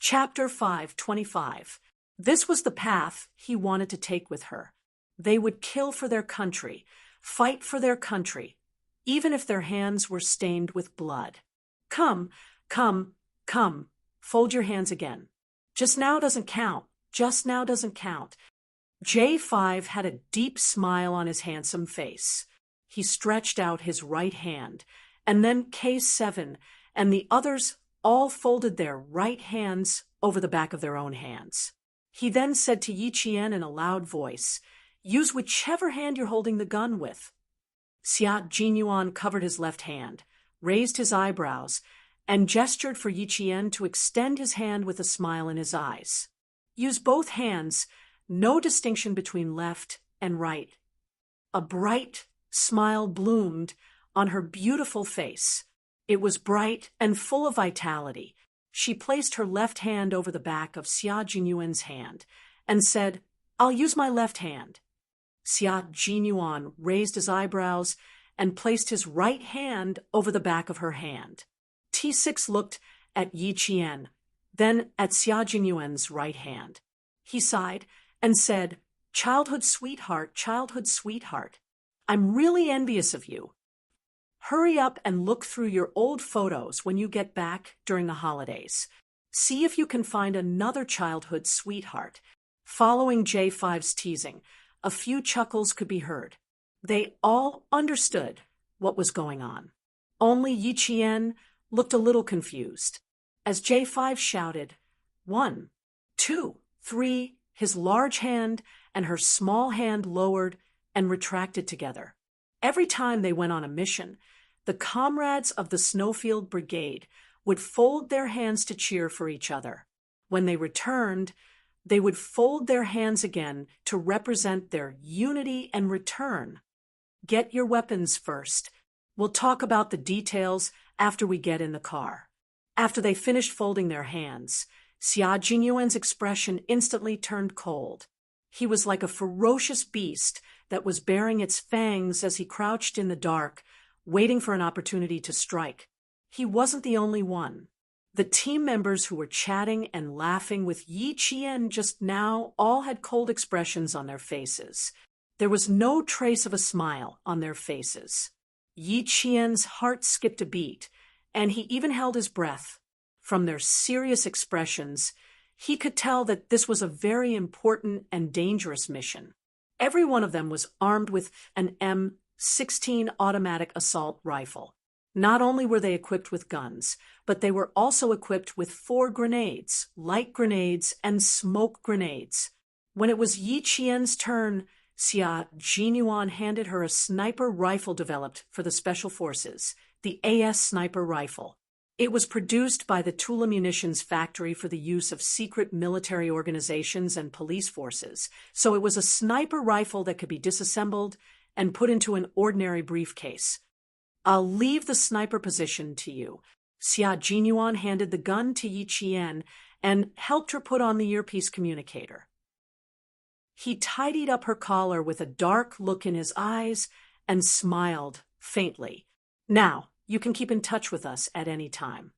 Chapter 5:25. This was the path he wanted to take with her. They would kill for their country, fight for their country, even if their hands were stained with blood. Come, come, come, fold your hands again. Just now doesn't count. Just now doesn't count. J5 had a deep smile on his handsome face. He stretched out his right hand, and then K7 and the others all folded their right hands over the back of their own hands. He then said to Yi Qian in a loud voice, "Use whichever hand you're holding the gun with." Xia Jinyuan covered his left hand, raised his eyebrows, and gestured for Yi Qian to extend his hand with a smile in his eyes. Use both hands, no distinction between left and right. A bright smile bloomed on her beautiful face. It was bright and full of vitality. She placed her left hand over the back of Xia Jinyuan's hand and said, "I'll use my left hand." Xia Jinyuan raised his eyebrows and placed his right hand over the back of her hand. T6 looked at Yi Qian, then at Xia Jinyuan's right hand. He sighed and said, childhood sweetheart, I'm really envious of you. Hurry up and look through your old photos when you get back during the holidays. See if you can find another childhood sweetheart." Following J5's teasing, a few chuckles could be heard. They all understood what was going on. Only Yi Qian looked a little confused. As J5 shouted, 1, 2, 3, his large hand and her small hand lowered and retracted together. Every time they went on a mission, the comrades of the Snowfield Brigade would fold their hands to cheer for each other. When they returned, they would fold their hands again to represent their unity and return. Get your weapons first. We'll talk about the details after we get in the car. After they finished folding their hands, Xia Jinyuan's expression instantly turned cold. He was like a ferocious beast that was baring its fangs as he crouched in the dark, waiting for an opportunity to strike. He wasn't the only one. The team members who were chatting and laughing with Yi Qian just now all had cold expressions on their faces. There was no trace of a smile on their faces. Yi Qian's heart skipped a beat, and he even held his breath. From their serious expressions, he could tell that this was a very important and dangerous mission. Every one of them was armed with an M16 automatic assault rifle. Not only were they equipped with guns, but they were also equipped with 4 grenades, light grenades, and smoke grenades. When it was Yi Qian's turn, Xia Jinyuan handed her a sniper rifle developed for the Special Forces, the AS sniper rifle. It was produced by the Tula Munitions Factory for the use of secret military organizations and police forces, so it was a sniper rifle that could be disassembled and put into an ordinary briefcase. "I'll leave the sniper position to you." Xia Jinyuan handed the gun to Yi Qian and helped her put on the earpiece communicator. He tidied up her collar with a dark look in his eyes and smiled faintly. "Now, you can keep in touch with us at any time."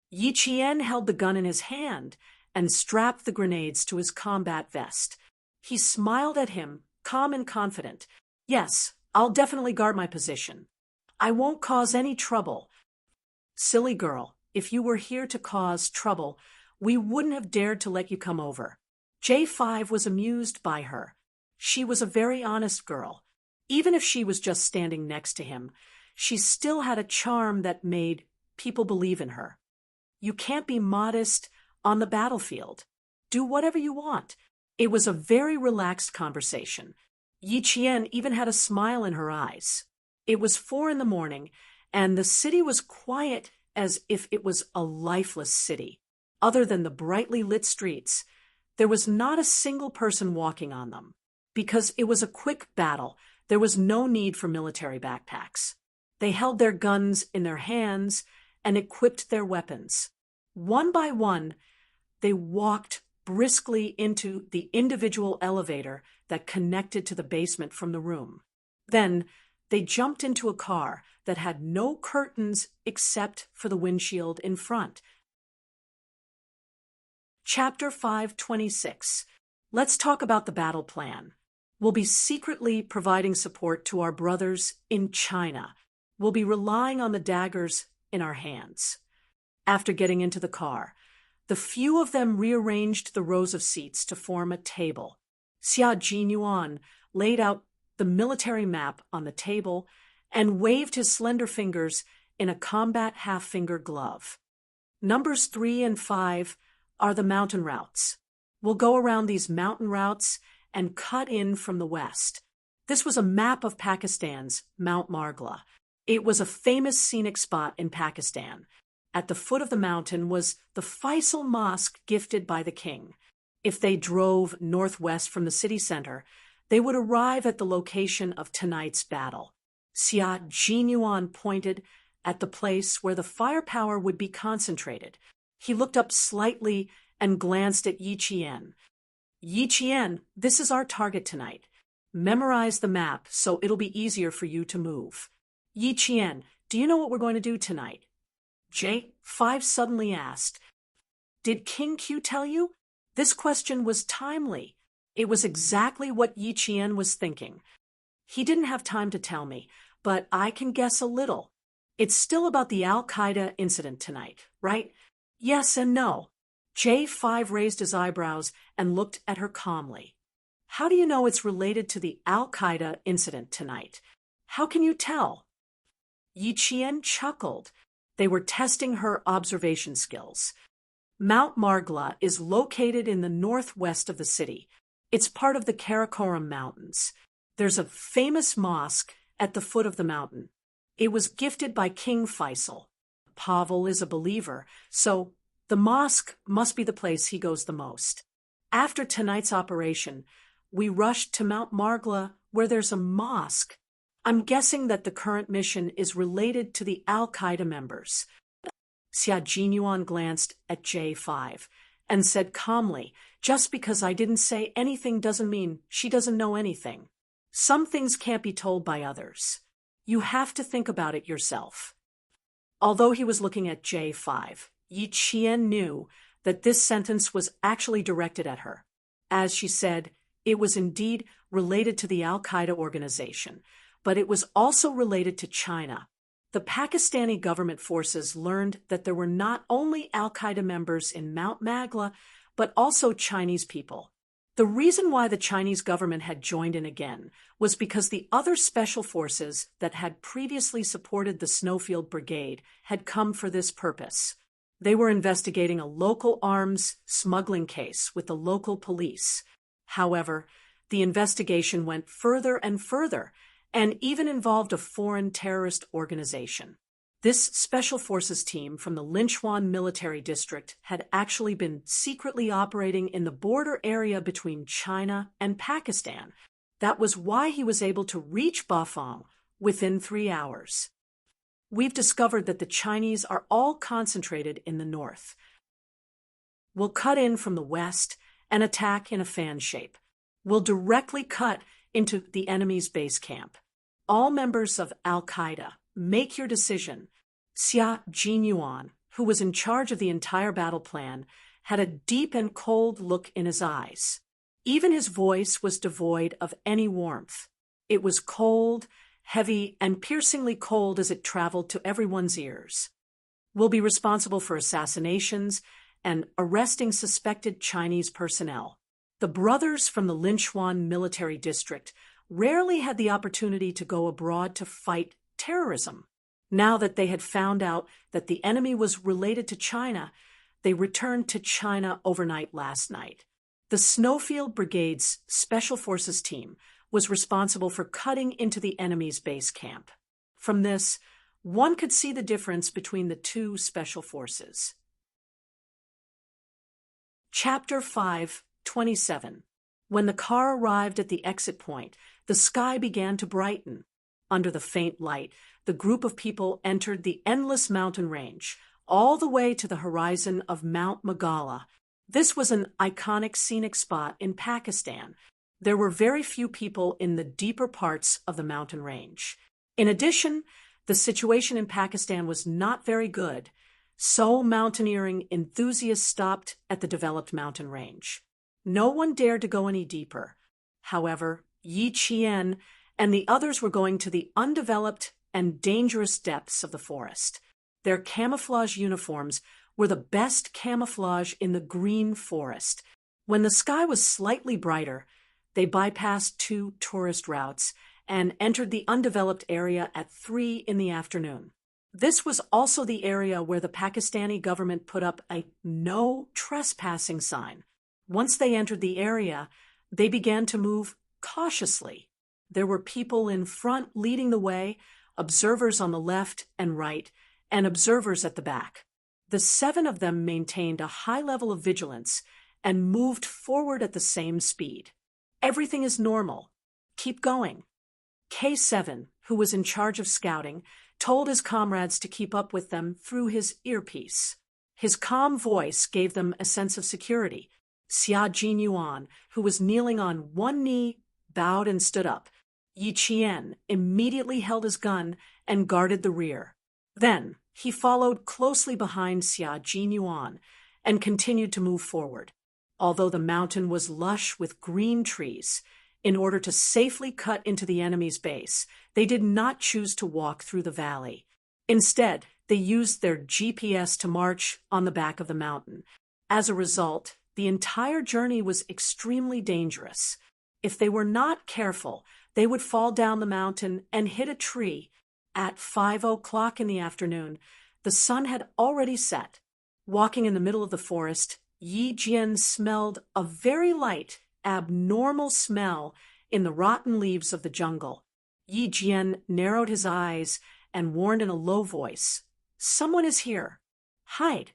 Yi Qian held the gun in his hand and strapped the grenades to his combat vest. He smiled at him, calm and confident. "Yes, I'll definitely guard my position. I won't cause any trouble." "Silly girl, if you were here to cause trouble, we wouldn't have dared to let you come over." J5 was amused by her. She was a very honest girl. Even if she was just standing next to him, she still had a charm that made people believe in her. You can't be modest on the battlefield. Do whatever you want. It was a very relaxed conversation. Yi Qian even had a smile in her eyes. It was 4 a.m, and the city was quiet as if it was a lifeless city. Other than the brightly lit streets, there was not a single person walking on them. Because it was a quick battle, there was no need for military backpacks. They held their guns in their hands and equipped their weapons. One by one, they walked briskly into the individual elevator that connected to the basement from the room. Then they jumped into a car that had no curtains except for the windshield in front. Chapter 526. Let's talk about the battle plan. We'll be secretly providing support to our brothers in China. We'll be relying on the daggers in our hands. After getting into the car, the few of them rearranged the rows of seats to form a table. Xia Jinyuan laid out the military map on the table and waved his slender fingers in a combat half-finger glove. Numbers 3 and 5 are the mountain routes. We'll go around these mountain routes and cut in from the west. This was a map of Pakistan's Mount Margla. It was a famous scenic spot in Pakistan. At the foot of the mountain was the Faisal Mosque gifted by the king. If they drove northwest from the city center, they would arrive at the location of tonight's battle. Xia Jinyuan pointed at the place where the firepower would be concentrated. He looked up slightly and glanced at Yi Qian. Yi Qian, this is our target tonight. Memorize the map so it'll be easier for you to move. Yi Qian, do you know what we're going to do tonight? J5 suddenly asked. Did King Q tell you? This question was timely. It was exactly what Yi Qian was thinking. He didn't have time to tell me, but I can guess a little. It's still about the Al-Qaeda incident tonight, right? Yes and no. J5 raised his eyebrows and looked at her calmly. How do you know it's related to the Al-Qaeda incident tonight? How can you tell? Yi Qian chuckled. They were testing her observation skills. Mount Margla is located in the northwest of the city. It's part of the Karakoram Mountains. There's a famous mosque at the foot of the mountain. It was gifted by King Faisal. Pavel is a believer, so the mosque must be the place he goes the most. After tonight's operation, we rushed to Mount Margla where there's a mosque. I'm guessing that the current mission is related to the Al-Qaeda members. Xia Jinyuan glanced at J5 and said calmly, just because I didn't say anything doesn't mean she doesn't know anything. Some things can't be told by others. You have to think about it yourself. Although he was looking at J5, Yi Qian knew that this sentence was actually directed at her. As she said, it was indeed related to the Al-Qaeda organization, but it was also related to China. The Pakistani government forces learned that there were not only Al-Qaeda members in Mount Margla, but also Chinese people. The reason why the Chinese government had joined in again was because the other special forces that had previously supported the Snowfield Brigade had come for this purpose. They were investigating a local arms smuggling case with the local police. However, the investigation went further and further, and even involved a foreign terrorist organization. This Special Forces team from the Linchuan Military District had actually been secretly operating in the border area between China and Pakistan. That was why he was able to reach Bafang within 3 hours. We've discovered that the Chinese are all concentrated in the north. We'll cut in from the west and attack in a fan shape. We'll directly cut into the enemy's base camp. All members of Al-Qaeda, make your decision. Xia Jinyuan, who was in charge of the entire battle plan, had a deep and cold look in his eyes. Even his voice was devoid of any warmth. It was cold, heavy, and piercingly cold as it traveled to everyone's ears. We'll be responsible for assassinations and arresting suspected Chinese personnel. The brothers from the Linchuan Military District rarely had the opportunity to go abroad to fight terrorism. Now that they had found out that the enemy was related to China, they returned to China overnight last night. The Snowfield Brigade's Special Forces team was responsible for cutting into the enemy's base camp. From this, one could see the difference between the two special forces. Chapter 5:27. When the car arrived at the exit point, the sky began to brighten. Under the faint light, the group of people entered the endless mountain range, all the way to the horizon of Mount Magala. This was an iconic scenic spot in Pakistan. There were very few people in the deeper parts of the mountain range. In addition, the situation in Pakistan was not very good. So mountaineering enthusiasts stopped at the developed mountain range. No one dared to go any deeper. However, Yi Qian and the others were going to the undeveloped and dangerous depths of the forest. Their camouflage uniforms were the best camouflage in the green forest. When the sky was slightly brighter, they bypassed 2 tourist routes and entered the undeveloped area at 3 in the afternoon. This was also the area where the Pakistani government put up a no trespassing sign. Once they entered the area, they began to move cautiously. There were people in front leading the way, observers on the left and right, and observers at the back. The 7 of them maintained a high level of vigilance and moved forward at the same speed. Everything is normal. Keep going. K7, who was in charge of scouting, told his comrades to keep up with them through his earpiece. His calm voice gave them a sense of security. Xia Jinyuan, who was kneeling on one knee, bowed and stood up. Yi Qian immediately held his gun and guarded the rear. Then he followed closely behind Xia Jinyuan and continued to move forward. Although the mountain was lush with green trees, in order to safely cut into the enemy's base, they did not choose to walk through the valley. Instead, they used their GPS to march on the back of the mountain. As a result, the entire journey was extremely dangerous. If they were not careful, they would fall down the mountain and hit a tree. At 5 o'clock in the afternoon, the sun had already set. Walking in the middle of the forest, Yi Jian smelled a very light, abnormal smell in the rotten leaves of the jungle. Yi Jian narrowed his eyes and warned in a low voice, "Someone is here. Hide."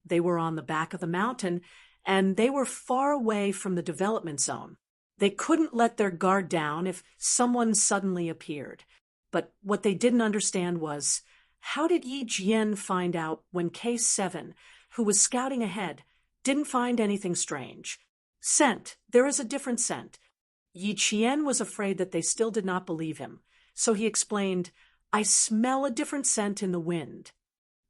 They were on the back of the mountain, and they were far away from the development zone. They couldn't let their guard down if someone suddenly appeared. But what they didn't understand was, how did Yi Jian find out when K7, who was scouting ahead, didn't find anything strange? Scent. There is a different scent. Yi Qian was afraid that they still did not believe him, so he explained, "I smell a different scent in the wind."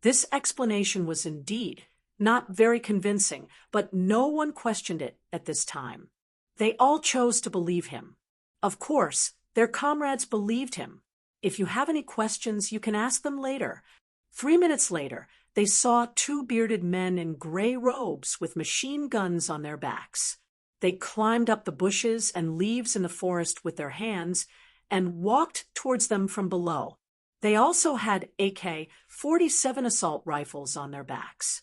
This explanation was indeed not very convincing, but no one questioned it at this time. They all chose to believe him. Of course, their comrades believed him. If you have any questions, you can ask them later. 3 minutes later, they saw 2 bearded men in gray robes with machine guns on their backs. They climbed up the bushes and leaves in the forest with their hands and walked towards them from below. They also had AK-47 assault rifles on their backs.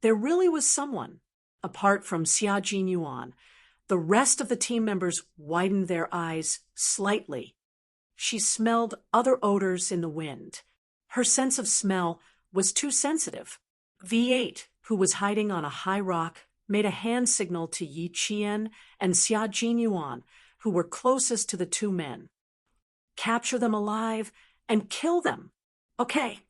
There really was someone. Apart from Xia Jinyuan, the rest of the team members widened their eyes slightly. She smelled other odors in the wind. Her sense of smell was too sensitive. V8, who was hiding on a high rock, made a hand signal to Yi Qian and Xia Jinyuan, who were closest to the 2 men. "Capture them alive and kill them." "Okay."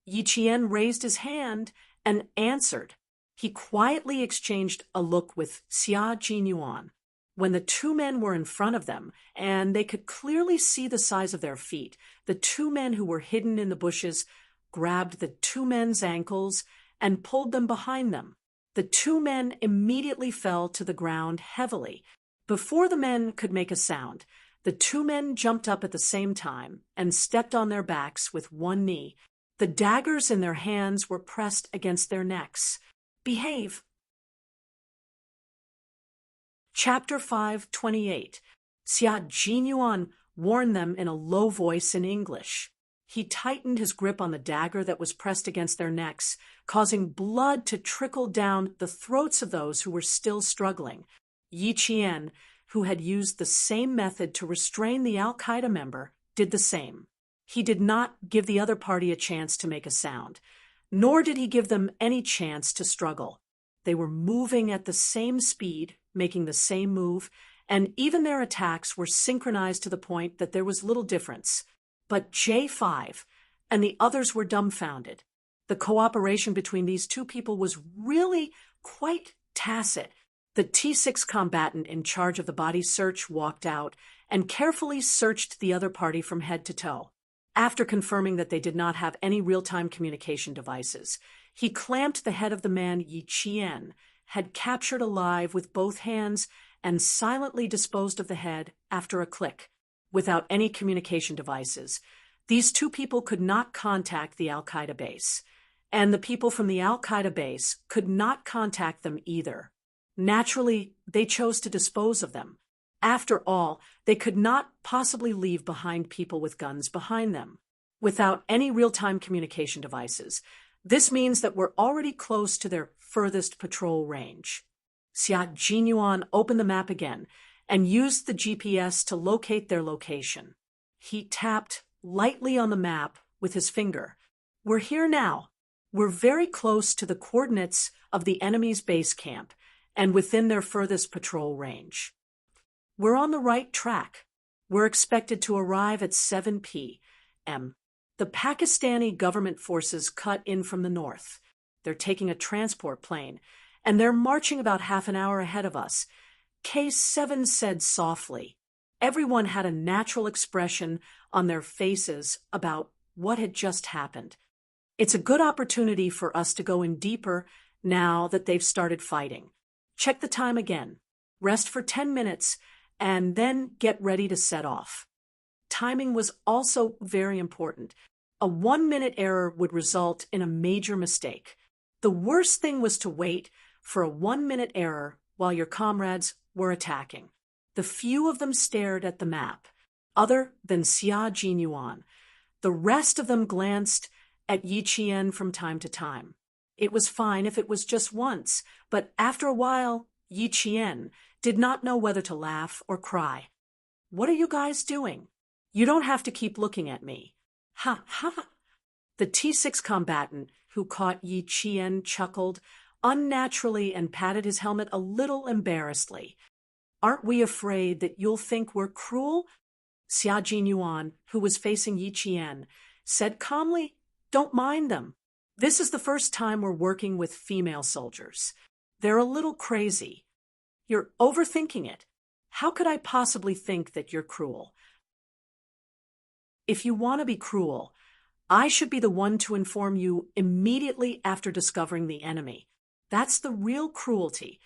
Yi Qian raised his hand and answered. He quietly exchanged a look with Xia Jinyuan. When the 2 men were in front of them, and they could clearly see the size of their feet, the 2 men who were hidden in the bushes grabbed the 2 men's ankles and pulled them behind them. The 2 men immediately fell to the ground heavily. Before the men could make a sound, the 2 men jumped up at the same time and stepped on their backs with one knee. The daggers in their hands were pressed against their necks. "Behave." Chapter 5:28. Xia Jinyuan warned them in a low voice in English. He tightened his grip on the dagger that was pressed against their necks, causing blood to trickle down the throats of those who were still struggling. Yi Qian, who had used the same method to restrain the Al-Qaeda member, did the same. He did not give the other party a chance to make a sound, nor did he give them any chance to struggle. They were moving at the same speed, making the same move, and even their attacks were synchronized to the point that there was little difference. But J5 and the others were dumbfounded. The cooperation between these 2 people was really quite tacit. The T6 combatant in charge of the body search walked out and carefully searched the other party from head to toe. After confirming that they did not have any real-time communication devices, he clamped the head of the man Yi Qian had captured alive with both hands and silently disposed of the head after a click. Without any communication devices, these two people could not contact the Al-Qaeda base, and the people from the Al-Qaeda base could not contact them either. Naturally, they chose to dispose of them. After all, they could not possibly leave behind people with guns behind them. Without any real-time communication devices, this means that we're already close to their furthest patrol range. Xia Jinyuan opened the map again and used the GPS to locate their location. He tapped lightly on the map with his finger. We're here now. We're very close to the coordinates of the enemy's base camp and within their furthest patrol range. We're on the right track. We're expected to arrive at 7 p.m. The Pakistani government forces cut in from the north. They're taking a transport plane, and they're marching about half an hour ahead of us. K7 said softly. Everyone had a natural expression on their faces about what had just happened. It's a good opportunity for us to go in deeper now that they've started fighting. Check the time again. Rest for 10 minutes, and then get ready to set off. Timing was also very important. A 1-minute error would result in a major mistake. The worst thing was to wait for a 1-minute error while your comrades were attacking. The few of them stared at the map, other than Xia Jinyuan. The rest of them glanced at Yi Qian from time to time. It was fine if it was just once, but after a while, Yi Qian did not know whether to laugh or cry. What are you guys doing? You don't have to keep looking at me. Ha ha! The T6 combatant who caught Yi Qian chuckled unnaturally and patted his helmet a little embarrassedly. Aren't we afraid that you'll think we're cruel? Xia Jinyuan, who was facing Yi Qian, said calmly, Don't mind them. This is the first time we're working with female soldiers. They're a little crazy. You're overthinking it. How could I possibly think that you're cruel? If you want to be cruel, I should be the one to inform you immediately after discovering the enemy. That's the real cruelty.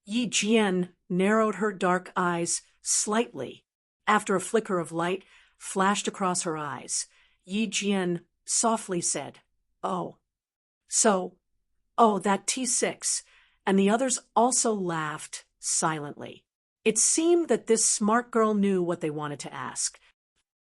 Yi Jian narrowed her dark eyes slightly. After a flicker of light flashed across her eyes, Yi Jian softly said, Oh. That T6, and the others also laughed silently. It seemed that this smart girl knew what they wanted to ask.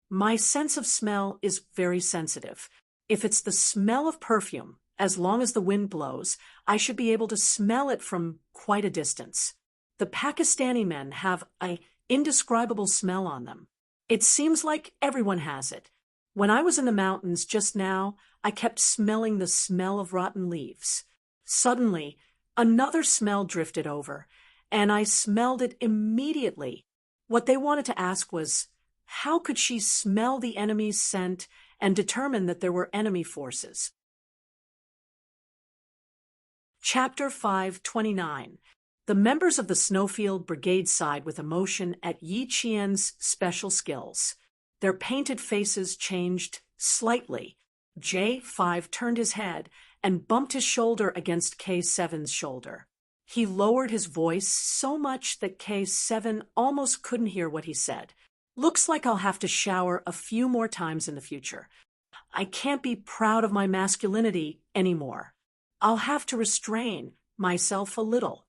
My sense of smell is very sensitive. If it's the smell of perfume, as long as the wind blows, I should be able to smell it from quite a distance. The Pakistani men have an indescribable smell on them. It seems like everyone has it. When I was in the mountains just now, I kept smelling the smell of rotten leaves. Suddenly, another smell drifted over, and I smelled it immediately. What they wanted to ask was, how could she smell the enemy's scent and determine that there were enemy forces? Chapter 529. The members of the Snowfield Brigade sighed with emotion at Yi Qian's special skills. Their painted faces changed slightly. J5 turned his head and bumped his shoulder against K7's shoulder. He lowered his voice so much that K7 almost couldn't hear what he said. Looks like I'll have to shower a few more times in the future. I can't be proud of my masculinity anymore. I'll have to restrain myself a little.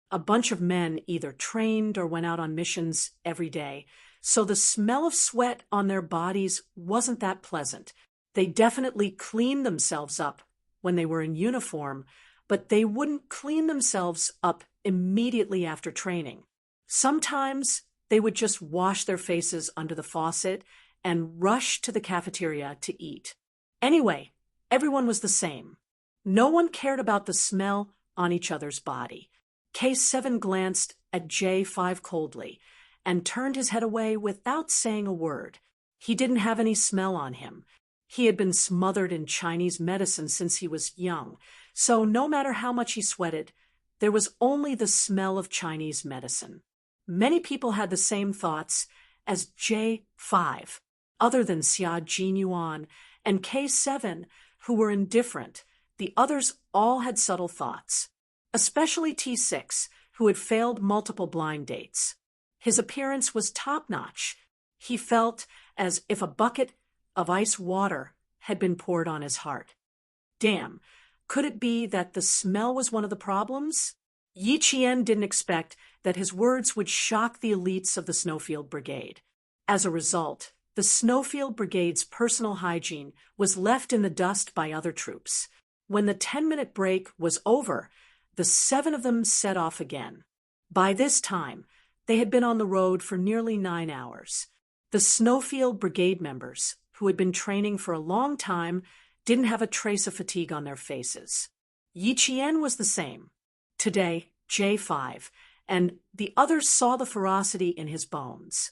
A bunch of men either trained or went out on missions every day, so the smell of sweat on their bodies wasn't that pleasant. They definitely cleaned themselves up when they were in uniform, but they wouldn't clean themselves up immediately after training. Sometimes they would just wash their faces under the faucet and rush to the cafeteria to eat. Anyway, everyone was the same. No one cared about the smell on each other's body. K7 glanced at J5 coldly and turned his head away without saying a word. He didn't have any smell on him. He had been smothered in Chinese medicine since he was young, so no matter how much he sweated, there was only the smell of Chinese medicine. Many people had the same thoughts as J5, other than Xia Jinyuan and K7, who were indifferent. The others all had subtle thoughts, especially T6, who had failed multiple blind dates. His appearance was top-notch. He felt as if a bucket of ice water had been poured on his heart. Damn, could it be that the smell was one of the problems? Yi Qian didn't expect that his words would shock the elites of the Snowfield Brigade. As a result, the Snowfield Brigade's personal hygiene was left in the dust by other troops. When the 10-minute break was over, the 7 of them set off again. By this time, they had been on the road for nearly 9 hours. The Snowfield Brigade members, who had been training for a long time, didn't have a trace of fatigue on their faces. Yi Qian was the same. Today, J5, and the others saw the ferocity in his bones.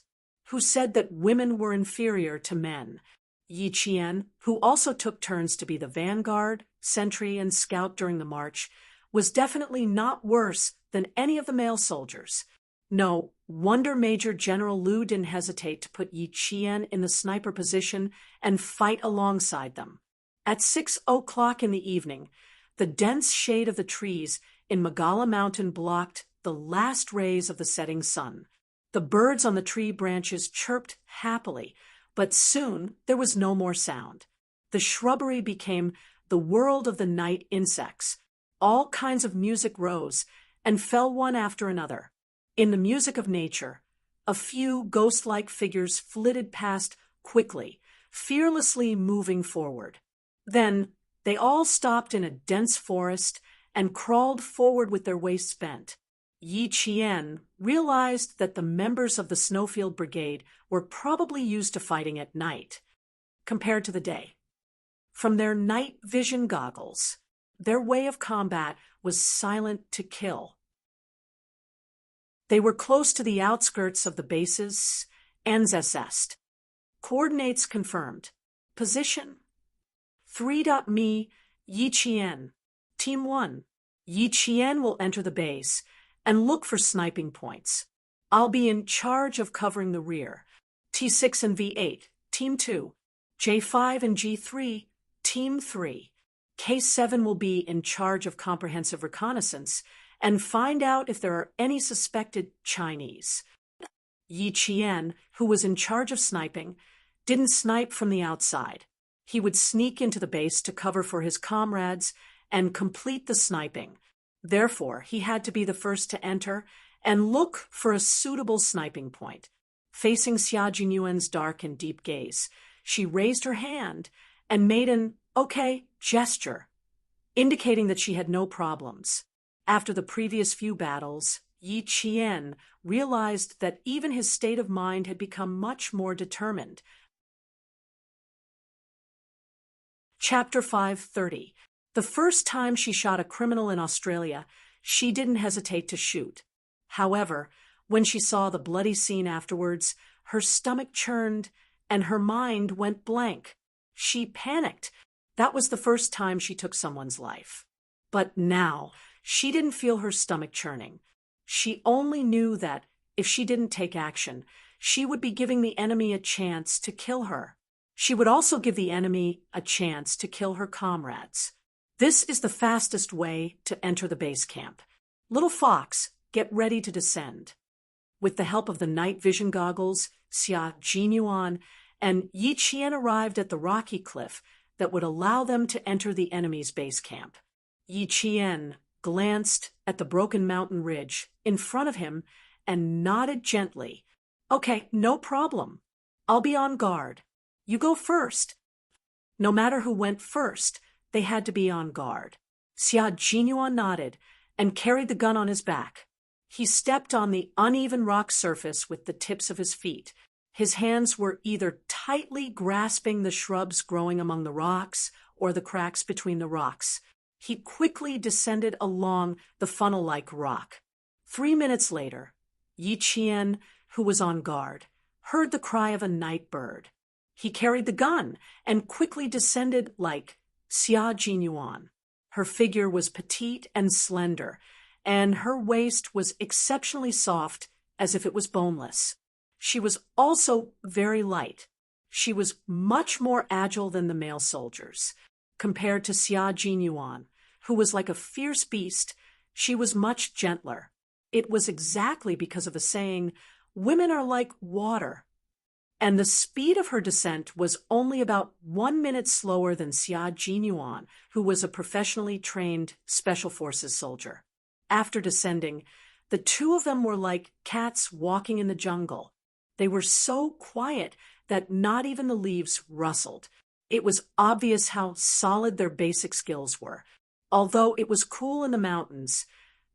Who said that women were inferior to men? Yi Qian, who also took turns to be the vanguard, sentry, and scout during the march, was definitely not worse than any of the male soldiers. No wonder Major General Liu didn't hesitate to put Yi Qian in the sniper position and fight alongside them. At 6 o'clock in the evening, the dense shade of the trees in Magala Mountain blocked the last rays of the setting sun. The birds on the tree branches chirped happily, but soon there was no more sound. The shrubbery became the world of the night insects. All kinds of music rose and fell one after another. In the music of nature, a few ghost-like figures flitted past quickly, fearlessly moving forward. Then they all stopped in a dense forest and crawled forward with their waists bent. Yi Qian realized that the members of the Snowfield Brigade were probably used to fighting at night, compared to the day. From their night vision goggles, their way of combat was silent to kill. They were close to the outskirts of the bases, Anzest. Coordinates confirmed. Position 3.me, Yi Qian. Team 1. Yi Qian will enter the base and look for sniping points. I'll be in charge of covering the rear. T6 and V8, Team 2. J5 and G3, Team 3. K7 will be in charge of comprehensive reconnaissance and find out if there are any suspected Chinese. Yi Qian, who was in charge of sniping, didn't snipe from the outside. He would sneak into the base to cover for his comrades and complete the sniping. Therefore, he had to be the first to enter and look for a suitable sniping point. Facing Xia Jinyuan's dark and deep gaze, she raised her hand and made an okay gesture, indicating that she had no problems. After the previous few battles, Yi Qian realized that even his state of mind had become much more determined. Chapter 530. The first time she shot a criminal in Australia, she didn't hesitate to shoot. However, when she saw the bloody scene afterwards, her stomach churned and her mind went blank. She panicked. That was the first time she took someone's life. But now, she didn't feel her stomach churning. She only knew that, if she didn't take action, she would be giving the enemy a chance to kill her. She would also give the enemy a chance to kill her comrades. This is the fastest way to enter the base camp. Little Fox, get ready to descend. With the help of the night vision goggles, Xia Jinyuan and Yi Qian arrived at the rocky cliff that would allow them to enter the enemy's base camp. Yi Qian glanced at the broken mountain ridge in front of him and nodded gently. Okay, no problem. I'll be on guard. You go first. No matter who went first, they had to be on guard. Xia Jinyuan nodded and carried the gun on his back. He stepped on the uneven rock surface with the tips of his feet. His hands were either tightly grasping the shrubs growing among the rocks or the cracks between the rocks. He quickly descended along the funnel-like rock. 3 minutes later, Yi Qian, who was on guard, heard the cry of a night bird. He carried the gun and quickly descended like Xia Jinyuan. Her figure was petite and slender, and her waist was exceptionally soft, as if it was boneless. She was also very light. She was much more agile than the male soldiers. Compared to Xia Jinyuan, who was like a fierce beast, she was much gentler. It was exactly because of the saying, "Women are like water." And the speed of her descent was only about 1 minute slower than Xia Jinyuan, who was a professionally trained Special Forces soldier. After descending, the two of them were like cats walking in the jungle. They were so quiet that not even the leaves rustled. It was obvious how solid their basic skills were. Although it was cool in the mountains,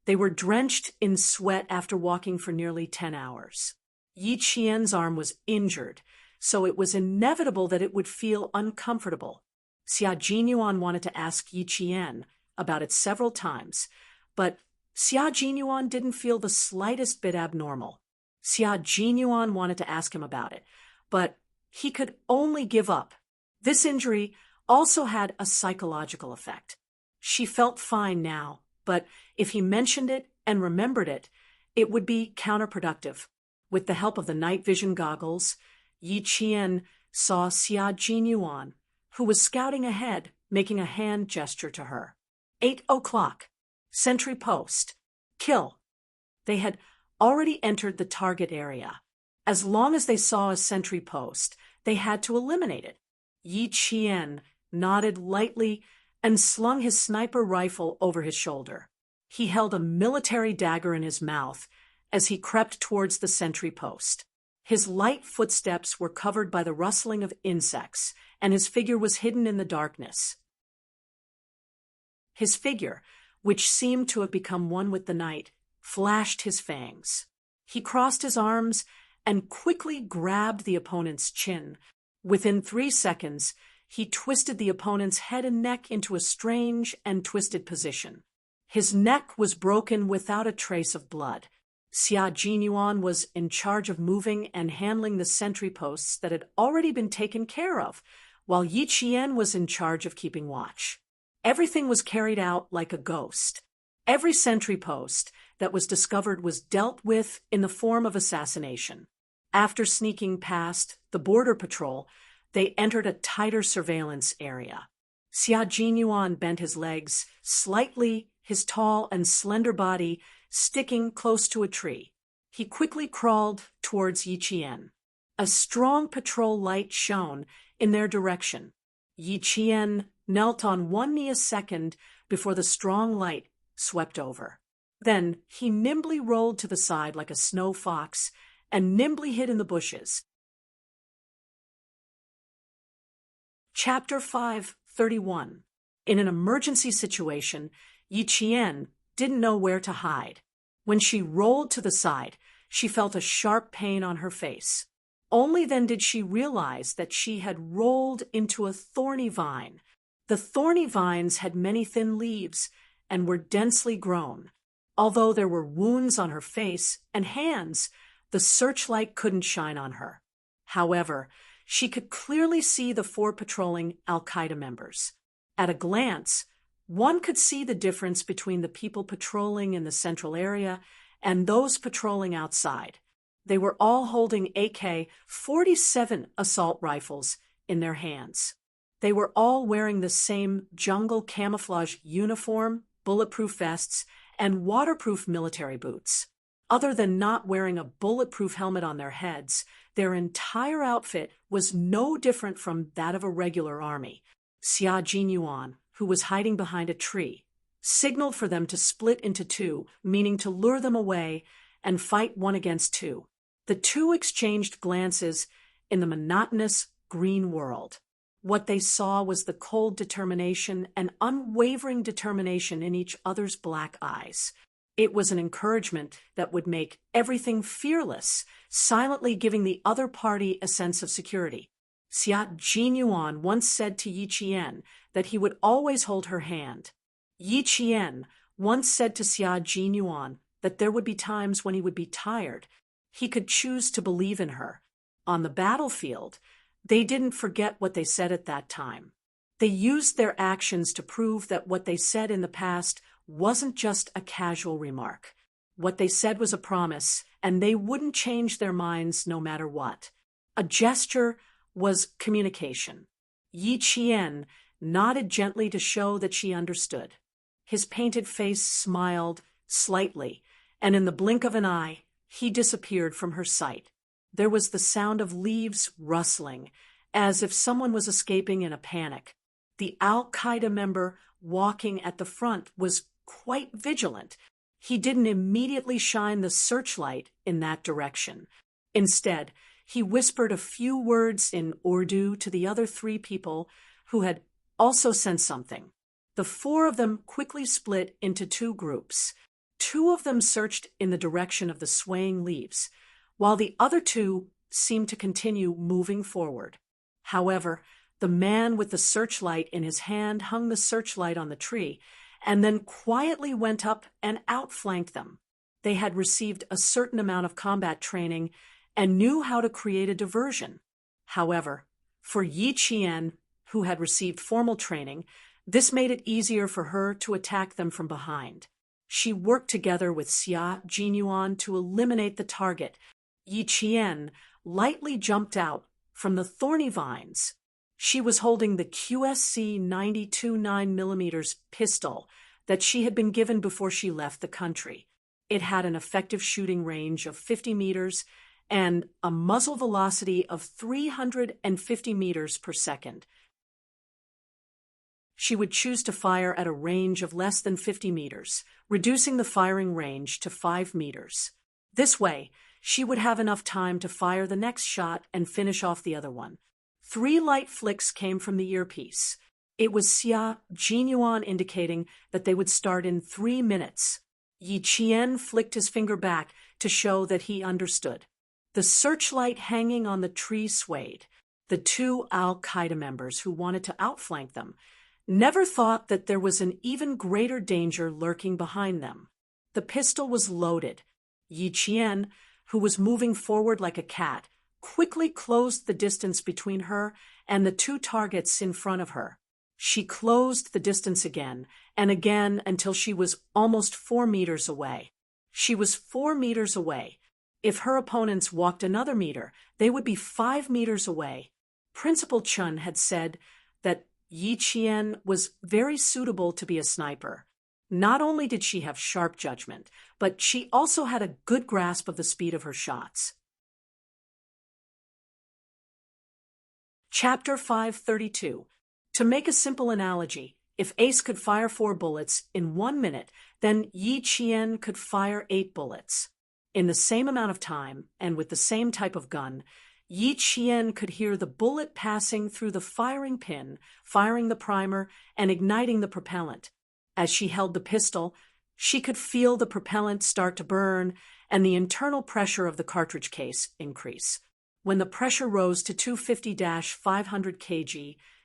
they were drenched in sweat after walking for nearly 10 hours. Yi Qian's arm was injured, so it was inevitable that it would feel uncomfortable. Xia Jinyuan wanted to ask Yi Qian about it several times, but Xia Jinyuan didn't feel the slightest bit abnormal. Xia Jinyuan wanted to ask him about it, but he could only give up. This injury also had a psychological effect. She felt fine now, but if he mentioned it and remembered it, it would be counterproductive. With the help of the night vision goggles, Yi Qian saw Xia Jinyuan, who was scouting ahead, making a hand gesture to her. 8 o'clock. Sentry post. Kill. They had already entered the target area. As long as they saw a sentry post, they had to eliminate it. Yi Qian nodded lightly and slung his sniper rifle over his shoulder. He held a military dagger in his mouth as he crept towards the sentry post. His light footsteps were covered by the rustling of insects, and his figure was hidden in the darkness. His figure, which seemed to have become one with the night, flashed his fangs. He crossed his arms and quickly grabbed the opponent's chin. Within 3 seconds, he twisted the opponent's head and neck into a strange and twisted position. His neck was broken without a trace of blood. Xia Jinyuan was in charge of moving and handling the sentry posts that had already been taken care of, while Yi Qian was in charge of keeping watch. Everything was carried out like a ghost. Every sentry post that was discovered was dealt with in the form of assassination. After sneaking past the border patrol, they entered a tighter surveillance area. Xia Jinyuan bent his legs slightly, his tall and slender body sticking close to a tree. He quickly crawled towards Yi Qian. A strong patrol light shone in their direction. Yi Qian knelt on one knee a second before the strong light swept over. Then he nimbly rolled to the side like a snow fox and nimbly hid in the bushes. Chapter 5:31. In an emergency situation, Yi Qian didn't know where to hide. When she rolled to the side, she felt a sharp pain on her face. Only then did she realize that she had rolled into a thorny vine. The thorny vines had many thin leaves and were densely grown. Although there were wounds on her face and hands, the searchlight couldn't shine on her. However, she could clearly see the 4 patrolling Al-Qaeda members. At a glance, one could see the difference between the people patrolling in the central area and those patrolling outside. They were all holding AK-47 assault rifles in their hands. They were all wearing the same jungle camouflage uniform, bulletproof vests, and waterproof military boots. Other than not wearing a bulletproof helmet on their heads, their entire outfit was no different from that of a regular army. Xia Jinyuan, who was hiding behind a tree, signaled for them to split into 2, meaning to lure them away and fight 1 against 2. The 2 exchanged glances in the monotonous green world. What they saw was the cold determination and unwavering determination in each other's black eyes. It was an encouragement that would make everything fearless, silently giving the other party a sense of security. Xia Jinyuan once said to Yi Qian that he would always hold her hand. Yi Qian once said to Xia Jinyuan that there would be times when he would be tired. He could choose to believe in her. On the battlefield, They didn't forget what they said at that time. They used their actions to prove that what they said in the past wasn't just a casual remark. What they said was a promise, and they wouldn't change their minds no matter what. A gesture was communication. Yi Qian nodded gently to show that she understood. His painted face smiled slightly, and in the blink of an eye, he disappeared from her sight. There was the sound of leaves rustling, as if someone was escaping in a panic. The Al-Qaeda member walking at the front was quite vigilant. He didn't immediately shine the searchlight in that direction. Instead, he whispered a few words in Urdu to the other 3 people who had also sensed something. The 4 of them quickly split into 2 groups. 2 of them searched in the direction of the swaying leaves, while the other 2 seemed to continue moving forward. However, the man with the searchlight in his hand hung the searchlight on the tree and then quietly went up and outflanked them. They had received a certain amount of combat training and knew how to create a diversion. However, for Yi Qian, who had received formal training, this made it easier for her to attack them from behind. She worked together with Xia Jinyuan to eliminate the target. Yi Qian lightly jumped out from the thorny vines. She was holding the QSC 92 9mm pistol that she had been given before she left the country. It had an effective shooting range of 50 meters and a muzzle velocity of 350 meters per second. She would choose to fire at a range of less than 50 meters, reducing the firing range to 5 meters. This way, she would have enough time to fire the next shot and finish off the other one. 3 light flicks came from the earpiece. It was Xia Jinyuan indicating that they would start in 3 minutes. Yi Qian flicked his finger back to show that he understood. The searchlight hanging on the tree swayed. The 2 Al-Qaeda members who wanted to outflank them never thought that there was an even greater danger lurking behind them. The pistol was loaded. Yi Qian, who was moving forward like a cat, quickly closed the distance between her and the 2 targets in front of her. She closed the distance again and again until she was almost 4 meters away. She was 4 meters away. If her opponents walked another meter, they would be 5 meters away. Principal Chun had said that Yi Qian was very suitable to be a sniper. Not only did she have sharp judgment, but she also had a good grasp of the speed of her shots. Chapter 532. To make a simple analogy, if Ace could fire 4 bullets in 1 minute, then Yi Qian could fire 8 bullets. In the same amount of time, and with the same type of gun, Yi Qian could hear the bullet passing through the firing pin, firing the primer, and igniting the propellant. As she held the pistol, she could feel the propellant start to burn and the internal pressure of the cartridge case increase. When the pressure rose to 250-500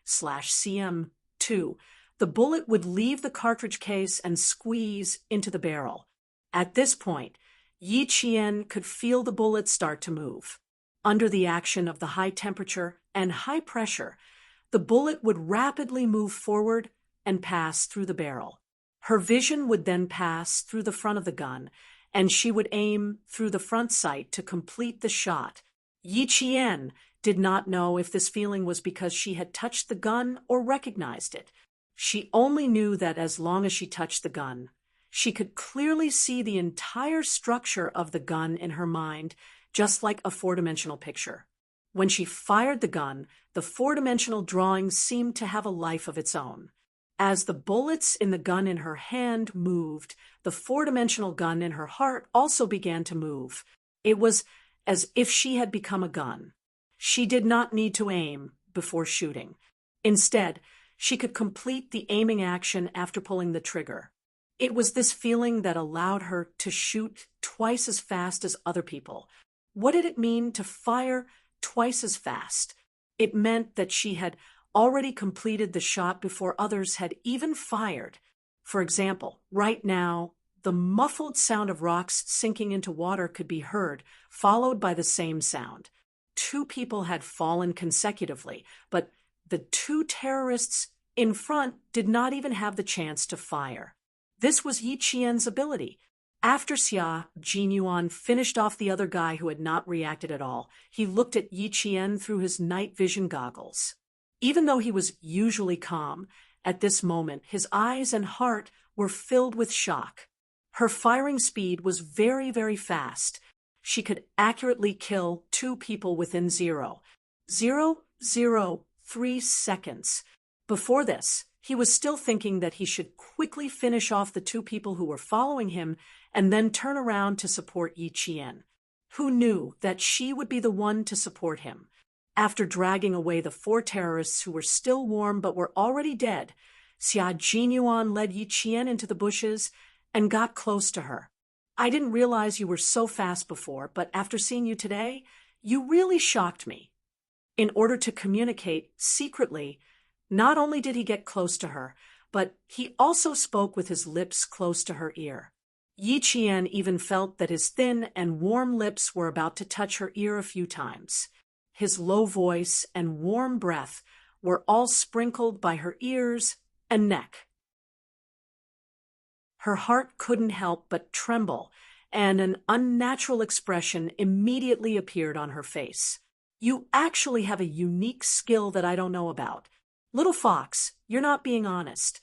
kg/cm2, the bullet would leave the cartridge case and squeeze into the barrel. At this point, Yi Qian could feel the bullet start to move. Under the action of the high temperature and high pressure, the bullet would rapidly move forward and pass through the barrel. Her vision would then pass through the front of the gun, and she would aim through the front sight to complete the shot. Yi Qian did not know if this feeling was because she had touched the gun or recognized it. She only knew that as long as she touched the gun, she could clearly see the entire structure of the gun in her mind, just like a 4-dimensional picture. When she fired the gun, the 4-dimensional drawing seemed to have a life of its own. As the bullets in the gun in her hand moved, the 4-dimensional gun in her heart also began to move. It was as if she had become a gun. She did not need to aim before shooting. Instead, she could complete the aiming action after pulling the trigger. It was this feeling that allowed her to shoot twice as fast as other people. What did it mean to fire twice as fast? It meant that she had already completed the shot before others had even fired. For example, right now, the muffled sound of rocks sinking into water could be heard, followed by the same sound. 2 people had fallen consecutively, but the 2 terrorists in front did not even have the chance to fire. This was Yi Qian's ability. After Xia Jinyuan finished off the other guy who had not reacted at all, he looked at Yi Qian through his night vision goggles. Even though he was usually calm, at this moment his eyes and heart were filled with shock. Her firing speed was very, very fast. She could accurately kill 2 people within 0.003 seconds. Before this, he was still thinking that he should quickly finish off the 2 people who were following him and then turn around to support Yi Qian. Who knew that she would be the one to support him? After dragging away the 4 terrorists who were still warm but were already dead, Xia Jinyuan led Yi Qian into the bushes and got close to her. I didn't realize you were so fast before, but after seeing you today, you really shocked me. In order to communicate secretly, not only did he get close to her, but he also spoke with his lips close to her ear. Yi Qian even felt that his thin and warm lips were about to touch her ear a few times. His low voice and warm breath were all sprinkled by her ears and neck. Her heart couldn't help but tremble, and an unnatural expression immediately appeared on her face. You actually have a unique skill that I don't know about. Little fox, you're not being honest.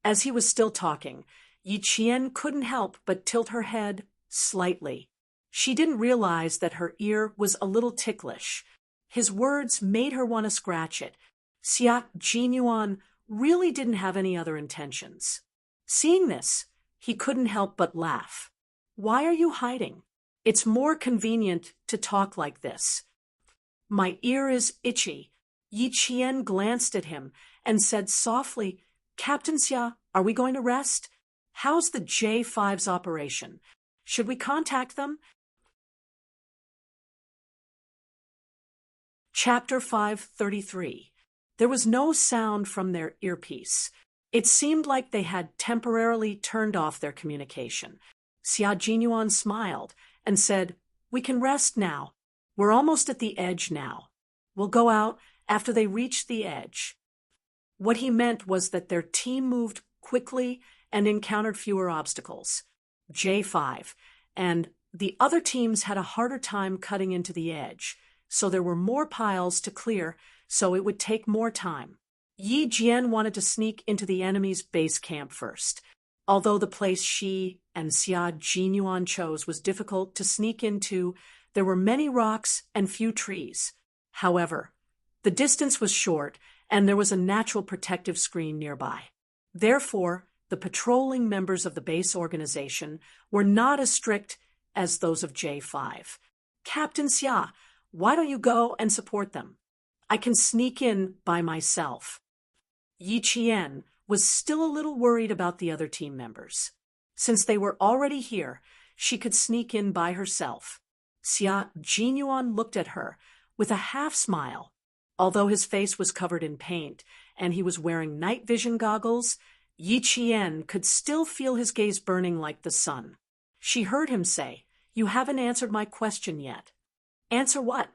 As he was still talking, Yi Qian couldn't help but tilt her head slightly. She didn't realize that her ear was a little ticklish. His words made her want to scratch it. Xia Jinyuan really didn't have any other intentions. Seeing this, he couldn't help but laugh. Why are you hiding? It's more convenient to talk like this. My ear is itchy. Yi Qian glanced at him and said softly, Captain Xia, are we going to rest? How's the J5's operation? Should we contact them? Chapter 533. There was no sound from their earpiece. It seemed like they had temporarily turned off their communication. Xia Jinyuan smiled and said, We can rest now. We're almost at the edge now. We'll go out after they reach the edge. What he meant was that their team moved quickly and encountered fewer obstacles. J5 and the other teams had a harder time cutting into the edge, so there were more piles to clear, so it would take more time. Yi Jian wanted to sneak into the enemy's base camp first. Although the place she and Xia Jinyuan chose was difficult to sneak into, there were many rocks and few trees. However, the distance was short, and there was a natural protective screen nearby. Therefore, the patrolling members of the base organization were not as strict as those of J5. Captain Xia, why don't you go and support them? I can sneak in by myself. Yi Qian was still a little worried about the other team members. Since they were already here, she could sneak in by herself. Xia Jinyuan looked at her with a half smile. Although his face was covered in paint and he was wearing night vision goggles, Yi Qian could still feel his gaze burning like the sun. She heard him say, You haven't answered my question yet. Answer what?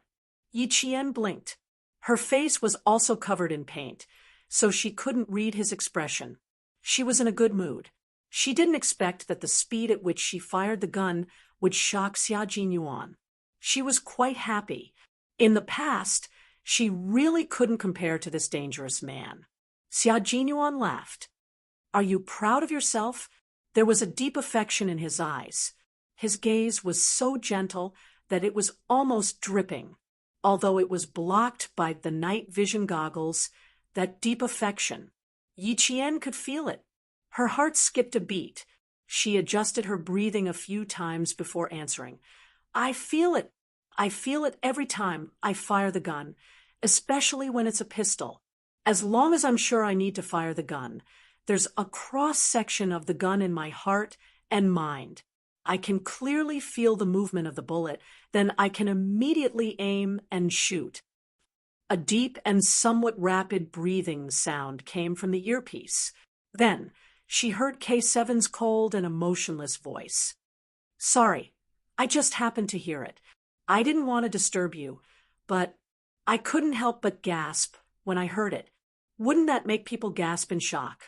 Yi Qian blinked. Her face was also covered in paint, so she couldn't read his expression. She was in a good mood. She didn't expect that the speed at which she fired the gun would shock Xia Jinyuan. She was quite happy. In the past, she really couldn't compare to this dangerous man. Xia Jinyuan laughed. Are you proud of yourself? There was a deep affection in his eyes. His gaze was so gentle that it was almost dripping. Although it was blocked by the night vision goggles, that deep affection, Yi Qian could feel it. Her heart skipped a beat. She adjusted her breathing a few times before answering. I feel it. I feel it every time I fire the gun, especially when it's a pistol. As long as I'm sure I need to fire the gun, there's a cross-section of the gun in my heart and mind. I can clearly feel the movement of the bullet, then I can immediately aim and shoot. A deep and somewhat rapid breathing sound came from the earpiece. Then, she heard K7's cold and emotionless voice. Sorry, I just happened to hear it. I didn't want to disturb you, but I couldn't help but gasp when I heard it. Wouldn't that make people gasp in shock?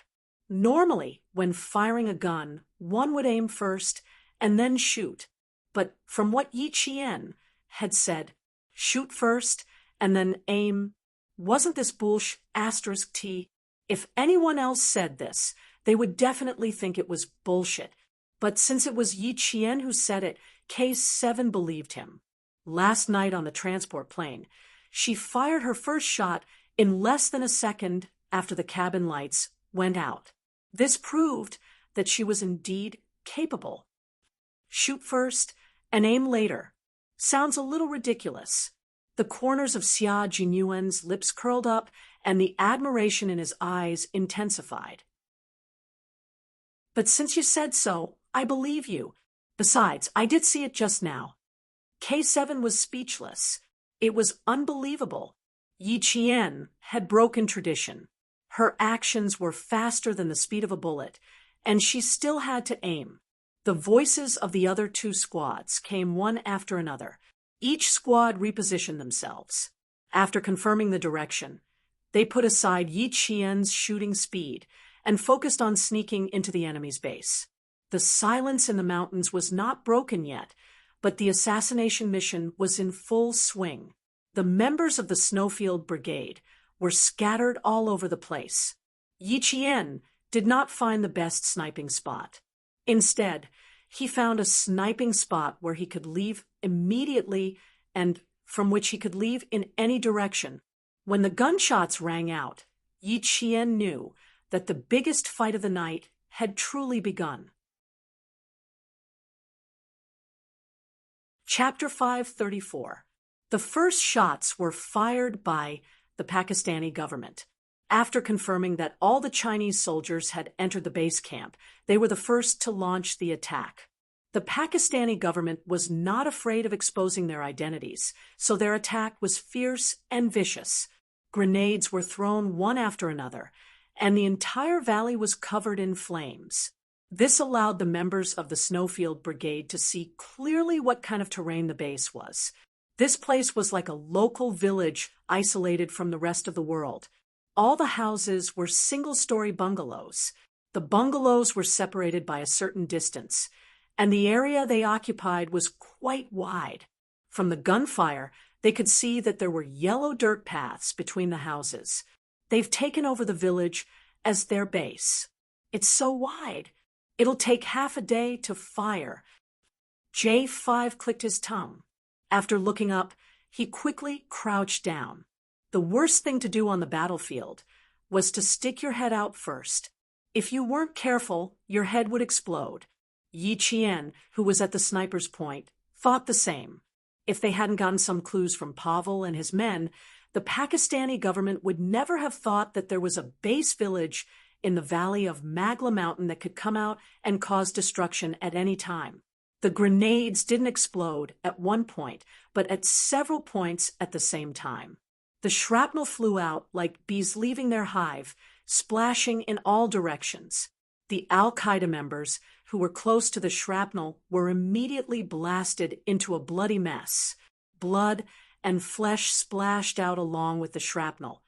Normally, when firing a gun, one would aim first and then shoot. But from what Yi Qian had said, shoot first and then aim, wasn't this bullsh asterisk T? If anyone else said this, they would definitely think it was bullshit. But since it was Yi Qian who said it, K7 believed him. Last night on the transport plane, she fired her first shot in less than a second after the cabin lights went out. This proved that she was indeed capable. Shoot first and aim later. Sounds a little ridiculous. The corners of Xia Jinyuan's lips curled up and the admiration in his eyes intensified. But since you said so, I believe you. Besides, I did see it just now. K7 was speechless. It was unbelievable. Yi Qian had broken tradition. Her actions were faster than the speed of a bullet, and she still had to aim. The voices of the other two squads came one after another. Each squad repositioned themselves. After confirming the direction, they put aside Yi Qian's shooting speed and focused on sneaking into the enemy's base. The silence in the mountains was not broken yet, but the assassination mission was in full swing. The members of the Snowfield Brigade were scattered all over the place. Yi Qian did not find the best sniping spot. Instead, he found a sniping spot where he could leave immediately and from which he could leave in any direction. When the gunshots rang out, Yi Qian knew that the biggest fight of the night had truly begun. Chapter 534. The first shots were fired by the Pakistani government. After confirming that all the Chinese soldiers had entered the base camp, they were the first to launch the attack. The Pakistani government was not afraid of exposing their identities, so their attack was fierce and vicious. Grenades were thrown one after another, and the entire valley was covered in flames. This allowed the members of the Snowfield Brigade to see clearly what kind of terrain the base was. This place was like a local village isolated from the rest of the world. All the houses were single-story bungalows. The bungalows were separated by a certain distance, and the area they occupied was quite wide. From the gunfire, they could see that there were yellow dirt paths between the houses. They've taken over the village as their base. It's so wide. It'll take half a day to fire. J5 clicked his tongue. After looking up, he quickly crouched down. The worst thing to do on the battlefield was to stick your head out first. If you weren't careful, your head would explode. Yi Qian, who was at the sniper's point, thought the same. If they hadn't gotten some clues from Pavel and his men, the Pakistani government would never have thought that there was a base village in the valley of Magla Mountain that could come out and cause destruction at any time. The grenades didn't explode at one point, but at several points at the same time. The shrapnel flew out like bees leaving their hive, splashing in all directions. The Al-Qaeda members, who were close to the shrapnel, were immediately blasted into a bloody mess. Blood and flesh splashed out along with the shrapnel,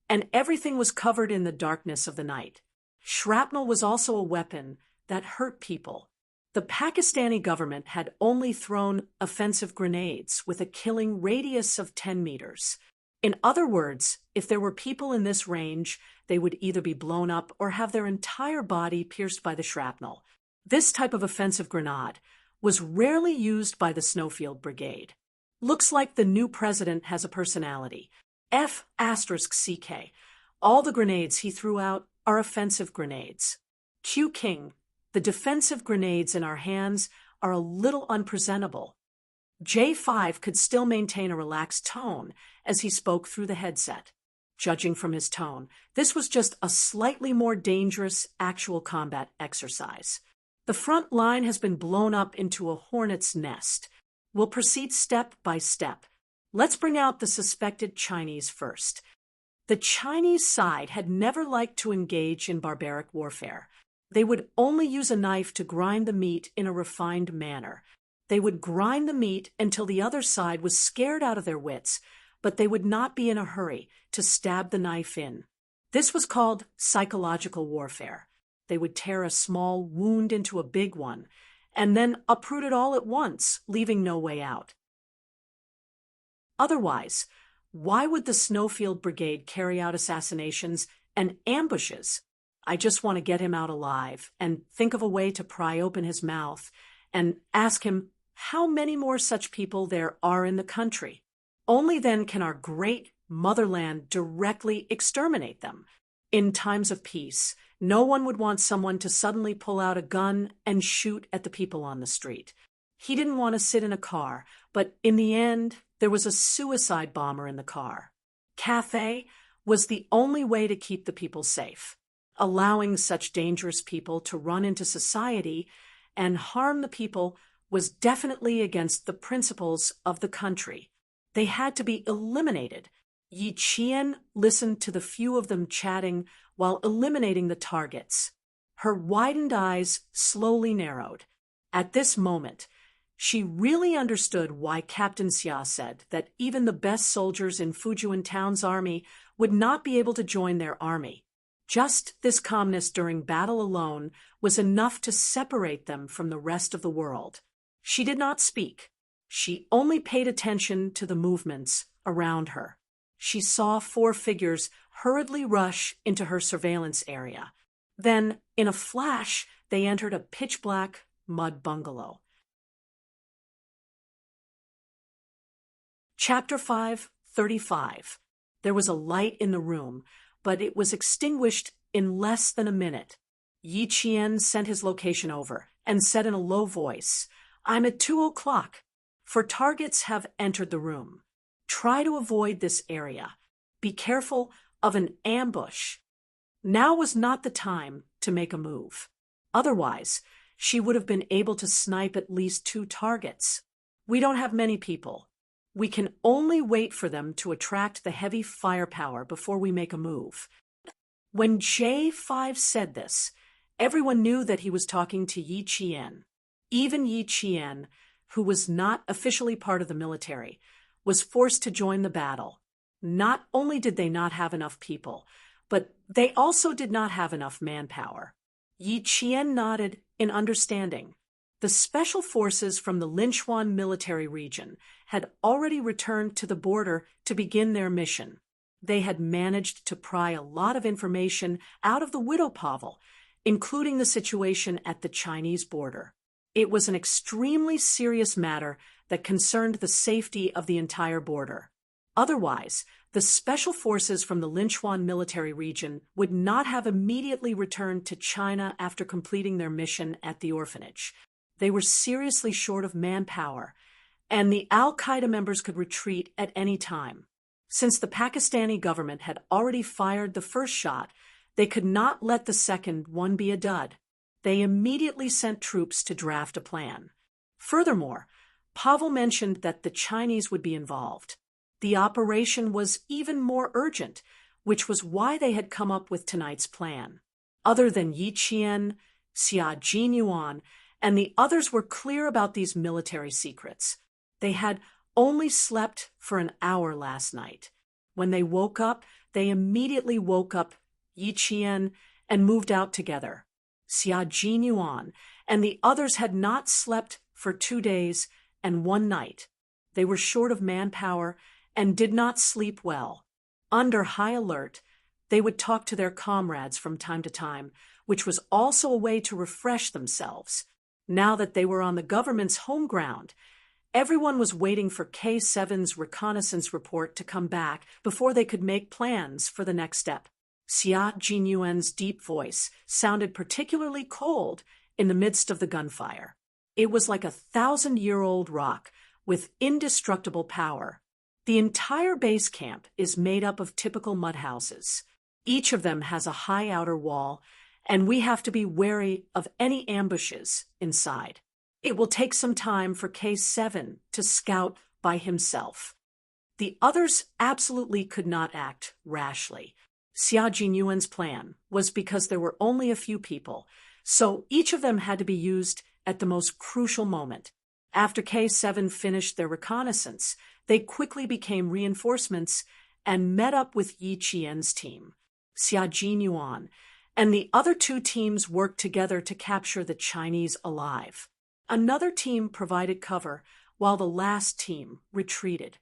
and everything was covered in the darkness of the night. Shrapnel was also a weapon that hurt people. The Pakistani government had only thrown offensive grenades with a killing radius of 10 meters. In other words, if there were people in this range, they would either be blown up or have their entire body pierced by the shrapnel. This type of offensive grenade was rarely used by the Snowfield Brigade. Looks like the new president has a personality. F*CK. All the grenades he threw out are offensive grenades. Q King, the defensive grenades in our hands are a little unpresentable. J5 could still maintain a relaxed tone as he spoke through the headset. Judging from his tone, this was just a slightly more dangerous actual combat exercise. The front line has been blown up into a hornet's nest. We'll proceed step by step. Let's bring out the suspected Chinese first. The Chinese side had never liked to engage in barbaric warfare. They would only use a knife to grind the meat in a refined manner. They would grind the meat until the other side was scared out of their wits but they would not be in a hurry to stab the knife in. This was called psychological warfare. They would tear a small wound into a big one, and then uproot it all at once, leaving no way out. Otherwise, why would the Snowfield Brigade carry out assassinations and ambushes? I just want to get him out alive and think of a way to pry open his mouth and ask him how many more such people there are in the country. Only then can our great motherland directly exterminate them. In times of peace, no one would want someone to suddenly pull out a gun and shoot at the people on the street. He didn't want to sit in a car, but in the end, there was a suicide bomber in the car. Cathay was the only way to keep the people safe. Allowing such dangerous people to run into society and harm the people was definitely against the principles of the country. They had to be eliminated. Yi Qian listened to the few of them chatting while eliminating the targets. Her widened eyes slowly narrowed. At this moment, she really understood why Captain Xia said that even the best soldiers in Fujian Town's army would not be able to join their army. Just this calmness during battle alone was enough to separate them from the rest of the world. She did not speak. She only paid attention to the movements around her. She saw 4 figures hurriedly rush into her surveillance area. Then, in a flash, they entered a pitch-black mud bungalow. Chapter 5:35. There was a light in the room, but it was extinguished in less than a minute. Yi Qian sent his location over and said in a low voice, "I'm at 2 o'clock. For targets have entered the room. Try to avoid this area. Be careful of an ambush." Now was not the time to make a move. Otherwise, she would have been able to snipe at least 2 targets. We don't have many people. We can only wait for them to attract the heavy firepower before we make a move. When J5 said this, everyone knew that he was talking to Yi Qian. Even Yi Qian, who was not officially part of the military, was forced to join the battle. Not only did they not have enough people, but they also did not have enough manpower. Yi Qian nodded in understanding. The special forces from the Linchuan military region had already returned to the border to begin their mission. They had managed to pry a lot of information out of the widow Pavel, including the situation at the Chinese border. It was an extremely serious matter that concerned the safety of the entire border. Otherwise, the special forces from the Linchuan military region would not have immediately returned to China after completing their mission at the orphanage. They were seriously short of manpower, and the Al-Qaeda members could retreat at any time. Since the Pakistani government had already fired the first shot, they could not let the second one be a dud. They immediately sent troops to draft a plan. Furthermore, Pavel mentioned that the Chinese would be involved. The operation was even more urgent, which was why they had come up with tonight's plan. Other than Yi Qian, Xia Jinyuan, and the others were clear about these military secrets. They had only slept for an hour last night. When they woke up, they immediately woke up Yi Qian and moved out together. Xia Jinyuan and the others had not slept for 2 days and 1 night. They were short of manpower and did not sleep well. Under high alert, they would talk to their comrades from time to time, which was also a way to refresh themselves. Now that they were on the government's home ground, everyone was waiting for K7's reconnaissance report to come back before they could make plans for the next step. Xia Jinyuan's deep voice sounded particularly cold in the midst of the gunfire. It was like a 1,000-year-old rock with indestructible power. The entire base camp is made up of typical mud houses. Each of them has a high outer wall, and we have to be wary of any ambushes inside. It will take some time for K7 to scout by himself. The others absolutely could not act rashly. Xia Jinyuan's plan was because there were only a few people, so each of them had to be used at the most crucial moment. After K7 finished their reconnaissance, they quickly became reinforcements and met up with Yi Qian's team, Xia Jinyuan, and the other two teams worked together to capture the Chinese alive. Another team provided cover while the last team retreated.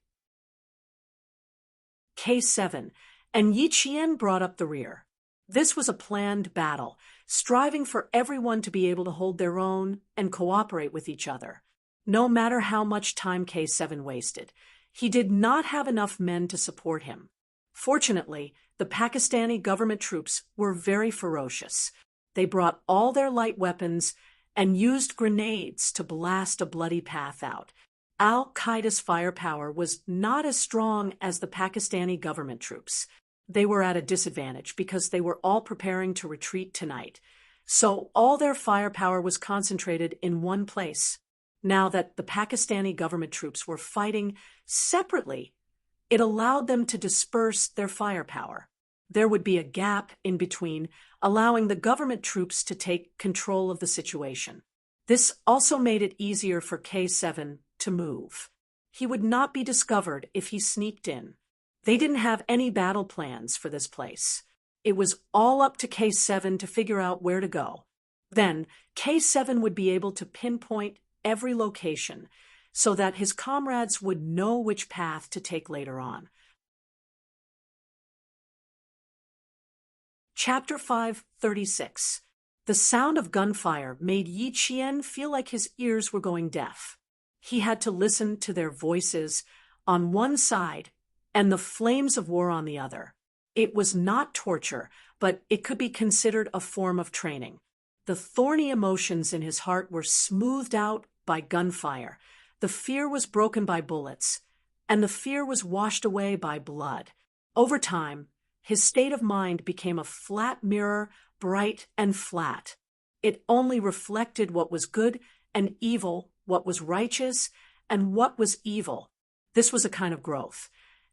K7 and Yi Qian brought up the rear. This was a planned battle, striving for everyone to be able to hold their own and cooperate with each other. No matter how much time K7 wasted, he did not have enough men to support him. Fortunately, the Pakistani government troops were very ferocious. They brought all their light weapons and used grenades to blast a bloody path out. Al-Qaeda's firepower was not as strong as the Pakistani government troops. They were at a disadvantage because they were all preparing to retreat tonight. So all their firepower was concentrated in one place. Now that the Pakistani government troops were fighting separately, it allowed them to disperse their firepower. There would be a gap in between, allowing the government troops to take control of the situation. This also made it easier for K7 to move. He would not be discovered if he sneaked in. They didn't have any battle plans for this place. It was all up to K7 to figure out where to go. Then, K7 would be able to pinpoint every location so that his comrades would know which path to take later on. Chapter 5:36. The sound of gunfire made Yi Qian feel like his ears were going deaf. He had to listen to their voices on one side and the flames of war on the other. It was not torture, but it could be considered a form of training. The thorny emotions in his heart were smoothed out by gunfire. The fear was broken by bullets, and the fear was washed away by blood. Over time, his state of mind became a flat mirror, bright and flat. It only reflected what was good and evil, what was righteous and what was evil. This was a kind of growth,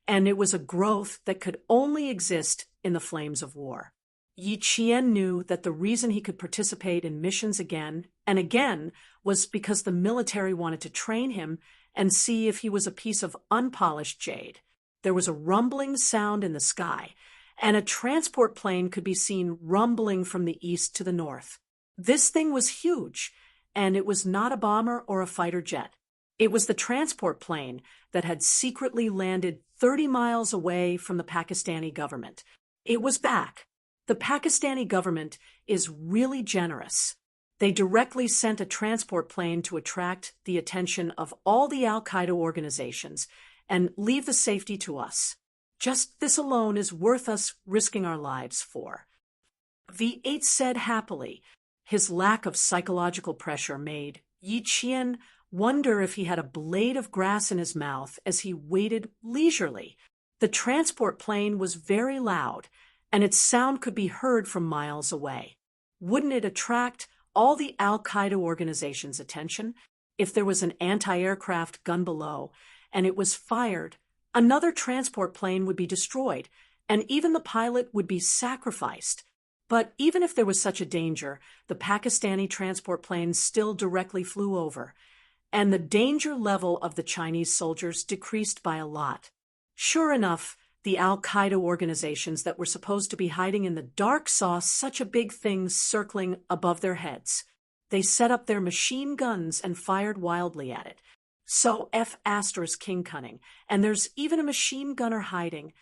and it was a growth that could only exist in the flames of war. Yi Qian knew that the reason he could participate in missions again and again was because the military wanted to train him and see if he was a piece of unpolished jade. There was a rumbling sound in the sky, and a transport plane could be seen rumbling from the east to the north. This thing was huge, and it was not a bomber or a fighter jet. It was the transport plane that had secretly landed 30 miles away from the Pakistani government. It was back. The Pakistani government is really generous. They directly sent a transport plane to attract the attention of all the Al-Qaeda organizations and leave the safety to us. Just this alone is worth us risking our lives for. V8 said happily. His lack of psychological pressure made Yi Qian wonder if he had a blade of grass in his mouth as he waited leisurely. The transport plane was very loud, and its sound could be heard from miles away. Wouldn't it attract all the Al-Qaeda organization's attention? If there was an anti-aircraft gun below, and it was fired, another transport plane would be destroyed, and even the pilot would be sacrificed. But even if there was such a danger, the Pakistani transport planes still directly flew over, and the danger level of the Chinese soldiers decreased by a lot. Sure enough, the Al-Qaeda organizations that were supposed to be hiding in the dark saw such a big thing circling above their heads. They set up their machine guns and fired wildly at it. So F Astor's king cunning, and there's even a machine gunner hiding.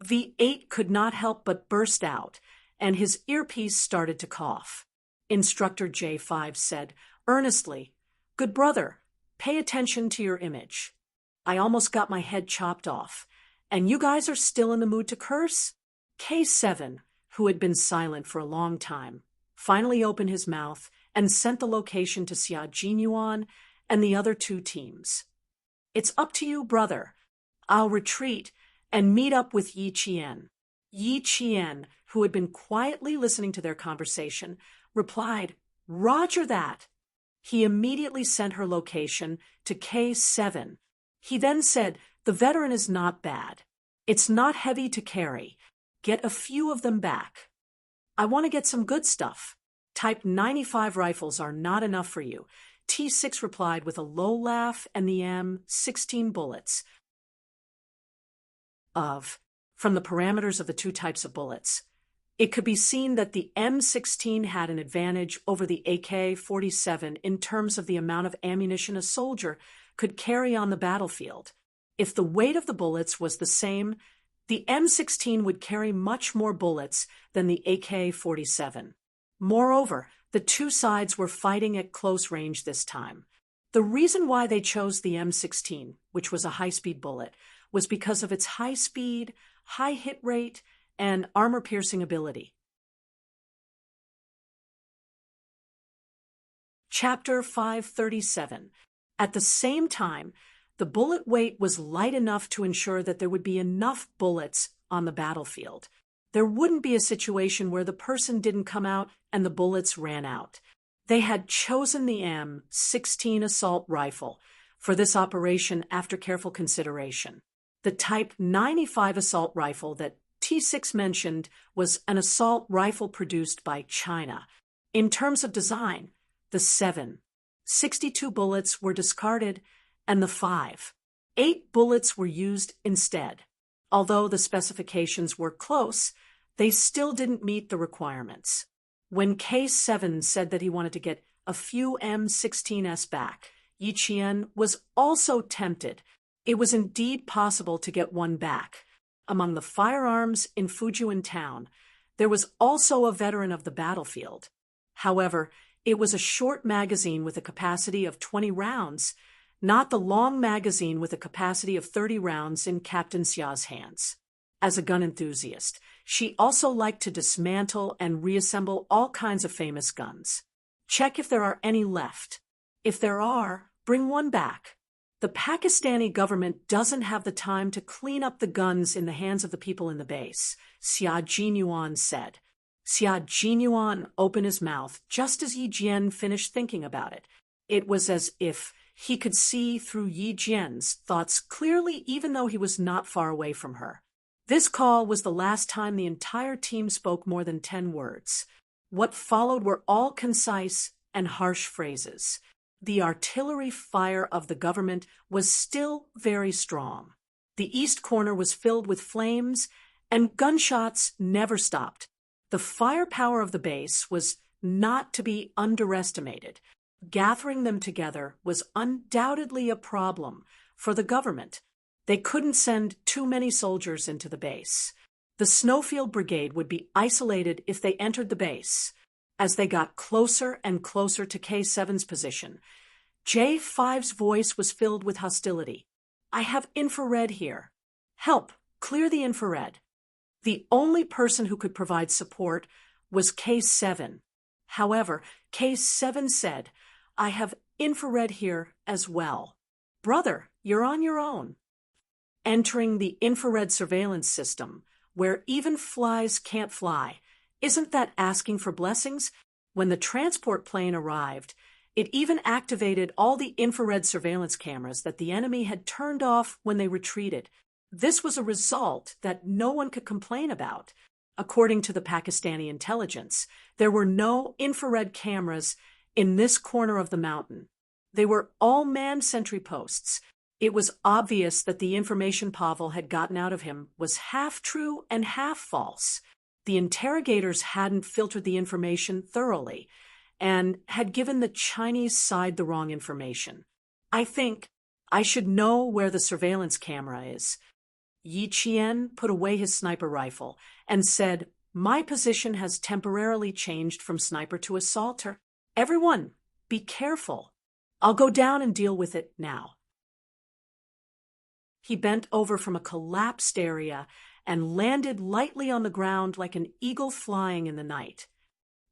V8 could not help but burst out, and his earpiece started to cough. Instructor J5 said earnestly, "Good brother, pay attention to your image. I almost got my head chopped off. And you guys are still in the mood to curse?" K7, who had been silent for a long time, finally opened his mouth and sent the location to Xia Jinyuan and the other two teams. "It's up to you, brother. I'll retreat and meet up with Yi Qian." Yi Qian, who had been quietly listening to their conversation, replied, "Roger that." He immediately sent her location to K7. He then said, "The veteran is not bad. It's not heavy to carry. Get a few of them back. I want to get some good stuff. Type 95 rifles are not enough for you. T6 replied with a low laugh, and the M16 bullets from the parameters of the two types of bullets, it could be seen that the M16 had an advantage over the AK-47 in terms of the amount of ammunition a soldier could carry on the battlefield. If the weight of the bullets was the same, the M16 would carry much more bullets than the AK-47. Moreover, the two sides were fighting at close range this time. The reason why they chose the M16, which was a high-speed bullet, was because of its high speed, high hit rate, and armor-piercing ability. Chapter 537. At the same time, the bullet weight was light enough to ensure that there would be enough bullets on the battlefield. There wouldn't be a situation where the person didn't come out and the bullets ran out. They had chosen the M16 assault rifle for this operation after careful consideration. The Type 95 assault rifle that T6 mentioned was an assault rifle produced by China. In terms of design, the 7.62 bullets were discarded and the 5.8 bullets were used instead. Although the specifications were close, they still didn't meet the requirements. When K7 said that he wanted to get a few M16s back, Yi Qian was also tempted. It was indeed possible to get one back. Among the firearms in Fujian town, there was also a veteran of the battlefield. However, it was a short magazine with a capacity of 20 rounds, not the long magazine with a capacity of 30 rounds in Captain Xia's hands. As a gun enthusiast, she also liked to dismantle and reassemble all kinds of famous guns. Check if there are any left. If there are, bring one back. The Pakistani government doesn't have the time to clean up the guns in the hands of the people in the base, Xia Jinyuan said. Xia Jinyuan opened his mouth just as Yi Jian finished thinking about it. It was as if he could see through Yi Jian's thoughts clearly, even though he was not far away from her. This call was the last time the entire team spoke more than 10 words. What followed were all concise and harsh phrases. The artillery fire of the government was still very strong. The east corner was filled with flames, and gunshots never stopped. The firepower of the base was not to be underestimated. Gathering them together was undoubtedly a problem for the government. They couldn't send too many soldiers into the base. The Snowfield Brigade would be isolated if they entered the base. As they got closer and closer to K7's position, J5's voice was filled with hostility. I have infrared here. Help, clear the infrared. The only person who could provide support was K7. However, K7 said, I have infrared here as well. Brother, you're on your own. Entering the infrared surveillance system, where even flies can't fly, isn't that asking for blessings? When the transport plane arrived, it even activated all the infrared surveillance cameras that the enemy had turned off when they retreated. This was a result that no one could complain about. According to the Pakistani intelligence, there were no infrared cameras in this corner of the mountain. They were all manned sentry posts. It was obvious that the information Pavel had gotten out of him was half true and half false. The interrogators hadn't filtered the information thoroughly and had given the Chinese side the wrong information. I think I should know where the surveillance camera is. Yi Qian put away his sniper rifle and said, My position has temporarily changed from sniper to assaulter. Everyone, be careful. I'll go down and deal with it now. He bent over from a collapsed area and landed lightly on the ground like an eagle flying in the night.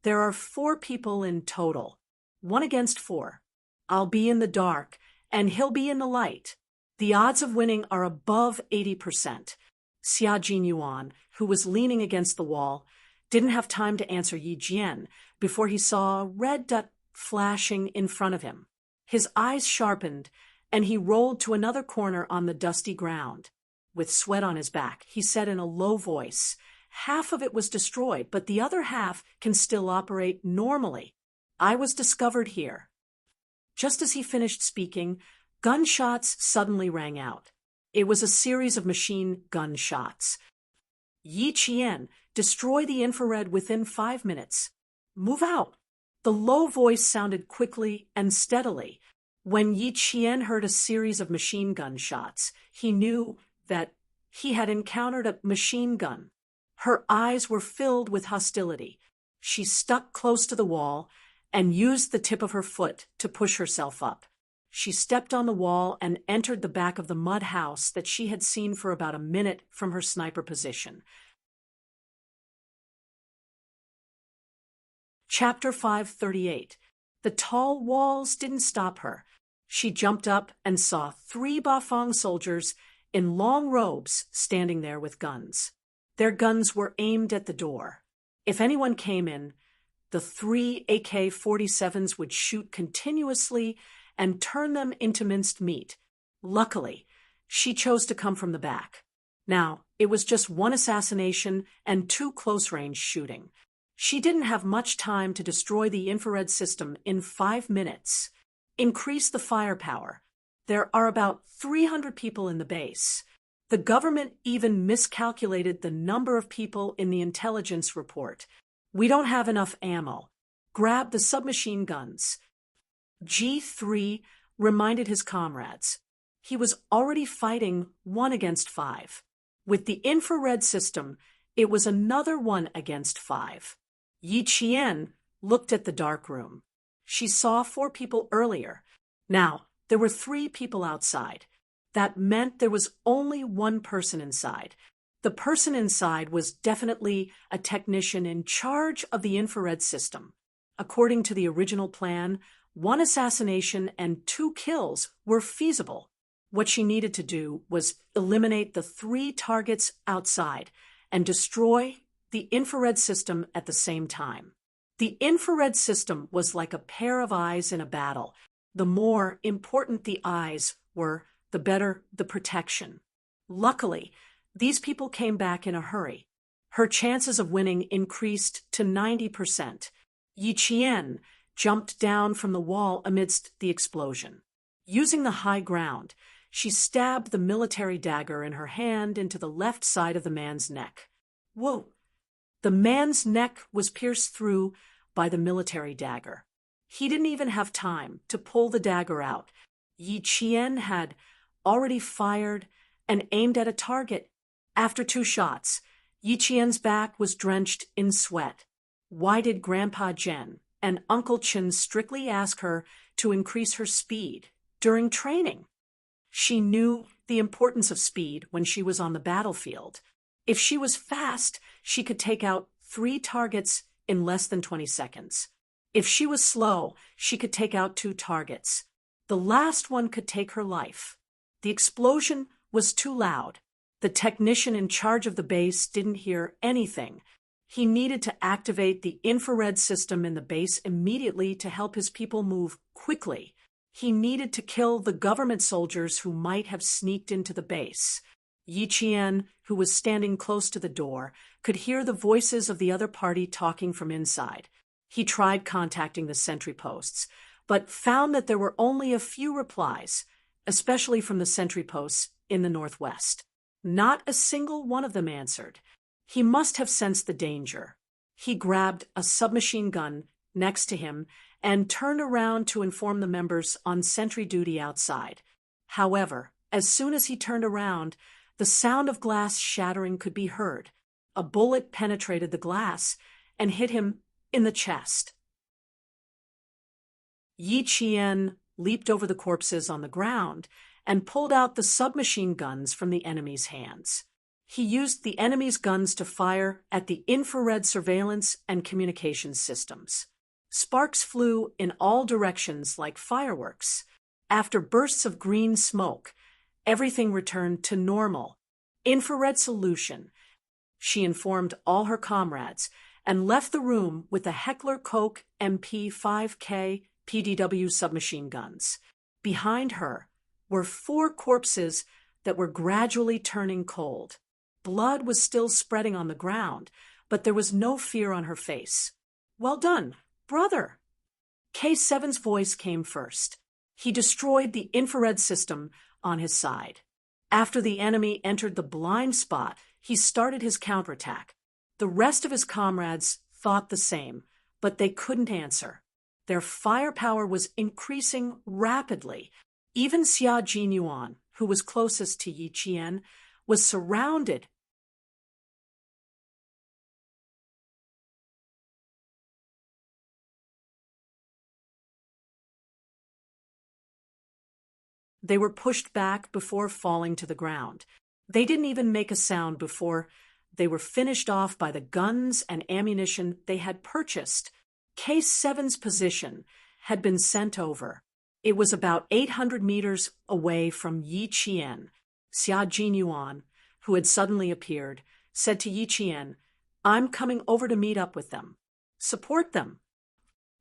There are 4 people in total, 1 against 4. I'll be in the dark, and he'll be in the light. The odds of winning are above 80%. Xia Jinyuan, who was leaning against the wall, didn't have time to answer Yi Jian before he saw a red dot flashing in front of him. His eyes sharpened, and he rolled to another corner on the dusty ground. With sweat on his back, he said in a low voice, Half of it was destroyed, but the other half can still operate normally. I was discovered here. Just as he finished speaking, gunshots suddenly rang out. It was a series of machine gun shots. Yi Qian, destroy the infrared within 5 minutes. Move out. The low voice sounded quickly and steadily. When Yi Qian heard a series of machine gun shots, he knew that he had encountered a machine gun. Her eyes were filled with hostility. She stuck close to the wall and used the tip of her foot to push herself up. She stepped on the wall and entered the back of the mud house that she had seen for about a minute from her sniper position. Chapter 538. The tall walls didn't stop her. She jumped up and saw 3 Bafang soldiers in long robes standing there with guns. Their guns were aimed at the door. If anyone came in, the 3 AK-47s would shoot continuously and turn them into minced meat. Luckily, she chose to come from the back. Now, it was just 1 assassination and 2 close-range shooting. She didn't have much time to destroy the infrared system in 5 minutes. Increase the firepower. There are about 300 people in the base. The government even miscalculated the number of people in the intelligence report. We don't have enough ammo. Grab the submachine guns. G3 reminded his comrades. He was already fighting 1 against 5. With the infrared system, it was another 1 against 5. Yi Qian looked at the dark room. She saw 4 people earlier. Now, there were 3 people outside. That meant there was only 1 person inside. The person inside was definitely a technician in charge of the infrared system. According to the original plan, 1 assassination and 2 kills were feasible. What she needed to do was eliminate the 3 targets outside and destroy the infrared system at the same time. The infrared system was like a pair of eyes in a battle. The more important the eyes were, the better the protection. Luckily, these people came back in a hurry. Her chances of winning increased to 90%. Yi Qian jumped down from the wall amidst the explosion. Using the high ground, she stabbed the military dagger in her hand into the left side of the man's neck. Whoa! The man's neck was pierced through by the military dagger. He didn't even have time to pull the dagger out. Yi Qian had already fired and aimed at a target. After 2 shots, Yi Qian's back was drenched in sweat. Why did Grandpa Jen and Uncle Chen strictly ask her to increase her speed during training? She knew the importance of speed when she was on the battlefield. If she was fast, she could take out 3 targets in less than 20 seconds. If she was slow, she could take out 2 targets. The last one could take her life. The explosion was too loud. The technician in charge of the base didn't hear anything. He needed to activate the infrared system in the base immediately to help his people move quickly. He needed to kill the government soldiers who might have sneaked into the base. Yi Qian, who was standing close to the door, could hear the voices of the other party talking from inside. He tried contacting the sentry posts, but found that there were only a few replies, especially from the sentry posts in the northwest. Not a single one of them answered. He must have sensed the danger. He grabbed a submachine gun next to him and turned around to inform the members on sentry duty outside. However, as soon as he turned around, the sound of glass shattering could be heard. A bullet penetrated the glass and hit him in the chest. Yi Qian leaped over the corpses on the ground and pulled out the submachine guns from the enemy's hands. He used the enemy's guns to fire at the infrared surveillance and communications systems. Sparks flew in all directions like fireworks. After bursts of green smoke, everything returned to normal. Infrared solution. She informed all her comrades and left the room with the Heckler Koch MP5K PDW submachine guns. Behind her were 4 corpses that were gradually turning cold. Blood was still spreading on the ground, but there was no fear on her face. "Well done, brother." K7's voice came first. He destroyed the infrared system on his side. After the enemy entered the blind spot, he started his counterattack. The rest of his comrades thought the same, but they couldn't answer. Their firepower was increasing rapidly. Even Xia Jinyuan, who was closest to Yi Qian, was surrounded. They were pushed back before falling to the ground. They didn't even make a sound before they were finished off by the guns and ammunition they had purchased. Case 7's position had been sent over. It was about 800 meters away from Yi Qian. Xia Jinyuan, who had suddenly appeared, said to Yi Qian, "I'm coming over to meet up with them. Support them."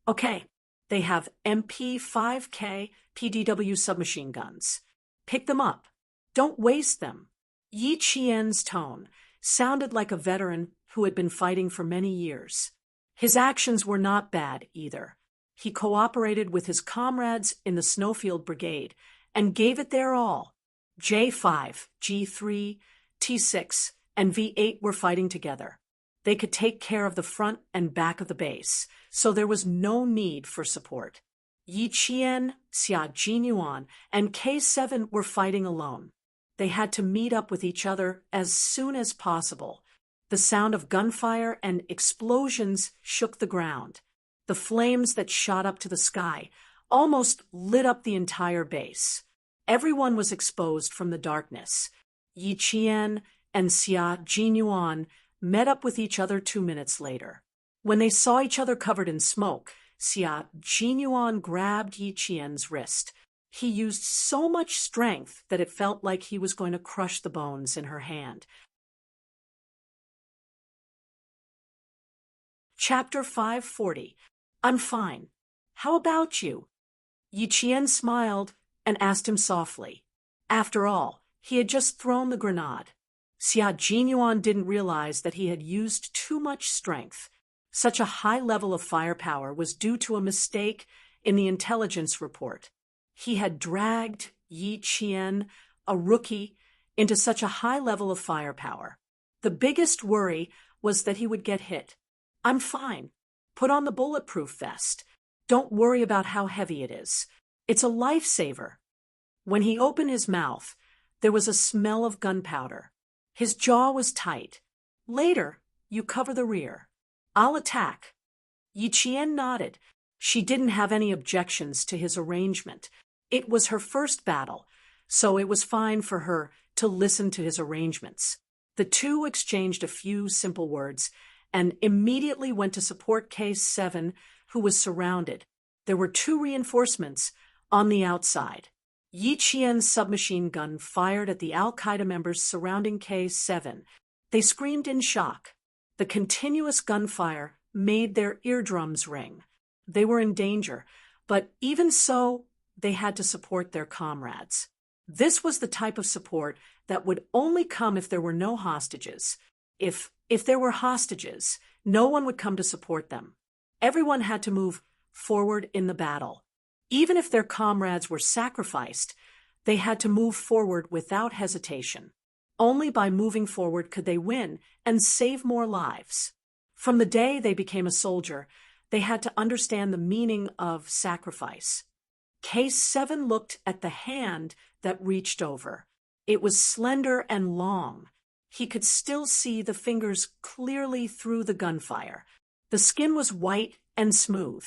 "Okay, they have MP-5K PDW submachine guns. Pick them up. Don't waste them." Yi Qian's tone sounded like a veteran who had been fighting for many years. His actions were not bad either. He cooperated with his comrades in the Snowfield Brigade and gave it their all. J5, G3, T6, and V8 were fighting together. They could take care of the front and back of the base, so there was no need for support. Yi Qian, Xia Jinyuan, and K7 were fighting alone. They had to meet up with each other as soon as possible. The sound of gunfire and explosions shook the ground. The flames that shot up to the sky almost lit up the entire base. Everyone was exposed from the darkness. Yi Qian and Xia Jinyuan met up with each other 2 minutes later. When they saw each other covered in smoke, Xia Jinyuan grabbed Yi Qian's wrist. He used so much strength that it felt like he was going to crush the bones in her hand. Chapter 540. I'm fine. How about you? Yi Qian smiled and asked him softly. After all, he had just thrown the grenade. Xia Jinyuan didn't realize that he had used too much strength. Such a high level of firepower was due to a mistake in the intelligence report. He had dragged Yi Qian, a rookie, into such a high level of firepower. The biggest worry was that he would get hit. I'm fine. Put on the bulletproof vest. Don't worry about how heavy it is. It's a lifesaver. When he opened his mouth, there was a smell of gunpowder. His jaw was tight. Later, you cover the rear. I'll attack. Yi Qian nodded. She didn't have any objections to his arrangement. It was her first battle, so it was fine for her to listen to his arrangements. The two exchanged a few simple words and immediately went to support Case 7, who was surrounded. There were 2 reinforcements on the outside. Yi Qian's submachine gun fired at the Al-Qaeda members surrounding Case 7. They screamed in shock. The continuous gunfire made their eardrums ring. They were in danger, but even so, they had to support their comrades. This was the type of support that would only come if there were no hostages. If there were hostages, no one would come to support them. Everyone had to move forward in the battle. Even if their comrades were sacrificed, they had to move forward without hesitation. Only by moving forward could they win and save more lives. From the day they became a soldier, they had to understand the meaning of sacrifice. Case 7 looked at the hand that reached over. It was slender and long. He could still see the fingers clearly through the gunfire. The skin was white and smooth.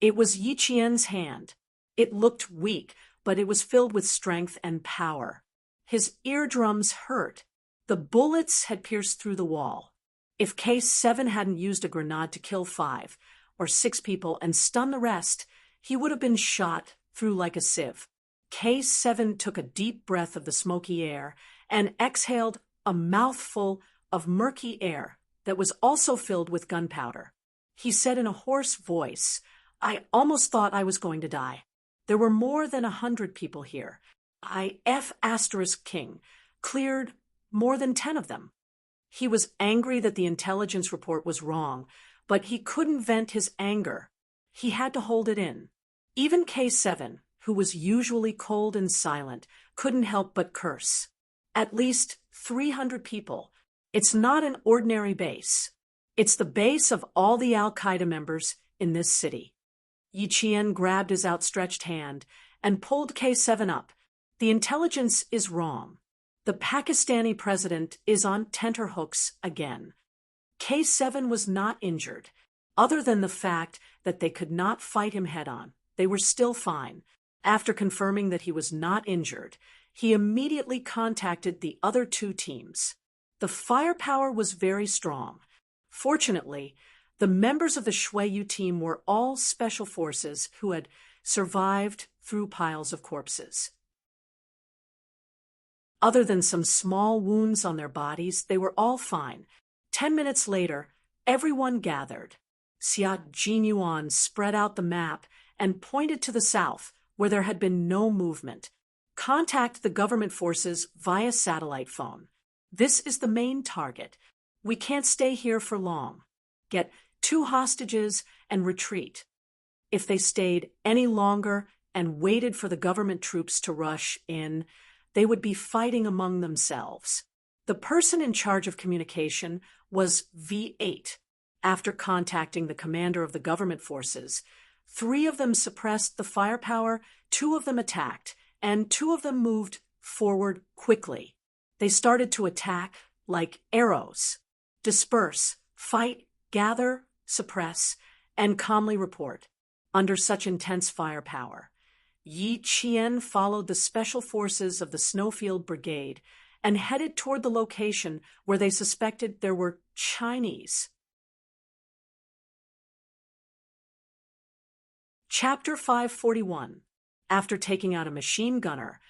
It was Yi Qian's hand. It looked weak, but it was filled with strength and power. His eardrums hurt. The bullets had pierced through the wall. If Case 7 hadn't used a grenade to kill 5 or 6 people and stun the rest, he would have been shot through like a sieve. Case 7 took a deep breath of the smoky air and exhaled a mouthful of murky air that was also filled with gunpowder. He said in a hoarse voice, "I almost thought I was going to die. There were more than 100 people here. King cleared more than 10 of them." He was angry that the intelligence report was wrong, but he couldn't vent his anger. He had to hold it in. Even Case 7, who was usually cold and silent, couldn't help but curse. At least 300 people. It's not an ordinary base. It's the base of all the Al-Qaeda members in this city. Yi Qian grabbed his outstretched hand and pulled K7 up. The intelligence is wrong. The Pakistani president is on tenterhooks again. K7 was not injured, other than the fact that they could not fight him head-on. They were still fine. After confirming that he was not injured, he immediately contacted the other two teams. The firepower was very strong. Fortunately, the members of the Shuiyu team were all special forces who had survived through piles of corpses. Other than some small wounds on their bodies, they were all fine. 10 minutes later, everyone gathered. Xia Jinyuan spread out the map and pointed to the south, where there had been no movement. Contact the government forces via satellite phone. This is the main target. We can't stay here for long. Get 2 hostages and retreat. If they stayed any longer and waited for the government troops to rush in, they would be fighting among themselves. The person in charge of communication was V8. After contacting the commander of the government forces, 3 of them suppressed the firepower, 2 of them attacked, and 2 of them moved forward quickly. They started to attack like arrows. Disperse, fight, gather, suppress, and calmly report. Under such intense firepower, Yi Qian followed the special forces of the Snowfield Brigade and headed toward the location where they suspected there were Chinese. Chapter 541. After taking out a machine gunner,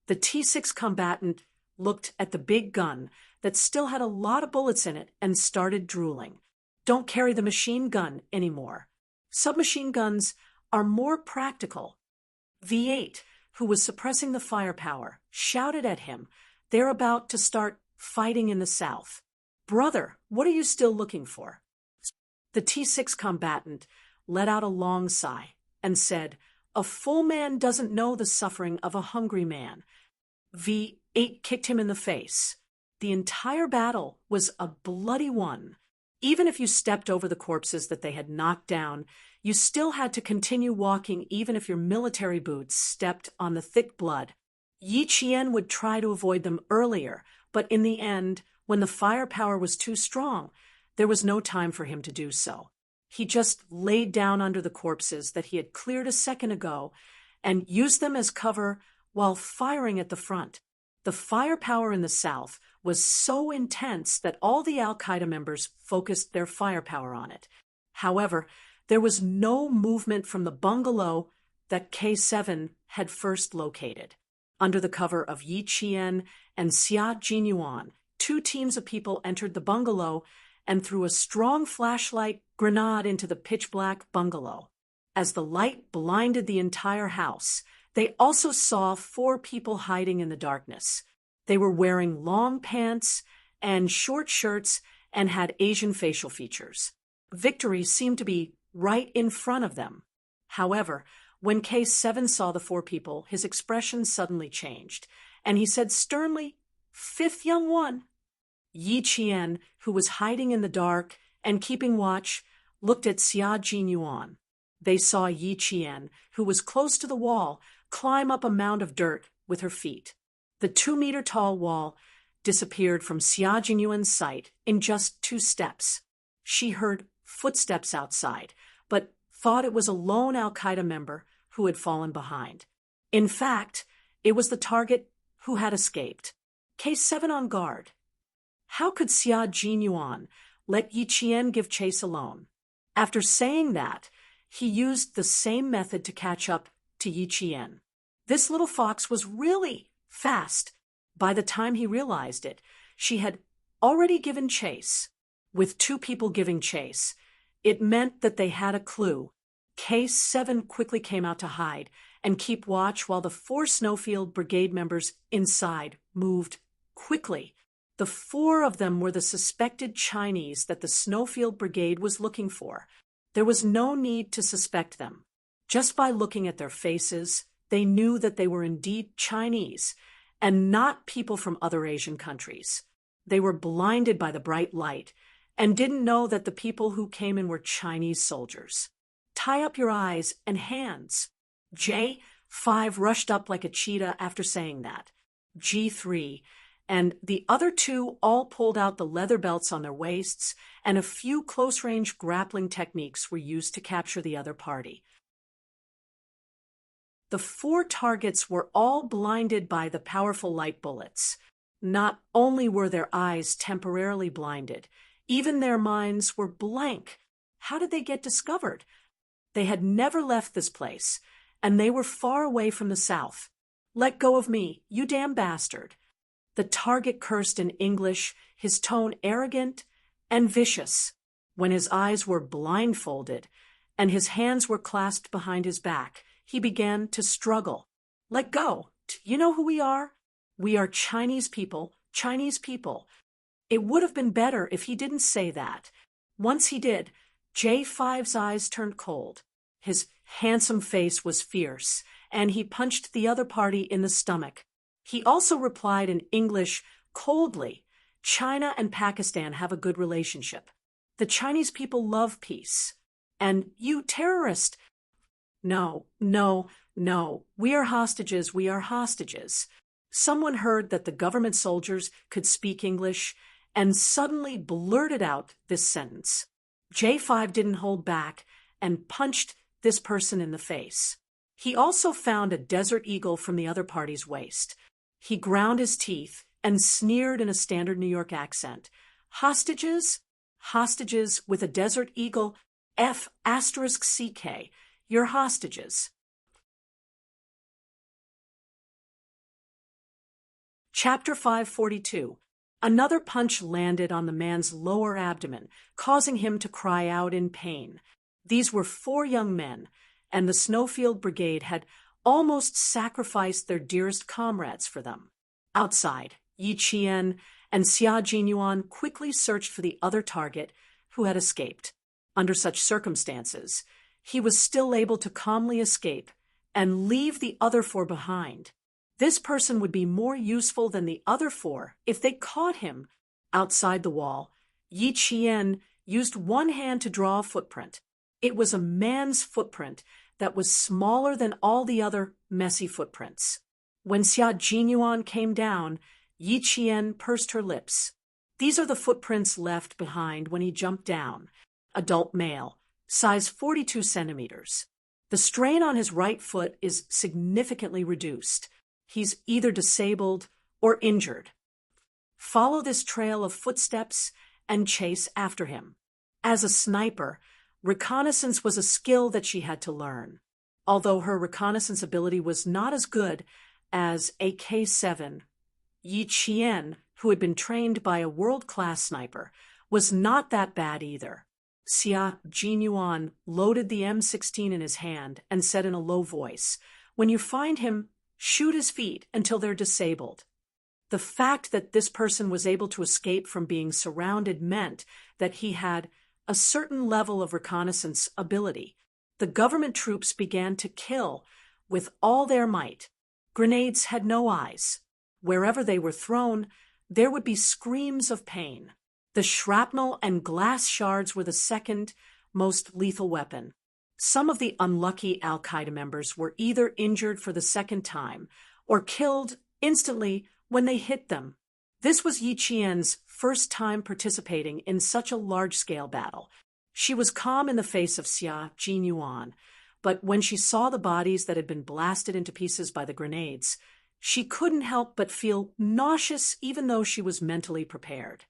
the T6 combatant looked at the big gun that still had a lot of bullets in it and started drooling. Don't carry the machine gun anymore. Submachine guns are more practical. V8, who was suppressing the firepower, shouted at him. They're about to start fighting in the south. Brother, what are you still looking for? The T6 combatant let out a long sigh and said, a full man doesn't know the suffering of a hungry man. V8 kicked him in the face. The entire battle was a bloody one. Even if you stepped over the corpses that they had knocked down, you still had to continue walking even if your military boots stepped on the thick blood. Yi Qian would try to avoid them earlier, but in the end, when the firepower was too strong, there was no time for him to do so. He just laid down under the corpses that he had cleared a second ago and used them as cover while firing at the front. The firepower in the south was so intense that all the Al-Qaeda members focused their firepower on it. However, there was no movement from the bungalow that K7 had first located. Under the cover of Yi Qian and Xia Jinyuan, 2 teams of people entered the bungalow and threw a strong flashlight grenade into the pitch-black bungalow. As the light blinded the entire house, they also saw 4 people hiding in the darkness. They were wearing long pants and short shirts and had Asian facial features. Victory seemed to be right in front of them. However, when K7 saw the 4 people, his expression suddenly changed, and he said sternly, "Fifth young one." Yi Qian, who was hiding in the dark and keeping watch, looked at Xia Jinyuan. They saw Yi Qian, who was close to the wall, climb up a mound of dirt with her feet. The 2-meter-tall wall disappeared from Xia Jinyuan's sight in just 2 steps. She heard footsteps outside, but thought it was a lone Al-Qaeda member who had fallen behind. In fact, it was the target who had escaped. K7 on guard. How could Xia Jinyuan let Yi Qian give chase alone? After saying that, he used the same method to catch up to Yi Qian. This little fox was really fast. By the time he realized it, she had already given chase. With 2 people giving chase, it meant that they had a clue. K7 quickly came out to hide and keep watch while the 4 Snowfield Brigade members inside moved quickly. The 4 of them were the suspected Chinese that the Snowfield Brigade was looking for. There was no need to suspect them. Just by looking at their faces, They knew that they were indeed Chinese, and not people from other Asian countries. They were blinded by the bright light, and didn't know that the people who came in were Chinese soldiers. Tie up your eyes and hands. J5 rushed up like a cheetah after saying that. G3 and the other two all pulled out the leather belts on their waists, and a few close-range grappling techniques were used to capture the other party. The 4 targets were all blinded by the powerful light bullets. Not only were their eyes temporarily blinded, even their minds were blank. How did they get discovered? They had never left this place, and they were far away from the south. "Let go of me, you damn bastard." The target cursed in English, his tone arrogant and vicious. When his eyes were blindfolded and his hands were clasped behind his back, he began to struggle. "Let go. You know who we are? We are Chinese people, Chinese people." It would have been better if he didn't say that. Once he did, J5's eyes turned cold. His handsome face was fierce, and he punched the other party in the stomach. He also replied in English coldly, "China and Pakistan have a good relationship. The Chinese people love peace. And you terrorist." No, we are hostages, we are hostages." Someone heard that the government soldiers could speak English and suddenly blurted out this sentence. J5 didn't hold back and punched this person in the face. He also found a desert eagle from the other party's waist. He ground his teeth and sneered in a standard New York accent. "Hostages? Hostages with a desert eagle? F***CK. You're hostages." Chapter 542. Another punch landed on the man's lower abdomen, causing him to cry out in pain. These were 4 young men, and the Snowfield Brigade had almost sacrificed their dearest comrades for them. Outside, Yi Qian and Xia Jinyuan quickly searched for the other target who had escaped. Under such circumstances, he was still able to calmly escape and leave the other 4 behind. This person would be more useful than the other 4 if they caught him. Outside the wall, Yi Qian used one hand to draw a footprint. It was a man's footprint that was smaller than all the other messy footprints. When Xia Jinyuan came down, Yi Qian pursed her lips. "These are the footprints left behind when he jumped down. Adult male, size 42 centimeters. The strain on his right foot is significantly reduced. He's either disabled or injured. Follow this trail of footsteps and chase after him." As a sniper, reconnaissance was a skill that she had to learn. Although her reconnaissance ability was not as good as a K7, Yi Qian, who had been trained by a world-class sniper, was not that bad either. Xia Jinyuan loaded the M16 in his hand and said in a low voice, "When you find him, shoot his feet until they're disabled." The fact that this person was able to escape from being surrounded meant that he had a certain level of reconnaissance ability. The government troops began to kill with all their might. Grenades had no eyes. Wherever they were thrown, there would be screams of pain. The shrapnel and glass shards were the second most lethal weapon. Some of the unlucky Al-Qaeda members were either injured for the second time or killed instantly when they hit them. This was Yi Qian's first time participating in such a large-scale battle. She was calm in the face of Xia Jinyuan, but when she saw the bodies that had been blasted into pieces by the grenades, she couldn't help but feel nauseous even though she was mentally prepared.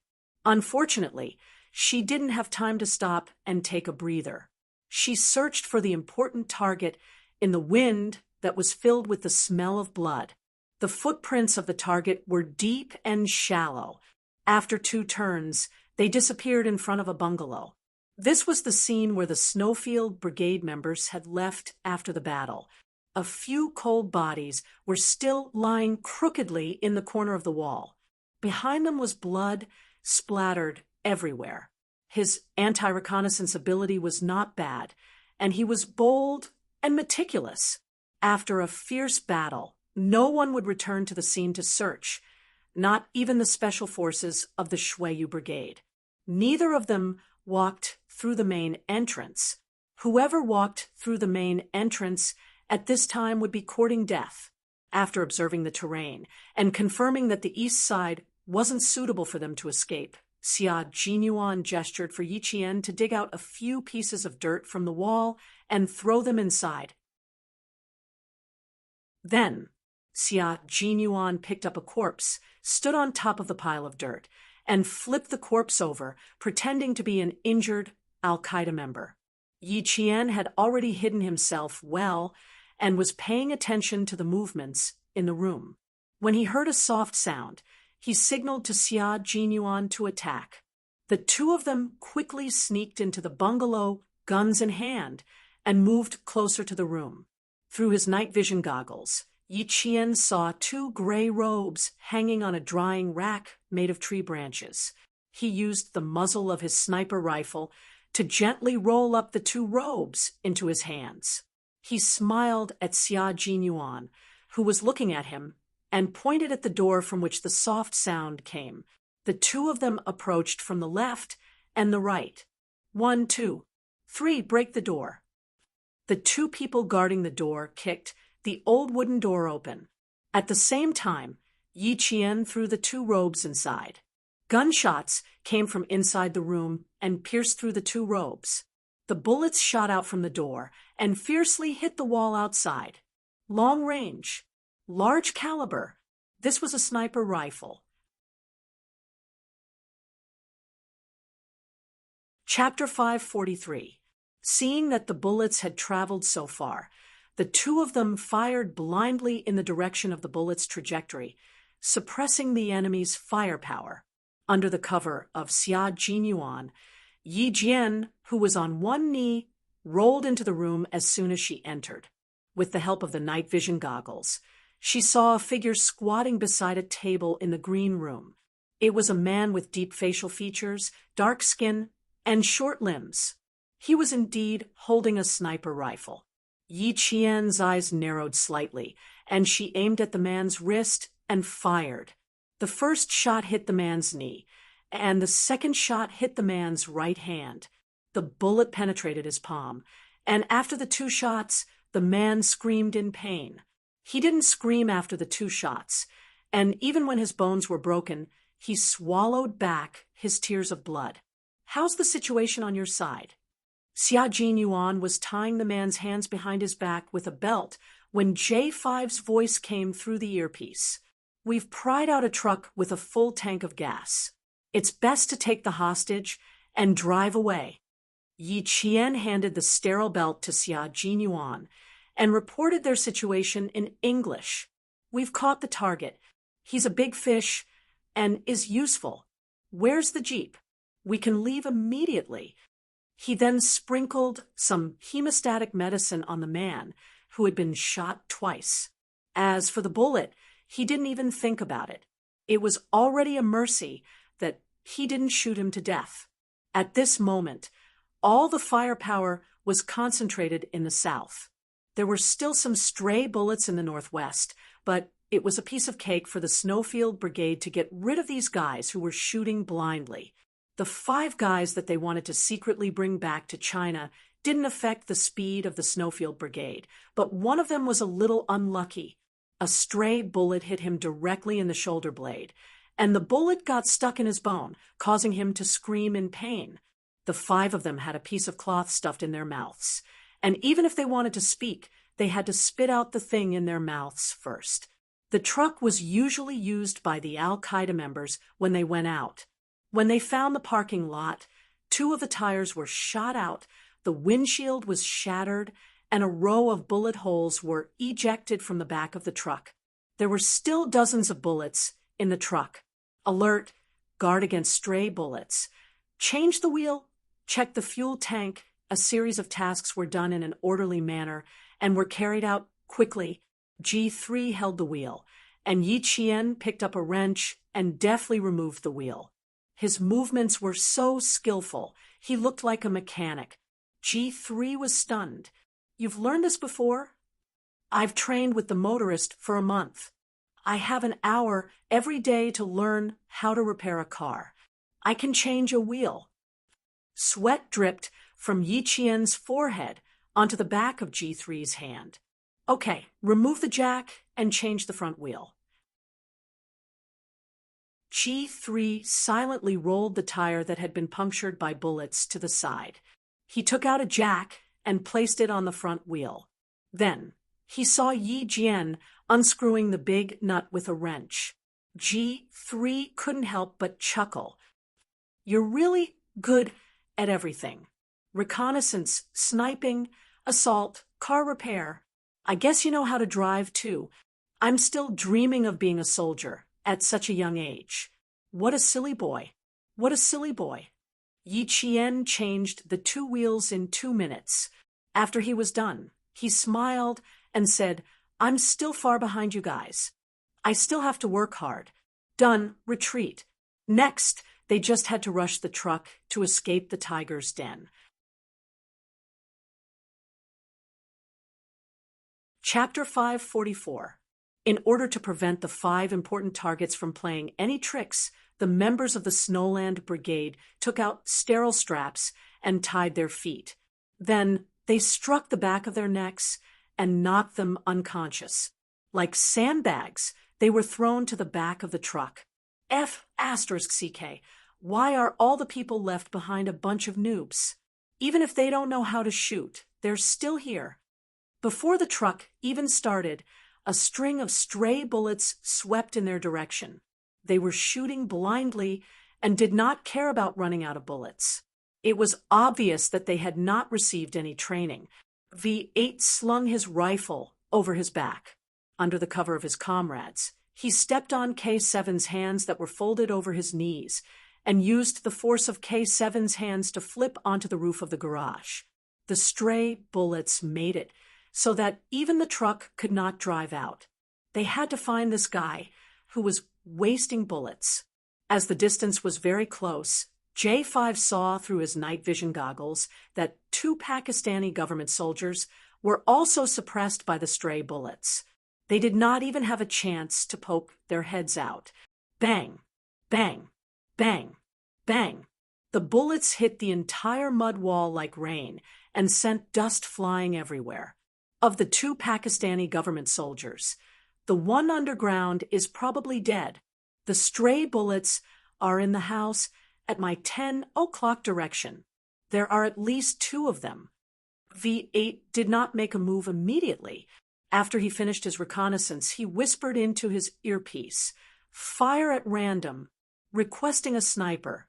Unfortunately, she didn't have time to stop and take a breather. She searched for the important target in the wind that was filled with the smell of blood. The footprints of the target were deep and shallow. After 2 turns, they disappeared in front of a bungalow. This was the scene where the Snowfield Brigade members had left after the battle. A few cold bodies were still lying crookedly in the corner of the wall. Behind them was blood splattered everywhere. His anti-reconnaissance ability was not bad, and he was bold and meticulous. After a fierce battle, no one would return to the scene to search, not even the special forces of the Shuiyu Brigade. Neither of them walked through the main entrance. Whoever walked through the main entrance at this time would be courting death. After observing the terrain and confirming that the east side wasn't suitable for them to escape, Xia Jinyuan gestured for Yi Qian to dig out a few pieces of dirt from the wall and throw them inside. Then, Xia Jinyuan picked up a corpse, stood on top of the pile of dirt, and flipped the corpse over, pretending to be an injured Al-Qaeda member. Yi Qian had already hidden himself well and was paying attention to the movements in the room. When he heard a soft sound, he signaled to Xia Jinyuan to attack. The two of them quickly sneaked into the bungalow, guns in hand, and moved closer to the room. Through his night vision goggles, Yi Qian saw two gray robes hanging on a drying rack made of tree branches. He used the muzzle of his sniper rifle to gently roll up the two robes into his hands. He smiled at Xia Jinyuan, who was looking at him, and pointed at the door from which the soft sound came. The two of them approached from the left and the right. 1, 2, 3, break the door. The two people guarding the door kicked the old wooden door open. At the same time, Yi Qian threw the two robes inside. Gunshots came from inside the room and pierced through the two robes. The bullets shot out from the door and fiercely hit the wall outside. Long range, large caliber. This was a sniper rifle. Chapter 543. Seeing that the bullets had traveled so far, the two of them fired blindly in the direction of the bullet's trajectory, suppressing the enemy's firepower. Under the cover of Xia Jinyuan, Yi Jian, who was on one knee, rolled into the room as soon as she entered. With the help of the night vision goggles, she saw a figure squatting beside a table in the green room. It was a man with deep facial features, dark skin, and short limbs. He was indeed holding a sniper rifle. Yi Qian's eyes narrowed slightly, and she aimed at the man's wrist and fired. The first shot hit the man's knee, and the second shot hit the man's right hand. The bullet penetrated his palm, and after the two shots, the man screamed in pain. He didn't scream after the two shots, and even when his bones were broken, he swallowed back his tears of blood. How's the situation on your side? Xia Jinyuan was tying the man's hands behind his back with a belt when J5's voice came through the earpiece. We've pried out a truck with a full tank of gas. It's best to take the hostage and drive away. Yi Qian handed the sterile belt to Xia Jinyuan and reported their situation in English. We've caught the target. He's a big fish and is useful. Where's the jeep? We can leave immediately. He then sprinkled some hemostatic medicine on the man, who had been shot twice. As for the bullet, he didn't even think about it. It was already a mercy that he didn't shoot him to death. At this moment, all the firepower was concentrated in the south. There were still some stray bullets in the northwest, but it was a piece of cake for the Snowfield Brigade to get rid of these guys who were shooting blindly. The 5 guys that they wanted to secretly bring back to China didn't affect the speed of the Snowfield Brigade, but one of them was a little unlucky. A stray bullet hit him directly in the shoulder blade, and the bullet got stuck in his bone, causing him to scream in pain. The 5 of them had a piece of cloth stuffed in their mouths, and even if they wanted to speak, they had to spit out the thing in their mouths first. The truck was usually used by the Al-Qaeda members when they went out. When they found the parking lot, 2 of the tires were shot out, the windshield was shattered, and a row of bullet holes were ejected from the back of the truck. There were still dozens of bullets in the truck. Alert, guard against stray bullets. Change the wheel, check the fuel tank. A series of tasks were done in an orderly manner and were carried out quickly. G3 held the wheel, and Yi Qian picked up a wrench and deftly removed the wheel. His movements were so skillful, he looked like a mechanic. G3 was stunned. You've learned this before? I've trained with the motorist for a month. I have an hour every day to learn how to repair a car. I can change a wheel. Sweat dripped from Yi Qian's forehead onto the back of G3's hand. Okay, remove the jack and change the front wheel. G3 silently rolled the tire that had been punctured by bullets to the side. He took out a jack and placed it on the front wheel. Then, he saw Yi Jian unscrewing the big nut with a wrench. G3 couldn't help but chuckle. You're really good at everything. Reconnaissance, sniping, assault, car repair. I guess you know how to drive too. I'm still dreaming of being a soldier at such a young age. What a silly boy. What a silly boy. Yi Qian changed the two wheels in 2 minutes. After he was done, he smiled and said, I'm still far behind you guys. I still have to work hard. Done, retreat. Next, they just had to rush the truck to escape the tiger's den. Chapter 544. In order to prevent the 5 important targets from playing any tricks, the members of the Snowland Brigade took out sterile straps and tied their feet. Then they struck the back of their necks and knocked them unconscious. Like sandbags, they were thrown to the back of the truck. F***CK. Why are all the people left behind a bunch of noobs? Even if they don't know how to shoot, they're still here. Before the truck even started, a string of stray bullets swept in their direction. They were shooting blindly and did not care about running out of bullets. It was obvious that they had not received any training. V8 slung his rifle over his back. Under the cover of his comrades, he stepped on K7's hands that were folded over his knees and used the force of K7's hands to flip onto the roof of the garage. The stray bullets made it so that even the truck could not drive out. They had to find this guy who was wasting bullets. As the distance was very close, J5 saw through his night vision goggles that 2 Pakistani government soldiers were also suppressed by the stray bullets. They did not even have a chance to poke their heads out. Bang, bang, bang, bang. The bullets hit the entire mud wall like rain and sent dust flying everywhere. Of the 2 Pakistani government soldiers, the one underground is probably dead. The stray bullets are in the house at my 10 o'clock direction. There are at least 2 of them. V8 did not make a move immediately. After he finished his reconnaissance, he whispered into his earpiece, "Fire at random," requesting a sniper.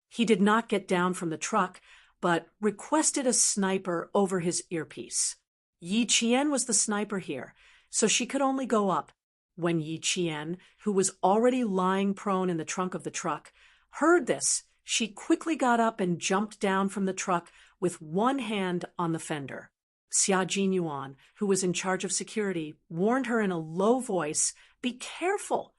He did not get down from the truck, but requested a sniper over his earpiece. Yi Qian was the sniper here, so she could only go up. When Yi Qian, who was already lying prone in the trunk of the truck, heard this, she quickly got up and jumped down from the truck with one hand on the fender. Xia Jinyuan, who was in charge of security, warned her in a low voice, "Be careful."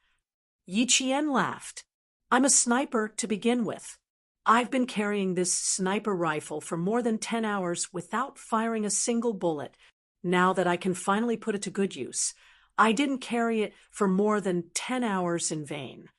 Yi Qian laughed. "I'm a sniper to begin with. I've been carrying this sniper rifle for more than 10 hours without firing a single bullet. Now that I can finally put it to good use, I didn't carry it for more than 10 hours in vain."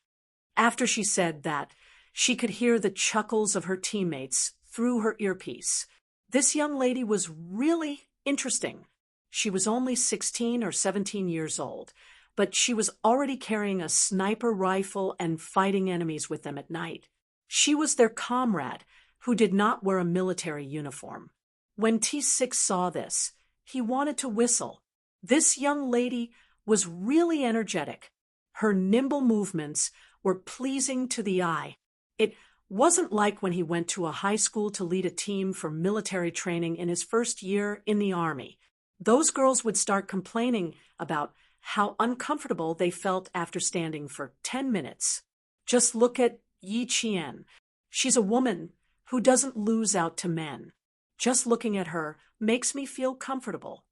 After she said that, she could hear the chuckles of her teammates through her earpiece. This young lady was really interesting. She was only 16 or 17 years old, but she was already carrying a sniper rifle and fighting enemies with them at night. She was their comrade, who did not wear a military uniform. When T6 saw this, he wanted to whistle. This young lady was really energetic. Her nimble movements were pleasing to the eye. It wasn't like when he went to a high school to lead a team for military training in his first year in the army. Those girls would start complaining about how uncomfortable they felt after standing for 10 minutes. Just look at Yi Qian. She's a woman who doesn't lose out to men. Just looking at her makes me feel comfortable.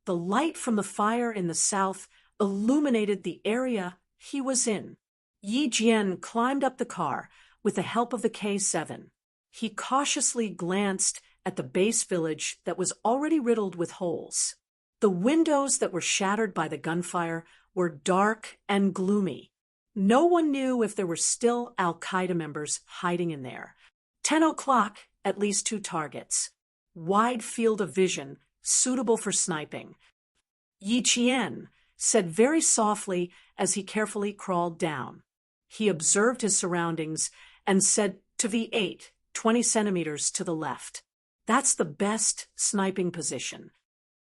The light from the fire in the south illuminated the area he was in. Yi Jian climbed up the car with the help of the K7. He cautiously glanced at the base village that was already riddled with holes. The windows that were shattered by the gunfire were dark and gloomy. No one knew if there were still Al-Qaeda members hiding in there. 10 o'clock, at least 2 targets. Wide field of vision, suitable for sniping. Yi Qian said very softly as he carefully crawled down. He observed his surroundings and said to V8, 20 centimeters to the left. That's the best sniping position.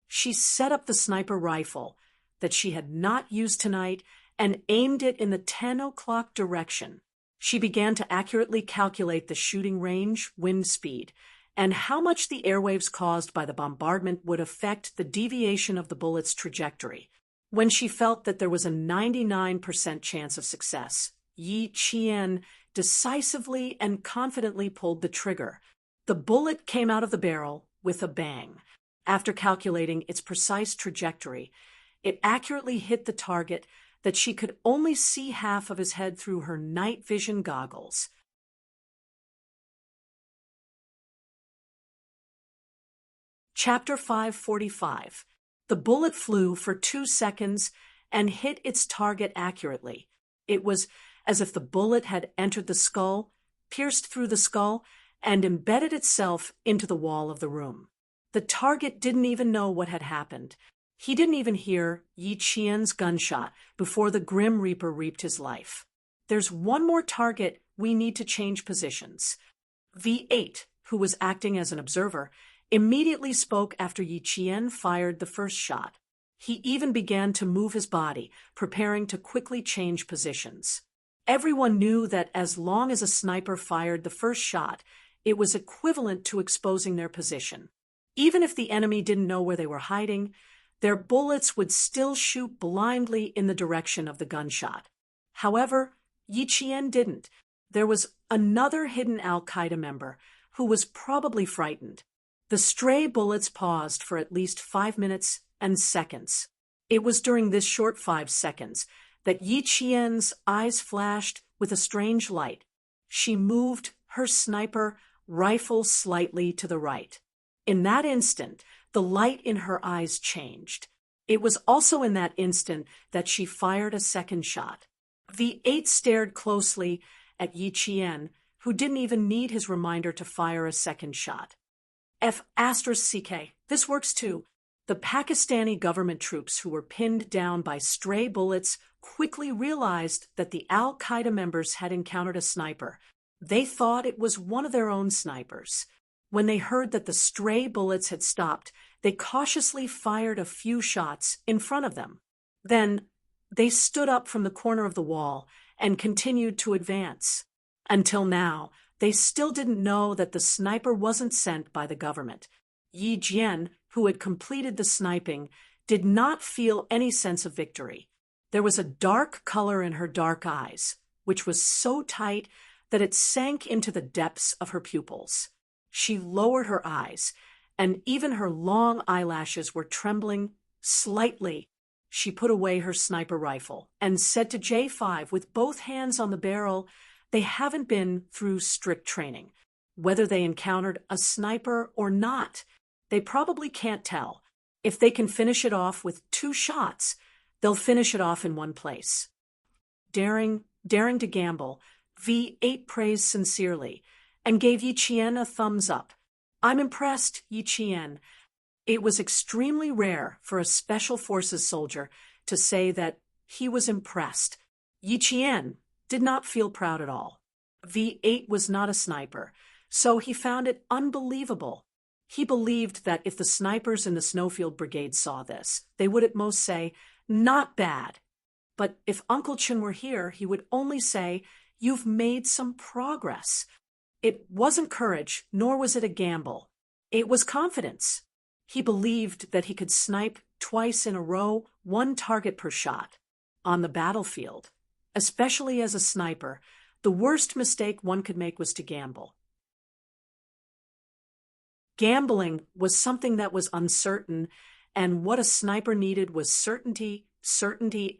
She set up the sniper rifle that she had not used tonight and aimed it in the 10 o'clock direction. She began to accurately calculate the shooting range, wind speed, and how much the airwaves caused by the bombardment would affect the deviation of the bullet's trajectory. When she felt that there was a 99% chance of success, Yi Qian decisively and confidently pulled the trigger. The bullet came out of the barrel with a bang. After calculating its precise trajectory, it accurately hit the target that she could only see half of his head through her night vision goggles. Chapter 545. The bullet flew for 2 seconds and hit its target accurately. It was as if the bullet had entered the skull, pierced through the skull, and embedded itself into the wall of the room. The target didn't even know what had happened. He didn't even hear Yi Qian's gunshot before the Grim Reaper reaped his life. There's one more target, we need to change positions. V8, who was acting as an observer, immediately spoke after Yi Qian fired the first shot. He even began to move his body, preparing to quickly change positions. Everyone knew that as long as a sniper fired the first shot, it was equivalent to exposing their position. Even if the enemy didn't know where they were hiding, their bullets would still shoot blindly in the direction of the gunshot. However, Yi Qian didn't. There was another hidden Al-Qaeda member who was probably frightened. The stray bullets paused for at least 5 minutes and seconds. It was during this short 5 seconds that Yi Qian's eyes flashed with a strange light. She moved her sniper rifle slightly to the right. In that instant, the light in her eyes changed. It was also in that instant that she fired a second shot. V8 stared closely at Yi Qian, who didn't even need his reminder to fire a second shot. F***CK. This works too. The Pakistani government troops who were pinned down by stray bullets quickly realized that the Al-Qaeda members had encountered a sniper. They thought it was one of their own snipers. When they heard that the stray bullets had stopped, they cautiously fired a few shots in front of them. Then, they stood up from the corner of the wall and continued to advance. Until now, they still didn't know that the sniper wasn't sent by the government. Yi Qian, who had completed the sniping, did not feel any sense of victory. There was a dark color in her dark eyes, which was so tight that it sank into the depths of her pupils. She lowered her eyes, and even her long eyelashes were trembling slightly. She put away her sniper rifle and said to J5 with both hands on the barrel, they haven't been through strict training. Whether they encountered a sniper or not, they probably can't tell. If they can finish it off with 2 shots, they'll finish it off in one place. Daring to gamble, V8 praised sincerely and gave Yi Qian a thumbs up. I'm impressed, Yi Qian. It was extremely rare for a special forces soldier to say that he was impressed. Yi Qian did not feel proud at all. V8 was not a sniper, so he found it unbelievable. He believed that if the snipers in the Snowfield Brigade saw this, they would at most say, not bad. But if Uncle Chen were here, he would only say, you've made some progress. It wasn't courage, nor was it a gamble. It was confidence. He believed that he could snipe twice in a row, 1 target per shot. On the battlefield, especially as a sniper, the worst mistake one could make was to gamble. Gambling was something that was uncertain, and what a sniper needed was certainty,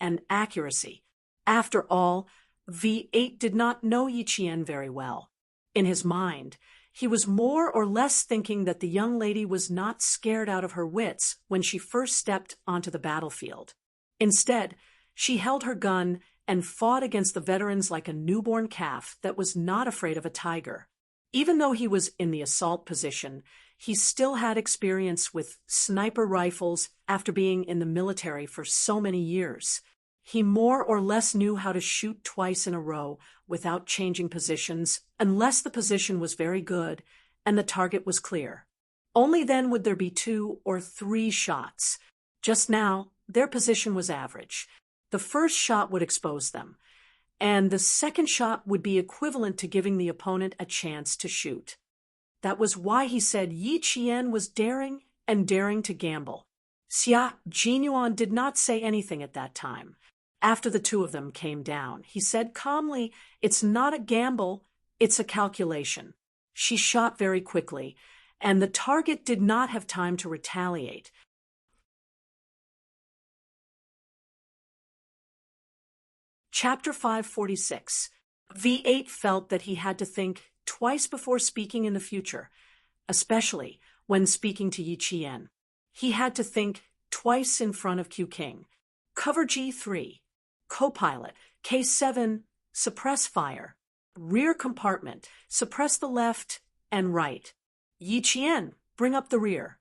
and accuracy. After all, V8 did not know Yi Qian very well. In his mind, He was more or less thinking that the young lady was not scared out of her wits when she first stepped onto the battlefield. Instead, she held her gun and fought against the veterans like a newborn calf that was not afraid of a tiger. Even though he was in the assault position, he still had experience with sniper rifles after being in the military for so many years. He more or less knew how to shoot twice in a row without changing positions, unless the position was very good and the target was clear. Only then would there be 2 or 3 shots. Just now, their position was average. The first shot would expose them, and the second shot would be equivalent to giving the opponent a chance to shoot. That was why he said Yi Qian was daring and daring to gamble. Xia Jinyuan did not say anything at that time. After the two of them came down, he said calmly, "It's not a gamble, it's a calculation." She shot very quickly, and the target did not have time to retaliate. Chapter 546. V8 felt that he had to think twice before speaking in the future, especially when speaking to Yi Qian. He had to think twice in front of Q King. Cover G3. Copilot. K7. Suppress fire. Rear compartment. Suppress the left and right. Yi Qian. Bring up the rear.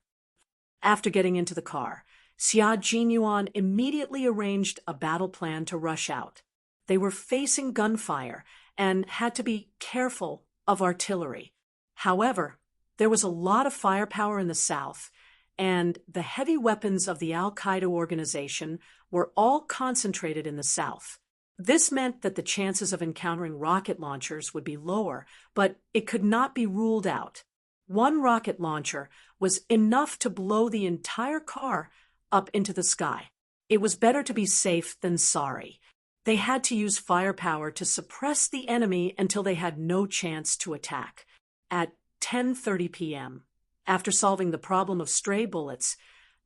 After getting into the car, Xia Jinyuan immediately arranged a battle plan to rush out. They were facing gunfire and had to be careful of artillery. However, there was a lot of firepower in the south, and the heavy weapons of the Al-Qaeda organization were all concentrated in the south. This meant that the chances of encountering rocket launchers would be lower, but it could not be ruled out. One rocket launcher was enough to blow the entire car up into the sky. It was better to be safe than sorry. They had to use firepower to suppress the enemy until they had no chance to attack. At 10:30 p.m., after solving the problem of stray bullets,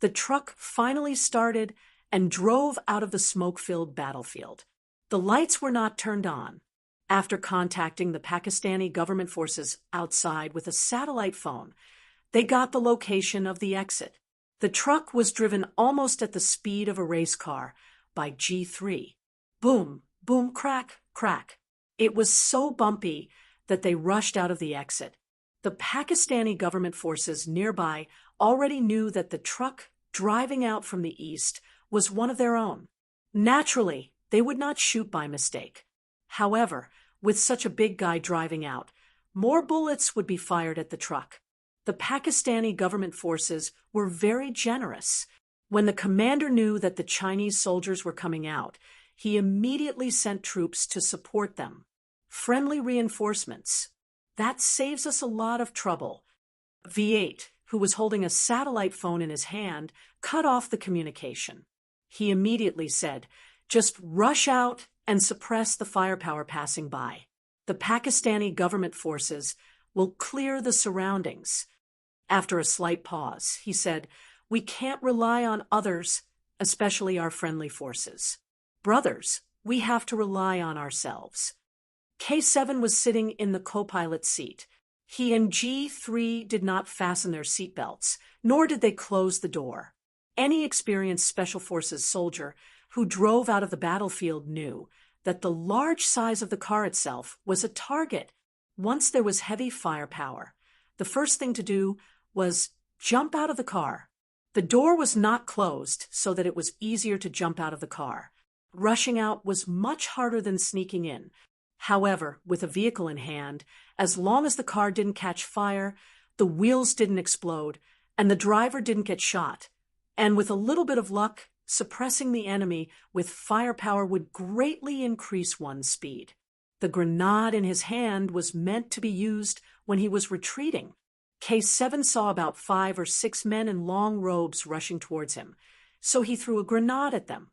the truck finally started and drove out of the smoke-filled battlefield. The lights were not turned on. After contacting the Pakistani government forces outside with a satellite phone, they got the location of the exit. The truck was driven almost at the speed of a race car by G3. Boom, boom, crack, crack. It was so bumpy that they rushed out of the exit. The Pakistani government forces nearby already knew that the truck driving out from the east was one of their own. Naturally, they would not shoot by mistake. However, with such a big guy driving out, more bullets would be fired at the truck. The Pakistani government forces were very generous. When the commander knew that the Chinese soldiers were coming out, he immediately sent troops to support them. Friendly reinforcements. That saves us a lot of trouble. V8, who was holding a satellite phone in his hand, cut off the communication. He immediately said, "Just rush out and suppress the firepower passing by. The Pakistani government forces will clear the surroundings." After a slight pause, he said, "We can't rely on others, especially our friendly forces. Brothers, we have to rely on ourselves." K7 was sitting in the co-pilot seat. He and G3 did not fasten their seatbelts, nor did they close the door. Any experienced Special Forces soldier who drove out of the battlefield knew that the large size of the car itself was a target. Once there was heavy firepower, the first thing to do was jump out of the car. The door was not closed so that it was easier to jump out of the car. Rushing out was much harder than sneaking in. However, with a vehicle in hand, as long as the car didn't catch fire, the wheels didn't explode, and the driver didn't get shot, and with a little bit of luck, suppressing the enemy with firepower would greatly increase one's speed. The grenade in his hand was meant to be used when he was retreating. K7 saw about 5 or 6 men in long robes rushing towards him, so he threw a grenade at them.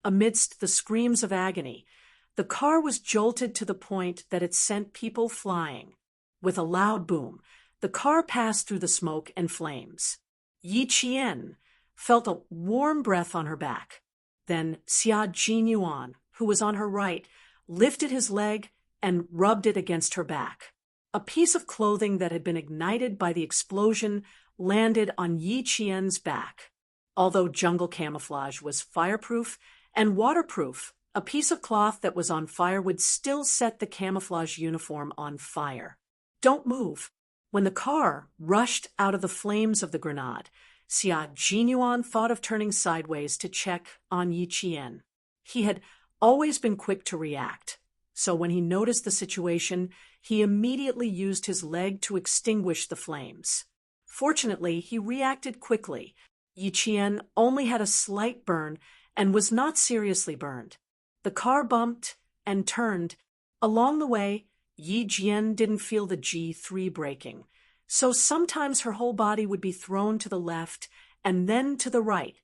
Amidst the screams of agony, the car was jolted to the point that it sent people flying. With a loud boom, the car passed through the smoke and flames. Yi Qian felt a warm breath on her back. Then Xia Jinyuan, who was on her right, lifted his leg and rubbed it against her back. A piece of clothing that had been ignited by the explosion landed on Yi Qian's back. Although jungle camouflage was fireproof and waterproof, a piece of cloth that was on fire would still set the camouflage uniform on fire. "Don't move." When the car rushed out of the flames of the grenade, Xia Jinyuan thought of turning sideways to check on Yi Qian. He had always been quick to react, so when he noticed the situation, he immediately used his leg to extinguish the flames. Fortunately, he reacted quickly. Yi Qian only had a slight burn and was not seriously burned. The car bumped and turned. Along the way, Yi Jian didn't feel the G3 braking, so sometimes her whole body would be thrown to the left and then to the right.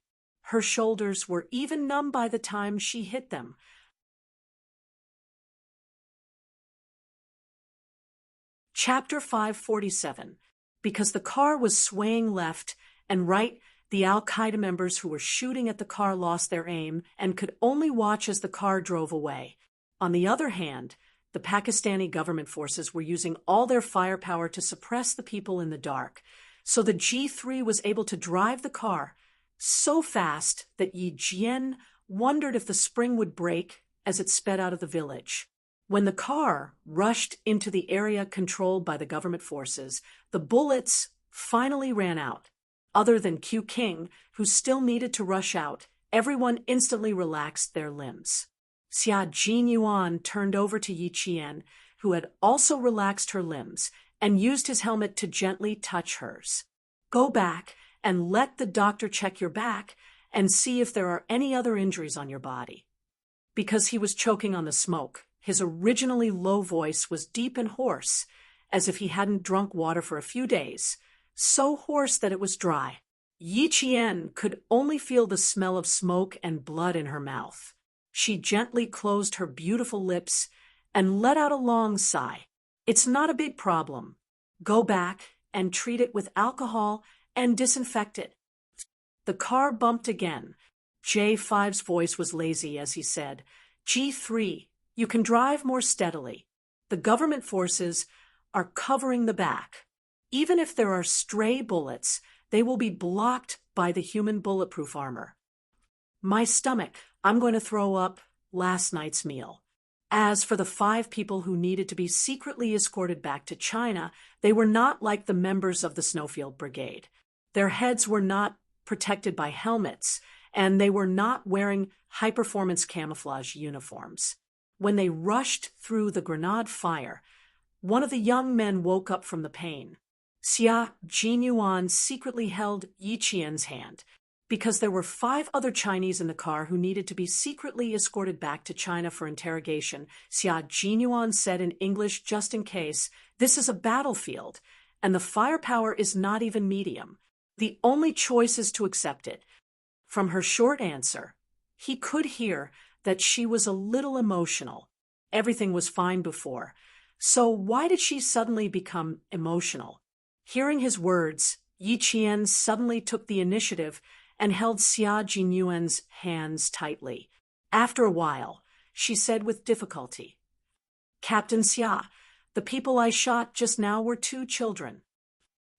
Her shoulders were even numb by the time she hit them. Chapter 547. Because the car was swaying left and right, the Al-Qaeda members who were shooting at the car lost their aim and could only watch as the car drove away. On the other hand, the Pakistani government forces were using all their firepower to suppress the people in the dark, so the G3 was able to drive the car so fast that Yi Jian wondered if the spring would break as it sped out of the village. When the car rushed into the area controlled by the government forces, the bullets finally ran out. Other than Q King, who still needed to rush out, everyone instantly relaxed their limbs. Xia Jinyuan turned over to Yi Qian, who had also relaxed her limbs, and used his helmet to gently touch hers. "Go back and let the doctor check your back and see if there are any other injuries on your body." Because he was choking on the smoke, his originally low voice was deep and hoarse, as if he hadn't drunk water for a few days, so hoarse that it was dry. Yi Qian could only feel the smell of smoke and blood in her mouth. She gently closed her beautiful lips and let out a long sigh. "It's not a big problem. Go back and treat it with alcohol and disinfect it." The car bumped again. J5's voice was lazy as he said, "G3, you can drive more steadily. The government forces are covering the back. Even if there are stray bullets, they will be blocked by the human bulletproof armor." "My stomach, I'm going to throw up last night's meal." As for the 5 people who needed to be secretly escorted back to China, they were not like the members of the Snowfield Brigade. Their heads were not protected by helmets, and they were not wearing high-performance camouflage uniforms. When they rushed through the grenade fire, one of the young men woke up from the pain. Xia Jinyuan secretly held Yi Qian's hand. Because there were 5 other Chinese in the car who needed to be secretly escorted back to China for interrogation, Xia Jinyuan said in English, just in case, "This is a battlefield, and the firepower is not even medium. The only choice is to accept it." From her short answer, he could hear that she was a little emotional. Everything was fine before. So why did she suddenly become emotional? Hearing his words, Yi Qian suddenly took the initiative and held Xia Jinyuan's hands tightly. After a while, she said with difficulty, "Captain Xia, the people I shot just now were 2 children.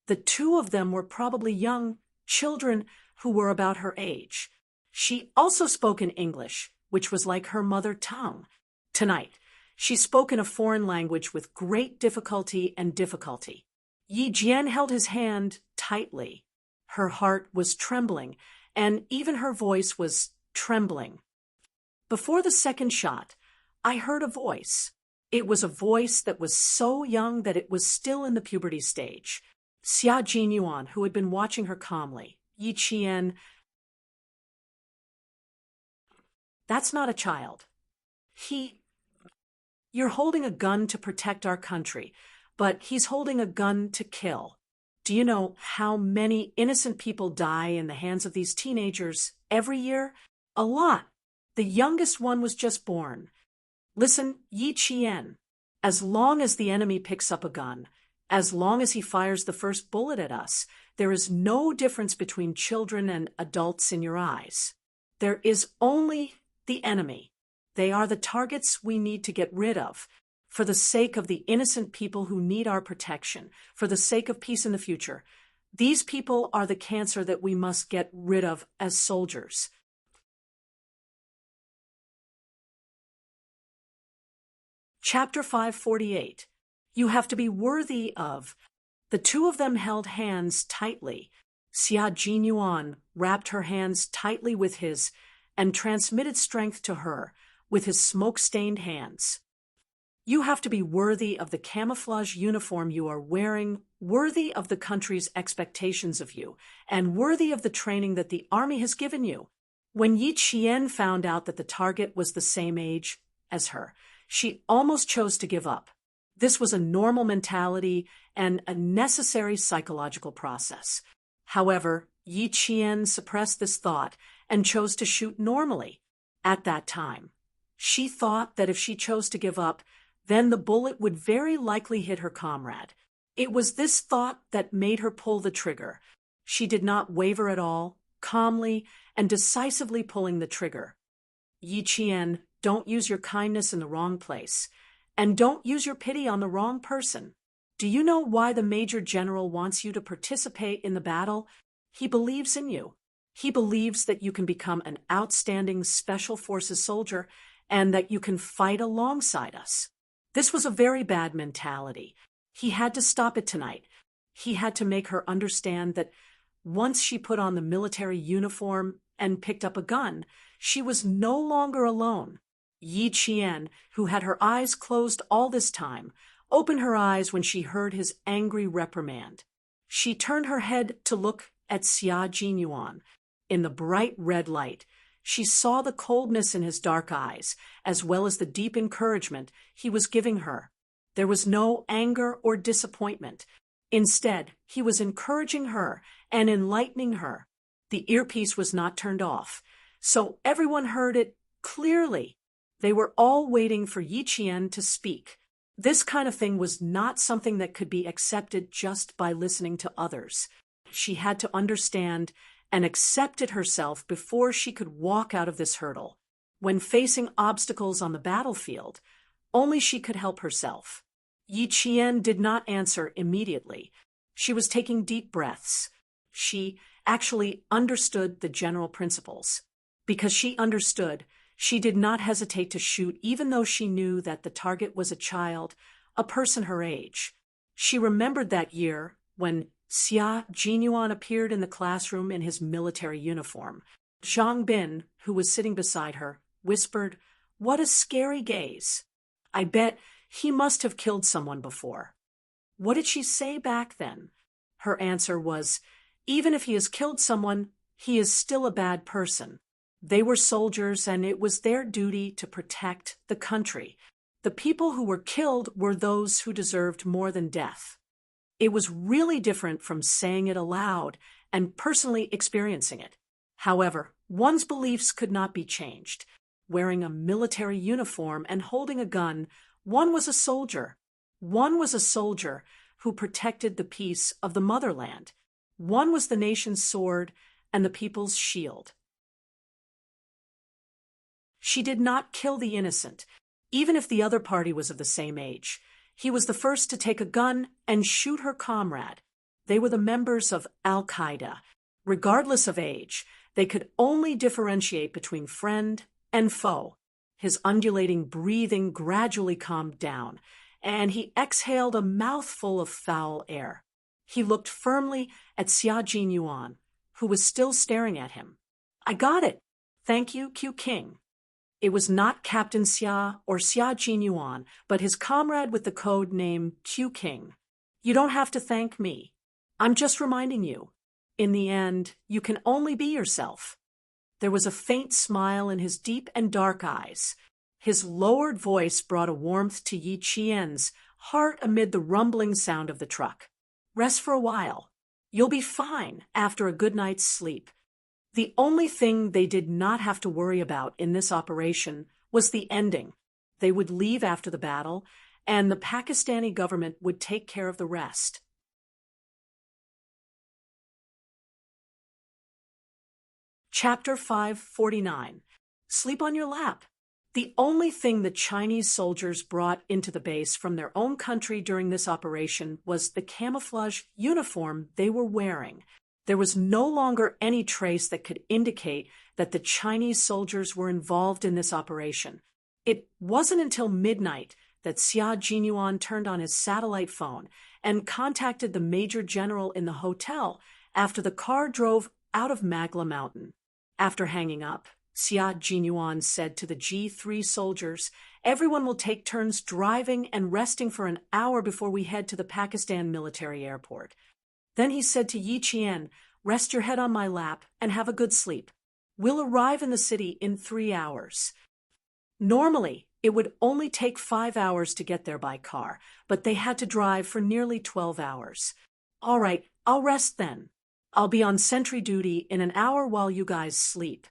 The 2 of them were probably young children who were about her age." She also spoke in English, which was like her mother tongue. Tonight, she spoke in a foreign language with great difficulty and difficulty. Yi Jian held his hand tightly. Her heart was trembling, and even her voice was trembling. "Before the second shot, I heard a voice. It was a voice that was so young that it was still in the puberty stage." Xia Jinyuan, who had been watching her calmly, Yi Qian, "That's not a child. You're holding a gun to protect our country, but he's holding a gun to kill. Do you know how many innocent people die in the hands of these teenagers every year? A lot. The youngest one was just born. Listen, Yi Qian, as long as the enemy picks up a gun, as long as he fires the first bullet at us, there is no difference between children and adults in your eyes. There is only the enemy. They are the targets we need to get rid of. for the sake of the innocent people who need our protection, for the sake of peace in the future. These people are the cancer that we must get rid of as soldiers. Chapter 548. You have to be worthy of. The two of them held hands tightly. Xia Jinyuan wrapped her hands tightly with his and transmitted strength to her with his smoke-stained hands. You have to be worthy of the camouflage uniform you are wearing, worthy of the country's expectations of you, and worthy of the training that the army has given you. When Yi Qian found out that the target was the same age as her, she almost chose to give up. This was a normal mentality and a necessary psychological process. However, Yi Qian suppressed this thought and chose to shoot normally. At that time, she thought that if she chose to give up, then the bullet would very likely hit her comrade. It was this thought that made her pull the trigger. She did not waver at all, calmly and decisively pulling the trigger. Yi Qian, don't use your kindness in the wrong place, and don't use your pity on the wrong person. Do you know why the Major General wants you to participate in the battle? He believes in you. He believes that you can become an outstanding Special Forces soldier and that you can fight alongside us. This was a very bad mentality. He had to stop it tonight. He had to make her understand that once she put on the military uniform and picked up a gun, she was no longer alone. Yi Qian, who had her eyes closed all this time, opened her eyes when she heard his angry reprimand. She turned her head to look at Xia Jinyuan. In the bright red light, she saw the coldness in his dark eyes, as well as the deep encouragement he was giving her. There was no anger or disappointment. Instead, he was encouraging her and enlightening her. The earpiece was not turned off, so everyone heard it clearly. They were all waiting for Yi Qian to speak. This kind of thing was not something that could be accepted just by listening to others. She had to understand and accept it herself before she could walk out of this hurdle. When facing obstacles on the battlefield, only she could help herself. Yi Qian did not answer immediately. She was taking deep breaths. She actually understood the general principles. Because she understood, she did not hesitate to shoot even though she knew that the target was a child, a person her age. She remembered that year when Xia Jinyuan appeared in the classroom in his military uniform. Zhang Bin, who was sitting beside her, whispered, "What a scary gaze. I bet he must have killed someone before." What did she say back then? Her answer was, "Even if he has killed someone, he is still a bad person." They were soldiers, and it was their duty to protect the country. The people who were killed were those who deserved more than death. It was really different from saying it aloud and personally experiencing it. However, one's beliefs could not be changed. Wearing a military uniform and holding a gun, one was a soldier. One was a soldier who protected the peace of the motherland. One was the nation's sword and the people's shield. She did not kill the innocent, even if the other party was of the same age. He was the first to take a gun and shoot her comrade. They were the members of Al-Qaeda. Regardless of age, they could only differentiate between friend and foe. His undulating breathing gradually calmed down, and he exhaled a mouthful of foul air. He looked firmly at Xia Jinyuan, who was still staring at him. "I got it. Thank you, Q King." It was not Captain Xia or Xia Jinyuan, but his comrade with the code name Q King. "You don't have to thank me. I'm just reminding you. In the end, you can only be yourself." There was a faint smile in his deep and dark eyes. His lowered voice brought a warmth to Yi Qian's heart amid the rumbling sound of the truck. "Rest for a while. You'll be fine after a good night's sleep." The only thing they did not have to worry about in this operation was the ending. They would leave after the battle, and the Pakistani government would take care of the rest. Chapter 549. Sleep on your lap. The only thing the Chinese soldiers brought into the base from their own country during this operation was the camouflage uniform they were wearing. There was no longer any trace that could indicate that the Chinese soldiers were involved in this operation. It wasn't until midnight that Xia Jinyuan turned on his satellite phone and contacted the major general in the hotel after the car drove out of Magla Mountain. After hanging up, Xia Jinyuan said to the G3 soldiers, "Everyone will take turns driving and resting for an hour before we head to the Pakistan military airport." Then he said to Yi Qian, "Rest your head on my lap and have a good sleep. We'll arrive in the city in 3 hours." Normally, it would only take 5 hours to get there by car, but they had to drive for nearly 12 hours. "All right, I'll rest then. I'll be on sentry duty in an hour while you guys sleep."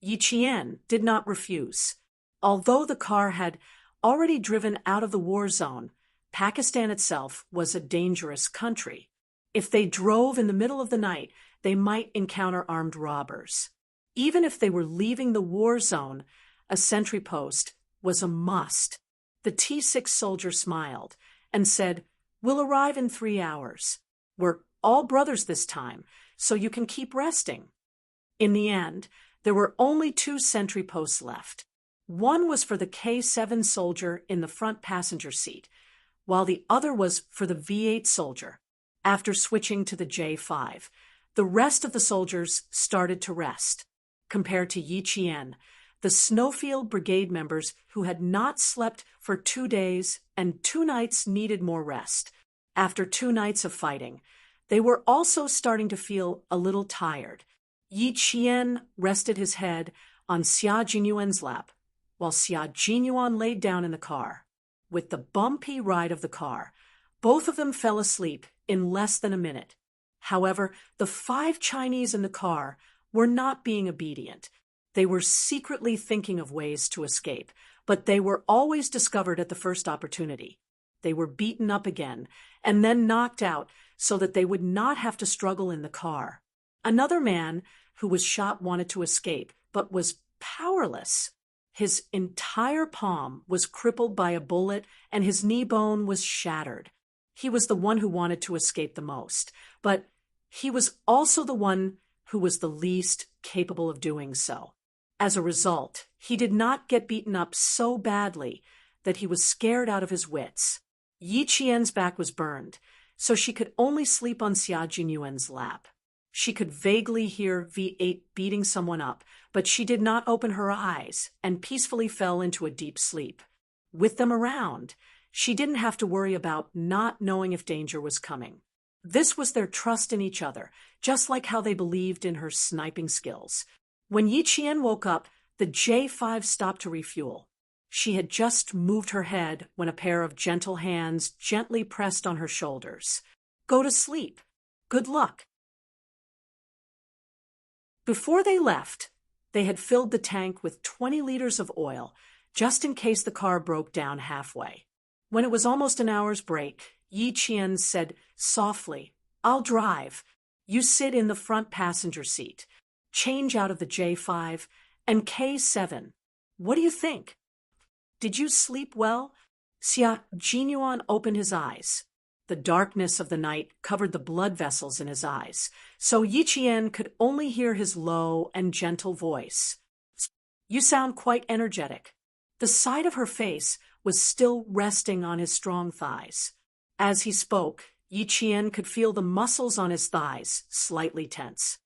Yi Qian did not refuse. Although the car had already driven out of the war zone, Pakistan itself was a dangerous country. If they drove in the middle of the night, they might encounter armed robbers. Even if they were leaving the war zone, a sentry post was a must. The T6 soldier smiled and said, "We'll arrive in 3 hours. We're all brothers this time, so you can keep resting." In the end, there were only 2 sentry posts left. One was for the K7 soldier in the front passenger seat, while the other was for the V8 soldier. After switching to the J5, the rest of the soldiers started to rest. Compared to Yi Qian, the Snowfield Brigade members who had not slept for 2 days and 2 nights needed more rest. After 2 nights of fighting, they were also starting to feel a little tired. Yi Qian rested his head on Xia Jinyuan's lap, while Xia Jinyuan laid down in the car. With the bumpy ride of the car, both of them fell asleep in less than a minute. However, the 5 Chinese in the car were not being obedient. They were secretly thinking of ways to escape, but they were always discovered at the first opportunity. They were beaten up again and then knocked out so that they would not have to struggle in the car. Another man who was shot wanted to escape, but was powerless. His entire palm was crippled by a bullet and his knee bone was shattered. He was the one who wanted to escape the most, but he was also the one who was the least capable of doing so. As a result, he did not get beaten up so badly that he was scared out of his wits. Yi Qian's back was burned, so she could only sleep on Xia Jinyuan's lap. She could vaguely hear V8 beating someone up, but she did not open her eyes and peacefully fell into a deep sleep. With them around, she didn't have to worry about not knowing if danger was coming. This was their trust in each other, just like how they believed in her sniping skills. When Yi Qian woke up, the J5 stopped to refuel. She had just moved her head when a pair of gentle hands gently pressed on her shoulders. "Go to sleep. Good luck." Before they left, they had filled the tank with 20 liters of oil, just in case the car broke down halfway. When it was almost an hour's break, Yi Qian said softly, "I'll drive. You sit in the front passenger seat. Change out of the J5 and K7. What do you think? Did you sleep well?" Xia Jinyuan opened his eyes. The darkness of the night covered the blood vessels in his eyes, so Yi Qian could only hear his low and gentle voice. "You sound quite energetic." The side of her face was still resting on his strong thighs. As he spoke, Yi Qian could feel the muscles on his thighs slightly tense.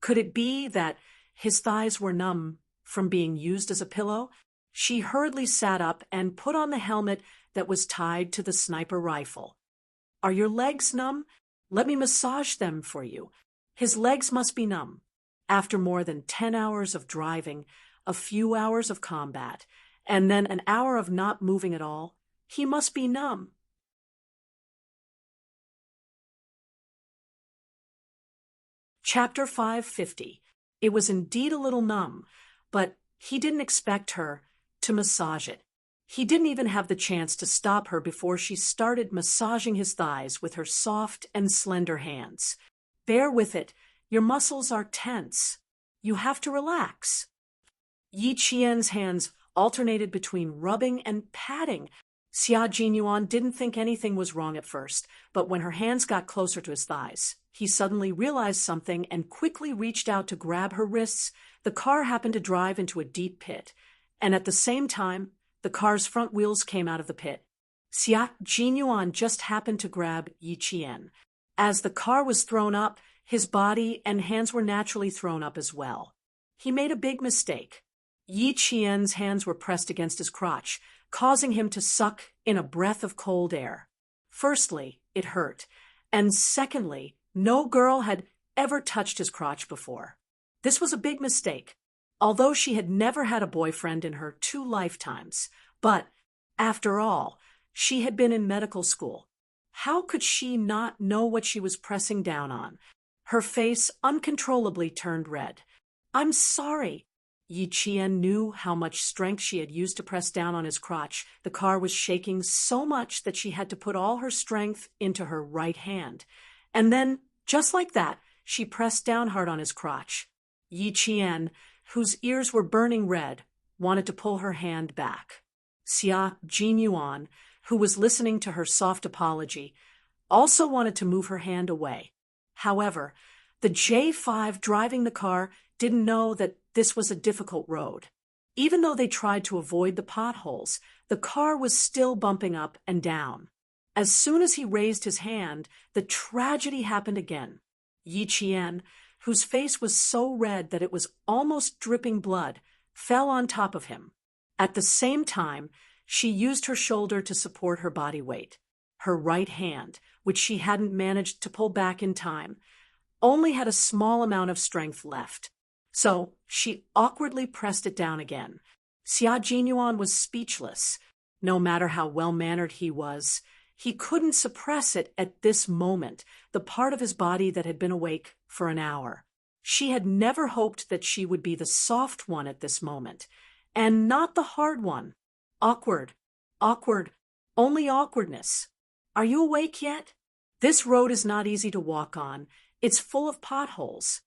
Could it be that his thighs were numb from being used as a pillow? She hurriedly sat up and put on the helmet that was tied to the sniper rifle. "Are your legs numb? Let me massage them for you." His legs must be numb. After more than 10 hours of driving, a few hours of combat, and then an hour of not moving at all, he must be numb. Chapter 550. It was indeed a little numb, but he didn't expect her to massage it. He didn't even have the chance to stop her before she started massaging his thighs with her soft and slender hands. "Bear with it. Your muscles are tense. You have to relax." Yi Qian's hands alternated between rubbing and patting. Xia Jinyuan didn't think anything was wrong at first, but when her hands got closer to his thighs, he suddenly realized something and quickly reached out to grab her wrists. The car happened to drive into a deep pit, and at the same time, the car's front wheels came out of the pit. Xia Jinyuan just happened to grab Yi Qian. As the car was thrown up, his body and hands were naturally thrown up as well. He made a big mistake. Yi Qian's hands were pressed against his crotch, causing him to suck in a breath of cold air. Firstly, it hurt, and secondly, no girl had ever touched his crotch before. This was a big mistake, although she had never had a boyfriend in her 2 lifetimes. But, after all, she had been in medical school. How could she not know what she was pressing down on? Her face uncontrollably turned red. "I'm sorry." Yi Qian knew how much strength she had used to press down on his crotch. The car was shaking so much that she had to put all her strength into her right hand. And then, just like that, she pressed down hard on his crotch. Yi Qian, whose ears were burning red, wanted to pull her hand back. Xia Jinyuan, who was listening to her soft apology, also wanted to move her hand away. However, the J5 driving the car didn't know that this was a difficult road. Even though they tried to avoid the potholes, the car was still bumping up and down. As soon as he raised his hand, the tragedy happened again. Yi Qian, whose face was so red that it was almost dripping blood, fell on top of him. At the same time, she used her shoulder to support her body weight. Her right hand, which she hadn't managed to pull back in time, only had a small amount of strength left. So she awkwardly pressed it down again. Xia Jinyuan was speechless. No matter how well-mannered he was, he couldn't suppress it at this moment, the part of his body that had been awake for an hour. She had never hoped that she would be the soft one at this moment, and not the hard one. Awkward, only awkwardness. "Are you awake yet? This road is not easy to walk on. It's full of potholes."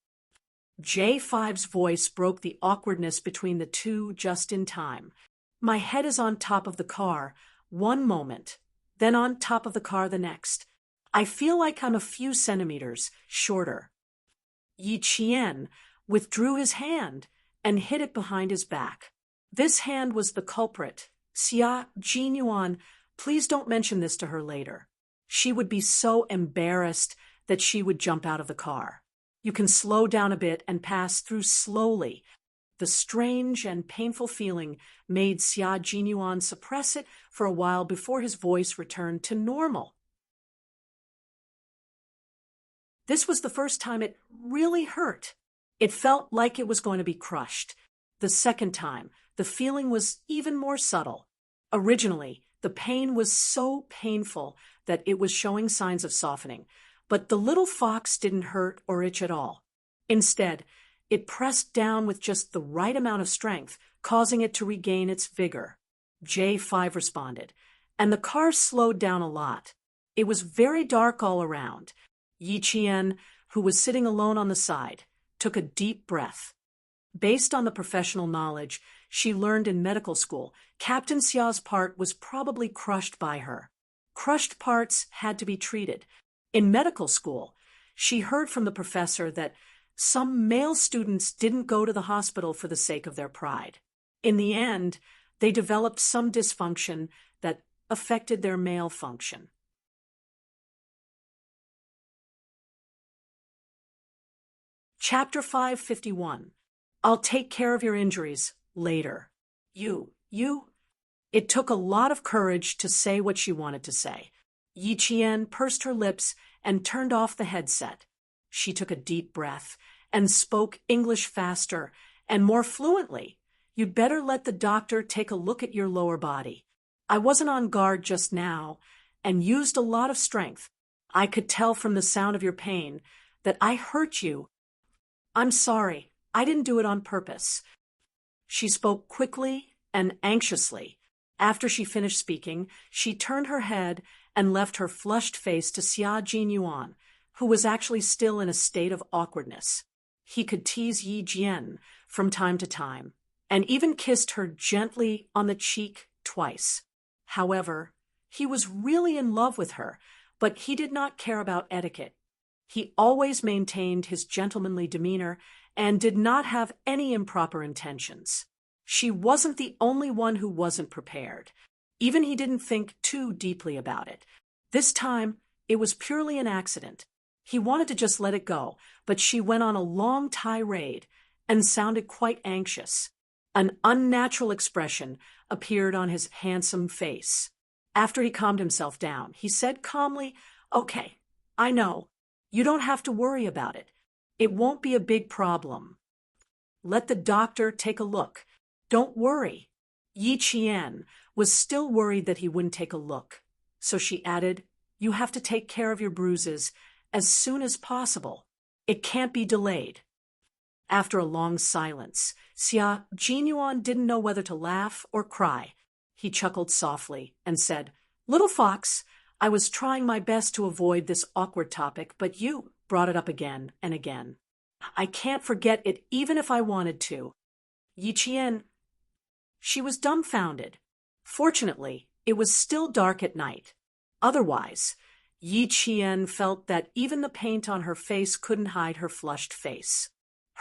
J5's voice broke the awkwardness between the two just in time. "My head is on top of the car, one moment, then on top of the car the next. I feel like I'm a few centimeters shorter." Yi Qian withdrew his hand and hid it behind his back. This hand was the culprit. "Xia Jinyuan, please don't mention this to her later. She would be so embarrassed that she would jump out of the car. You can slow down a bit and pass through slowly." The strange and painful feeling made Xia Jinyuan suppress it for a while before his voice returned to normal. This was the first time it really hurt. It felt like it was going to be crushed. The second time, the feeling was even more subtle. Originally, the pain was so painful that it was showing signs of softening, but the little fox didn't hurt or itch at all. Instead, it pressed down with just the right amount of strength, causing it to regain its vigor. J5 responded, and the car slowed down a lot. It was very dark all around. Yi Qian, who was sitting alone on the side, took a deep breath. Based on the professional knowledge she learned in medical school, Captain Xia's part was probably crushed by her. Crushed parts had to be treated. In medical school, she heard from the professor that some male students didn't go to the hospital for the sake of their pride. In the end, they developed some dysfunction that affected their male function. Chapter 551. I'll take care of your injuries later. You. It took a lot of courage to say what she wanted to say. Yi Qian pursed her lips and turned off the headset. She took a deep breath and spoke English faster and more fluently. "You'd better let the doctor take a look at your lower body. I wasn't on guard just now and used a lot of strength. I could tell from the sound of your pain that I hurt you. I'm sorry, I didn't do it on purpose." She spoke quickly and anxiously. After she finished speaking, she turned her head and left her flushed face to Xia Jinyuan, who was actually still in a state of awkwardness. He could tease Yi Jian from time to time, and even kissed her gently on the cheek twice. However, he was really in love with her, but he did not care about etiquette. He always maintained his gentlemanly demeanor and did not have any improper intentions. She wasn't the only one who wasn't prepared. Even he didn't think too deeply about it. This time, it was purely an accident. He wanted to just let it go, but she went on a long tirade and sounded quite anxious. An unnatural expression appeared on his handsome face. After he calmed himself down, he said calmly, "Okay, I know. You don't have to worry about it. It won't be a big problem. Let the doctor take a look. Don't worry." Yi Qian was still worried that he wouldn't take a look, so she added, "You have to take care of your bruises as soon as possible. It can't be delayed." After a long silence, Xia Jinyuan didn't know whether to laugh or cry. He chuckled softly and said, "Little fox, I was trying my best to avoid this awkward topic, but you brought it up again and again. I can't forget it even if I wanted to." Yi Qian, she was dumbfounded. Fortunately, it was still dark at night. Otherwise, Yi Qian felt that even the paint on her face couldn't hide her flushed face.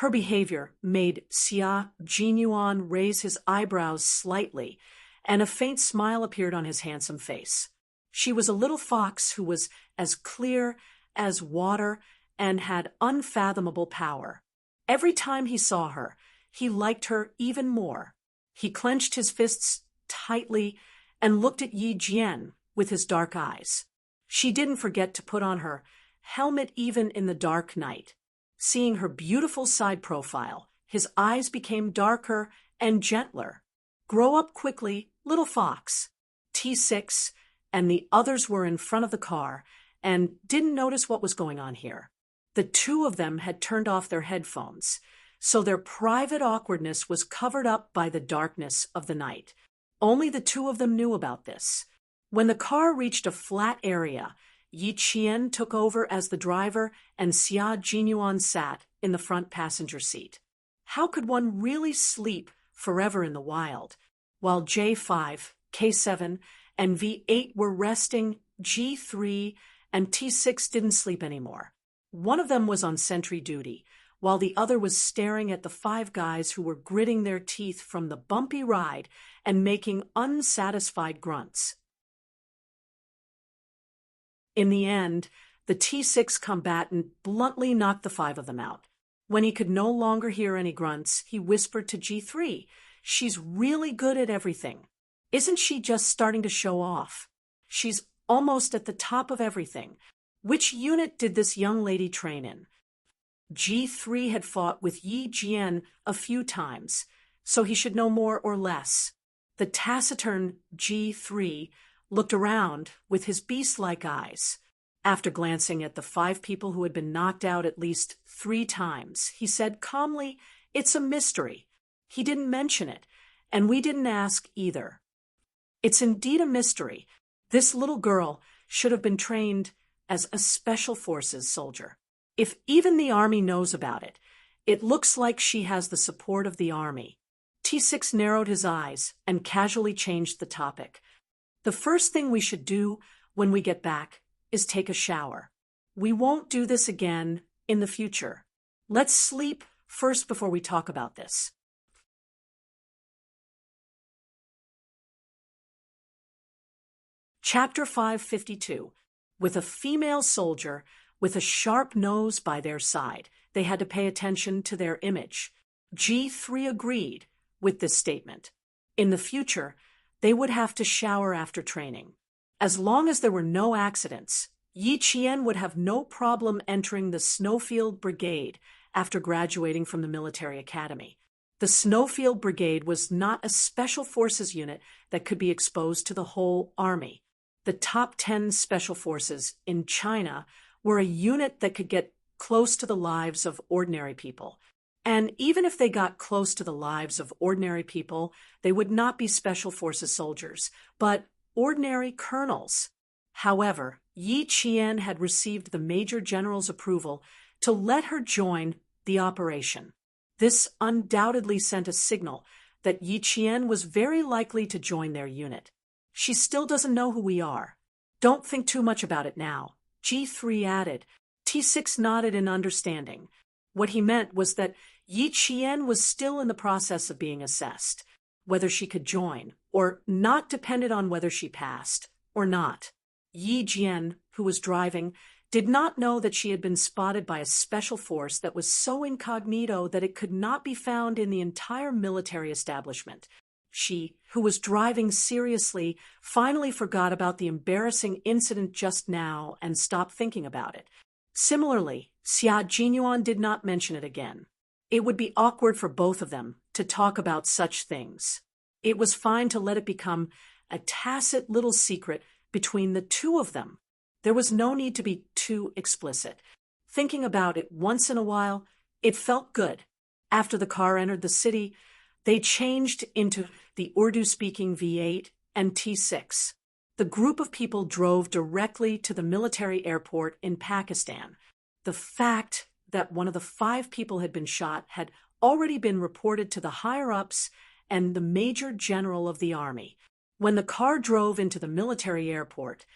Her behavior made Xia Jinyuan raise his eyebrows slightly, and a faint smile appeared on his handsome face. She was a little fox who was as clear as water and had unfathomable power. Every time he saw her, he liked her even more. He clenched his fists tightly and looked at Yi Jian with his dark eyes. She didn't forget to put on her helmet even in the dark night. Seeing her beautiful side profile, his eyes became darker and gentler. "Grow up quickly, little fox." T6 and the others were in front of the car and didn't notice what was going on here. The two of them had turned off their headphones, so their private awkwardness was covered up by the darkness of the night. Only the two of them knew about this. When the car reached a flat area, Yi Qian took over as the driver and Xia Jinyuan sat in the front passenger seat. How could one really sleep forever in the wild? While J5, K7, and V8 were resting, G3 and T6 didn't sleep anymore. One of them was on sentry duty, while the other was staring at the five guys who were gritting their teeth from the bumpy ride and making unsatisfied grunts. In the end, the T6 combatant bluntly knocked the five of them out. When he could no longer hear any grunts, he whispered to G3, "She's really good at everything. Isn't she just starting to show off? She's almost at the top of everything. Which unit did this young lady train in?" G3 had fought with Yi Jian a few times, so he should know more or less. The taciturn G3 looked around with his beast-like eyes. After glancing at the five people who had been knocked out at least 3 times, he said calmly, "It's a mystery. He didn't mention it, and we didn't ask either. It's indeed a mystery. This little girl should have been trained as a special forces soldier. If even the army knows about it, it looks like she has the support of the army." T6 narrowed his eyes and casually changed the topic. "The first thing we should do when we get back is take a shower. We won't do this again in the future. Let's sleep first before we talk about this." Chapter 552. With a female soldier with a sharp nose by their side, they had to pay attention to their image. G3 agreed with this statement. In the future, they would have to shower after training. As long as there were no accidents, Yi Qian would have no problem entering the Snowfield Brigade after graduating from the military academy. The Snowfield Brigade was not a special forces unit that could be exposed to the whole army. The top 10 special forces in China were a unit that could get close to the lives of ordinary people. And even if they got close to the lives of ordinary people, they would not be special forces soldiers, but ordinary colonels. However, Yi Qian had received the Major General's approval to let her join the operation. This undoubtedly sent a signal that Yi Qian was very likely to join their unit. She still doesn't know who we are. Don't think too much about it now, G3 added. T6 nodded in understanding. What he meant was that Yi Qian was still in the process of being assessed. Whether she could join or not depended on whether she passed or not. Yi Jian, who was driving, did not know that she had been spotted by a special force that was so incognito that it could not be found in the entire military establishment. She, who was driving seriously, finally forgot about the embarrassing incident just now and stopped thinking about it. Similarly, Xia Jinyuan did not mention it again. It would be awkward for both of them to talk about such things. It was fine to let it become a tacit little secret between the two of them. There was no need to be too explicit. Thinking about it once in a while, it felt good. After the car entered the city, they changed into the Urdu-speaking V8 and T6. The group of people drove directly to the military airport in Pakistan. The fact that one of the 5 people had been shot had already been reported to the higher-ups and the Major General of the Army. When the car drove into the military airport,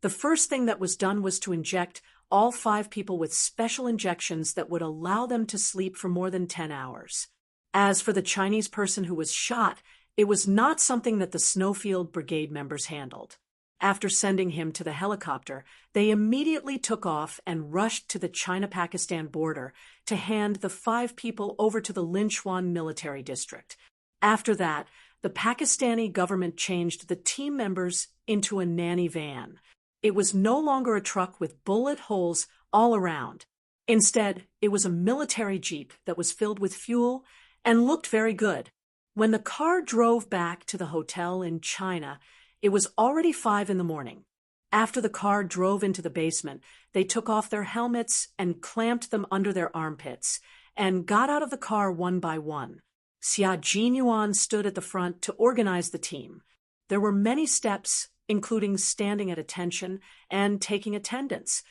the first thing that was done was to inject all 5 people with special injections that would allow them to sleep for more than 10 hours. As for the Chinese person who was shot, it was not something that the Snowfield Brigade members handled. After sending him to the helicopter, they immediately took off and rushed to the China-Pakistan border to hand the 5 people over to the Linchuan military district. After that, the Pakistani government changed the team members into a nanny van. It was no longer a truck with bullet holes all around. Instead, it was a military jeep that was filled with fuel and looked very good. When the car drove back to the hotel in China, it was already 5 in the morning. After the car drove into the basement, they took off their helmets and clamped them under their armpits and got out of the car one by one. Xia Jinyuan stood at the front to organize the team. There were many steps, including standing at attention and taking attendance.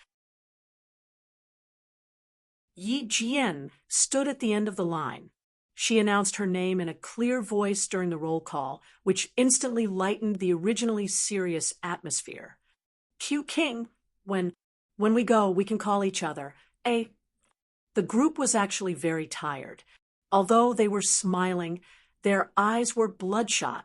Yi Jian stood at the end of the line. She announced her name in a clear voice during the roll call, which instantly lightened the originally serious atmosphere. Q King, when we go, we can call each other. The group was actually very tired. Although they were smiling, their eyes were bloodshot.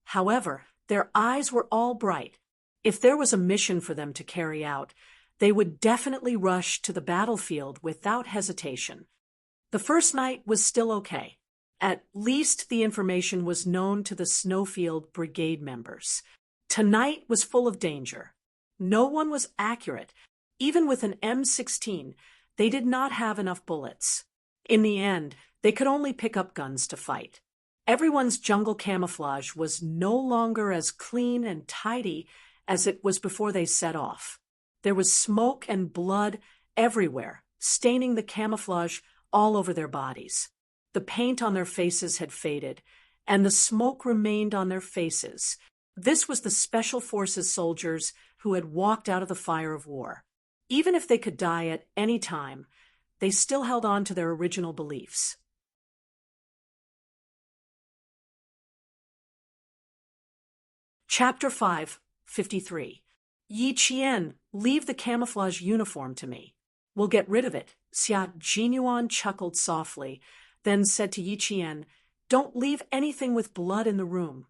However, their eyes were all bright. If there was a mission for them to carry out, they would definitely rush to the battlefield without hesitation. The first night was still okay. At least the information was known to the Snowfield Brigade members. Tonight was full of danger. No one was accurate. Even with an M16, they did not have enough bullets. In the end, they could only pick up guns to fight. Everyone's jungle camouflage was no longer as clean and tidy as it was before they set off. There was smoke and blood everywhere, staining the camouflage all over their bodies. The paint on their faces had faded, and the smoke remained on their faces. This was the Special Forces soldiers who had walked out of the fire of war. Even if they could die at any time, they still held on to their original beliefs. Chapter 5:53. Yi Qian, leave the camouflage uniform to me. We'll get rid of it. Xia Jinyuan chuckled softly, then said to Yi Qian, don't leave anything with blood in the room.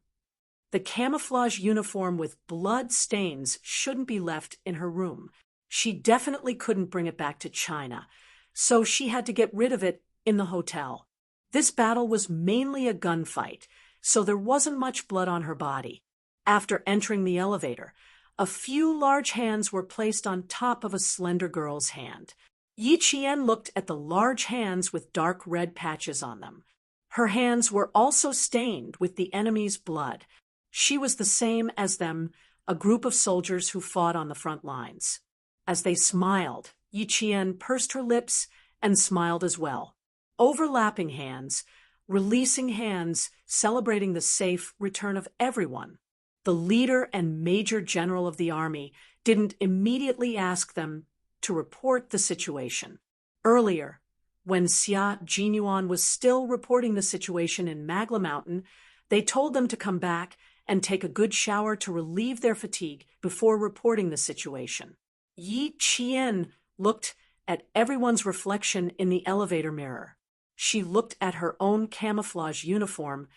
The camouflage uniform with blood stains shouldn't be left in her room. She definitely couldn't bring it back to China, so she had to get rid of it in the hotel. This battle was mainly a gunfight, so there wasn't much blood on her body. After entering the elevator, a few large hands were placed on top of a slender girl's hand. Yi Qian looked at the large hands with dark red patches on them. Her hands were also stained with the enemy's blood. She was the same as them, a group of soldiers who fought on the front lines. As they smiled, Yi Qian pursed her lips and smiled as well. Overlapping hands, releasing hands, celebrating the safe return of everyone. The leader and major general of the army didn't immediately ask them to report the situation. Earlier, When Xia Jinyuan was still reporting the situation in Magla Mountain, they told them to come back and take a good shower to relieve their fatigue before reporting the situation. Yi Qian looked at everyone's reflection in the elevator mirror. She looked at her own camouflage uniform,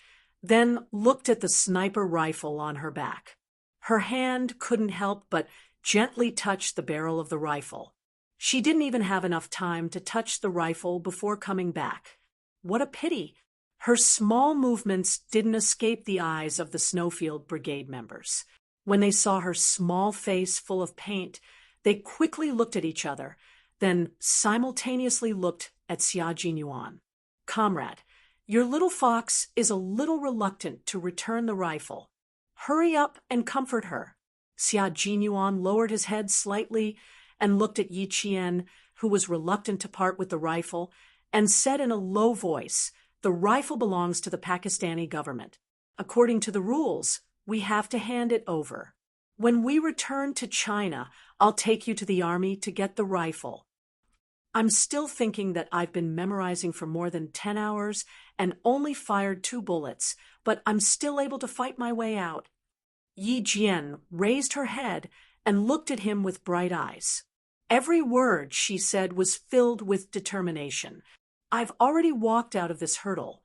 then looked at the sniper rifle on her back. Her hand couldn't help but gently touch the barrel of the rifle. She didn't even have enough time to touch the rifle before coming back. What a pity! Her small movements didn't escape the eyes of the Snowfield Brigade members. When they saw her small face full of paint, they quickly looked at each other, then simultaneously looked at Xia Jinyuan. "Comrade, your little fox is a little reluctant to return the rifle. Hurry up and comfort her." Xia Jinyuan lowered his head slightly and looked at Yi Qian, who was reluctant to part with the rifle, and said in a low voice, "The rifle belongs to the Pakistani government. According to the rules, we have to hand it over. When we return to China, I'll take you to the army to get the rifle." I'm still thinking that I've been memorizing for more than 10 hours and only fired 2 bullets, but I'm still able to fight my way out. Yi Jian raised her head and looked at him with bright eyes. Every word she said was filled with determination. "I've already walked out of this hurdle."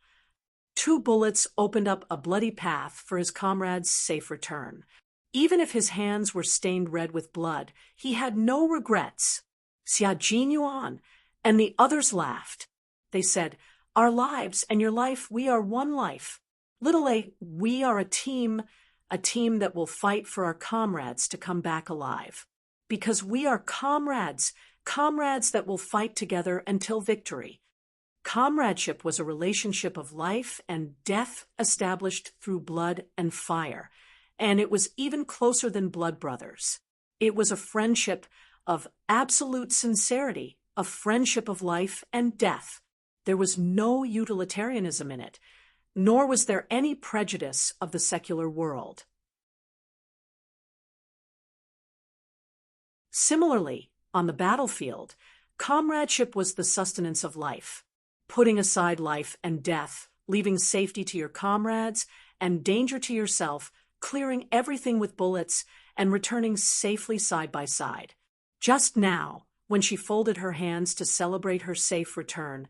2 bullets opened up a bloody path for his comrade's safe return. Even if his hands were stained red with blood, he had no regrets. Xia Jinyuan and the others laughed. They said, "Our lives and your life, we are one life. Little a, we are a team that will fight for our comrades to come back alive. Because we are comrades that will fight together until victory." Comradeship was a relationship of life and death established through blood and fire, and it was even closer than blood brothers. It was a friendship of absolute sincerity, a friendship of life and death. There was no utilitarianism in it, nor was there any prejudice of the secular world. Similarly, on the battlefield, comradeship was the sustenance of life, putting aside life and death, leaving safety to your comrades and danger to yourself, clearing everything with bullets, and returning safely side by side. Just now, when she folded her hands to celebrate her safe return,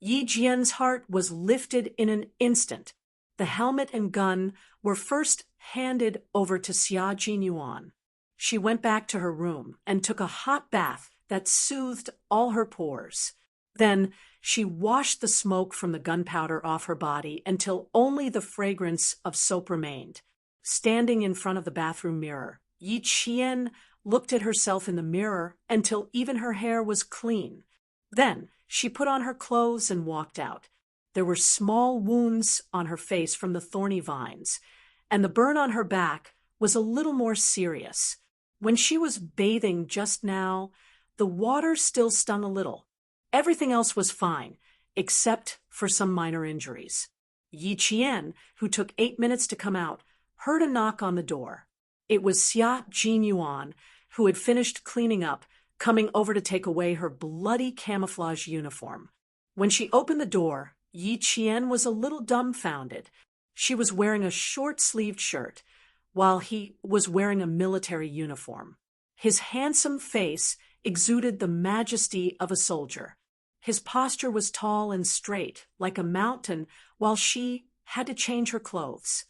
Yi Jian's heart was lifted in an instant. The helmet and gun were first handed over to Xia Jinyuan. She went back to her room and took a hot bath that soothed all her pores. Then she washed the smoke from the gunpowder off her body until only the fragrance of soap remained. Standing in front of the bathroom mirror, Yi Qian looked at herself in the mirror until even her hair was clean. Then she put on her clothes and walked out. There were small wounds on her face from the thorny vines, and the burn on her back was a little more serious. When she was bathing just now, the water still stung a little. Everything else was fine, except for some minor injuries. Yi Qian, who took 8 minutes to come out, heard a knock on the door. It was Xia Jinyuan, who had finished cleaning up, coming over to take away her bloody camouflage uniform. When she opened the door, Yi Qian was a little dumbfounded. She was wearing a short-sleeved shirt, while he was wearing a military uniform. His handsome face exuded the majesty of a soldier. His posture was tall and straight, like a mountain, while she had to change her clothes.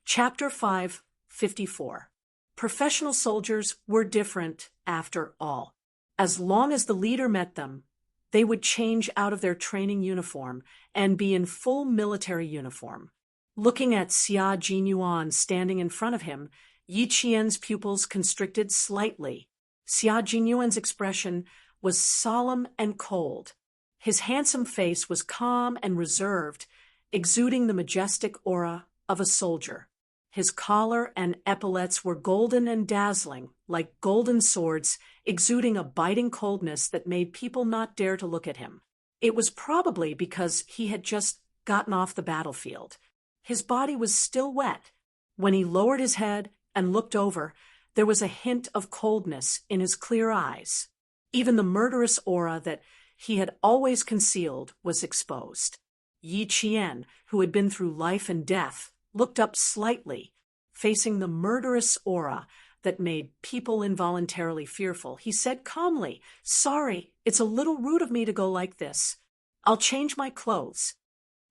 Chapter 5:54. Professional soldiers were different after all. As long as the leader met them, they would change out of their training uniform and be in full military uniform. Looking at Xia Jinyuan standing in front of him, Yi Qian's pupils constricted slightly. Xia Jinyuan's expression was solemn and cold. His handsome face was calm and reserved, exuding the majestic aura of a soldier. His collar and epaulets were golden and dazzling, like golden swords, exuding a biting coldness that made people not dare to look at him. It was probably because he had just gotten off the battlefield. His body was still wet. When he lowered his head and looked over, There was a hint of coldness in his clear eyes. Even the murderous aura that he had always concealed was exposed. Yi Qian, who had been through life and death, looked up slightly, facing the murderous aura that made people involuntarily fearful. He said calmly, "Sorry, it's a little rude of me to go like this. I'll change my clothes."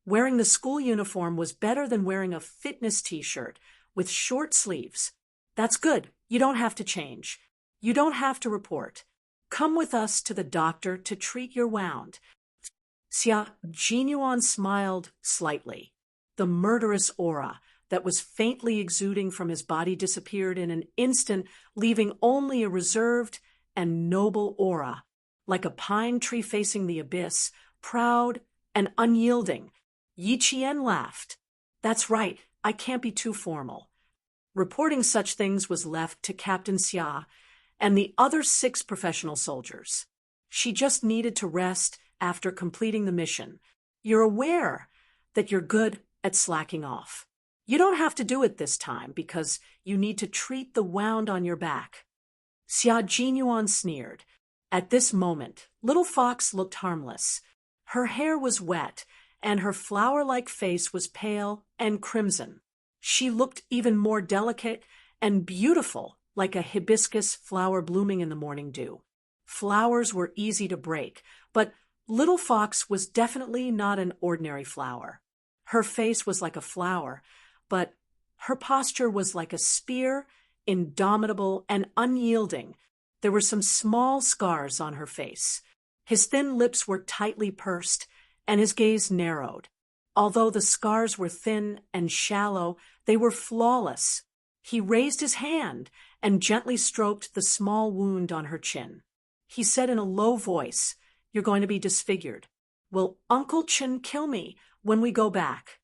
Wearing the school uniform was better than wearing a fitness t-shirt with short sleeves. "That's good. You don't have to change. You don't have to report. Come with us to the doctor to treat your wound." Xia Jinyuan smiled slightly. The murderous aura that was faintly exuding from his body disappeared in an instant, leaving only a reserved and noble aura, like a pine tree facing the abyss, proud and unyielding. Yi Qian laughed. "That's right, I can't be too formal." Reporting such things was left to Captain Xia and the other 6 professional soldiers. She just needed to rest after completing the mission. You're aware that you're good at slacking off. You don't have to do it this time because you need to treat the wound on your back. Xia Jinyuan sneered. At this moment, Little Fox looked harmless. Her hair was wet, and her flower-like face was pale and crimson. She looked even more delicate and beautiful, like a hibiscus flower blooming in the morning dew. Flowers were easy to break, but Little Fox was definitely not an ordinary flower. Her face was like a flower, but her posture was like a spear, indomitable and unyielding. There were some small scars on her face. His thin lips were tightly pursed, and his gaze narrowed. Although the scars were thin and shallow, they were flawless. He raised his hand and gently stroked the small wound on her chin. He said in a low voice, "You're going to be disfigured. Will Uncle Chen kill me when we go back?"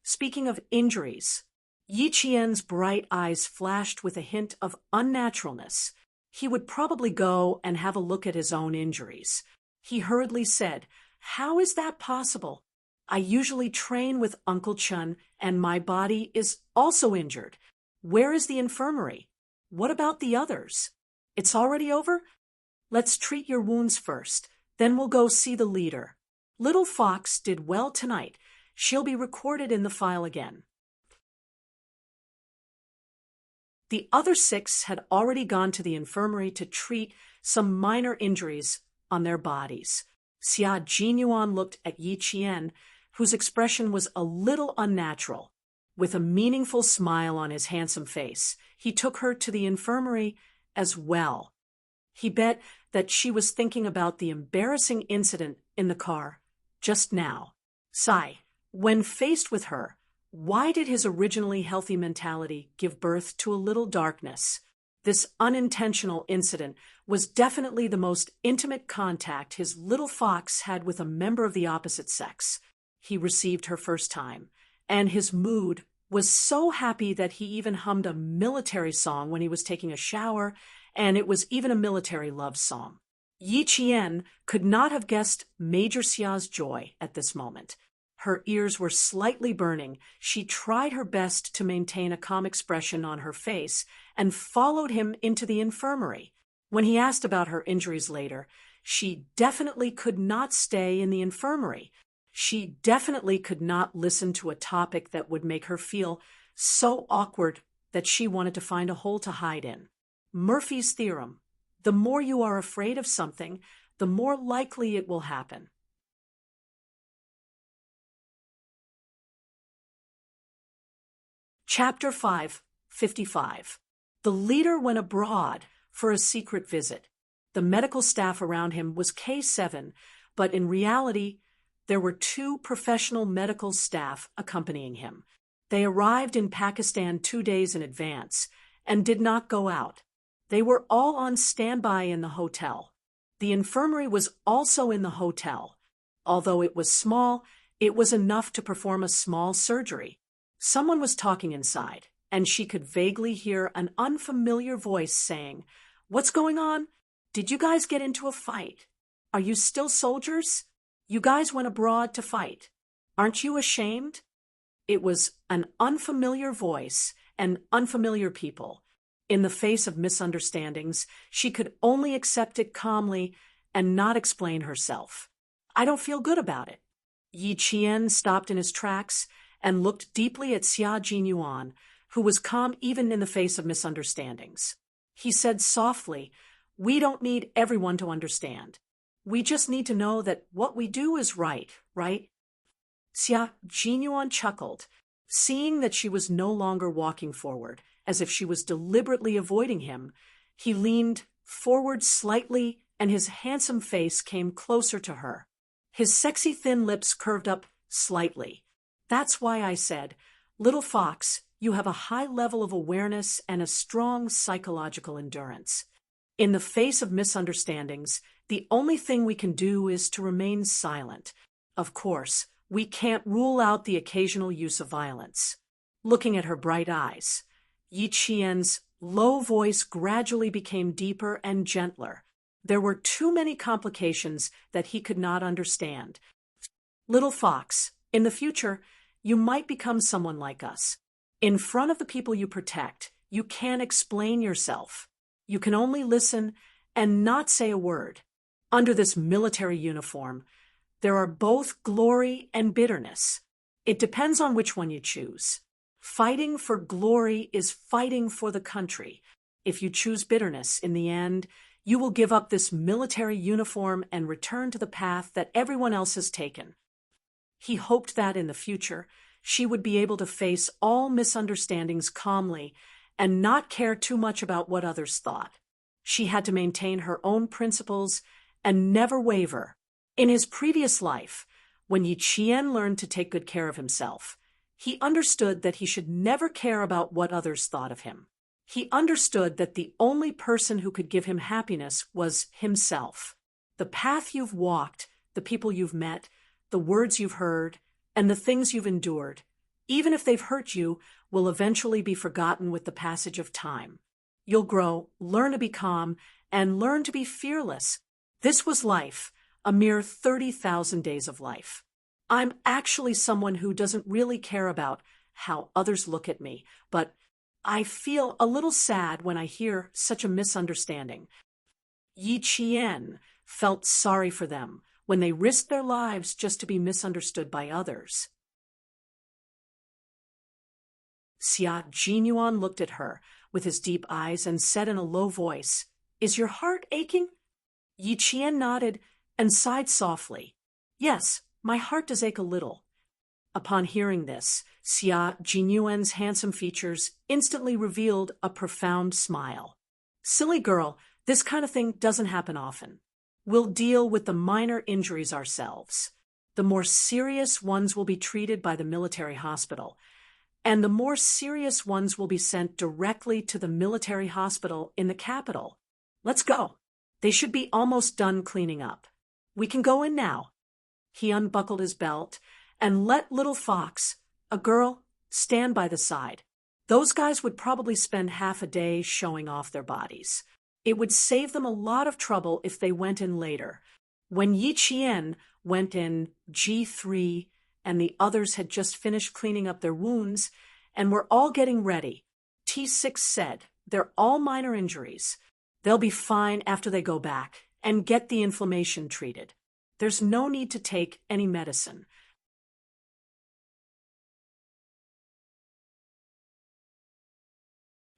Speaking of injuries, Yi Qian's bright eyes flashed with a hint of unnaturalness. He would probably go and have a look at his own injuries. He hurriedly said, "How is that possible? I usually train with Uncle Chen, and my body is also injured. Where is the infirmary? What about the others? It's already over? Let's treat your wounds first, then we'll go see the leader. Little Fox did well tonight. She'll be recorded in the file again." The other 6 had already gone to the infirmary to treat some minor injuries on their bodies. Xia Jinyuan looked at Yi Qian, whose expression was a little unnatural. With a meaningful smile on his handsome face, he took her to the infirmary as well. He bet that she was thinking about the embarrassing incident in the car just now. Sigh. When faced with her, why did his originally healthy mentality give birth to a little darkness? This unintentional incident was definitely the most intimate contact his little fox had with a member of the opposite sex. He received her first time, and his mood was so happy that he even hummed a military song when he was taking a shower, and it was even a military love song. Yi Qian could not have guessed Major Xia's joy at this moment. Her ears were slightly burning. She tried her best to maintain a calm expression on her face and followed him into the infirmary. When he asked about her injuries later, she definitely could not stay in the infirmary. She definitely could not listen to a topic that would make her feel so awkward that she wanted to find a hole to hide in. Murphy's theorem: the more you are afraid of something, the more likely it will happen. Chapter 5:55. The leader went abroad for a secret visit. The medical staff around him was K7, but in reality, there were 2 professional medical staff accompanying him. They arrived in Pakistan 2 days in advance and did not go out. They were all on standby in the hotel. The infirmary was also in the hotel. Although it was small, it was enough to perform a small surgery. Someone was talking inside, and she could vaguely hear an unfamiliar voice saying, "What's going on? Did you guys get into a fight? Are you still soldiers? You guys went abroad to fight. Aren't you ashamed?" It was an unfamiliar voice and unfamiliar people. In the face of misunderstandings, she could only accept it calmly and not explain herself. I don't feel good about it. Yi Qian stopped in his tracks and looked deeply at Xia Jinyuan, who was calm even in the face of misunderstandings. He said softly, "We don't need everyone to understand. We just need to know that what we do is right, right?" Xia Jinyuan chuckled, seeing that she was no longer walking forward, as if she was deliberately avoiding him. He leaned forward slightly, and his handsome face came closer to her. His sexy thin lips curved up slightly. "That's why I said, little fox, you have a high level of awareness and a strong psychological endurance. In the face of misunderstandings, the only thing we can do is to remain silent. Of course, we can't rule out the occasional use of violence." Looking at her bright eyes, Yi Qian's low voice gradually became deeper and gentler. There were too many complications that he could not understand. "Little fox, in the future, you might become someone like us. In front of the people you protect, you can't explain yourself. You can only listen and not say a word. Under this military uniform, there are both glory and bitterness. It depends on which one you choose. Fighting for glory is fighting for the country. If you choose bitterness, in the end, you will give up this military uniform and return to the path that everyone else has taken." He hoped that in the future, she would be able to face all misunderstandings calmly and not care too much about what others thought. She had to maintain her own principles and never waver. In his previous life, when Yi Qian learned to take good care of himself, he understood that he should never care about what others thought of him. He understood that the only person who could give him happiness was himself. The path you've walked, the people you've met, the words you've heard, and the things you've endured, even if they've hurt you, will eventually be forgotten with the passage of time. You'll grow, learn to be calm, and learn to be fearless. This was life, a mere 30,000 days of life. I'm actually someone who doesn't really care about how others look at me, but I feel a little sad when I hear such a misunderstanding. Yi Qian felt sorry for them when they risked their lives just to be misunderstood by others. Xia Jinyuan looked at her with his deep eyes and said in a low voice, "Is your heart aching?" Yi Qian nodded and sighed softly. "Yes, my heart does ache a little." Upon hearing this, Xia Jinyuan's handsome features instantly revealed a profound smile. "Silly girl, this kind of thing doesn't happen often. We'll deal with the minor injuries ourselves. The more serious ones will be treated by the military hospital, and the more serious ones will be sent directly to the military hospital in the capital. Let's go. They should be almost done cleaning up. We can go in now." He unbuckled his belt and let little fox, a girl, stand by the side. Those guys would probably spend half a day showing off their bodies. It would save them a lot of trouble if they went in later. When Yi Qian went in G3 and the others had just finished cleaning up their wounds and were all getting ready, T6 said, "They're all minor injuries. They'll be fine after they go back and get the inflammation treated. There's no need to take any medicine."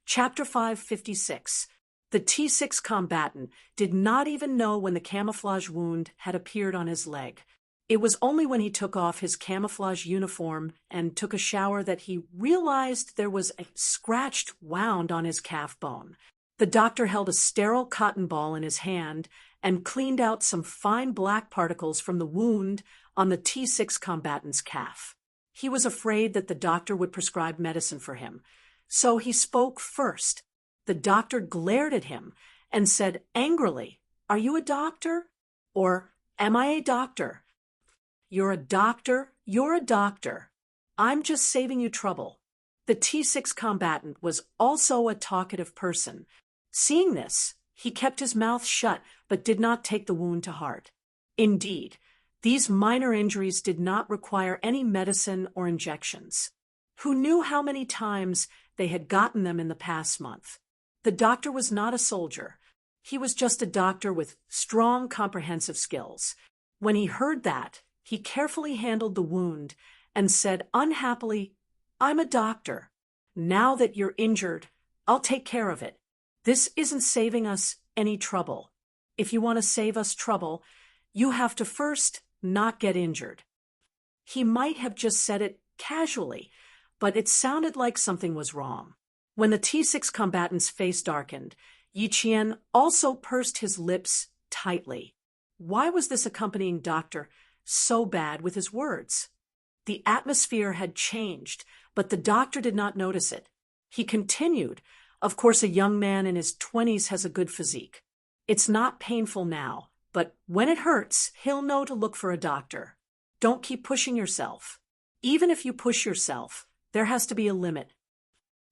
Chapter 556. The T6 combatant did not even know when the camouflage wound had appeared on his leg. It was only when he took off his camouflage uniform and took a shower that he realized there was a scratched wound on his calf bone. The doctor held a sterile cotton ball in his hand and cleaned out some fine black particles from the wound on the T6 combatant's calf. He was afraid that the doctor would prescribe medicine for him, so he spoke first. The doctor glared at him and said angrily, "Are you a doctor? Or am I a doctor? You're a doctor, you're a doctor. I'm just saving you trouble." The T6 combatant was also a talkative person. Seeing this, he kept his mouth shut but did not take the wound to heart. Indeed, these minor injuries did not require any medicine or injections. Who knew how many times they had gotten them in the past month? The doctor was not a soldier. He was just a doctor with strong comprehensive skills. When he heard that, he carefully handled the wound and said unhappily, "I'm a doctor. Now that you're injured, I'll take care of it. This isn't saving us any trouble. If you want to save us trouble, you have to first not get injured." He might have just said it casually, but it sounded like something was wrong. When the T6 combatant's face darkened, Yi Qian also pursed his lips tightly. Why was this accompanying doctor so bad with his words? The atmosphere had changed, but the doctor did not notice it. He continued, "Of course, a young man in his 20s has a good physique. It's not painful now, but when it hurts, he'll know to look for a doctor. Don't keep pushing yourself. Even if you push yourself, there has to be a limit."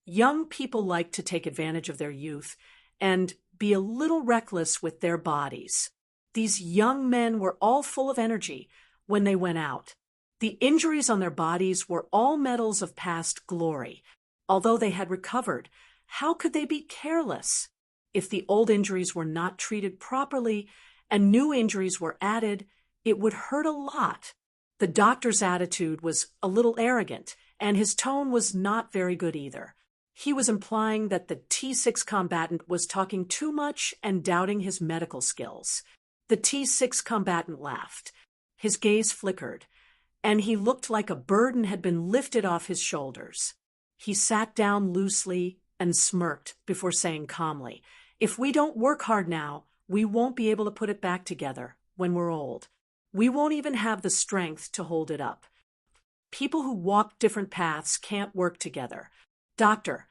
Young people like to take advantage of their youth and be a little reckless with their bodies. These young men were all full of energy when they went out. The injuries on their bodies were all medals of past glory. Although they had recovered, how could they be careless? If the old injuries were not treated properly and new injuries were added, it would hurt a lot. The doctor's attitude was a little arrogant, and his tone was not very good either. He was implying that the T6 combatant was talking too much and doubting his medical skills. The T6 combatant laughed. His gaze flickered, and he looked like a burden had been lifted off his shoulders. He sat down loosely and smirked before saying calmly, "If we don't work hard now, we won't be able to put it back together when we're old. We won't even have the strength to hold it up. People who walk different paths can't work together. Doctor,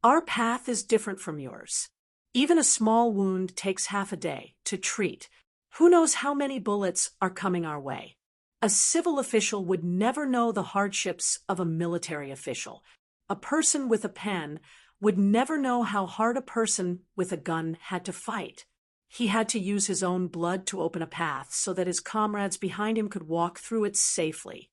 our path is different from yours. Even a small wound takes half a day to treat. Who knows how many bullets are coming our way? A civil official would never know the hardships of a military official. A person with a pen would never know how hard a person with a gun had to fight. He had to use his own blood to open a path so that his comrades behind him could walk through it safely.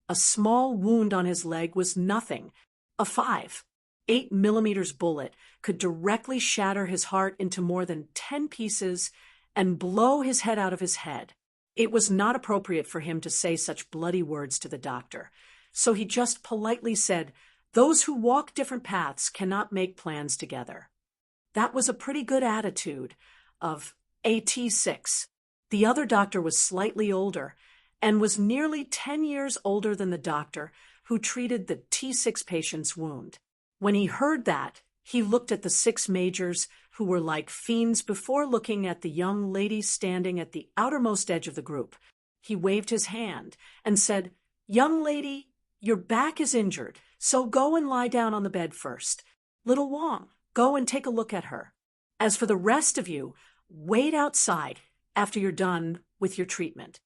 A small wound on his leg was nothing. A 5.8 mm bullet could directly shatter his heart into more than 10 pieces and blow his head out of his head. It was not appropriate for him to say such bloody words to the doctor, so he just politely said, "Those who walk different paths cannot make plans together." That was a pretty good attitude of AT6. The other doctor was slightly older and was nearly 10 years older than the doctor who treated the T6 patient's wound. When he heard that, he looked at the 6 majors who were like fiends before looking at the young lady standing at the outermost edge of the group. He waved his hand and said, "Young lady, your back is injured, so go and lie down on the bed first. Little Wang, go and take a look at her. As for the rest of you, wait outside after you're done with your treatment."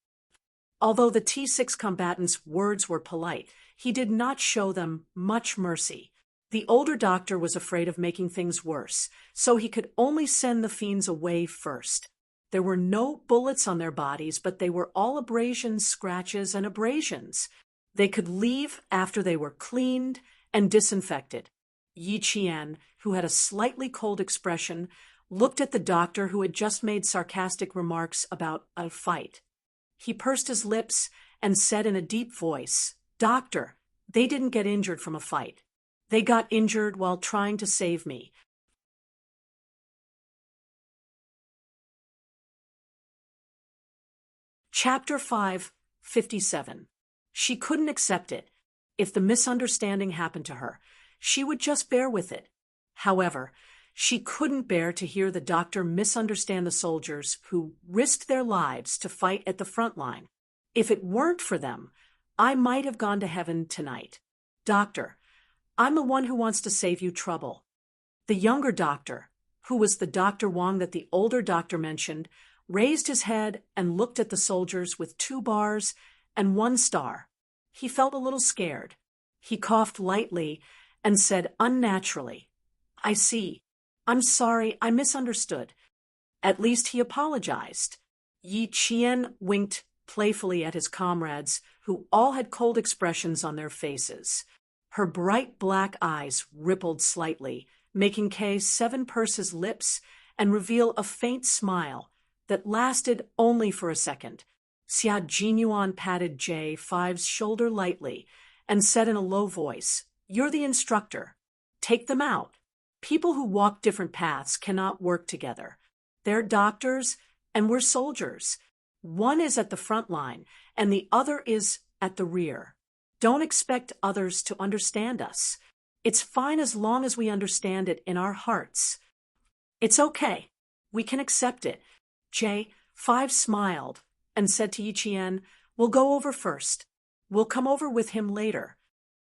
Although the T6 combatant's words were polite, he did not show them much mercy. The older doctor was afraid of making things worse, so he could only send the fiends away first. There were no bullets on their bodies, but they were all abrasions, scratches, and abrasions. They could leave after they were cleaned and disinfected. Yi Qian, who had a slightly cold expression, looked at the doctor who had just made sarcastic remarks about a fight. He pursed his lips and said in a deep voice, "Doctor, they didn't get injured from a fight. They got injured while trying to save me." Chapter 5:57. She couldn't accept it. If the misunderstanding happened to her, she would just bear with it. However, she couldn't bear to hear the doctor misunderstand the soldiers who risked their lives to fight at the front line. "If it weren't for them, I might have gone to heaven tonight. Doctor, I'm the one who wants to save you trouble." The younger doctor, who was the Dr. Wang that the older doctor mentioned, raised his head and looked at the soldiers with 2 bars and 1 star. He felt a little scared. He coughed lightly and said unnaturally, "I see. I'm sorry, I misunderstood." At least he apologized. Yi Qian winked playfully at his comrades, who all had cold expressions on their faces. Her bright black eyes rippled slightly, making K7 purse his lips and reveal a faint smile that lasted only for a second. Xia Jinyuan patted J5's shoulder lightly and said in a low voice, "You're the instructor. Take them out. People who walk different paths cannot work together. They're doctors and we're soldiers. One is at the front line and the other is at the rear. Don't expect others to understand us. It's fine as long as we understand it in our hearts. It's okay. We can accept it." J5 smiled and said to Yiqian, "We'll go over first. We'll come over with him later."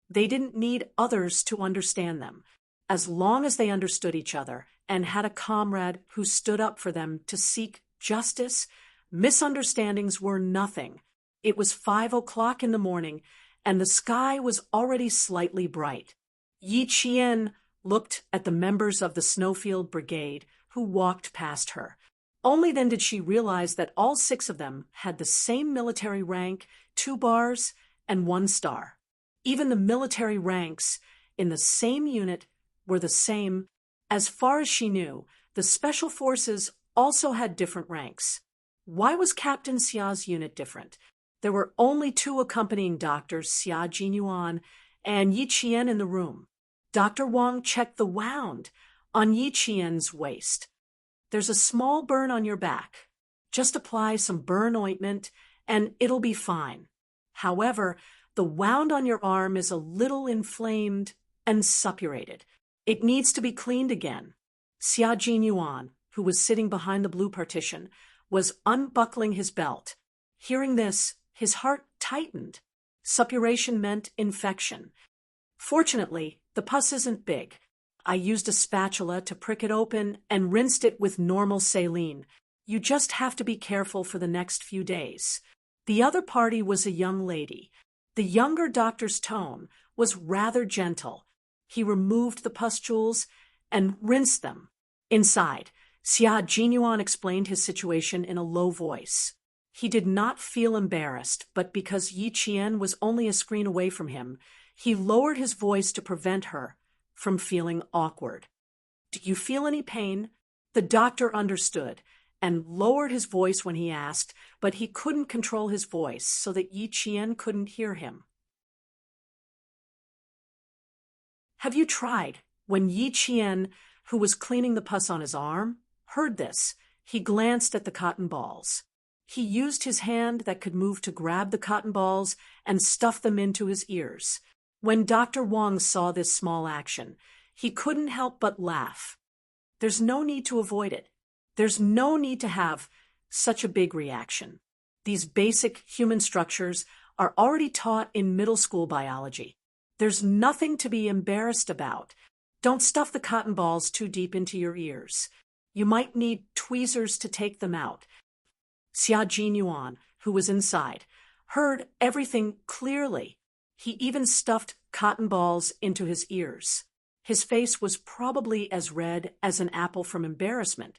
They didn't need others to understand them, as long as they understood each other and had a comrade who stood up for them to seek justice. Misunderstandings were nothing. It was 5 o'clock in the morning, and the sky was already slightly bright. Yiqian looked at the members of the Snowfield Brigade who walked past her. Only then did she realize that all 6 of them had the same military rank, 2 bars, and 1 star. Even the military ranks in the same unit were the same. As far as she knew, the Special Forces also had different ranks. Why was Captain Xia's unit different? There were only 2 accompanying doctors, Xia Jinyuan and Yiqian, in the room. Dr. Wang checked the wound on Yiqian's waist. "There's a small burn on your back. Just apply some burn ointment and it'll be fine. However, the wound on your arm is a little inflamed and suppurated. It needs to be cleaned again." Xia Jinyuan, who was sitting behind the blue partition, was unbuckling his belt. Hearing this, his heart tightened. Suppuration meant infection. "Fortunately, the pus isn't big. I used a spatula to prick it open and rinsed it with normal saline. You just have to be careful for the next few days." The other party was a young lady. The younger doctor's tone was rather gentle. He removed the pustules and rinsed them. Inside, Xia Jinyuan explained his situation in a low voice. He did not feel embarrassed, but because Yiqian was only a screen away from him, he lowered his voice to prevent her from feeling awkward. "Do you feel any pain?" The doctor understood and lowered his voice when he asked, but he couldn't control his voice so that Yiqian couldn't hear him. "Have you tried?" When Yiqian, who was cleaning the pus on his arm, heard this, he glanced at the cotton balls. He used his hand that could move to grab the cotton balls and stuff them into his ears. When Dr. Wang saw this small action, he couldn't help but laugh. There's no need to avoid it. There's no need to have such a big reaction. These basic human structures are already taught in middle school biology. There's nothing to be embarrassed about. Don't stuff the cotton balls too deep into your ears. You might need tweezers to take them out. Xia Jinyuan, who was inside, heard everything clearly. He even stuffed cotton balls into his ears. His face was probably as red as an apple from embarrassment.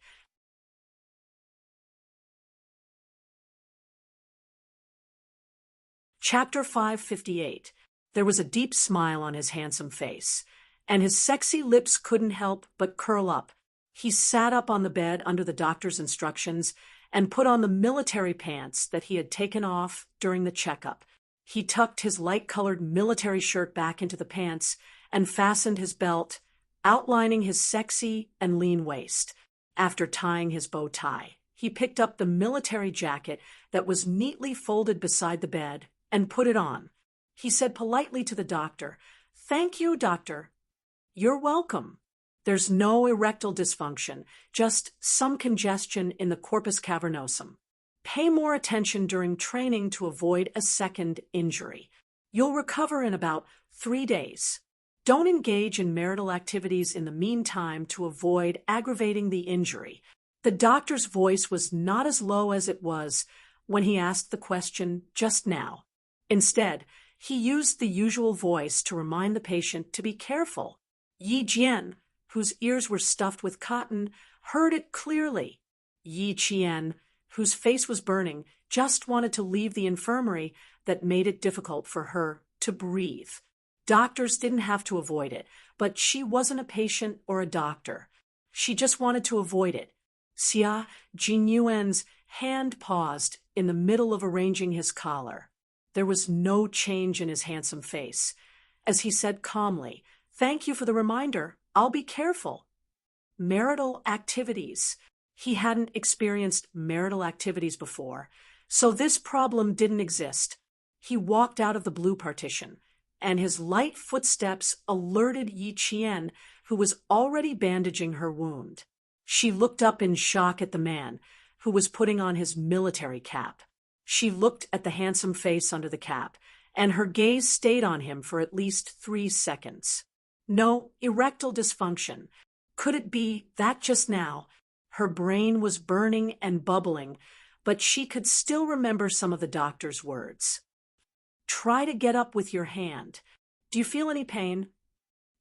Chapter 558. There was a deep smile on his handsome face, and his sexy lips couldn't help but curl up. He sat up on the bed under the doctor's instructions and put on the military pants that he had taken off during the checkup. He tucked his light-colored military shirt back into the pants and fastened his belt, outlining his sexy and lean waist. After tying his bow tie, he picked up the military jacket that was neatly folded beside the bed and put it on. He said politely to the doctor, "Thank you, doctor." "You're welcome. There's no erectile dysfunction, just some congestion in the corpus cavernosum. Pay more attention during training to avoid a second injury. You'll recover in about 3 days. Don't engage in marital activities in the meantime to avoid aggravating the injury." The doctor's voice was not as low as it was when he asked the question just now. Instead, he used the usual voice to remind the patient to be careful. Yi Jian, whose ears were stuffed with cotton, heard it clearly. Yi Qian, whose face was burning, just wanted to leave the infirmary that made it difficult for her to breathe. Doctors didn't have to avoid it, but she wasn't a patient or a doctor. She just wanted to avoid it. Xia Jinyuan's hand paused in the middle of arranging his collar. There was no change in his handsome face. As he said calmly, "Thank you for the reminder. I'll be careful." Marital activities. He hadn't experienced marital activities before, so this problem didn't exist. He walked out of the blue partition, and his light footsteps alerted Yi Qian, who was already bandaging her wound. She looked up in shock at the man, who was putting on his military cap. She looked at the handsome face under the cap, and her gaze stayed on him for at least 3 seconds. No, erectile dysfunction. Could it be that just now? Her brain was burning and bubbling, but she could still remember some of the doctor's words. Try to get up with your hand. Do you feel any pain?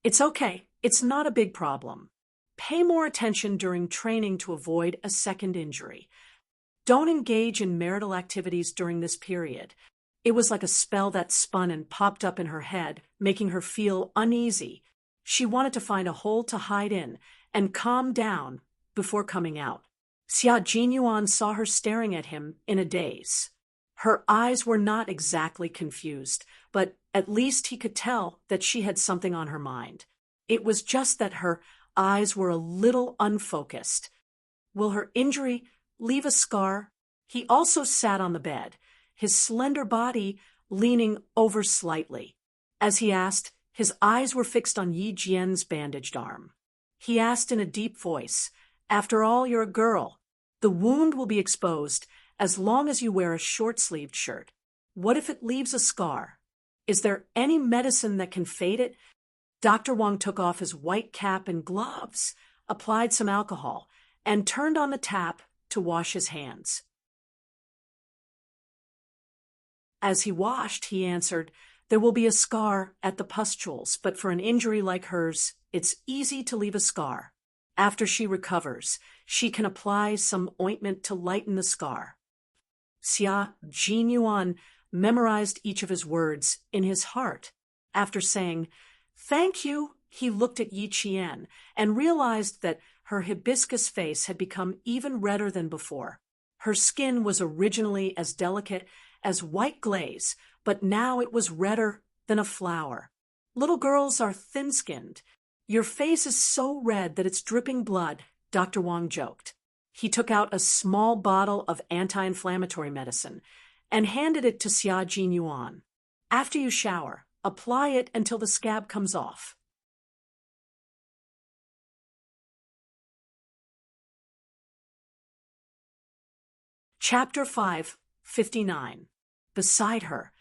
It's okay. It's not a big problem. Pay more attention during training to avoid a second injury. Don't engage in marital activities during this period. It was like a spell that spun and popped up in her head, making her feel uneasy. She wanted to find a hole to hide in and calm down before coming out. Xia Jinyuan saw her staring at him in a daze. Her eyes were not exactly confused, but at least he could tell that she had something on her mind. It was just that her eyes were a little unfocused. Will her injury leave a scar? He also sat on the bed, his slender body leaning over slightly. As he asked, his eyes were fixed on Yi Jian's bandaged arm. He asked in a deep voice, "After all, you're a girl. The wound will be exposed as long as you wear a short-sleeved shirt. What if it leaves a scar? Is there any medicine that can fade it?" Dr. Wang took off his white cap and gloves, applied some alcohol, and turned on the tap to wash his hands. As he washed, he answered, "There will be a scar at the pustules, but for an injury like hers, it's easy to leave a scar. After she recovers, she can apply some ointment to lighten the scar." Xia Jinyuan memorized each of his words in his heart. After saying, "Thank you," he looked at Yi Qian and realized that her hibiscus face had become even redder than before. Her skin was originally as delicate as white glaze, but now it was redder than a flower. "Little girls are thin-skinned. Your face is so red that it's dripping blood," Dr. Wang joked. He took out a small bottle of anti-inflammatory medicine and handed it to Xia Jinyuan. "After you shower, apply it until the scab comes off." Chapter 5:59. Beside her,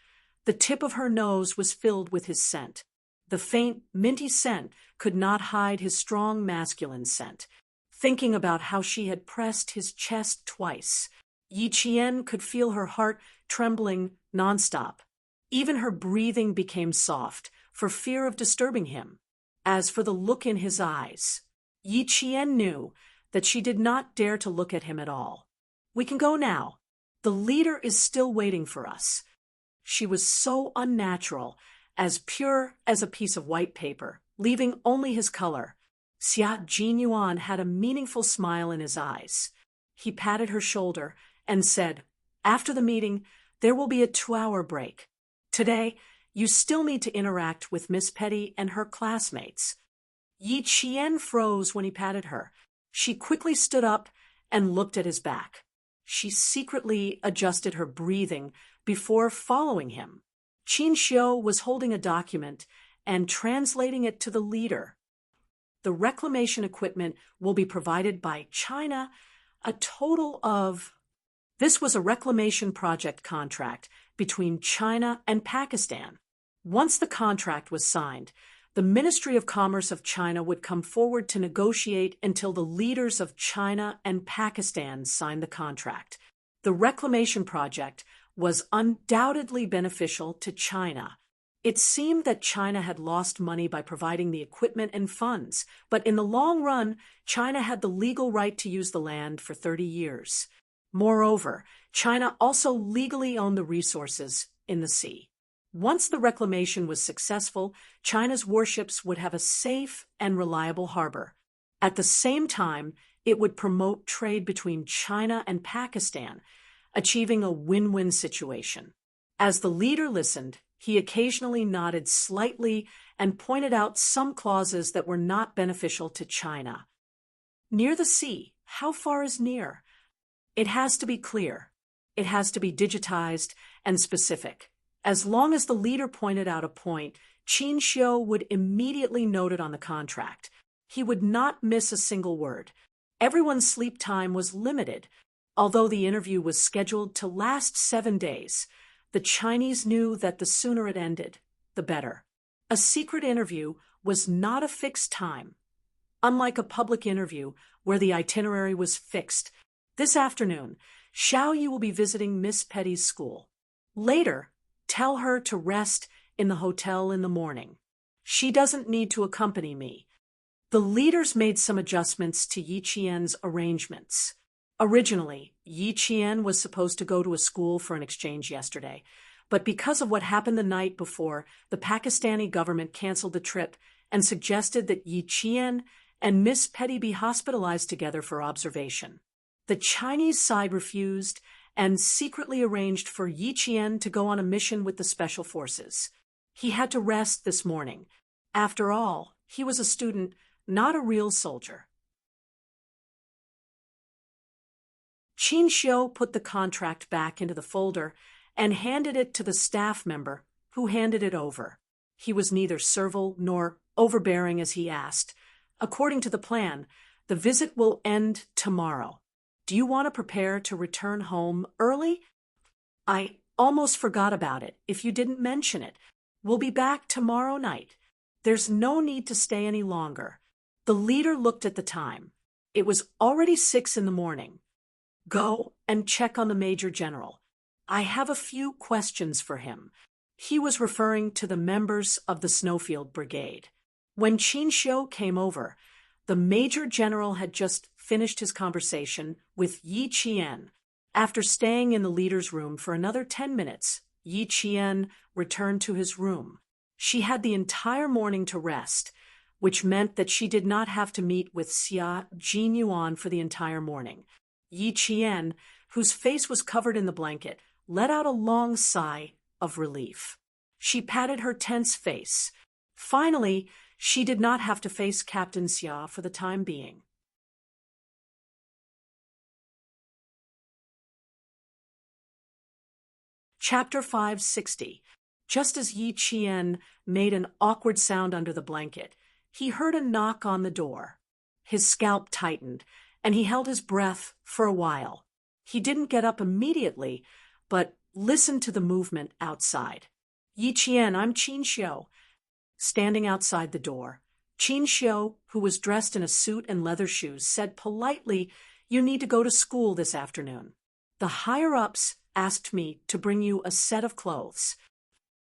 the tip of her nose was filled with his scent. The faint, minty scent could not hide his strong masculine scent. Thinking about how she had pressed his chest twice, Yi Qian could feel her heart trembling nonstop. Even her breathing became soft, for fear of disturbing him. As for the look in his eyes, Yi Qian knew that she did not dare to look at him at all. "We can go now. The leader is still waiting for us." She was so unnatural, as pure as a piece of white paper, leaving only his color. Xia Jinyuan had a meaningful smile in his eyes. He patted her shoulder and said, "After the meeting, there will be a 2-hour break. Today, you still need to interact with Miss Petty and her classmates." Yi Qian froze when he patted her. She quickly stood up and looked at his back. She secretly adjusted her breathing before following him. Qin Xiu was holding a document and translating it to the leader. The reclamation equipment will be provided by China, a total of... This was a reclamation project contract between China and Pakistan. Once the contract was signed, the Ministry of Commerce of China would come forward to negotiate until the leaders of China and Pakistan signed the contract. The reclamation project was undoubtedly beneficial to China. It seemed that China had lost money by providing the equipment and funds, but in the long run, China had the legal right to use the land for 30 years. Moreover, China also legally owned the resources in the sea. Once the reclamation was successful, China's warships would have a safe and reliable harbor. At the same time, it would promote trade between China and Pakistan, achieving a win-win situation. As the leader listened, he occasionally nodded slightly and pointed out some clauses that were not beneficial to China. Near the sea, how far is near? It has to be clear. It has to be digitized and specific. As long as the leader pointed out a point, Qin Xiu would immediately note it on the contract. He would not miss a single word. Everyone's sleep time was limited. Although the interview was scheduled to last 7 days, the Chinese knew that the sooner it ended, the better. A secret interview was not a fixed time. Unlike a public interview where the itinerary was fixed, this afternoon, Xiao Yu will be visiting Miss Petty's school. Later, tell her to rest in the hotel in the morning. She doesn't need to accompany me. The leaders made some adjustments to Yi Qian's arrangements. Originally, Yi Qian was supposed to go to a school for an exchange yesterday, but because of what happened the night before, the Pakistani government canceled the trip and suggested that Yi Qian and Miss Petty be hospitalized together for observation. The Chinese side refused and secretly arranged for Yi Qian to go on a mission with the special forces. He had to rest this morning. After all, he was a student, not a real soldier. Qin Xiu put the contract back into the folder and handed it to the staff member, who handed it over. He was neither servile nor overbearing as he asked. According to the plan, the visit will end tomorrow. Do you want to prepare to return home early? I almost forgot about it if you didn't mention it. We'll be back tomorrow night. There's no need to stay any longer. The leader looked at the time. It was already 6 in the morning. Go and check on the Major General. I have a few questions for him. He was referring to the members of the Snowfield Brigade. When Qin Xiu came over, the Major General had just finished his conversation with Yi Qian. After staying in the leader's room for another 10 minutes, Yi Qian returned to his room. She had the entire morning to rest, which meant that she did not have to meet with Xia Jinyuan for the entire morning. Yi Qian, whose face was covered in the blanket, let out a long sigh of relief. She patted her tense face. Finally, she did not have to face Captain Xia for the time being. Chapter 560. Just as Yi Qian made an awkward sound under the blanket, he heard a knock on the door. His scalp tightened, and he held his breath for a while. He didn't get up immediately, but listened to the movement outside. Yi Qian, I'm Qin Xiu. Standing outside the door, Qin Xiu, who was dressed in a suit and leather shoes, said politely, "You need to go to school this afternoon. The higher-ups asked me to bring you a set of clothes."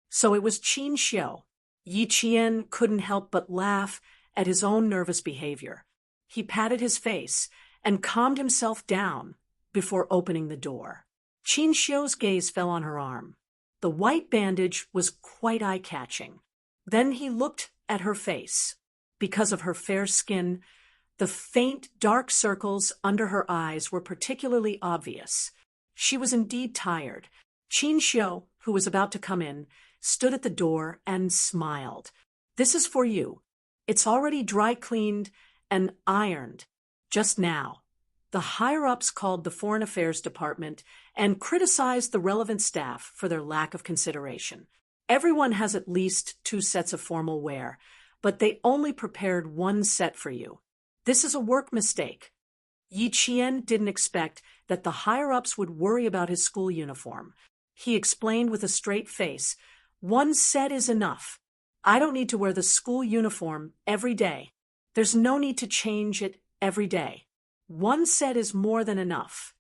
So it was Qin Xiu. Yi Qian couldn't help but laugh at his own nervous behavior. He patted his face and calmed himself down before opening the door. Qin Xiu's gaze fell on her arm. The white bandage was quite eye-catching. Then he looked at her face. Because of her fair skin, the faint, dark circles under her eyes were particularly obvious. She was indeed tired. Qin Xiu, who was about to come in, stood at the door and smiled. "This is for you. It's already dry-cleaned and ironed. Just now." The higher-ups called the Foreign Affairs Department and criticized the relevant staff for their lack of consideration. Everyone has at least 2 sets of formal wear, but they only prepared 1 set for you. This is a work mistake. Yi Qian didn't expect that the higher-ups would worry about his school uniform. He explained with a straight face, "1 set is enough. I don't need to wear the school uniform every day. There's no need to change it every day. 1 set is more than enough.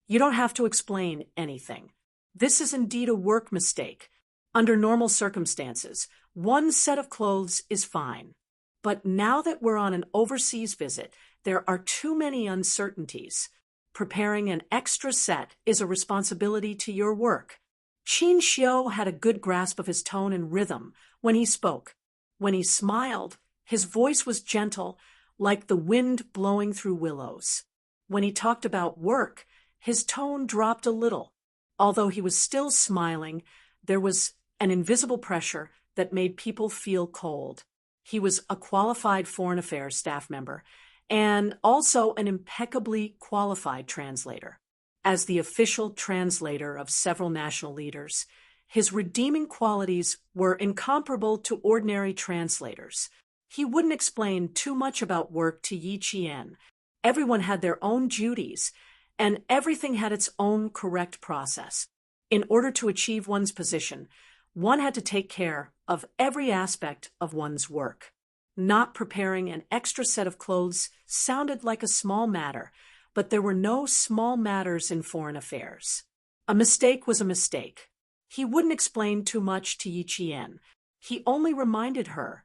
You don't have to explain anything. This is indeed a work mistake. Under normal circumstances, 1 set of clothes is fine. But now that we're on an overseas visit, there are too many uncertainties. Preparing an extra set is a responsibility to your work." Qin Xiu had a good grasp of his tone and rhythm when he spoke. When he smiled, his voice was gentle, like the wind blowing through willows. When he talked about work, his tone dropped a little. Although he was still smiling, there was an invisible pressure that made people feel cold. He was a qualified foreign affairs staff member and also an impeccably qualified translator. As the official translator of several national leaders, his redeeming qualities were incomparable to ordinary translators. He wouldn't explain too much about work to Yi Qian. Everyone had their own duties, and everything had its own correct process. In order to achieve one's position, one had to take care of every aspect of one's work. Not preparing an extra set of clothes sounded like a small matter, but there were no small matters in foreign affairs. A mistake was a mistake. He wouldn't explain too much to Yi Qian. He only reminded her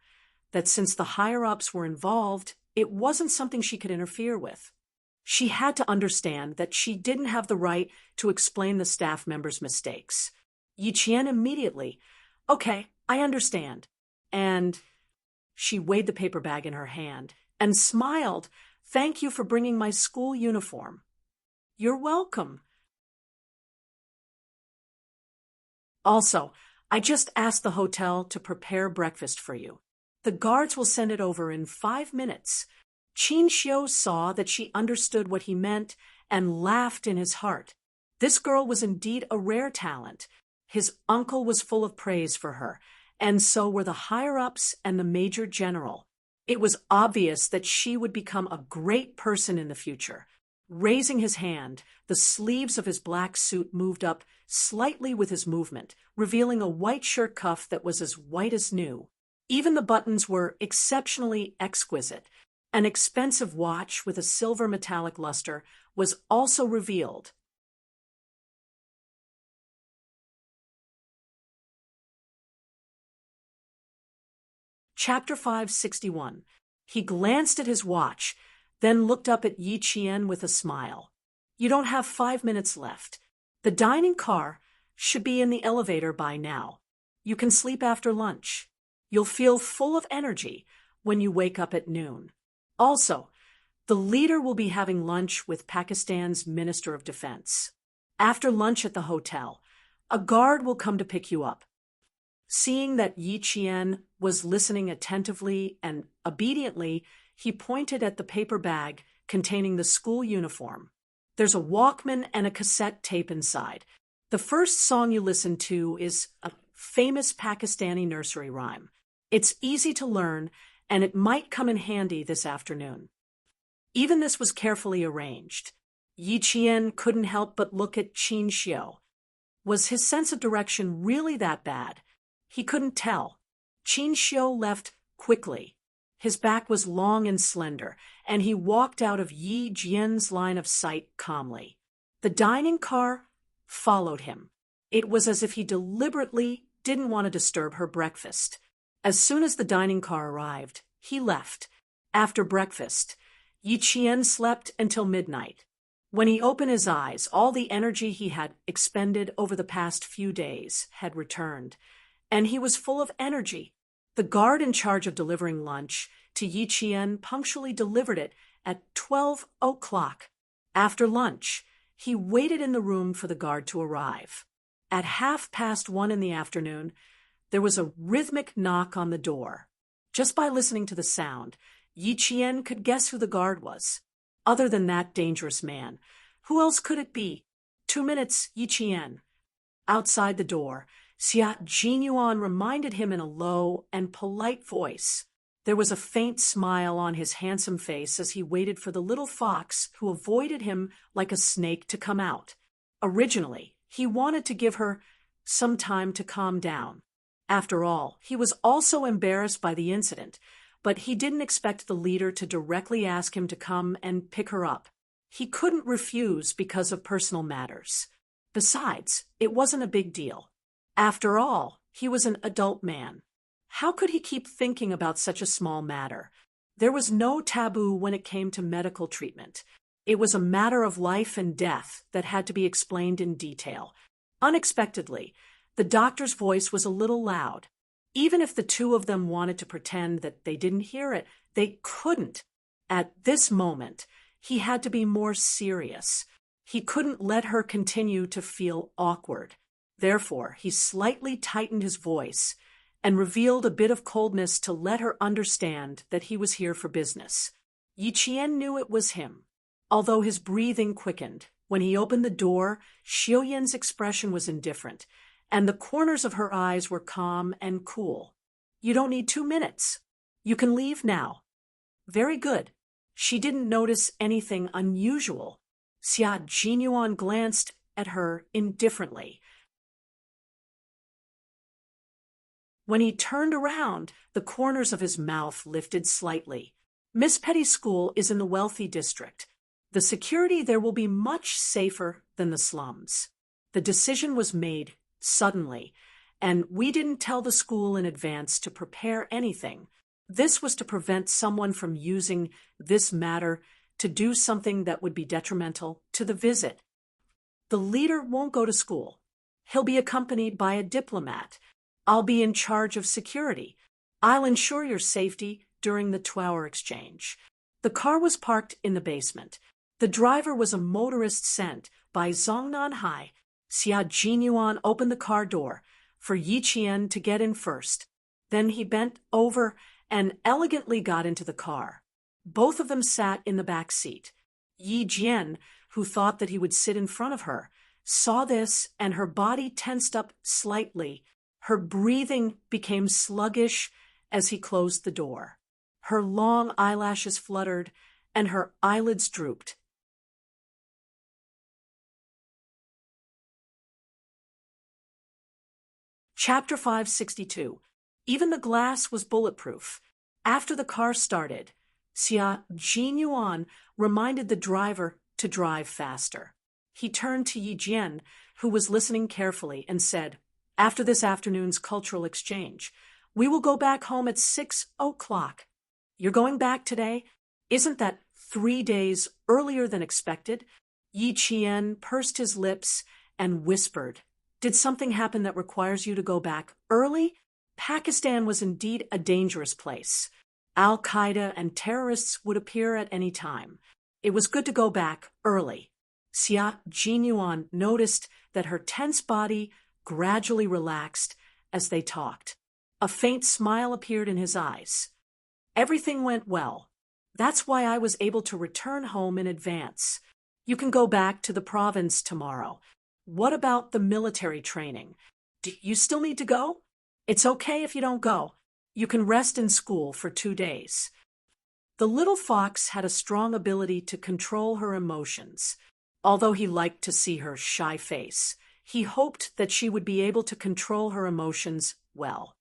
that since the higher-ups were involved, it wasn't something she could interfere with. She had to understand that she didn't have the right to explain the staff members' mistakes. Yi Qian immediately, "Okay, I understand." And she weighed the paper bag in her hand and smiled. "Thank you for bringing my school uniform." "You're welcome." "Also, I just asked the hotel to prepare breakfast for you. The guards will send it over in 5 minutes. Qin Xiu saw that she understood what he meant and laughed in his heart. This girl was indeed a rare talent. His uncle was full of praise for her, and so were the higher-ups and the major general. It was obvious that she would become a great person in the future. Raising his hand, the sleeves of his black suit moved up slightly with his movement, revealing a white shirt cuff that was as white as new. Even the buttons were exceptionally exquisite. An expensive watch with a silver metallic luster was also revealed. Chapter 561. He glanced at his watch, then looked up at Yi Qian with a smile. "You don't have 5 minutes left. The dining car should be in the elevator by now. You can sleep after lunch. You'll feel full of energy when you wake up at noon. Also, the leader will be having lunch with Pakistan's Minister of Defense. After lunch at the hotel, a guard will come to pick you up." Seeing that Yi Qian was listening attentively and obediently, he pointed at the paper bag containing the school uniform. "There's a Walkman and a cassette tape inside. The first song you listen to is a famous Pakistani nursery rhyme. It's easy to learn, and it might come in handy this afternoon." Even this was carefully arranged. Yi Qian couldn't help but look at Qin Xiu. Was his sense of direction really that bad? He couldn't tell. Qin Xiu left quickly. His back was long and slender, and he walked out of Yi Jian's line of sight calmly. The dining car followed him. It was as if he deliberately didn't want to disturb her breakfast. As soon as the dining car arrived, he left. After breakfast, Yi Qian slept until midnight. When he opened his eyes, all the energy he had expended over the past few days had returned, and he was full of energy. The guard in charge of delivering lunch to Yi Qian punctually delivered it at 12 o'clock. After lunch, he waited in the room for the guard to arrive. At 1:30 in the afternoon, there was a rhythmic knock on the door. Just by listening to the sound, Yi Qian could guess who the guard was. Other than that dangerous man, who else could it be? 2 minutes, Yi Qian. Outside the door, Xia Jinyuan reminded him in a low and polite voice. There was a faint smile on his handsome face as he waited for the little fox who avoided him like a snake to come out. Originally, he wanted to give her some time to calm down. After all, he was also embarrassed by the incident, but he didn't expect the leader to directly ask him to come and pick her up. He couldn't refuse because of personal matters. Besides, it wasn't a big deal. After all, he was an adult man. How could he keep thinking about such a small matter? There was no taboo when it came to medical treatment. It was a matter of life and death that had to be explained in detail. Unexpectedly, The doctor's voice was a little loud. Even if the two of them wanted to pretend that they didn't hear it, they couldn't. At this moment, he had to be more serious. He couldn't let her continue to feel awkward. Therefore, he slightly tightened his voice and revealed a bit of coldness to let her understand that he was here for business. Yi Qian knew it was him. Although his breathing quickened, when he opened the door, Xiuyan's expression was indifferent, and the corners of her eyes were calm and cool. "You don't need 2 minutes. You can leave now." "Very good." She didn't notice anything unusual. Xia Jinyuan glanced at her indifferently. When he turned around, the corners of his mouth lifted slightly. "Miss Petty's school is in the wealthy district. The security there will be much safer than the slums." The decision was made suddenly, and we didn't tell the school in advance to prepare anything. This was to prevent someone from using this matter to do something that would be detrimental to the visit. "The leader won't go to school. He'll be accompanied by a diplomat. I'll be in charge of security. I'll ensure your safety during the 2-hour exchange." The car was parked in the basement. The driver was a motorist sent by Zhongnan Hai. Xia Jinyuan opened the car door for Yi Qian to get in first. Then he bent over and elegantly got into the car. Both of them sat in the back seat. Yi Jian, who thought that he would sit in front of her, saw this and her body tensed up slightly. Her breathing became sluggish as he closed the door. Her long eyelashes fluttered and her eyelids drooped. Chapter 562. Even the glass was bulletproof. After the car started, Xia Jinyuan reminded the driver to drive faster. He turned to Yi Jian, who was listening carefully, and said, "After this afternoon's cultural exchange, we will go back home at 6 o'clock. You're going back today? Isn't that 3 days earlier than expected?" Yi Qian pursed his lips and whispered, "Did something happen that requires you to go back early?" Pakistan was indeed a dangerous place. Al-Qaeda and terrorists would appear at any time. It was good to go back early. Xia Jinyuan noticed that her tense body gradually relaxed as they talked. A faint smile appeared in his eyes. "Everything went well. That's why I was able to return home in advance. You can go back to the province tomorrow. What about the military training? Do you still need to go? It's okay if you don't go. You can rest in school for 2 days." The little fox had a strong ability to control her emotions. Although he liked to see her shy face, he hoped that she would be able to control her emotions well.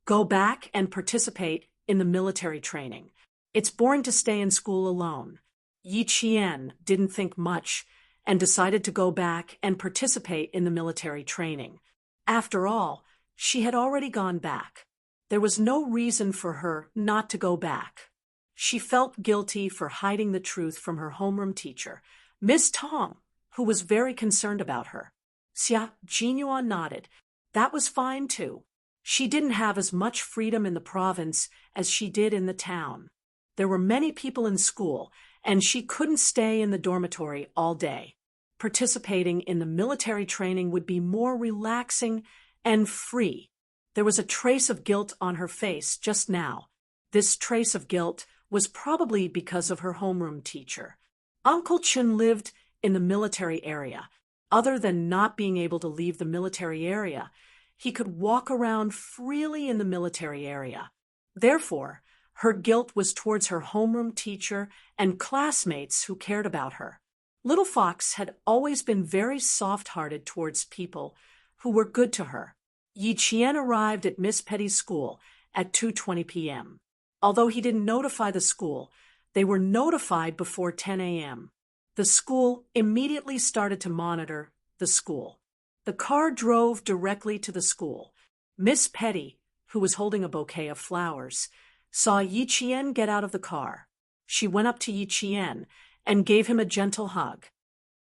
"Go back and participate in the military training. It's boring to stay in school alone." Yi Qian didn't think much and decided to go back and participate in the military training. After all, she had already gone back. There was no reason for her not to go back. She felt guilty for hiding the truth from her homeroom teacher, Miss Tong, who was very concerned about her. Xia Jinyuan nodded. That was fine, too. She didn't have as much freedom in the province as she did in the town. There were many people in school, and she couldn't stay in the dormitory all day. Participating in the military training would be more relaxing and free. There was a trace of guilt on her face just now. This trace of guilt was probably because of her homeroom teacher. Uncle Chun lived in the military area. Other than not being able to leave the military area, he could walk around freely in the military area. Therefore, her guilt was towards her homeroom teacher and classmates who cared about her. Little Fox had always been very soft-hearted towards people who were good to her. Yi Qian arrived at Miss Petty's school at 2:20 p.m. Although he didn't notify the school, they were notified before 10 a.m. The school immediately started to monitor the school. The car drove directly to the school. Miss Petty, who was holding a bouquet of flowers, saw Yi Qian get out of the car. She went up to Yi Qian and gave him a gentle hug.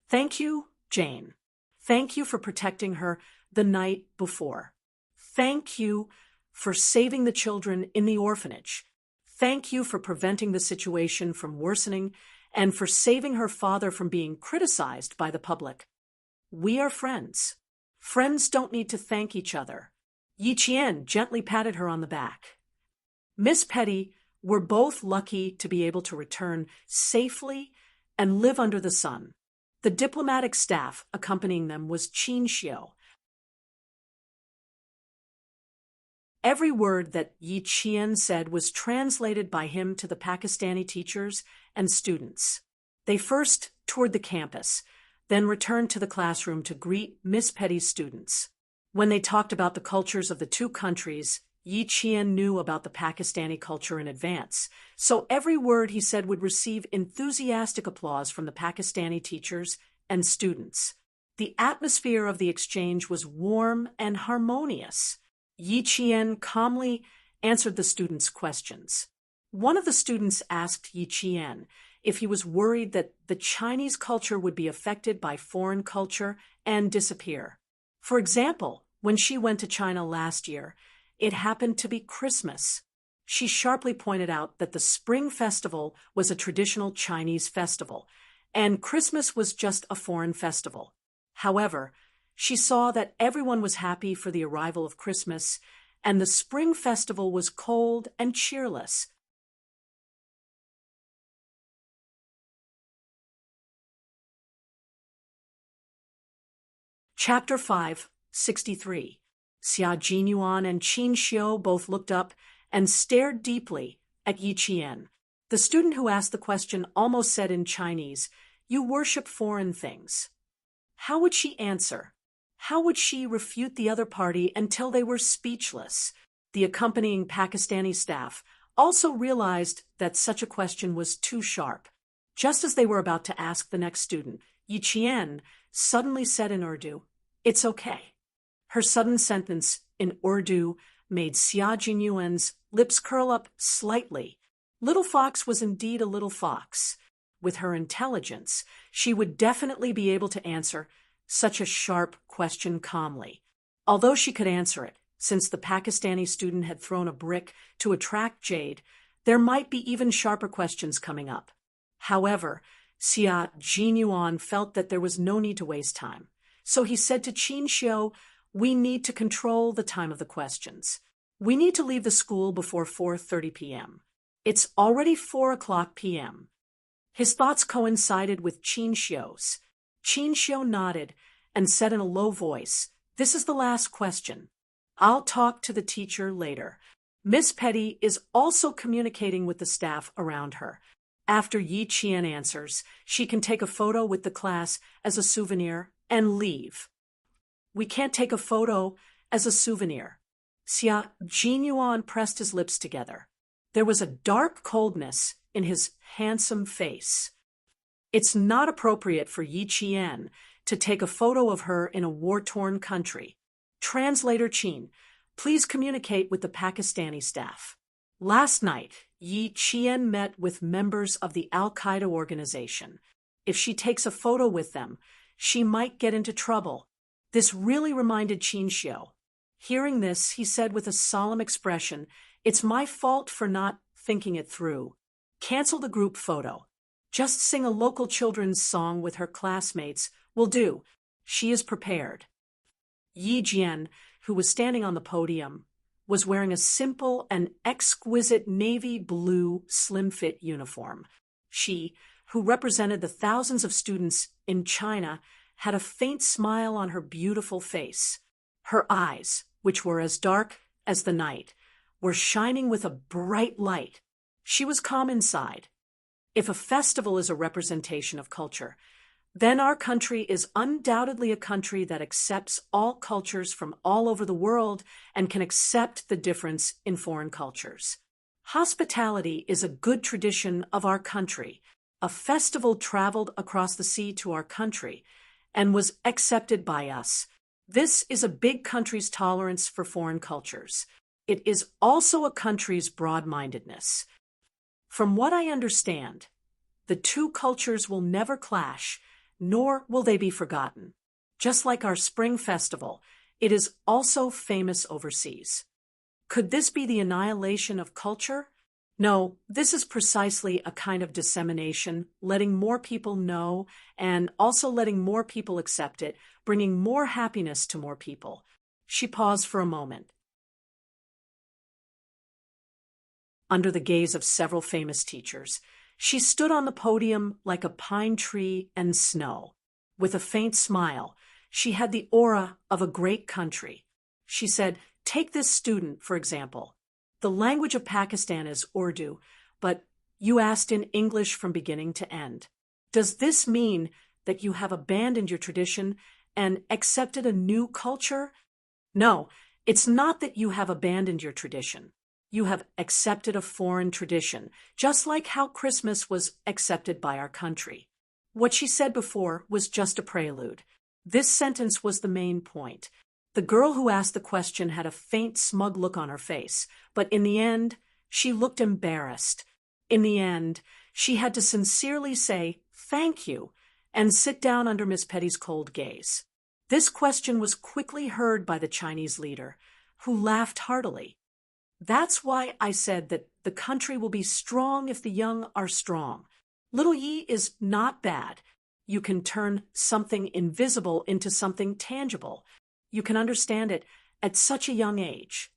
"Thank you, Jane. Thank you for protecting her the night before. Thank you for saving the children in the orphanage. Thank you for preventing the situation from worsening and for saving her father from being criticized by the public. We are friends. Friends don't need to thank each other. Yi Qian gently patted her on the back. Miss Petty were both lucky to be able to return safely and live under the sun. The diplomatic staff accompanying them was Qin Xiu. Every word that Yi Qian said was translated by him to the Pakistani teachers and students. They first toured the campus, then returned to the classroom to greet Miss Petty's students. When they talked about the cultures of the two countries, Yi Qian knew about the Pakistani culture in advance, so every word he said would receive enthusiastic applause from the Pakistani teachers and students. The atmosphere of the exchange was warm and harmonious. Yi Qian calmly answered the students' questions. One of the students asked Yi Qian if he was worried that the Chinese culture would be affected by foreign culture and disappear. For example, when she went to China last year, it happened to be Christmas. She sharply pointed out that the Spring Festival was a traditional Chinese festival, and Christmas was just a foreign festival. However, she saw that everyone was happy for the arrival of Christmas, and the Spring Festival was cold and cheerless. Chapter 5, 63. Xia Jinyuan and Qin Xiu both looked up and stared deeply at Yi Qian. The student who asked the question almost said in Chinese, "You worship foreign things." How would she answer? How would she refute the other party until they were speechless? The accompanying Pakistani staff also realized that such a question was too sharp. Just as they were about to ask the next student, Yi Qian suddenly said in Urdu, "It's okay." Her sudden sentence in Urdu made Xia Jinyuan's lips curl up slightly. Little Fox was indeed a little fox. With her intelligence, she would definitely be able to answer such a sharp question calmly. Although she could answer it, since the Pakistani student had thrown a brick to attract Jade, there might be even sharper questions coming up. However, Xia Jinyuan felt that there was no need to waste time. So he said to Qin Xiu, "We need to control the time of the questions. We need to leave the school before 4:30 p.m. It's already 4 o'clock p.m. His thoughts coincided with Qin Xiu's. Qin Xiu nodded and said in a low voice, "This is the last question. I'll talk to the teacher later." Miss Petty is also communicating with the staff around her. After Yi Qian answers, she can take a photo with the class as a souvenir and leave. "We can't take a photo as a souvenir." Xia Jinyuan pressed his lips together. There was a dark coldness in his handsome face. It's not appropriate for Yi Qian to take a photo of her in a war-torn country. Translator Qin, please communicate with the Pakistani staff. Last night, Yi Qian met with members of the Al-Qaeda organization. If she takes a photo with them, she might get into trouble. This really reminded Qin Xiu. Hearing this, he said with a solemn expression, "It's my fault for not thinking it through. Cancel the group photo. Just sing a local children's song with her classmates will do. She is prepared." Yi Jian, who was standing on the podium, was wearing a simple and exquisite navy blue slim-fit uniform. She, who represented the thousands of students in China, had a faint smile on her beautiful face. Her eyes, which were as dark as the night, were shining with a bright light. She was calm inside. If a festival is a representation of culture, then our country is undoubtedly a country that accepts all cultures from all over the world and can accept the difference in foreign cultures. Hospitality is a good tradition of our country. A festival traveled across the sea to our country and was accepted by us. This is a big country's tolerance for foreign cultures. It is also a country's broad-mindedness. From what I understand, the two cultures will never clash, nor will they be forgotten. Just like our spring festival, It is also famous overseas. Could this be the annihilation of culture? No, this is precisely a kind of dissemination, letting more people know and also letting more people accept it, bringing more happiness to more people. She paused for a moment. Under the gaze of several famous teachers, she stood on the podium like a pine tree and snow. With a faint smile, she had the aura of a great country. She said, "Take this student, for example. The language of Pakistan is Urdu, but you asked in English from beginning to end. Does this mean that you have abandoned your tradition and accepted a new culture? No, it's not that you have abandoned your tradition. You have accepted a foreign tradition, just like how Christmas was accepted by our country." What she said before was just a prelude. This sentence was the main point. The girl who asked the question had a faint, smug look on her face, but in the end, she looked embarrassed. In the end, she had to sincerely say, "Thank you," and sit down under Miss Petty's cold gaze. This question was quickly heard by the Chinese leader, who laughed heartily. "That's why I said that the country will be strong if the young are strong. Little Yi is not bad. You can turn something invisible into something tangible. You can understand it at such a young age."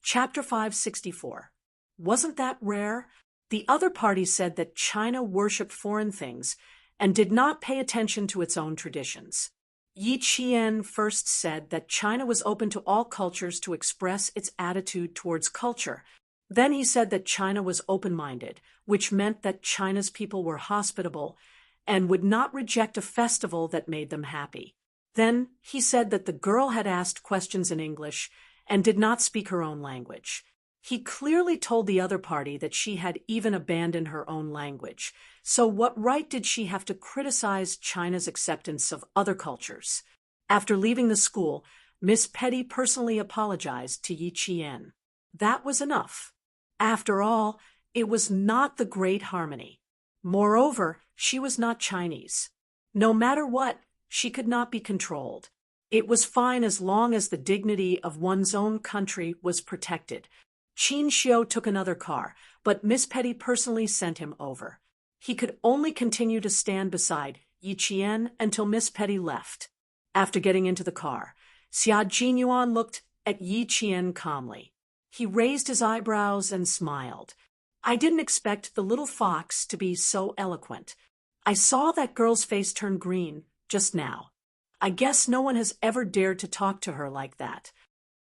Chapter 564. Wasn't that rare? The other party said that China worshipped foreign things and did not pay attention to its own traditions. Yi Qian first said that China was open to all cultures to express its attitude towards culture. Then he said that China was open-minded, which meant that China's people were hospitable and would not reject a festival that made them happy. Then he said that the girl had asked questions in English and did not speak her own language. He clearly told the other party that she had even abandoned her own language. So what right did she have to criticize China's acceptance of other cultures? After leaving the school, Miss Petty personally apologized to Yi Qian. That was enough. After all, it was not the Great Harmony. Moreover, she was not Chinese. No matter what, she could not be controlled. It was fine as long as the dignity of one's own country was protected. Qin Xiu took another car, but Miss Petty personally sent him over. He could only continue to stand beside Yi Qian until Miss Petty left. After getting into the car, Xia Jinyuan looked at Yi Qian calmly. He raised his eyebrows and smiled. "I didn't expect the little fox to be so eloquent. I saw that girl's face turn green just now. I guess no one has ever dared to talk to her like that."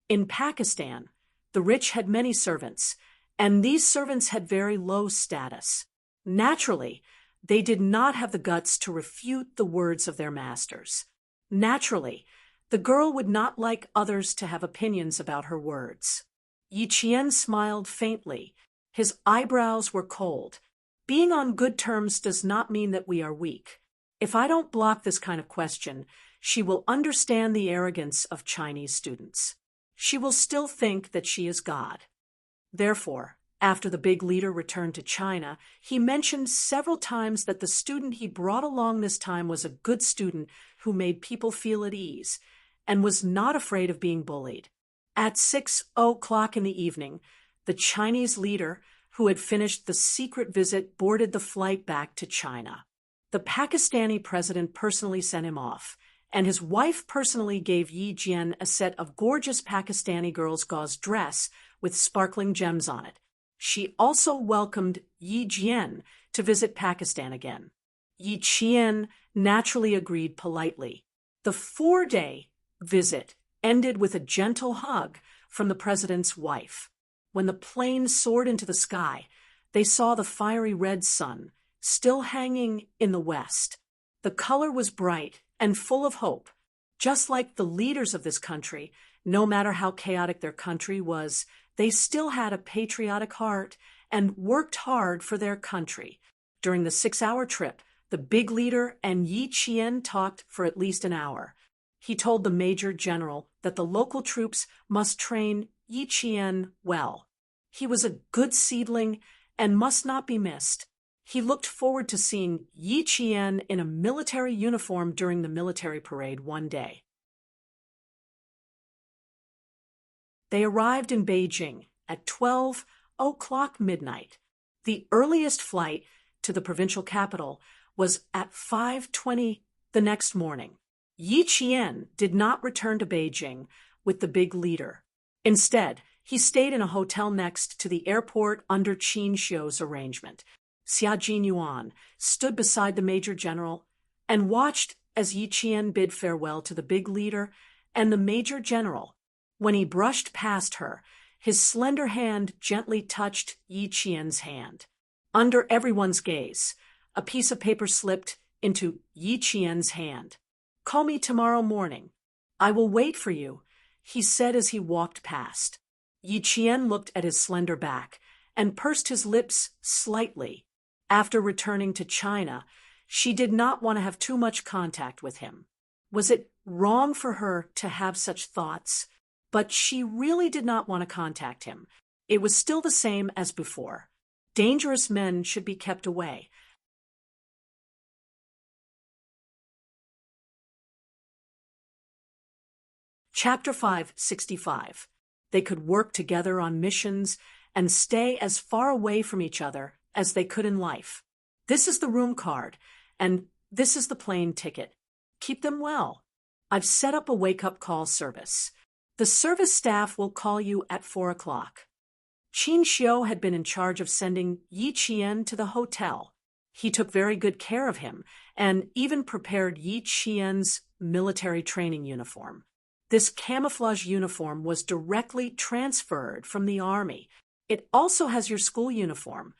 In Pakistan, the rich had many servants, and these servants had very low status. Naturally, they did not have the guts to refute the words of their masters. Naturally, the girl would not like others to have opinions about her words. Yi Qian smiled faintly. His eyebrows were cold. Being on good terms does not mean that we are weak. If I don't block this kind of question, she will understand the arrogance of Chinese students. She will still think that she is God. Therefore, after the big leader returned to China, he mentioned several times that the student he brought along this time was a good student who made people feel at ease and was not afraid of being bullied. At 6:00 in the evening, the Chinese leader, who had finished the secret visit, boarded the flight back to China. The Pakistani president personally sent him off, and his wife personally gave Yi Jian a set of gorgeous Pakistani girls' gauze dress with sparkling gems on it. She also welcomed Yi Jian to visit Pakistan again. Yi Qian naturally agreed politely. The 4-day visit ended with a gentle hug from the president's wife. When the plane soared into the sky, they saw the fiery red sun still hanging in the west. The color was bright and full of hope. Just like the leaders of this country, no matter how chaotic their country was, they still had a patriotic heart and worked hard for their country. During the 6-hour trip, the big leader and Yi Qian talked for at least an hour. He told the major general that the local troops must train Yi Qian well. He was a good seedling and must not be missed. He looked forward to seeing Yi Qian in a military uniform during the military parade one day. They arrived in Beijing at 12 o'clock midnight. The earliest flight to the provincial capital was at 5:20 the next morning. Yi Qian did not return to Beijing with the big leader. Instead, he stayed in a hotel next to the airport under Qin Xiu's arrangement. Xia Jinyuan stood beside the major general and watched as Yi Qian bid farewell to the big leader and the major general. When he brushed past her, his slender hand gently touched Yi Qian's hand. Under everyone's gaze, a piece of paper slipped into Yi Qian's hand. "Call me tomorrow morning. I will wait for you," he said as he walked past. Yi Qian looked at his slender back and pursed his lips slightly. After returning to China, she did not want to have too much contact with him. Was it wrong for her to have such thoughts? But she really did not want to contact him. It was still the same as before. Dangerous men should be kept away. Chapter 565. They could work together on missions and stay as far away from each other as they could in life. This is the room card, and this is the plane ticket. Keep them well. I've set up a wake-up call service. The service staff will call you at 4 o'clock. Qin Xiu had been in charge of sending Yi Qian to the hotel. He took very good care of him and even prepared Yi Qian's military training uniform. This camouflage uniform was directly transferred from the army. It also has your school uniform.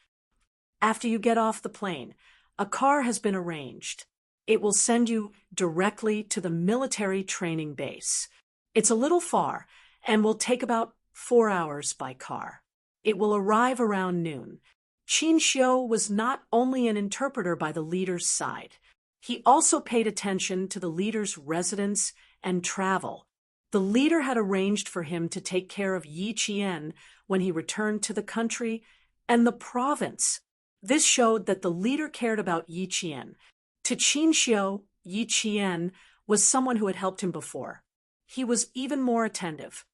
After you get off the plane, a car has been arranged. It will send you directly to the military training base. It's a little far and will take about 4 hours by car. It will arrive around noon. Qin Xiu was not only an interpreter by the leader's side. He also paid attention to the leader's residence and travel. The leader had arranged for him to take care of Yi Qian when he returned to the country and the province. This showed that the leader cared about Yi Qian. To Qin Xiu, Yi Qian was someone who had helped him before. He was even more attentive.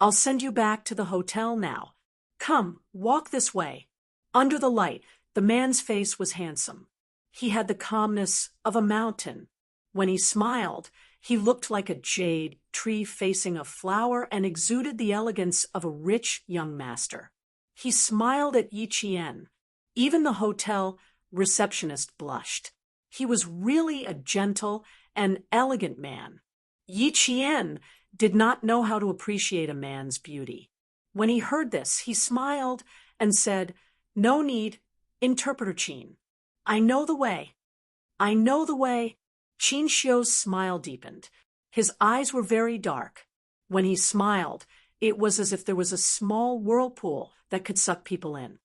"I'll send you back to the hotel now. Come, walk this way." Under the light, the man's face was handsome. He had the calmness of a mountain. When he smiled, he looked like a jade tree facing a flower and exuded the elegance of a rich young master. He smiled at Yi Qian. Even the hotel receptionist blushed. He was really a gentle and elegant man. Yi Qian did not know how to appreciate a man's beauty. When he heard this, he smiled and said, "No need, Interpreter Qin. I know the way. I know the way." Qin Xiu's smile deepened. His eyes were very dark. When he smiled, it was as if there was a small whirlpool that could suck people in.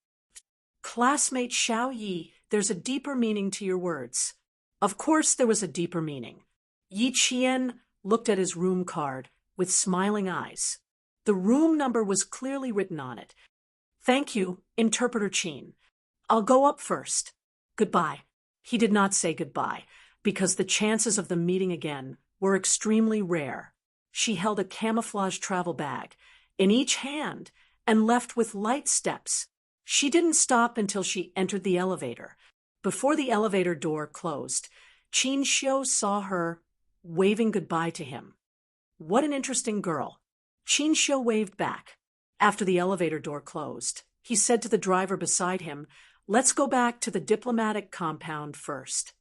"Classmate Xiao Yi, there's a deeper meaning to your words." Of course there was a deeper meaning. Yi Qian looked at his room card with smiling eyes. The room number was clearly written on it. "Thank you, Interpreter Qin. I'll go up first. Goodbye." He did not say goodbye, because the chances of them meeting again were extremely rare. She held a camouflage travel bag in each hand and left with light steps. She didn't stop until she entered the elevator. Before the elevator door closed, Qin Xiu saw her waving goodbye to him. What an interesting girl. Qin Xiu waved back. After the elevator door closed, he said to the driver beside him, "Let's go back to the diplomatic compound first."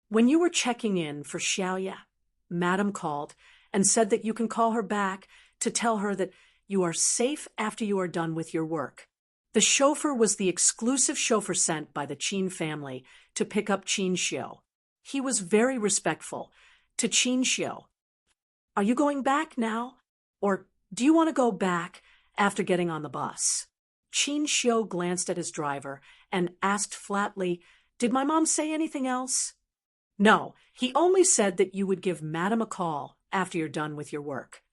"When you were checking in for Xiaoya," Madam called and said that you can call her back to tell her that you are safe after you are done with your work. The chauffeur was the exclusive chauffeur sent by the Qin family to pick up Qin Xiu. He was very respectful to Qin Xiu. "Are you going back now? Or do you want to go back after getting on the bus?" Qin Xiu glanced at his driver and asked flatly, "Did my mom say anything else?" "No, he only said that you would give Madam a call after you're done with your work."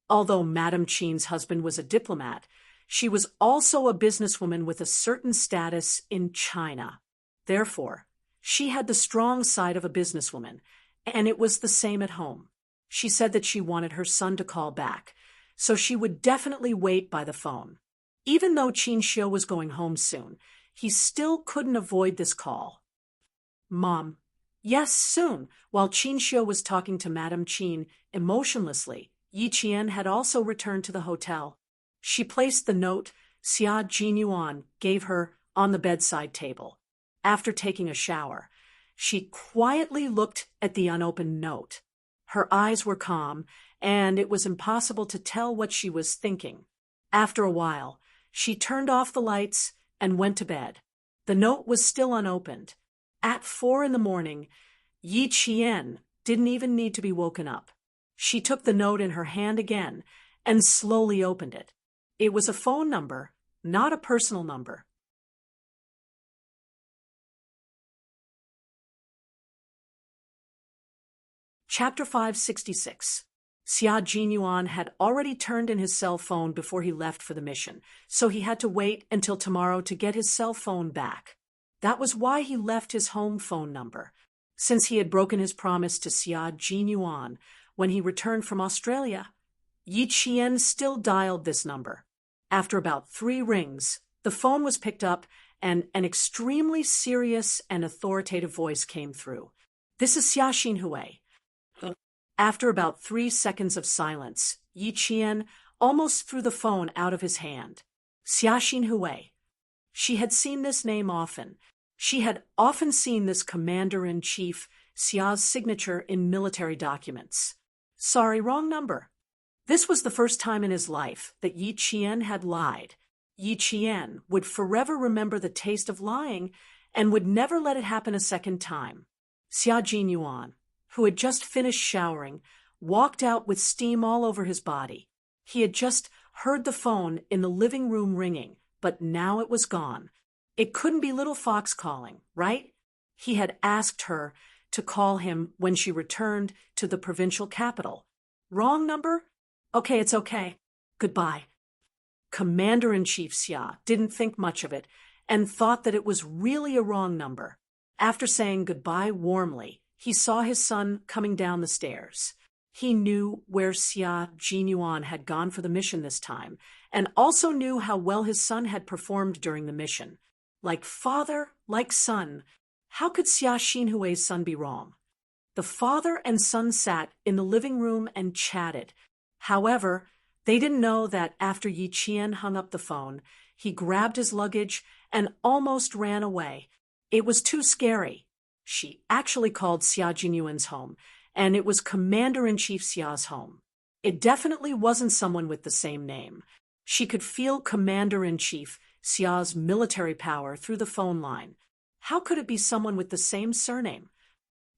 Although Madam Qin's husband was a diplomat, She was also a businesswoman with a certain status in China. Therefore, she had the strong side of a businesswoman, and it was the same at home. She said that she wanted her son to call back, so she would definitely wait by the phone. Even though Qin Xiu was going home soon, he still couldn't avoid this call. Mom. Yes, soon. While Qin Xiu was talking to Madame Qin emotionlessly, Yi Qian had also returned to the hotel. She placed the note Xia Jinyuan gave her on the bedside table. After taking a shower, she quietly looked at the unopened note. Her eyes were calm, and it was impossible to tell what she was thinking. After a while, she turned off the lights and went to bed. The note was still unopened. At 4 a.m, Yi Qian didn't even need to be woken up. She took the note in her hand again and slowly opened it. It was a phone number, not a personal number. Chapter 566. Xia Jinyuan had already turned in his cell phone before he left for the mission, so he had to wait until tomorrow to get his cell phone back. That was why he left his home phone number. Since he had broken his promise to Xia Jinyuan when he returned from Australia, Yi Qian still dialed this number. After about 3 rings, the phone was picked up and an extremely serious and authoritative voice came through. This is Xia Xinhui. After about 3 seconds of silence, Yi Qian almost threw the phone out of his hand. Xia Xinhui. She had seen this name often. She had often seen this commander-in-chief Xia's signature in military documents. Sorry, wrong number. This was the first time in his life that Yi Qian had lied. Yi Qian would forever remember the taste of lying and would never let it happen a second time. Xia Jinyuan, who had just finished showering, walked out with steam all over his body. He had just heard the phone in the living room ringing, but now it was gone. It couldn't be little Fox calling, right? He had asked her to call him when she returned to the provincial capital. Wrong number? Okay, it's okay. Goodbye. Commander-in-Chief Xia didn't think much of it and thought that it was really a wrong number. After saying goodbye warmly, he saw his son coming down the stairs. He knew where Xia Jinyuan had gone for the mission this time, and also knew how well his son had performed during the mission. Like father, like son, how could Xia Xinhui's son be wrong? The father and son sat in the living room and chatted. However, they didn't know that after Yi Qian hung up the phone, he grabbed his luggage and almost ran away. It was too scary. She actually called Xia Jinyuan's home, and it was Commander-in-Chief Xia's home. It definitely wasn't someone with the same name. She could feel Commander-in-Chief Xia's military power through the phone line. How could it be someone with the same surname?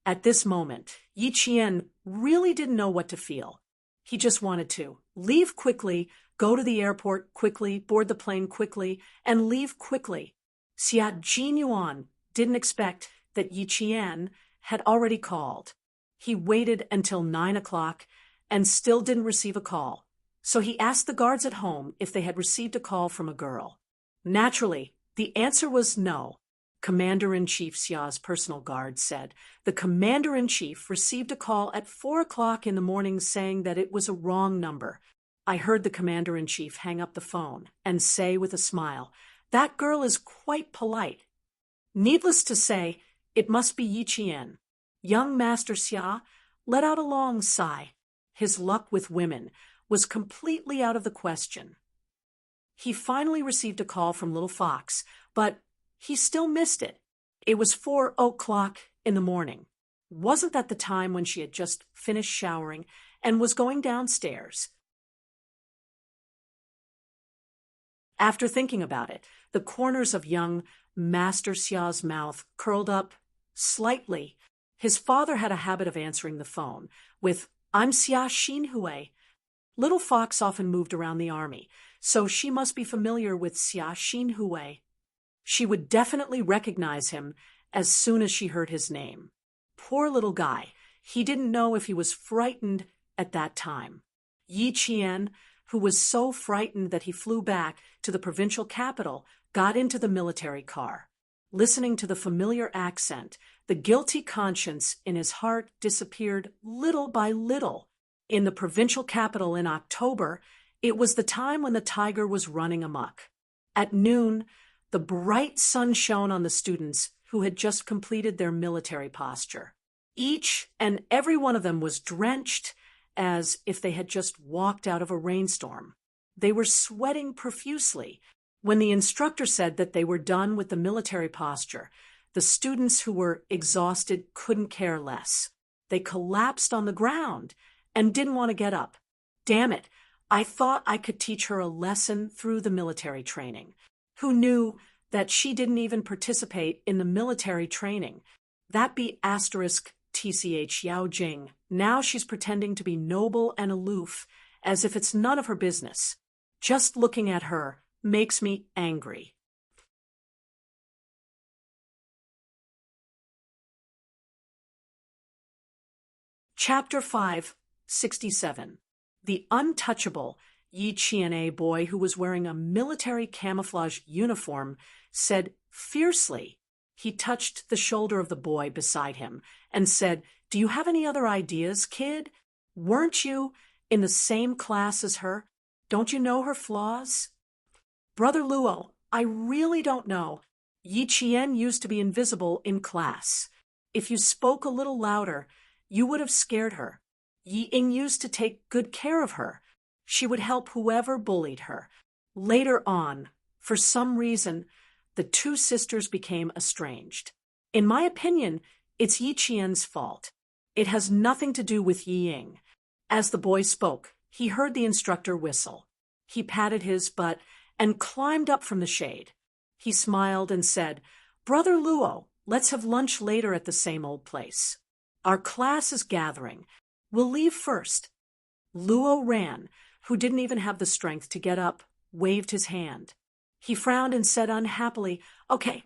At this moment, Yi Qian really didn't know what to feel. He just wanted to leave quickly, go to the airport quickly, board the plane quickly, and leave quickly. Xia Jinyuan didn't expect that Yi Qian had already called. He waited until 9 o'clock and still didn't receive a call. So he asked the guards at home if they had received a call from a girl. Naturally, the answer was no. Commander-in-Chief Xia's personal guard said the Commander-in-Chief received a call at 4 o'clock in the morning saying that it was a wrong number. I heard the Commander-in-Chief hang up the phone and say with a smile, "That girl is quite polite." Needless to say, it must be Yi Qian. Young Master Xia let out a long sigh. His luck with women was completely out of the question. He finally received a call from Little Fox, but he still missed it. It was 4 o'clock in the morning. Wasn't that the time when she had just finished showering and was going downstairs? After thinking about it, the corners of young Master Xia's mouth curled up slightly. His father had a habit of answering the phone with, "I'm Xia Xinhui." Little Fox often moved around the army, so she must be familiar with Xia Xinhui. She would definitely recognize him as soon as she heard his name. Poor little guy, he didn't know if he was frightened at that time. Yi Qian who was so frightened that he flew back to the provincial capital, got into the military car. Listening to the familiar accent, the guilty conscience in his heart disappeared little by little. In the provincial capital in October, it was the time when the tiger was running amok. At noon, the bright sun shone on the students who had just completed their military posture. Each and every one of them was drenched as if they had just walked out of a rainstorm. They were sweating profusely. When the instructor said that they were done with the military posture, the students who were exhausted couldn't care less. They collapsed on the ground and didn't want to get up. Damn it, I thought I could teach her a lesson through the military training. Who knew that she didn't even participate in the military training? That be asterisk TCH Yao Jing. Now she's pretending to be noble and aloof, as if it's none of her business. Just looking at her makes me angry. Chapter 5, 67. The untouchable Yi Qian boy who was wearing a military camouflage uniform said fiercely. He touched the shoulder of the boy beside him and said, "Do you have any other ideas, kid? Weren't you in the same class as her? Don't you know her flaws?" "Brother Luo, I really don't know. Yi Qian used to be invisible in class. If you spoke a little louder, you would have scared her. Yi Ying used to take good care of her. She would help whoever bullied her. Later on, for some reason, the two sisters became estranged. In my opinion, it's Yi Qian's fault. It has nothing to do with Yi Ying." As the boy spoke, he heard the instructor whistle. He patted his butt and climbed up from the shade. He smiled and said, "Brother Luo, let's have lunch later at the same old place. Our class is gathering. We'll leave first." Luo Ran, who didn't even have the strength to get up, waved his hand. He frowned and said unhappily, Okay.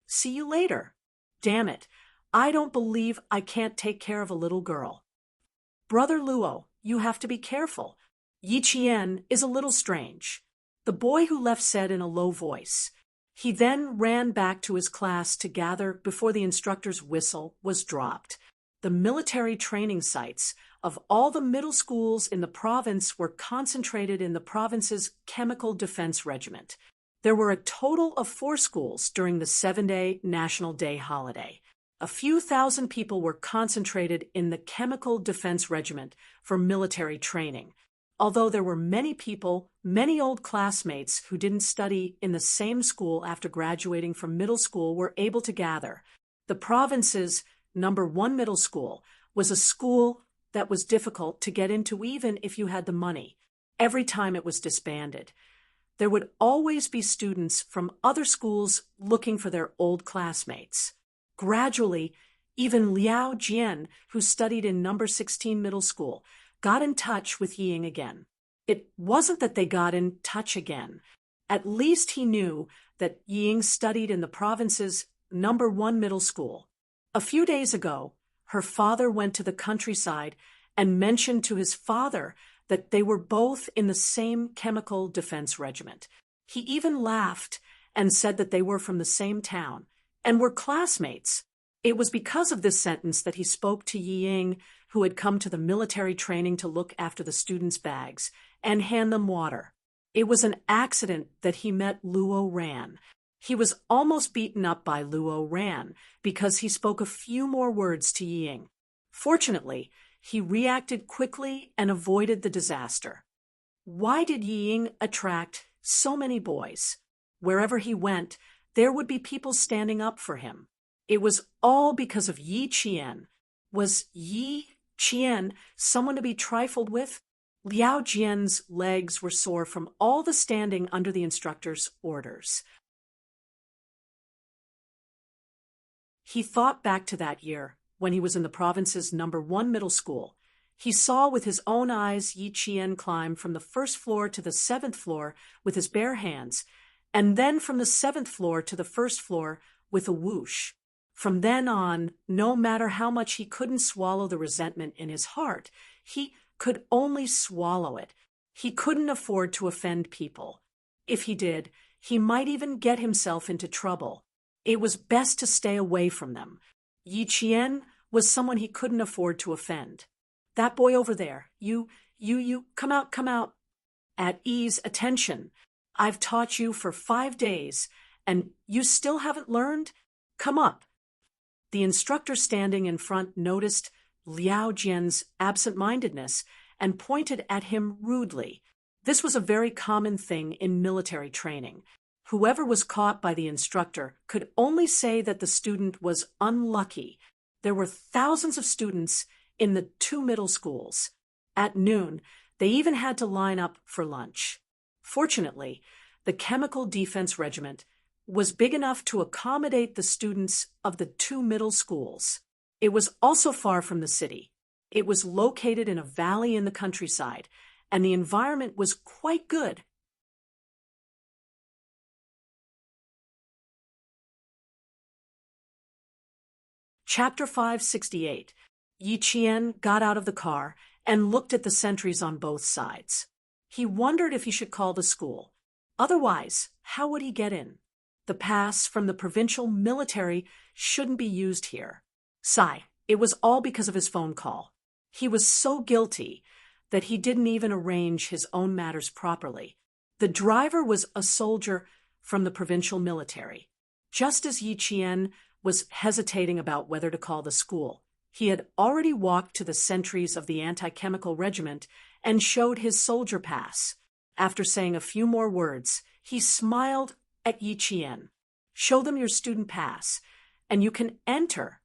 See you later." "Damn it, I don't believe I can't take care of a little girl." "Brother Luo, you have to be careful. Yi Qian is a little strange," the boy who left said in a low voice. He then ran back to his class to gather before the instructor's whistle was dropped. The military training sites of all the middle schools in the province were concentrated in the province's Chemical Defense Regiment. There were a total of 4 schools during the 7-day National Day holiday. A few thousand people were concentrated in the Chemical Defense Regiment for military training. Although there were many people, many old classmates who didn't study in the same school after graduating from middle school were able to gather. The province's number 1 middle school was a school that was difficult to get into even if you had the money. Every time it was disbanded, there would always be students from other schools looking for their old classmates. Gradually, even Liao Jian, who studied in number 16 middle school, got in touch with Yi Ying again. It wasn't that they got in touch again. At least he knew that Yi Ying studied in the province's number 1 middle school. A few days ago, her father went to the countryside and mentioned to his father that they were both in the same Chemical Defense Regiment. He even laughed and said that they were from the same town and were classmates. It was because of this sentence that he spoke to Yi Ying, who had come to the military training to look after the students' bags and hand them water. It was an accident that he met Luo Ran. He was almost beaten up by Luo Ran because he spoke a few more words to Yi Ying. Fortunately, he reacted quickly and avoided the disaster. Why did Yi Ying attract so many boys? Wherever he went, there would be people standing up for him. It was all because of Yi Qian. Was Yi Qian someone to be trifled with? Liao Jian's legs were sore from all the standing under the instructor's orders. He thought back to that year when he was in the province's number 1 middle school. He saw with his own eyes Yi Qian climb from the 1st floor to the 7th floor with his bare hands, and then from the 7th floor to the 1st floor with a whoosh. From then on, no matter how much he couldn't swallow the resentment in his heart, he could only swallow it. He couldn't afford to offend people. If he did, he might even get himself into trouble. It was best to stay away from them. Yi Qian was someone he couldn't afford to offend. That boy over there, you, come out, come out. At ease, attention. I've taught you for 5 days, and you still haven't learned? Come up. The instructor standing in front noticed Liao Jian's absent-mindedness and pointed at him rudely. This was a very common thing in military training. Whoever was caught by the instructor could only say that the student was unlucky. There were thousands of students in the 2 middle schools. At noon, they even had to line up for lunch. Fortunately, the Chemical Defense Regiment was big enough to accommodate the students of the 2 middle schools. It was also far from the city. It was located in a valley in the countryside, and the environment was quite good. Chapter 568. Yi Qian got out of the car and looked at the sentries on both sides. He wondered if he should call the school. Otherwise, how would he get in? The pass from the provincial military shouldn't be used here. Sigh, it was all because of his phone call. He was so guilty that he didn't even arrange his own matters properly. The driver was a soldier from the provincial military. Just as Yi Qian was hesitating about whether to call the school, he had already walked to the sentries of the anti-chemical regiment and showed his soldier pass. After saying a few more words, he smiled at Yi Qian. Show them your student pass, and you can enter.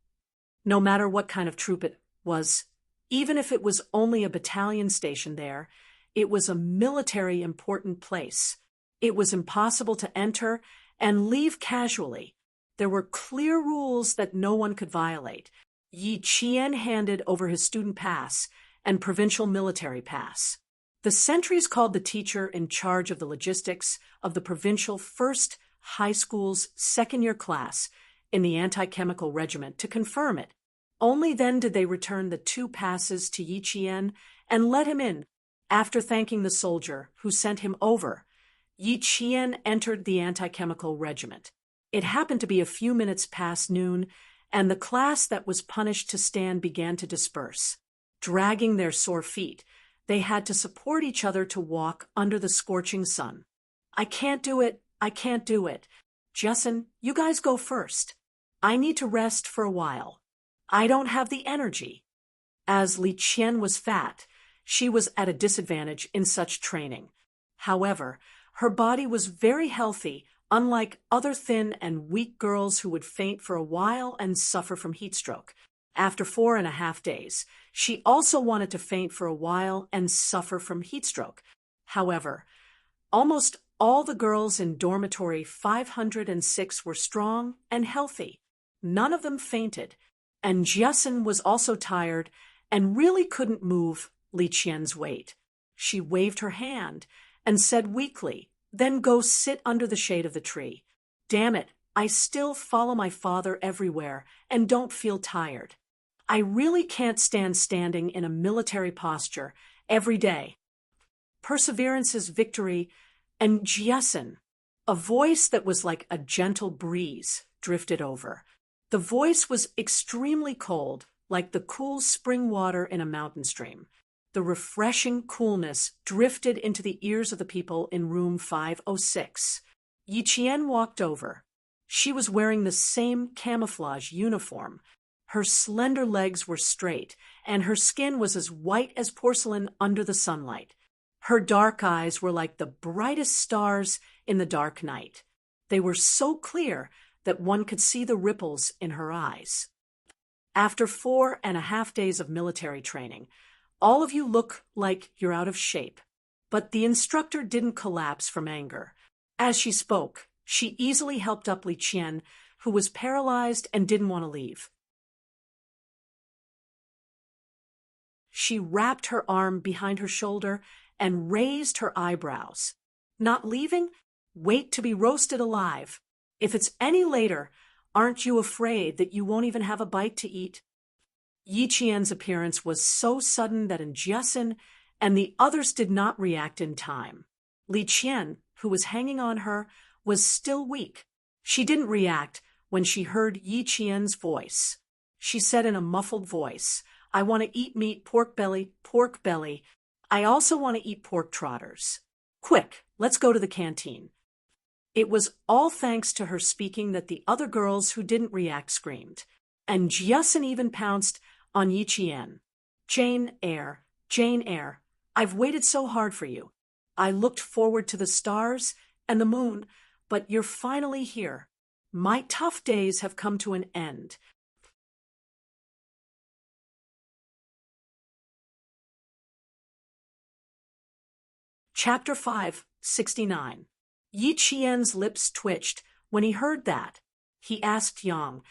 No matter what kind of troop it was, even if it was only a battalion stationed there, it was a military important place. It was impossible to enter and leave casually. There were clear rules that no one could violate. Yi Qian handed over his student pass and provincial military pass. The sentries called the teacher in charge of the logistics of the provincial first high school's second-year class in the anti-chemical regiment to confirm it. Only then did they return the 2 passes to Yi Qian and let him in. After thanking the soldier who sent him over, Yi Qian entered the anti-chemical regiment. It happened to be a few minutes past noon, and the class that was punished to stand began to disperse. Dragging their sore feet, they had to support each other to walk under the scorching sun. I can't do it. I can't do it. Justin, you guys go first. I need to rest for a while. I don't have the energy. As Li Qian was fat, she was at a disadvantage in such training. However, her body was very healthy, unlike other thin and weak girls who would faint for a while and suffer from heat stroke. After 4.5 days, she also wanted to faint for a while and suffer from heat stroke. However, almost all the girls in dormitory 506 were strong and healthy. None of them fainted, and Jiasin was also tired and really couldn't move Li Qian's weight. She waved her hand and said weakly, "Then go sit under the shade of the tree. Damn it, I still follow my father everywhere and don't feel tired. I really can't stand standing in a military posture every day." Perseverance is victory, and Jiasin, a voice that was like a gentle breeze, drifted over. The voice was extremely cold, like the cool spring water in a mountain stream. The refreshing coolness drifted into the ears of the people in room 506. Yi Qian walked over. She was wearing the same camouflage uniform. Her slender legs were straight, and her skin was as white as porcelain under the sunlight. Her dark eyes were like the brightest stars in the dark night. They were so clear that one could see the ripples in her eyes. After 4.5 days of military training, all of you look like you're out of shape. But the instructor didn't collapse from anger. As she spoke, she easily helped up Li Qian, who was paralyzed and didn't want to leave. She wrapped her arm behind her shoulder and raised her eyebrows. "Not leaving? Wait to be roasted alive. If it's any later, aren't you afraid that you won't even have a bite to eat?" Yi Qian's appearance was so sudden that in Jiasin and the others did not react in time. Li Qian, who was hanging on her, was still weak. She didn't react when she heard Yi Qian's voice. She said in a muffled voice, "I want to eat meat, pork belly, pork belly. I also want to eat pork trotters. Quick, let's go to the canteen." It was all thanks to her speaking that the other girls who didn't react screamed. And Jiasin even pounced on Yi Qian. Jane Eyre, Jane Eyre, I've waited so hard for you. I looked forward to the stars and the moon, but you're finally here. My tough days have come to an end. Chapter 5, 69. Yi Qian's lips twitched when he heard that. He asked Yang,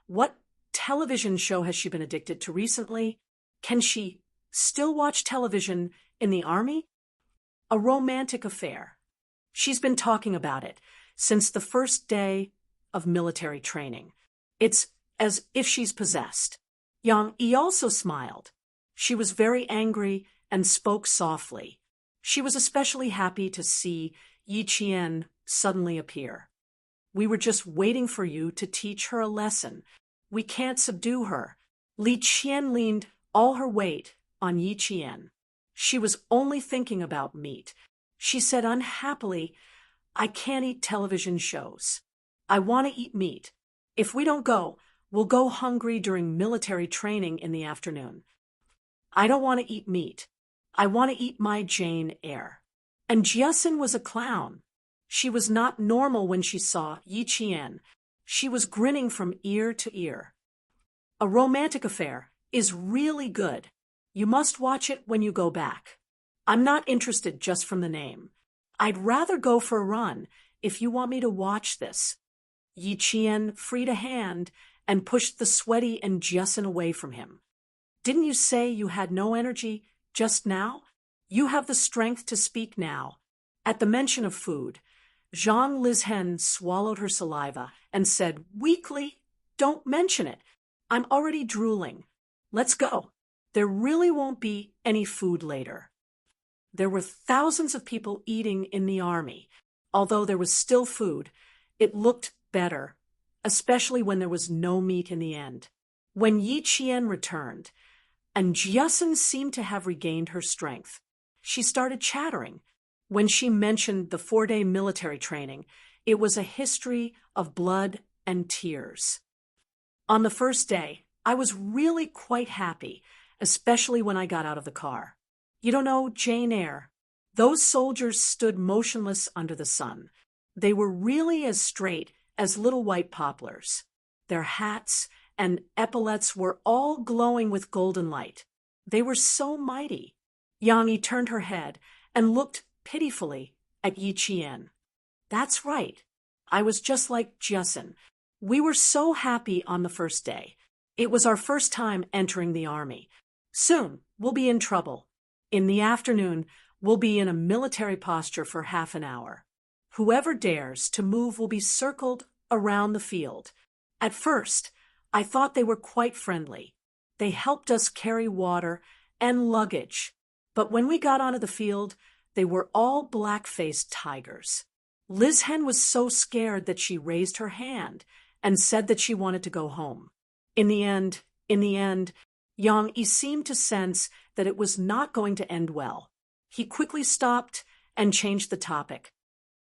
what television show has she been addicted to recently? Can she still watch television in the army? A romantic affair. She's been talking about it since the first day of military training. It's as if she's possessed. Yang Yi also smiled. She was very angry and spoke softly. She was especially happy to see Yi Qian suddenly appear. We were just waiting for you to teach her a lesson. We can't subdue her. Li Qian leaned all her weight on Yi Qian. She was only thinking about meat. She said unhappily, "I can't eat television shows. I want to eat meat. If we don't go, we'll go hungry during military training in the afternoon. I don't want to eat meat. I want to eat my Jane Eyre." And Jiasin was a clown. She was not normal when she saw Yi Qian. She was grinning from ear to ear. A romantic affair is really good. You must watch it when you go back. I'm not interested just from the name. I'd rather go for a run if you want me to watch this. Yi Qian freed a hand and pushed the sweaty and Jiasin away from him. Didn't you say you had no energy just now? You have the strength to speak now. At the mention of food, Zhang Lizhen swallowed her saliva and said weakly, "Don't mention it. I'm already drooling. Let's go. There really won't be any food later." There were thousands of people eating in the army. Although there was still food, it looked better, especially when there was no meat in the end. When Yi Qian returned, and Jiasin seemed to have regained her strength, she started chattering. When she mentioned the 4-day military training, it was a history of blood and tears. On the first day, I was really quite happy, especially when I got out of the car. You don't know Jane Eyre? Those soldiers stood motionless under the sun. They were really as straight as little white poplars. Their hats and epaulets were all glowing with golden light. They were so mighty. Yang Yi turned her head and looked pitifully at Yi Qian. That's right. I was just like Jiasin. We were so happy on the first day. It was our first time entering the army. Soon, we'll be in trouble. In the afternoon, we'll be in a military posture for half an hour. Whoever dares to move will be circled around the field. At first, I thought they were quite friendly. They helped us carry water and luggage. But when we got onto the field, they were all black-faced tigers. Liz Hen was so scared that she raised her hand and said that she wanted to go home. In the end, Yang Yi seemed to sense that it was not going to end well. He quickly stopped and changed the topic.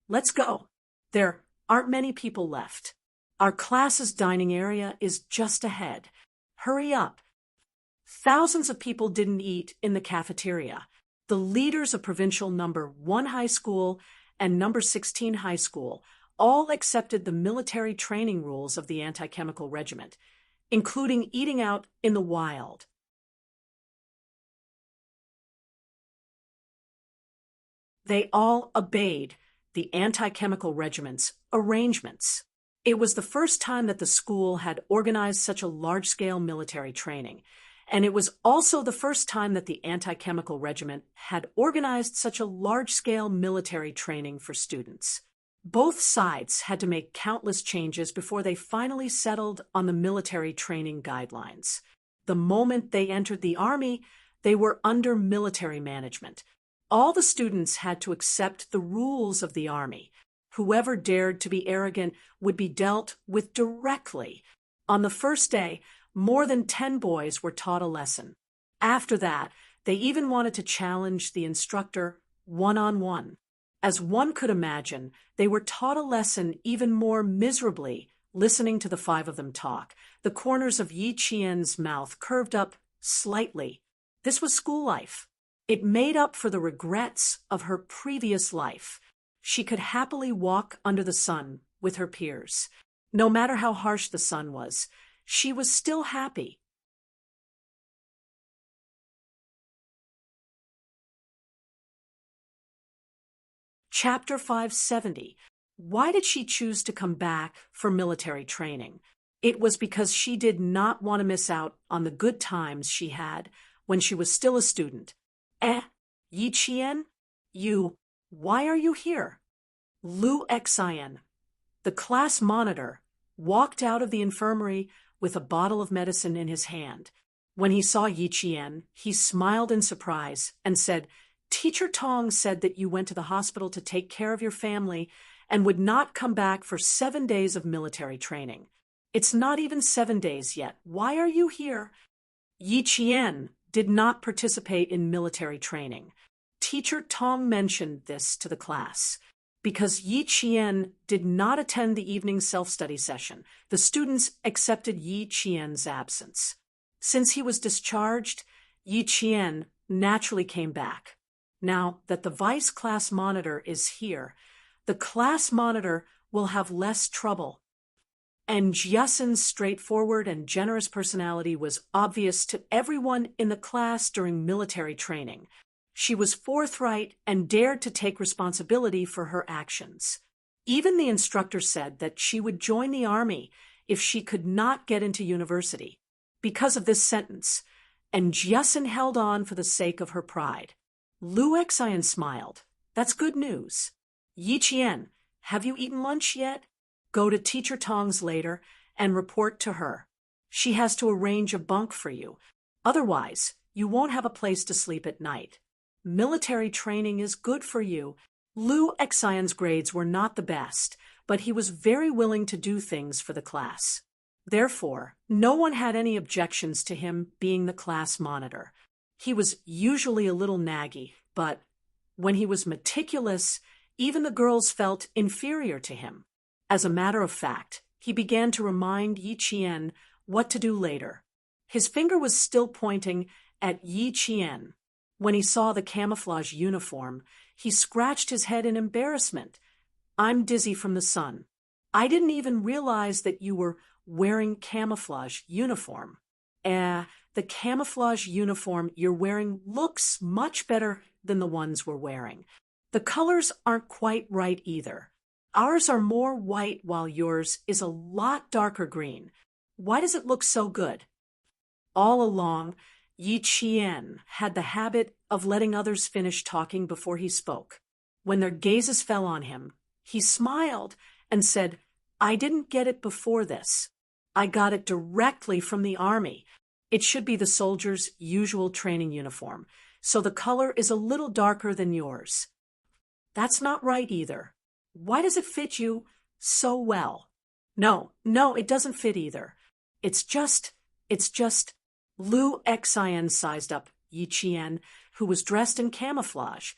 Let's go. There aren't many people left. Our class's dining area is just ahead. Hurry up. Thousands of people didn't eat in the cafeteria. The leaders of provincial number 1 high school and number 16 high school all accepted the military training rules of the anti-chemical regiment, including eating out in the wild. They all obeyed the anti-chemical regiment's arrangements. It was the first time that the school had organized such a large-scale military training, and it was also the first time that the anti-chemical regiment had organized such a large-scale military training for students. Both sides had to make countless changes before they finally settled on the military training guidelines. The moment they entered the army, They were under military management. All the students had to accept the rules of the army. Whoever dared to be arrogant would be dealt with directly. On the first day, more than 10 boys were taught a lesson. After that, they even wanted to challenge the instructor one-on-one. As one could imagine, they were taught a lesson even more miserably, listening to the 5 of them talk. The corners of Yi Qian's mouth curved up slightly. This was school life. It made up for the regrets of her previous life. She could happily walk under the sun with her peers. No matter how harsh the sun was, she was still happy. Chapter 570. Why did she choose to come back for military training? It was because she did not want to miss out on the good times she had when she was still a student. Yi Qian? Why are you here? Lu Xian, the class monitor, walked out of the infirmary with a bottle of medicine in his hand. When he saw Yi Qian, he smiled in surprise and said, "Teacher Tong said that you went to the hospital to take care of your family and would not come back for 7 days of military training. It's not even 7 days yet. Why are you here?" Yi Qian did not participate in military training. Teacher Tong mentioned this to the class. Because Yi Qian did not attend the evening self-study session, the students accepted Yi Qian's absence. Since he was discharged, Yi Qian naturally came back. Now that the vice class monitor is here, the class monitor will have less trouble. And Jiasen's straightforward and generous personality was obvious to everyone in the class during military training. She was forthright and dared to take responsibility for her actions. Even the instructor said that she would join the army if she could not get into university. Because of this sentence, and Jiasen held on for the sake of her pride. Lu Xian smiled. That's good news. Yi Qian, have you eaten lunch yet? Go to Teacher Tong's later and report to her. She has to arrange a bunk for you. Otherwise, you won't have a place to sleep at night. Military training is good for you. Lu Xian's grades were not the best, but he was very willing to do things for the class. Therefore, no one had any objections to him being the class monitor. He was usually a little naggy, but when he was meticulous, even the girls felt inferior to him. As a matter of fact, he began to remind Yi Qian what to do later. His finger was still pointing at Yi Qian. When he saw the camouflage uniform, he scratched his head in embarrassment. "I'm dizzy from the sun. I didn't even realize that you were wearing camouflage uniform." The camouflage uniform you're wearing looks much better than the ones we're wearing. The colors aren't quite right either. Ours are more white while yours is a lot darker green. Why does it look so good? All along, Yi Qian had the habit of letting others finish talking before he spoke. When their gazes fell on him, he smiled and said, "I didn't get it before this. I got it directly from the army. It should be the soldier's usual training uniform, so the color is a little darker than yours." "That's not right either. Why does it fit you so well?" No, it doesn't fit either. It's just, Lu Xian sized up Yi Qian, who was dressed in camouflage,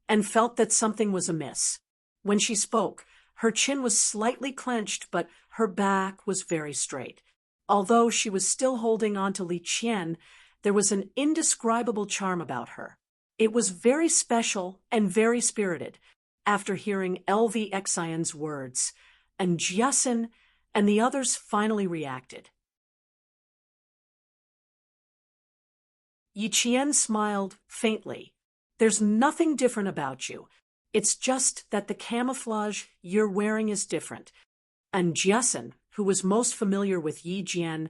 and felt that something was amiss. When she spoke, her chin was slightly clenched, but her back was very straight. Although she was still holding on to Li Qian, there was an indescribable charm about her. It was very special and very spirited. After hearing LV Xian's words, and Jiasen and the others finally reacted. Yi Qian smiled faintly. "There's nothing different about you. It's just that the camouflage you're wearing is different." And Jiasen, who was most familiar with Yi Jian,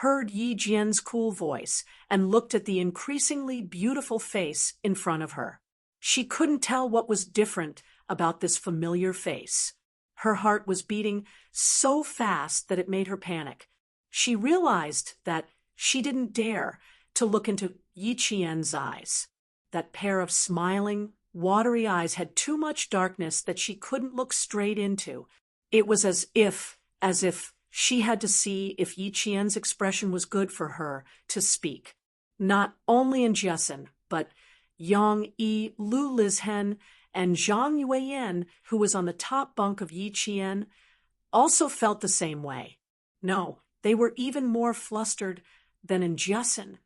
heard Yi Jian's cool voice and looked at the increasingly beautiful face in front of her. She couldn't tell what was different about this familiar face. Her heart was beating so fast that it made her panic. She realized that she didn't dare to look into Yi Qian's eyes. That pair of smiling, watery eyes had too much darkness that she couldn't look straight into. It was as if she had to see if Yi Qian's expression was good for her to speak. Not only in Jiasen, but Yang Yi, Lu Lizhen, and Zhang Yueyan, who was on the top bunk of Yi Qian, also felt the same way. No, they were even more flustered than in Jiasen.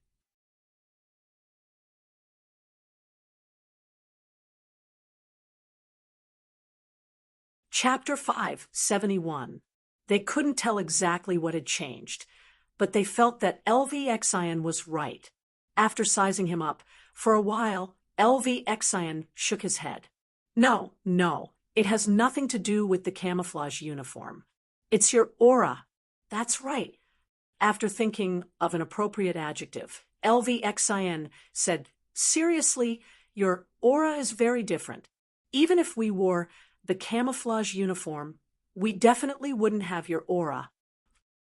Chapter 571. They couldn't tell exactly what had changed, but they felt that LV Xian was right. After sizing him up, for a while, LV Xian shook his head. No, it has nothing to do with the camouflage uniform. It's your aura. That's right. After thinking of an appropriate adjective, LV Xian said, seriously, your aura is very different. Even if we wore the camouflage uniform, we definitely wouldn't have your aura.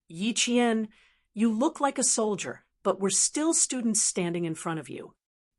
Yi Qian, you look like a soldier, but we're still students standing in front of you.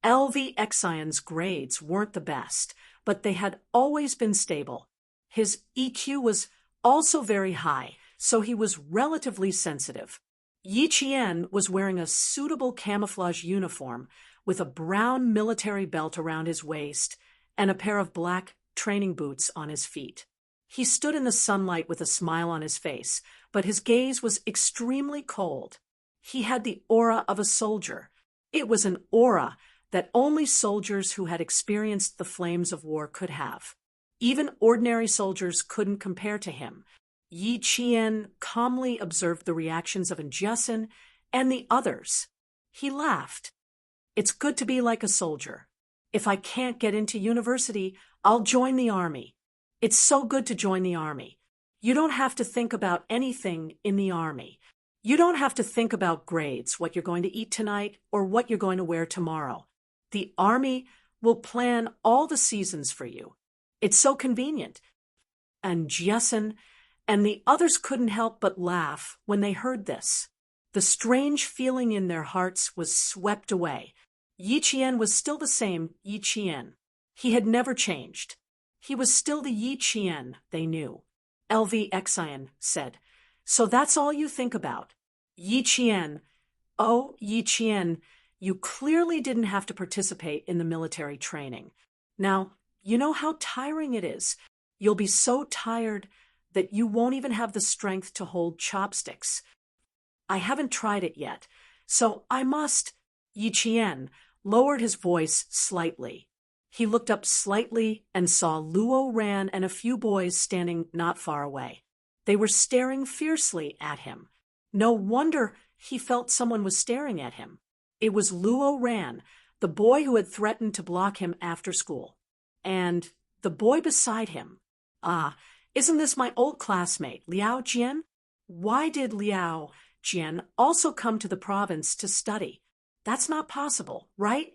LV Xian's grades weren't the best, but they had always been stable. His EQ was also very high, so he was relatively sensitive. Yi Qian was wearing a suitable camouflage uniform with a brown military belt around his waist and a pair of black training boots on his feet. He stood in the sunlight with a smile on his face, but his gaze was extremely cold. He had the aura of a soldier. It was an aura that only soldiers who had experienced the flames of war could have. Even ordinary soldiers couldn't compare to him. Yi Qian calmly observed the reactions of Jiasen and the others. He laughed. It's good to be like a soldier. If I can't get into university, I'll join the army. It's so good to join the army. You don't have to think about anything in the army. You don't have to think about grades, what you're going to eat tonight, or what you're going to wear tomorrow. The army will plan all the seasons for you. It's so convenient. And Jiasen and the others couldn't help but laugh when they heard this. The strange feeling in their hearts was swept away. Yi Qian was still the same Yi Qian. He had never changed. He was still the Yi Qian they knew. LV Xian said, so that's all you think about. Yi Qian. Oh, Yi Qian, you clearly didn't have to participate in the military training. Now, you know how tiring it is. You'll be so tired that you won't even have the strength to hold chopsticks. I haven't tried it yet, so I must. Yi Qian lowered his voice slightly. He looked up slightly and saw Luo Ran and a few boys standing not far away. They were staring fiercely at him. No wonder he felt someone was staring at him. It was Luo Ran, the boy who had threatened to block him after school. And the boy beside him. Ah, isn't this my old classmate, Liao Jian? Why did Liao Jian also come to the province to study? That's not possible, right?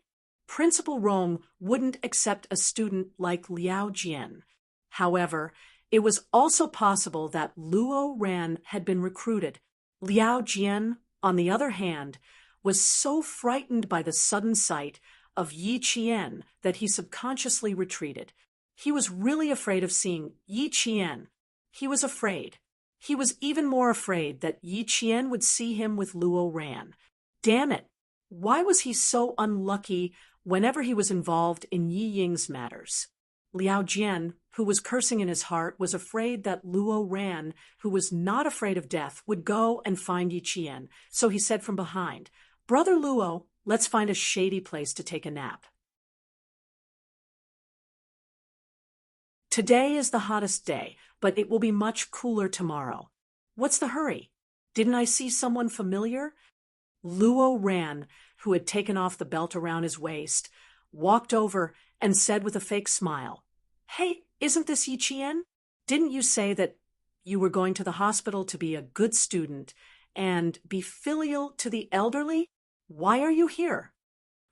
Principal Rome wouldn't accept a student like Liao Jian. However, it was also possible that Luo Ran had been recruited. Liao Jian, on the other hand, was so frightened by the sudden sight of Yi Qian that he subconsciously retreated. He was really afraid of seeing Yi Qian. He was afraid. He was even more afraid that Yi Qian would see him with Luo Ran. Damn it! Why was he so unlucky whenever he was involved in Yi Ying's matters? Liao Jian, who was cursing in his heart, was afraid that Luo Ran, who was not afraid of death, would go and find Yi Qian. So he said from behind, Brother Luo, let's find a shady place to take a nap. Today is the hottest day, but it will be much cooler tomorrow. What's the hurry? Didn't I see someone familiar? Luo Ran, who had taken off the belt around his waist, walked over and said with a fake smile, Hey, isn't this Yi Qian? Didn't you say that you were going to the hospital to be a good student and be filial to the elderly? Why are you here?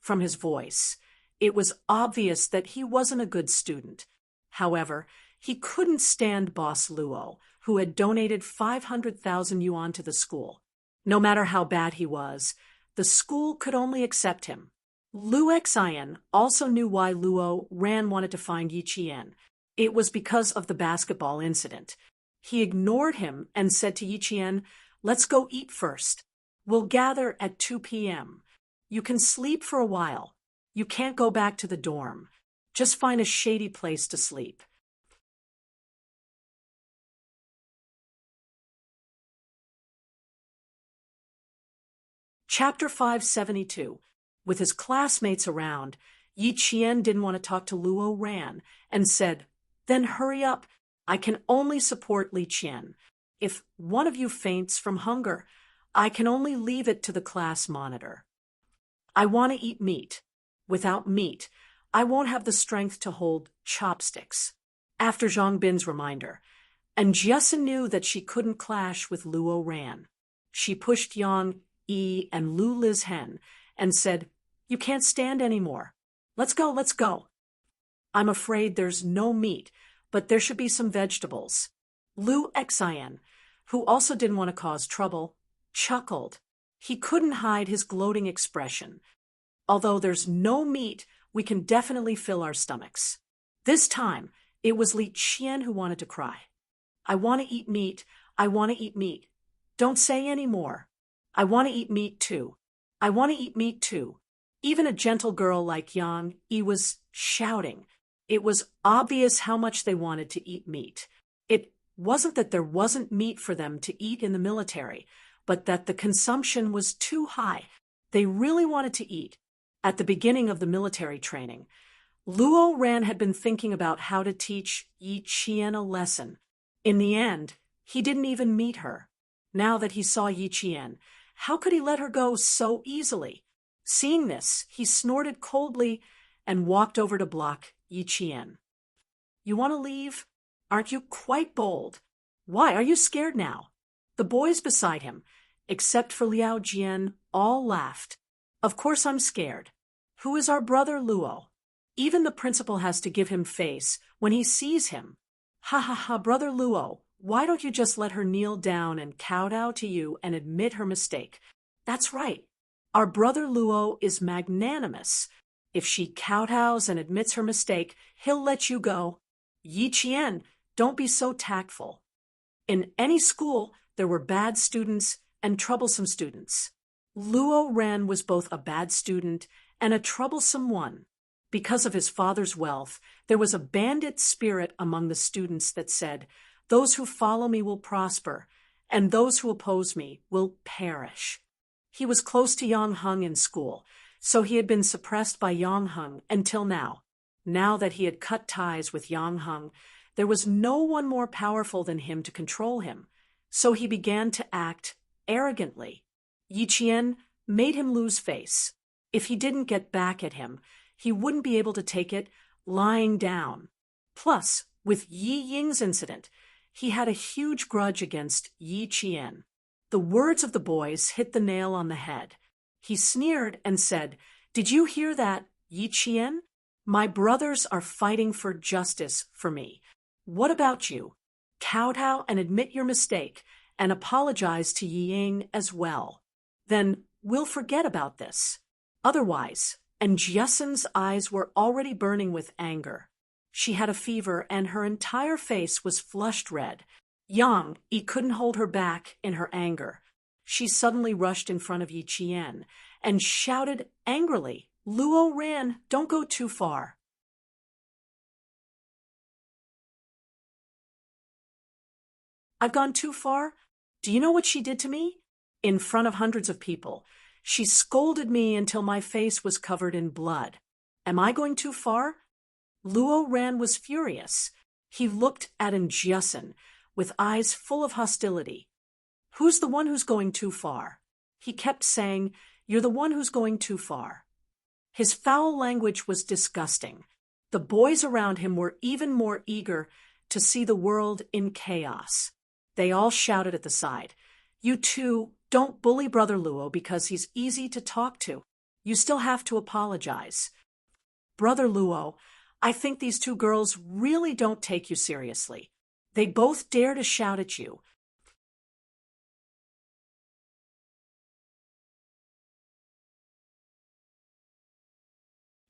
From his voice, it was obvious that he wasn't a good student. However, he couldn't stand Boss Luo, who had donated 500,000 yuan to the school. No matter how bad he was, the school could only accept him. Lu Xian also knew why Luo Ran wanted to find Yi Qian. It was because of the basketball incident. He ignored him and said to Yi Qian, "Let's go eat first. We'll gather at 2 p.m. You can sleep for a while. You can't go back to the dorm. Just find a shady place to sleep." Chapter 572. With his classmates around, Yi Qian didn't want to talk to Luo Ran and said, "Then hurry up. I can only support Li Qian. If one of you faints from hunger, I can only leave it to the class monitor. I want to eat meat. Without meat, I won't have the strength to hold chopsticks." After Zhang Bin's reminder, and Jiesin knew that she couldn't clash with Luo Ran. She pushed Yang Yi and Lu Liz Hen and said, "You can't stand anymore. Let's go, let's go." "I'm afraid there's no meat, but there should be some vegetables." Lu Xian, who also didn't want to cause trouble, chuckled. He couldn't hide his gloating expression. "Although there's no meat, we can definitely fill our stomachs." This time, it was Li Qian who wanted to cry. "I want to eat meat. I want to eat meat. Don't say any more. I want to eat meat too. I want to eat meat too." Even a gentle girl like Yang Yi was shouting. It was obvious how much they wanted to eat meat. It wasn't that there wasn't meat for them to eat in the military, but that the consumption was too high. They really wanted to eat. At the beginning of the military training, Luo Ran had been thinking about how to teach Yi Qian a lesson. In the end, he didn't even meet her. Now that he saw Yi Qian, how could he let her go so easily? Seeing this, he snorted coldly and walked over to block Yi Qian. "You want to leave? Aren't you quite bold? Why are you scared now?" The boys beside him, except for Liao Jian, all laughed. "Of course I'm scared. Who is our brother Luo? Even the principal has to give him face when he sees him. Ha ha ha, brother Luo, why don't you just let her kneel down and kowtow to you and admit her mistake? That's right. Our brother Luo is magnanimous. If she kowtows and admits her mistake, he'll let you go. Yi Qian, don't be so tactful." In any school, there were bad students and troublesome students. Luo Ran was both a bad student and a troublesome one. Because of his father's wealth, there was a bandit spirit among the students that said, "Those who follow me will prosper, and those who oppose me will perish." He was close to Yang Heng in school, so he had been suppressed by Yang Heng until now. Now that he had cut ties with Yang Heng, there was no one more powerful than him to control him, so he began to act arrogantly. Yi Qian made him lose face. If he didn't get back at him, he wouldn't be able to take it lying down. Plus, with Yi Ying's incident, he had a huge grudge against Yi Qian. The words of the boys hit the nail on the head. He sneered and said, "Did you hear that, Yi Qian? My brothers are fighting for justice for me. What about you? Kowtow and admit your mistake and apologize to Yi Ying as well. Then we'll forget about this. Otherwise," and Jiesin's eyes were already burning with anger. She had a fever and her entire face was flushed red. Yang Yi couldn't hold her back in her anger. She suddenly rushed in front of Yi Qian and shouted angrily, "Luo Ran, don't go too far." "I've gone too far? Do you know what she did to me?" In front of hundreds of people, she scolded me until my face was covered in blood. Am I going too far? Luo Ran was furious. He looked at Jiesin with eyes full of hostility. "Who's the one who's going too far?" He kept saying, "You're the one who's going too far." His foul language was disgusting. The boys around him were even more eager to see the world in chaos. They all shouted at the side, "You two, don't bully Brother Luo because he's easy to talk to. You still have to apologize. Brother Luo, I think these two girls really don't take you seriously. They both dare to shout at you.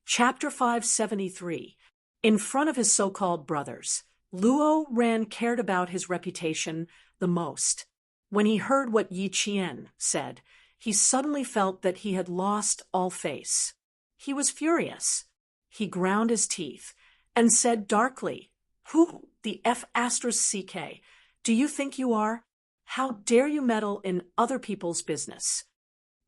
Chapter 573. In front of his so-called brothers, Luo Ran cared about his reputation the most. When he heard what Yi Qian said, he suddenly felt that he had lost all face. He was furious. He ground his teeth and said darkly, "Who the F***CK do you think you are? How dare you meddle in other people's business?"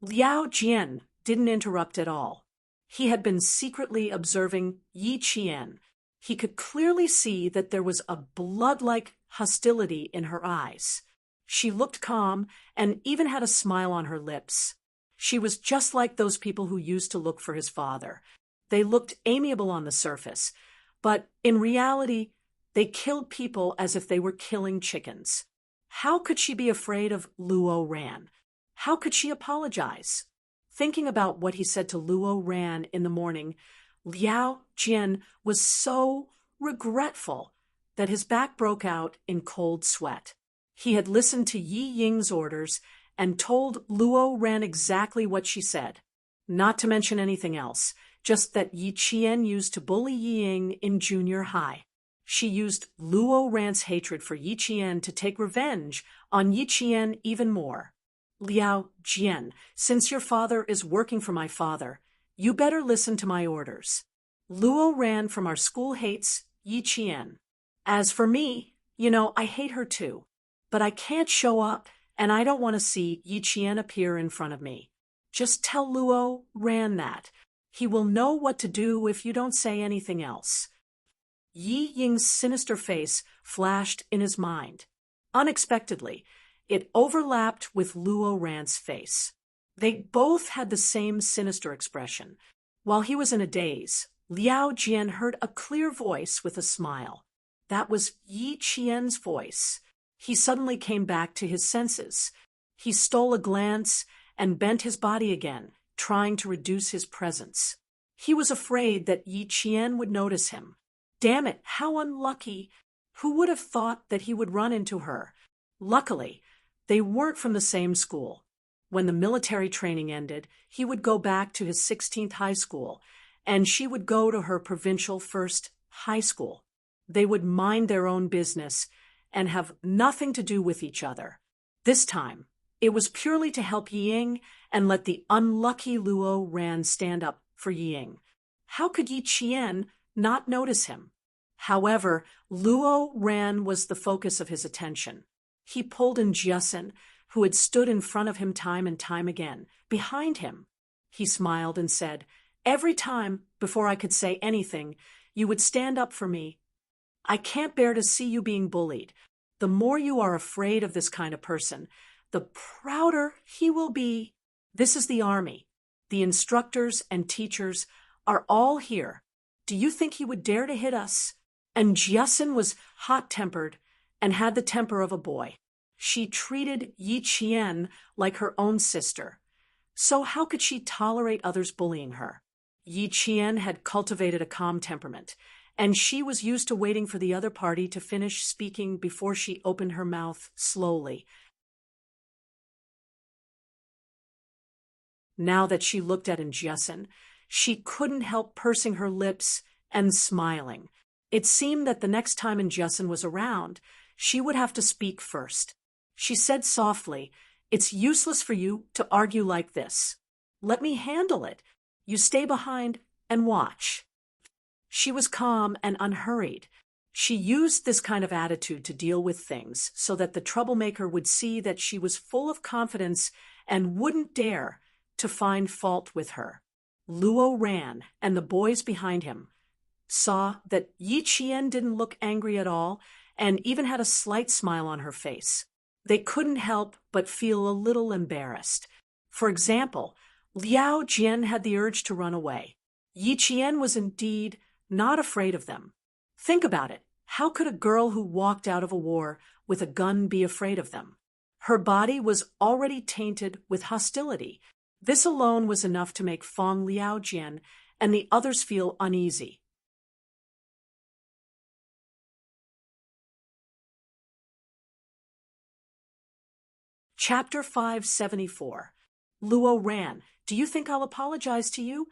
Liao Jian didn't interrupt at all. He had been secretly observing Yi Qian. He could clearly see that there was a blood-like hostility in her eyes. She looked calm and even had a smile on her lips. She was just like those people who used to look for his father. They looked amiable on the surface, but in reality, they killed people as if they were killing chickens. How could she be afraid of Luo Ran? How could she apologize? Thinking about what he said to Luo Ran in the morning, Liao Jian was so regretful that his back broke out in cold sweat. He had listened to Yi Ying's orders and told Luo Ran exactly what she said, not to mention anything else, just that Yi Qian used to bully Yi Ying in junior high. She used Luo Ran's hatred for Yi Qian to take revenge on Yi Qian even more. "Liao Jian, since your father is working for my father, you better listen to my orders. Luo Ran from our school hates Yi Qian. As for me, I hate her too. But I can't show up, and I don't want to see Yi Qian appear in front of me. Just tell Luo Ran that. He will know what to do if you don't say anything else." Yi Ying's sinister face flashed in his mind. Unexpectedly, it overlapped with Luo Ran's face. They both had the same sinister expression. While he was in a daze, Liao Jian heard a clear voice with a smile. That was Yi Qian's voice. He suddenly came back to his senses. He stole a glance and bent his body again, trying to reduce his presence. He was afraid that Yi Qian would notice him. Damn it, how unlucky! Who would have thought that he would run into her? Luckily, they weren't from the same school. When the military training ended, he would go back to his 16th high school, and she would go to her provincial first high school. They would mind their own business and have nothing to do with each other. This time, it was purely to help Yi Ying and let the unlucky Luo Ran stand up for Yi Ying. How could Yi Qian not notice him? However, Luo Ran was the focus of his attention. He pulled in Jiasin, who had stood in front of him time and time again, behind him. He smiled and said, "Every time, before I could say anything, you would stand up for me. I can't bear to see you being bullied. The more you are afraid of this kind of person, the prouder he will be. This is the army. The instructors and teachers are all here. Do you think he would dare to hit us?" And Jiasin was hot-tempered and had the temper of a boy. She treated Yi Qian like her own sister. So how could she tolerate others bullying her? Yi Qian had cultivated a calm temperament, and she was used to waiting for the other party to finish speaking before she opened her mouth slowly. Now that she looked at Jiasin, she couldn't help pursing her lips and smiling. It seemed that the next time Jiasin was around, she would have to speak first. She said softly, "It's useless for you to argue like this. Let me handle it. You stay behind and watch." She was calm and unhurried. She used this kind of attitude to deal with things so that the troublemaker would see that she was full of confidence and wouldn't dare to find fault with her. Luo Ran and the boys behind him saw that Yi Qian didn't look angry at all and even had a slight smile on her face. They couldn't help but feel a little embarrassed. For example, Liao Jian had the urge to run away. Yi Qian was indeed not afraid of them. Think about it. How could a girl who walked out of a war with a gun be afraid of them? Her body was already tainted with hostility. This alone was enough to make Fong Liao Jian and the others feel uneasy. Chapter 574. Luo Ran, do you think I'll apologize to you?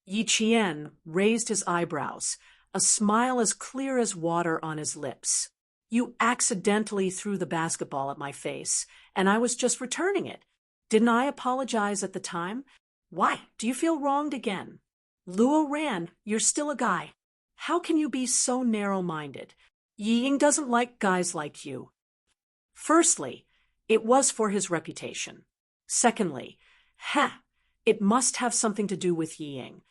Yi Qian raised his eyebrows, a smile as clear as water on his lips. You accidentally threw the basketball at my face, and I was just returning it. Didn't I apologize at the time? Why, do you feel wronged again? Luo Ran, you're still a guy. How can you be so narrow-minded? Yi Ying doesn't like guys like you. Firstly, it was for his reputation. Secondly, it must have something to do with Yi Ying.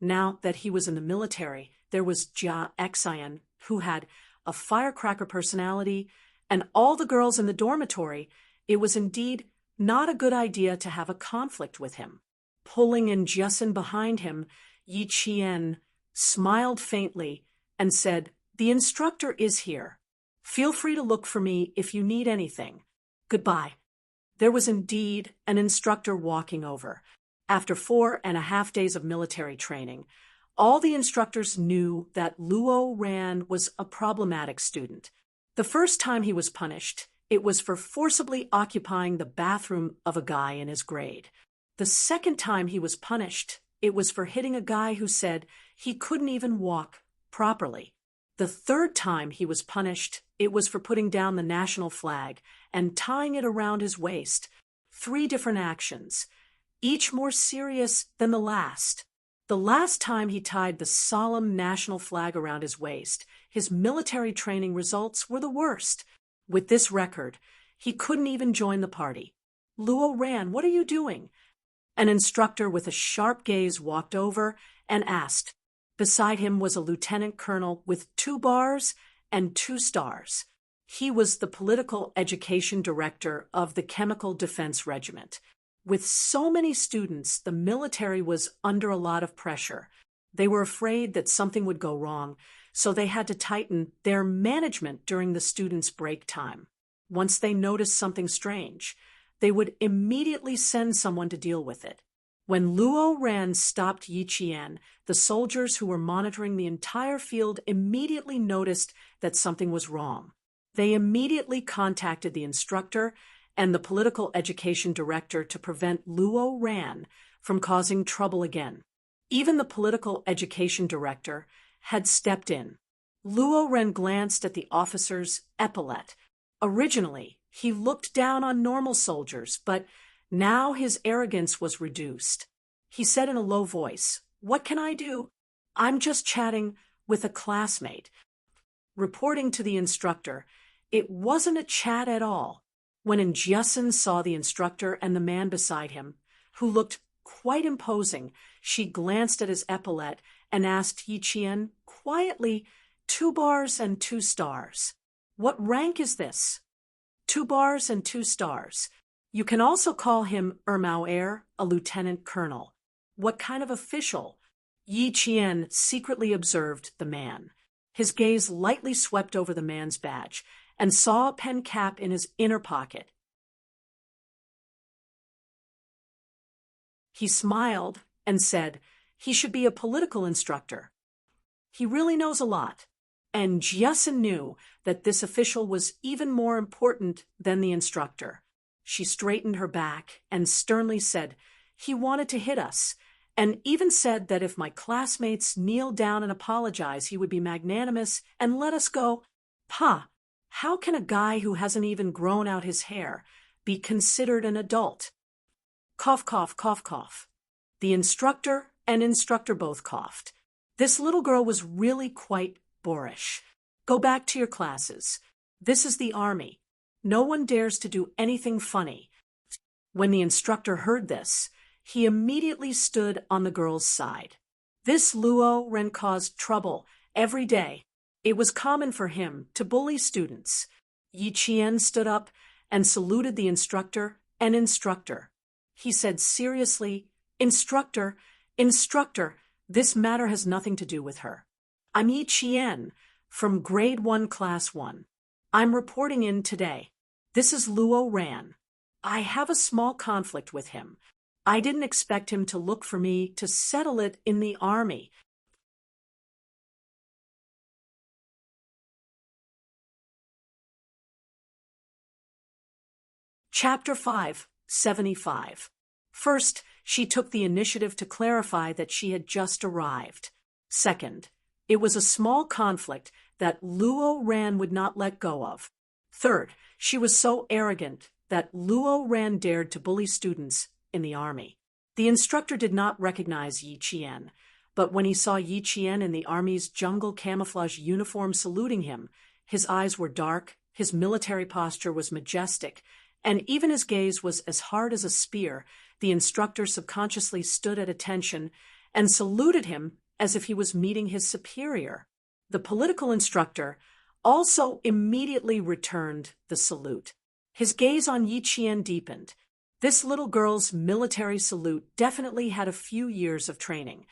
Now that he was in the military, there was Jia Xian, who had a firecracker personality, and all the girls in the dormitory. It was indeed not a good idea to have a conflict with him. Pulling in Jiasin behind him, Yi Qian smiled faintly and said, "The instructor is here. Feel free to look for me if you need anything. Goodbye." There was indeed an instructor walking over. After 4.5 days of military training, all the instructors knew that Luo Ran was a problematic student. The first time he was punished, it was for forcibly occupying the bathroom of a guy in his grade. The second time he was punished, it was for hitting a guy who said he couldn't even walk properly. The third time he was punished, it was for putting down the national flag and tying it around his waist. 3 different actions, each more serious than the last. The last time he tied the solemn national flag around his waist, his military training results were the worst. With this record, he couldn't even join the party. "Luo Ran, what are you doing?" An instructor with a sharp gaze walked over and asked. Beside him was a lieutenant colonel with 2 bars and 2 stars. He was the political education director of the Chemical Defense Regiment. With so many students, the military was under a lot of pressure. They were afraid that something would go wrong, so they had to tighten their management during the students' break time. Once they noticed something strange, they would immediately send someone to deal with it. When Luo Ran stopped Yi Qian, the soldiers who were monitoring the entire field immediately noticed that something was wrong. They immediately contacted the instructor and the political education director to prevent Luo Ran from causing trouble again. Even the political education director had stepped in. Luo Ran glanced at the officer's epaulette. Originally, he looked down on normal soldiers, but now his arrogance was reduced. He said in a low voice, "What can I do? I'm just chatting with a classmate." Reporting to the instructor, it wasn't a chat at all. When Jiasin saw the instructor and the man beside him, who looked quite imposing, she glanced at his epaulette and asked Yi Qian quietly, 2 bars and 2 stars. "What rank is this?" 2 bars and 2 stars. You can also call him Ermao, a lieutenant colonel. What kind of official? Yi Qian secretly observed the man. His gaze lightly swept over the man's badge and saw a pen cap in his inner pocket. He smiled and said, "He should be a political instructor. He really knows a lot." And Jiasin knew that this official was even more important than the instructor. She straightened her back and sternly said, "He wanted to hit us, and even said that if my classmates kneeled down and apologized, he would be magnanimous and let us go." How can a guy who hasn't even grown out his hair be considered an adult? Cough, cough, cough, cough. The instructor and instructor both coughed. This little girl was really quite boorish. Go back to your classes. This is the army. No one dares to do anything funny. When the instructor heard this, he immediately stood on the girl's side. This Luo Ren caused trouble every day. It was common for him to bully students. Yi Qian stood up and saluted the instructor and instructor. He said seriously, "Instructor, instructor, this matter has nothing to do with her. I'm Yi Qian from grade 1, class 1. I'm reporting in today. This is Luo Ran. I have a small conflict with him. I didn't expect him to look for me to settle it in the army." Chapter 5, 75. First, she took the initiative to clarify that she had just arrived. Second, it was a small conflict that Luo Ran would not let go of. Third, she was so arrogant that Luo Ran dared to bully students in the army. The instructor did not recognize Yi Qian, but when he saw Yi Qian in the army's jungle camouflage uniform saluting him, his eyes were dark, his military posture was majestic, and even his gaze was as hard as a spear. The instructor subconsciously stood at attention and saluted him as if he was meeting his superior. The political instructor also immediately returned the salute. His gaze on Yi Qian deepened. This little girl's military salute definitely had a few years of training.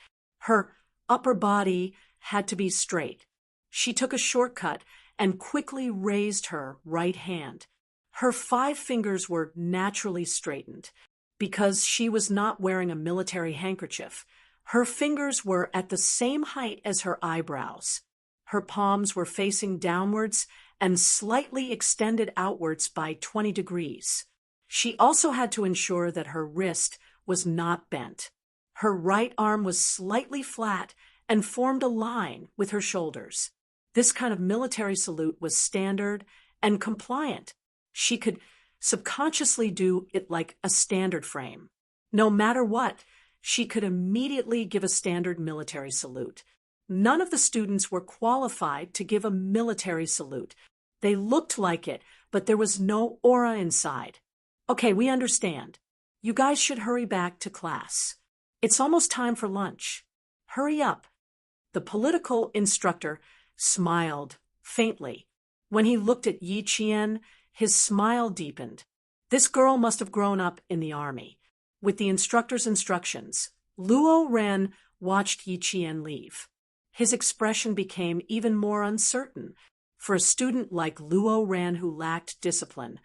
Her upper body had to be straight. She took a shortcut and quickly raised her right hand. Her 5 fingers were naturally straightened because she was not wearing a military handkerchief. Her fingers were at the same height as her eyebrows. Her palms were facing downwards and slightly extended outwards by 20 degrees. She also had to ensure that her wrist was not bent. Her right arm was slightly flat and formed a line with her shoulders. This kind of military salute was standard and compliant. She could subconsciously do it like a standard frame. No matter what, she could immediately give a standard military salute. None of the students were qualified to give a military salute. They looked like it, but there was no aura inside. Okay, we understand. You guys should hurry back to class. It's almost time for lunch. Hurry up. The political instructor smiled faintly. When he looked at Yi Qian, his smile deepened. This girl must have grown up in the army. With the instructor's instructions, Luo Ran watched Yi Qian leave. His expression became even more uncertain. For a student like Luo Ran who lacked discipline,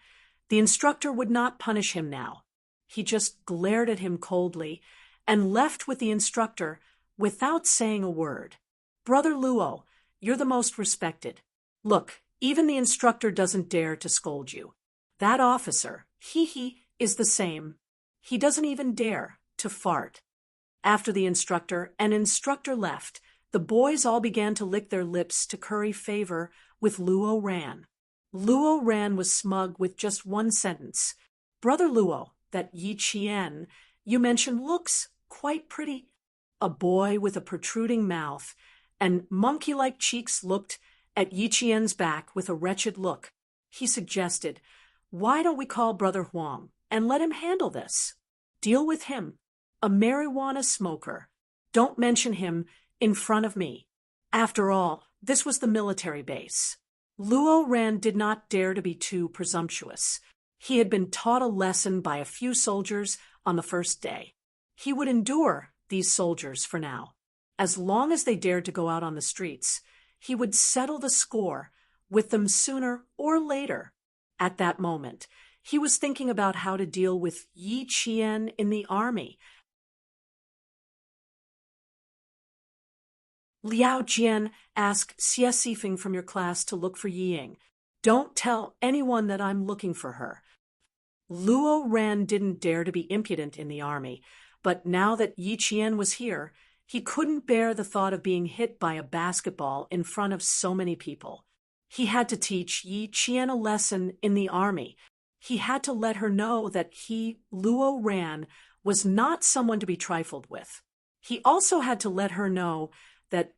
the instructor would not punish him now. He just glared at him coldly and left with the instructor without saying a word. Brother Luo, you're the most respected. Look, even the instructor doesn't dare to scold you. That officer, he is the same. He doesn't even dare to fart. After the instructor left, the boys all began to lick their lips to curry favor with Luo Ran. Luo Ran was smug with just one sentence. Brother Luo, that Yi Qian you mentioned looks quite pretty. A boy with a protruding mouth and monkey-like cheeks looked at Yi Qian's back with a wretched look. He suggested, why don't we call Brother Huang and let him handle this? Deal with him, a marijuana smoker. Don't mention him in front of me. After all, this was the military base. Luo Ran did not dare to be too presumptuous. He had been taught a lesson by a few soldiers on the first day. He would endure these soldiers for now. As long as they dared to go out on the streets, he would settle the score with them sooner or later. At that moment, he was thinking about how to deal with Yi Qian in the army. Liao Jian, ask Xie Sifeng from your class to look for Yiying. Don't tell anyone that I'm looking for her. Luo Ran didn't dare to be impudent in the army, but now that Yi Qian was here, he couldn't bear the thought of being hit by a basketball in front of so many people. He had to teach Yi Qian a lesson in the army. He had to let her know that he, Luo Ran, was not someone to be trifled with. He also had to let her know that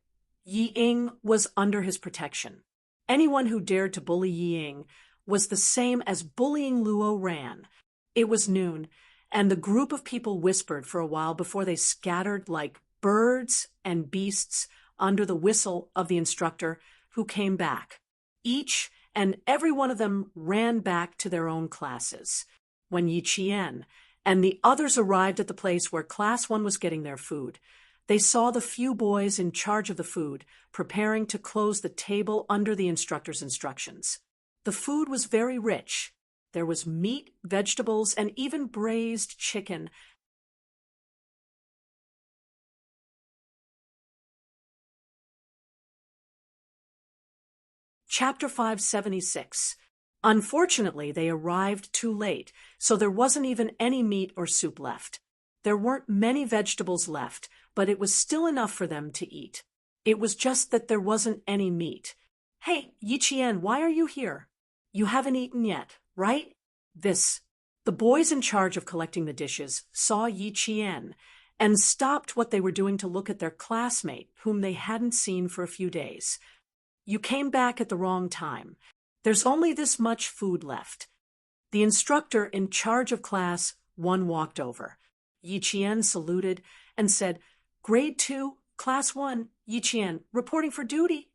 Yiying was under his protection. Anyone who dared to bully Yiying was the same as bullying Luo Ran. It was noon, and the group of people whispered for a while before they scattered like birds and beasts under the whistle of the instructor, who came back. Each and every one of them ran back to their own classes. When Yi Qian and the others arrived at the place where Class 1 was getting their food, they saw the few boys in charge of the food preparing to close the table under the instructor's instructions. The food was very rich. There was meat, vegetables, and even braised chicken. Chapter 576. Unfortunately, they arrived too late, so there wasn't even any meat or soup left. There weren't many vegetables left, but it was still enough for them to eat. It was just that there wasn't any meat. Hey, Yi Qian, why are you here? You haven't eaten yet, right? The boys in charge of collecting the dishes saw Yi Qian and stopped what they were doing to look at their classmate, whom they hadn't seen for a few days. You came back at the wrong time. There's only this much food left. The instructor in charge of class 1 walked over. Yi Qian saluted and said, "Grade 2, Class 1, Yi Qian, reporting for duty."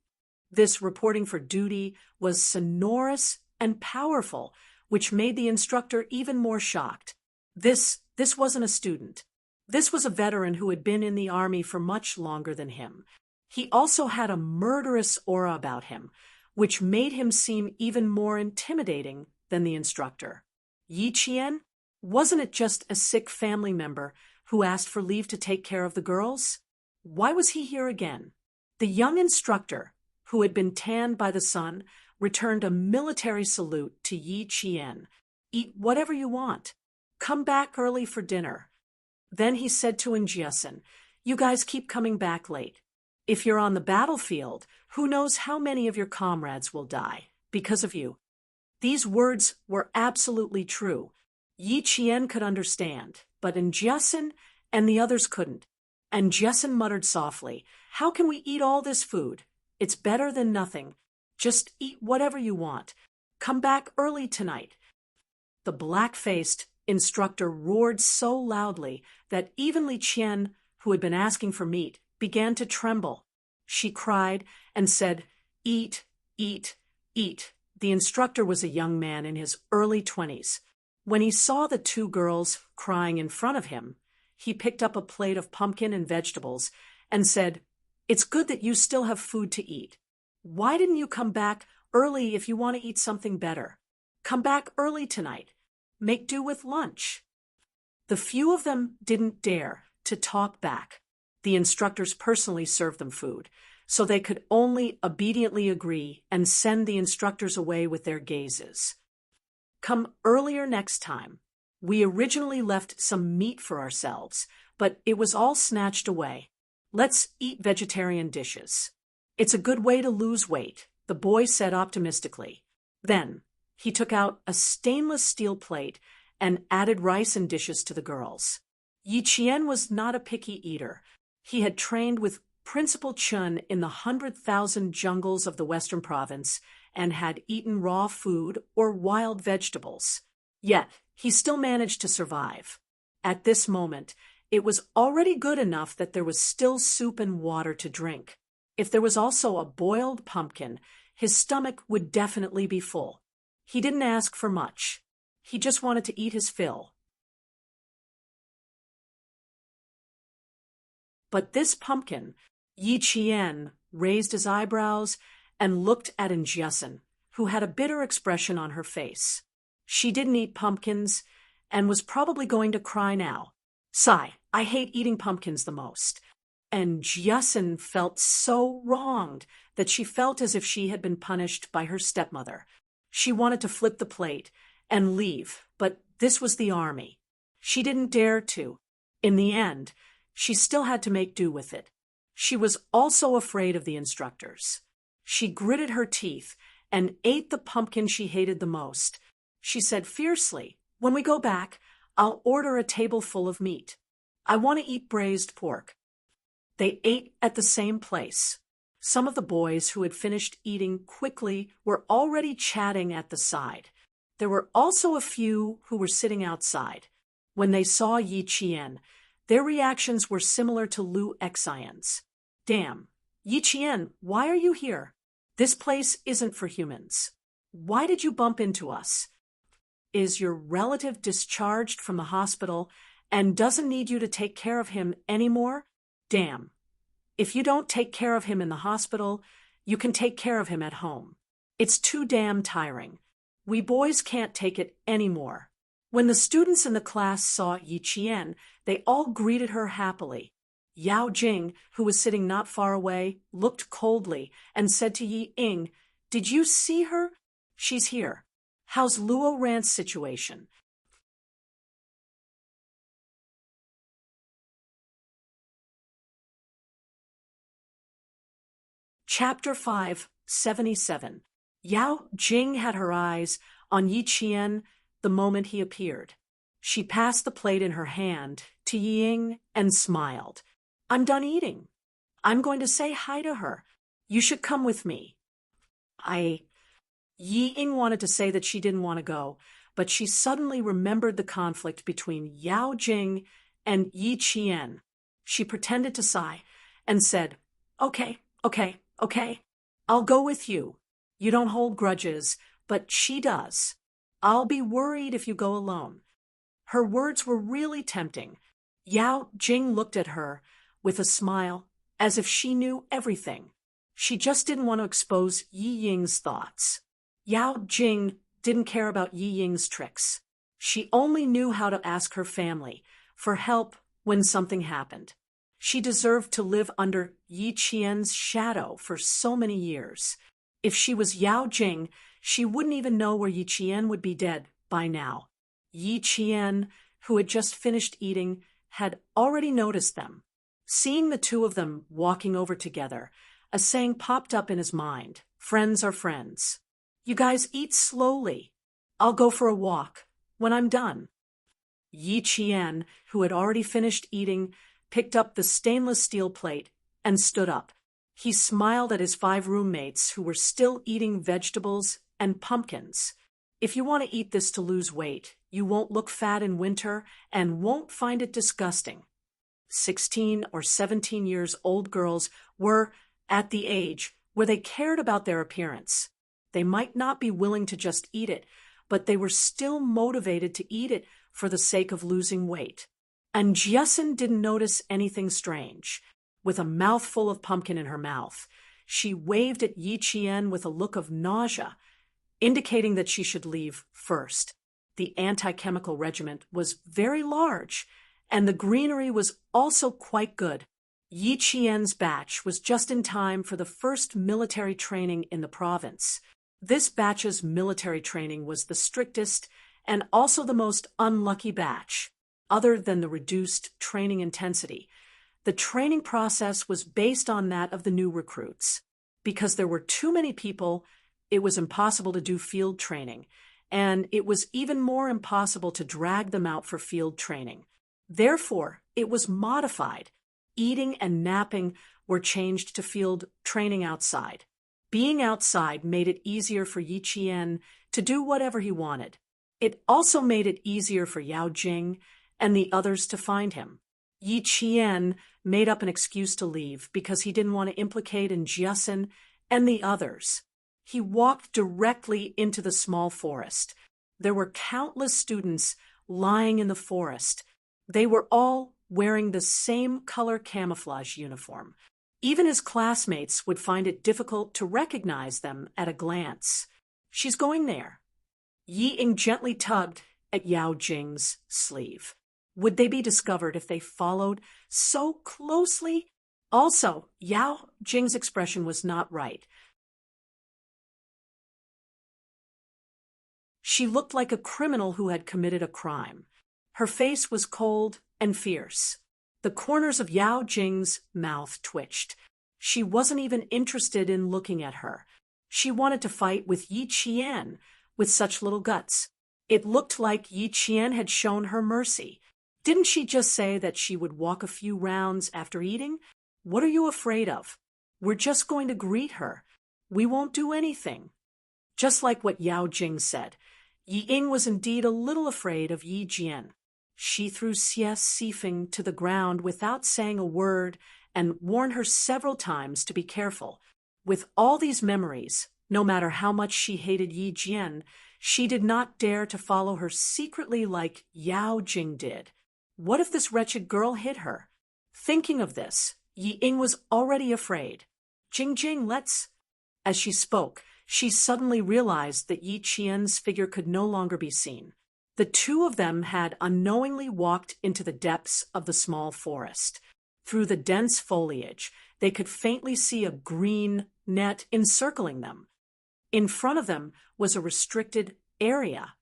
This reporting for duty was sonorous and powerful, which made the instructor even more shocked. This wasn't a student. This was a veteran who had been in the army for much longer than him. He also had a murderous aura about him, which made him seem even more intimidating than the instructor. Yi Qian? Wasn't it just a sick family member who asked for leave to take care of the girls? Why was he here again? The young instructor, who had been tanned by the sun, returned a military salute to Yi Qian. "Eat whatever you want. Come back early for dinner." Then he said to Jiasin, "You guys keep coming back late. If you're on the battlefield, who knows how many of your comrades will die because of you." These words were absolutely true. Yi Qian could understand, but Jiasin and the others couldn't. And Jiasin muttered softly, "How can we eat all this food? It's better than nothing. Just eat whatever you want. Come back early tonight." The black-faced instructor roared so loudly that even Li Qian, who had been asking for meat, began to tremble. She cried and said, "Eat, eat, eat." The instructor was a young man in his early 20s. When he saw the 2 girls crying in front of him, he picked up a plate of pumpkin and vegetables and said, "It's good that you still have food to eat. Why didn't you come back early if you want to eat something better? Come back early tonight. Make do with lunch." The few of them didn't dare to talk back. The instructors personally served them food, so they could only obediently agree and send the instructors away with their gazes. "Come earlier next time. We originally left some meat for ourselves, but it was all snatched away. Let's eat vegetarian dishes. It's a good way to lose weight," the boy said optimistically. Then he took out a stainless steel plate and added rice and dishes to the girls. Yi Qian was not a picky eater. He had trained with Principal Chun in the 100,000 jungles of the Western Province and had eaten raw food or wild vegetables. Yet, he still managed to survive. At this moment, it was already good enough that there was still soup and water to drink. If there was also a boiled pumpkin, his stomach would definitely be full. He didn't ask for much. He just wanted to eat his fill. But this pumpkin, Yi Qian raised his eyebrows and looked at Jiasin, who had a bitter expression on her face. She didn't eat pumpkins and was probably going to cry now. "Sigh, I hate eating pumpkins the most." And Jiasin felt so wronged that she felt as if she had been punished by her stepmother. She wanted to flip the plate and leave, but this was the army. She didn't dare to. In the end, she still had to make do with it. She was also afraid of the instructors. She gritted her teeth and ate the pumpkin she hated the most. She said fiercely, "When we go back, I'll order a table full of meat. I want to eat braised pork." They ate at the same place. Some of the boys who had finished eating quickly were already chatting at the side. There were also a few who were sitting outside. When they saw Yi Qian, their reactions were similar to Lu Xian's. "Damn, Yi Qian, why are you here? This place isn't for humans. Why did you bump into us? Is your relative discharged from the hospital and doesn't need you to take care of him anymore? Damn. If you don't take care of him in the hospital, you can take care of him at home. It's too damn tiring. We boys can't take it anymore." When the students in the class saw Yi Qian, they all greeted her happily. Yao Jing, who was sitting not far away, looked coldly and said to Yi Ying, "Did you see her? She's here. How's Luo Rant's situation?" Chapter 577. Yao Jing had her eyes on Yi Qian the moment he appeared. She passed the plate in her hand to Yi Ying and smiled. "I'm done eating. I'm going to say hi to her. You should come with me." Yi Ying wanted to say that she didn't want to go, but she suddenly remembered the conflict between Yao Jing and Yi Qian. She pretended to sigh and said, "Okay, okay, okay. I'll go with you. You don't hold grudges, but she does. I'll be worried if you go alone." Her words were really tempting. Yao Jing looked at her with a smile, as if she knew everything. She just didn't want to expose Yi Ying's thoughts. Yao Jing didn't care about Yi Ying's tricks. She only knew how to ask her family for help when something happened. She deserved to live under Yi Qian's shadow for so many years. If she was Yao Jing, she wouldn't even know where Yi Qian would be dead by now. Yi Qian, who had just finished eating, had already noticed them. Seeing the two of them walking over together, a saying popped up in his mind: "Friends are friends. You guys eat slowly. I'll go for a walk when I'm done." Yi Qian, who had already finished eating, picked up the stainless steel plate and stood up. He smiled at his 5 roommates who were still eating vegetables and pumpkins. "If you want to eat this to lose weight, you won't look fat in winter and won't find it disgusting." 16 or 17 years old girls were at the age where they cared about their appearance. They might not be willing to just eat it, but they were still motivated to eat it for the sake of losing weight. And Jiasin didn't notice anything strange. With a mouthful of pumpkin in her mouth, she waved at Yi Qian with a look of nausea, indicating that she should leave first. The anti-chemical regiment was very large, and the greenery was also quite good. Yi Qian's batch was just in time for the first military training in the province. This batch's military training was the strictest and also the most unlucky batch. Other than the reduced training intensity, the training process was based on that of the new recruits. Because there were too many people, it was impossible to do field training, and it was even more impossible to drag them out for field training. Therefore, it was modified. Eating and napping were changed to field training outside. Being outside made it easier for Yi Qian to do whatever he wanted. It also made it easier for Yao Jing and the others to find him. Yi Qian made up an excuse to leave because he didn't want to implicate in Jiasin and the others. He walked directly into the small forest. There were countless students lying in the forest. They were all wearing the same color camouflage uniform. Even his classmates would find it difficult to recognize them at a glance. "She's going there." Yi Ying gently tugged at Yao Jing's sleeve. Would they be discovered if they followed so closely? Also, Yao Jing's expression was not right. She looked like a criminal who had committed a crime. Her face was cold and fierce. The corners of Yao Jing's mouth twitched. She wasn't even interested in looking at her. She wanted to fight with Yi Qian with such little guts. It looked like Yi Qian had shown her mercy. Didn't she just say that she would walk a few rounds after eating? What are you afraid of? We're just going to greet her. We won't do anything. Just like what Yao Jing said, Yi Ying was indeed a little afraid of Yi Jian. She threw Xie Sifeng to the ground without saying a word and warned her several times to be careful. With all these memories, no matter how much she hated Yi Jian, she did not dare to follow her secretly like Yao Jing did. What if this wretched girl hit her? Thinking of this, Yi Ying was already afraid. Jing, let's... As she spoke, she suddenly realized that Yi Qian's figure could no longer be seen. The two of them had unknowingly walked into the depths of the small forest. Through the dense foliage, they could faintly see a green net encircling them. In front of them was a restricted area.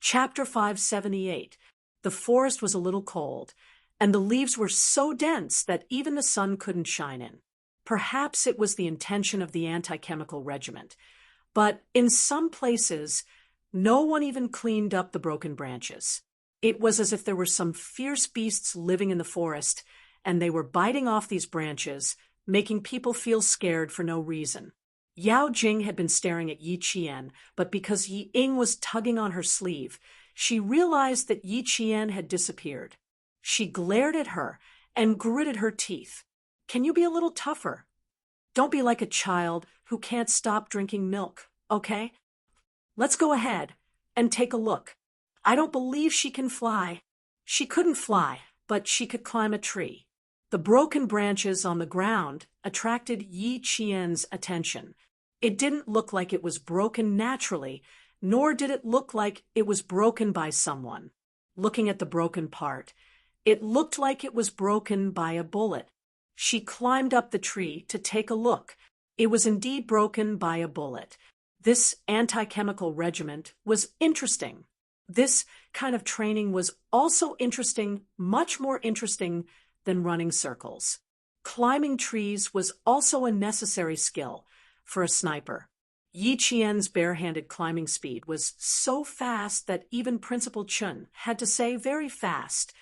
Chapter 578. The forest was a little cold, and the leaves were so dense that even the sun couldn't shine in. Perhaps it was the intention of the anti-chemical regiment, but in some places, no one even cleaned up the broken branches. It was as if there were some fierce beasts living in the forest, and they were biting off these branches, making people feel scared for no reason. Yao Jing had been staring at Yi Qian, but because Yi Ying was tugging on her sleeve, she realized that Yi Qian had disappeared. She glared at her and gritted her teeth. Can you be a little tougher? Don't be like a child who can't stop drinking milk, okay? Let's go ahead and take a look. I don't believe she can fly. She couldn't fly, but she could climb a tree. The broken branches on the ground attracted Yi Qian's attention. It didn't look like it was broken naturally, nor did it look like it was broken by someone. Looking at the broken part, it looked like it was broken by a bullet. She climbed up the tree to take a look. It was indeed broken by a bullet. This anti-chemical regiment was interesting. This kind of training was also interesting, much more interesting than running circles. Climbing trees was also a necessary skill for a sniper. Yi Qian's barehanded climbing speed was so fast that even Principal Chun had to say very fast.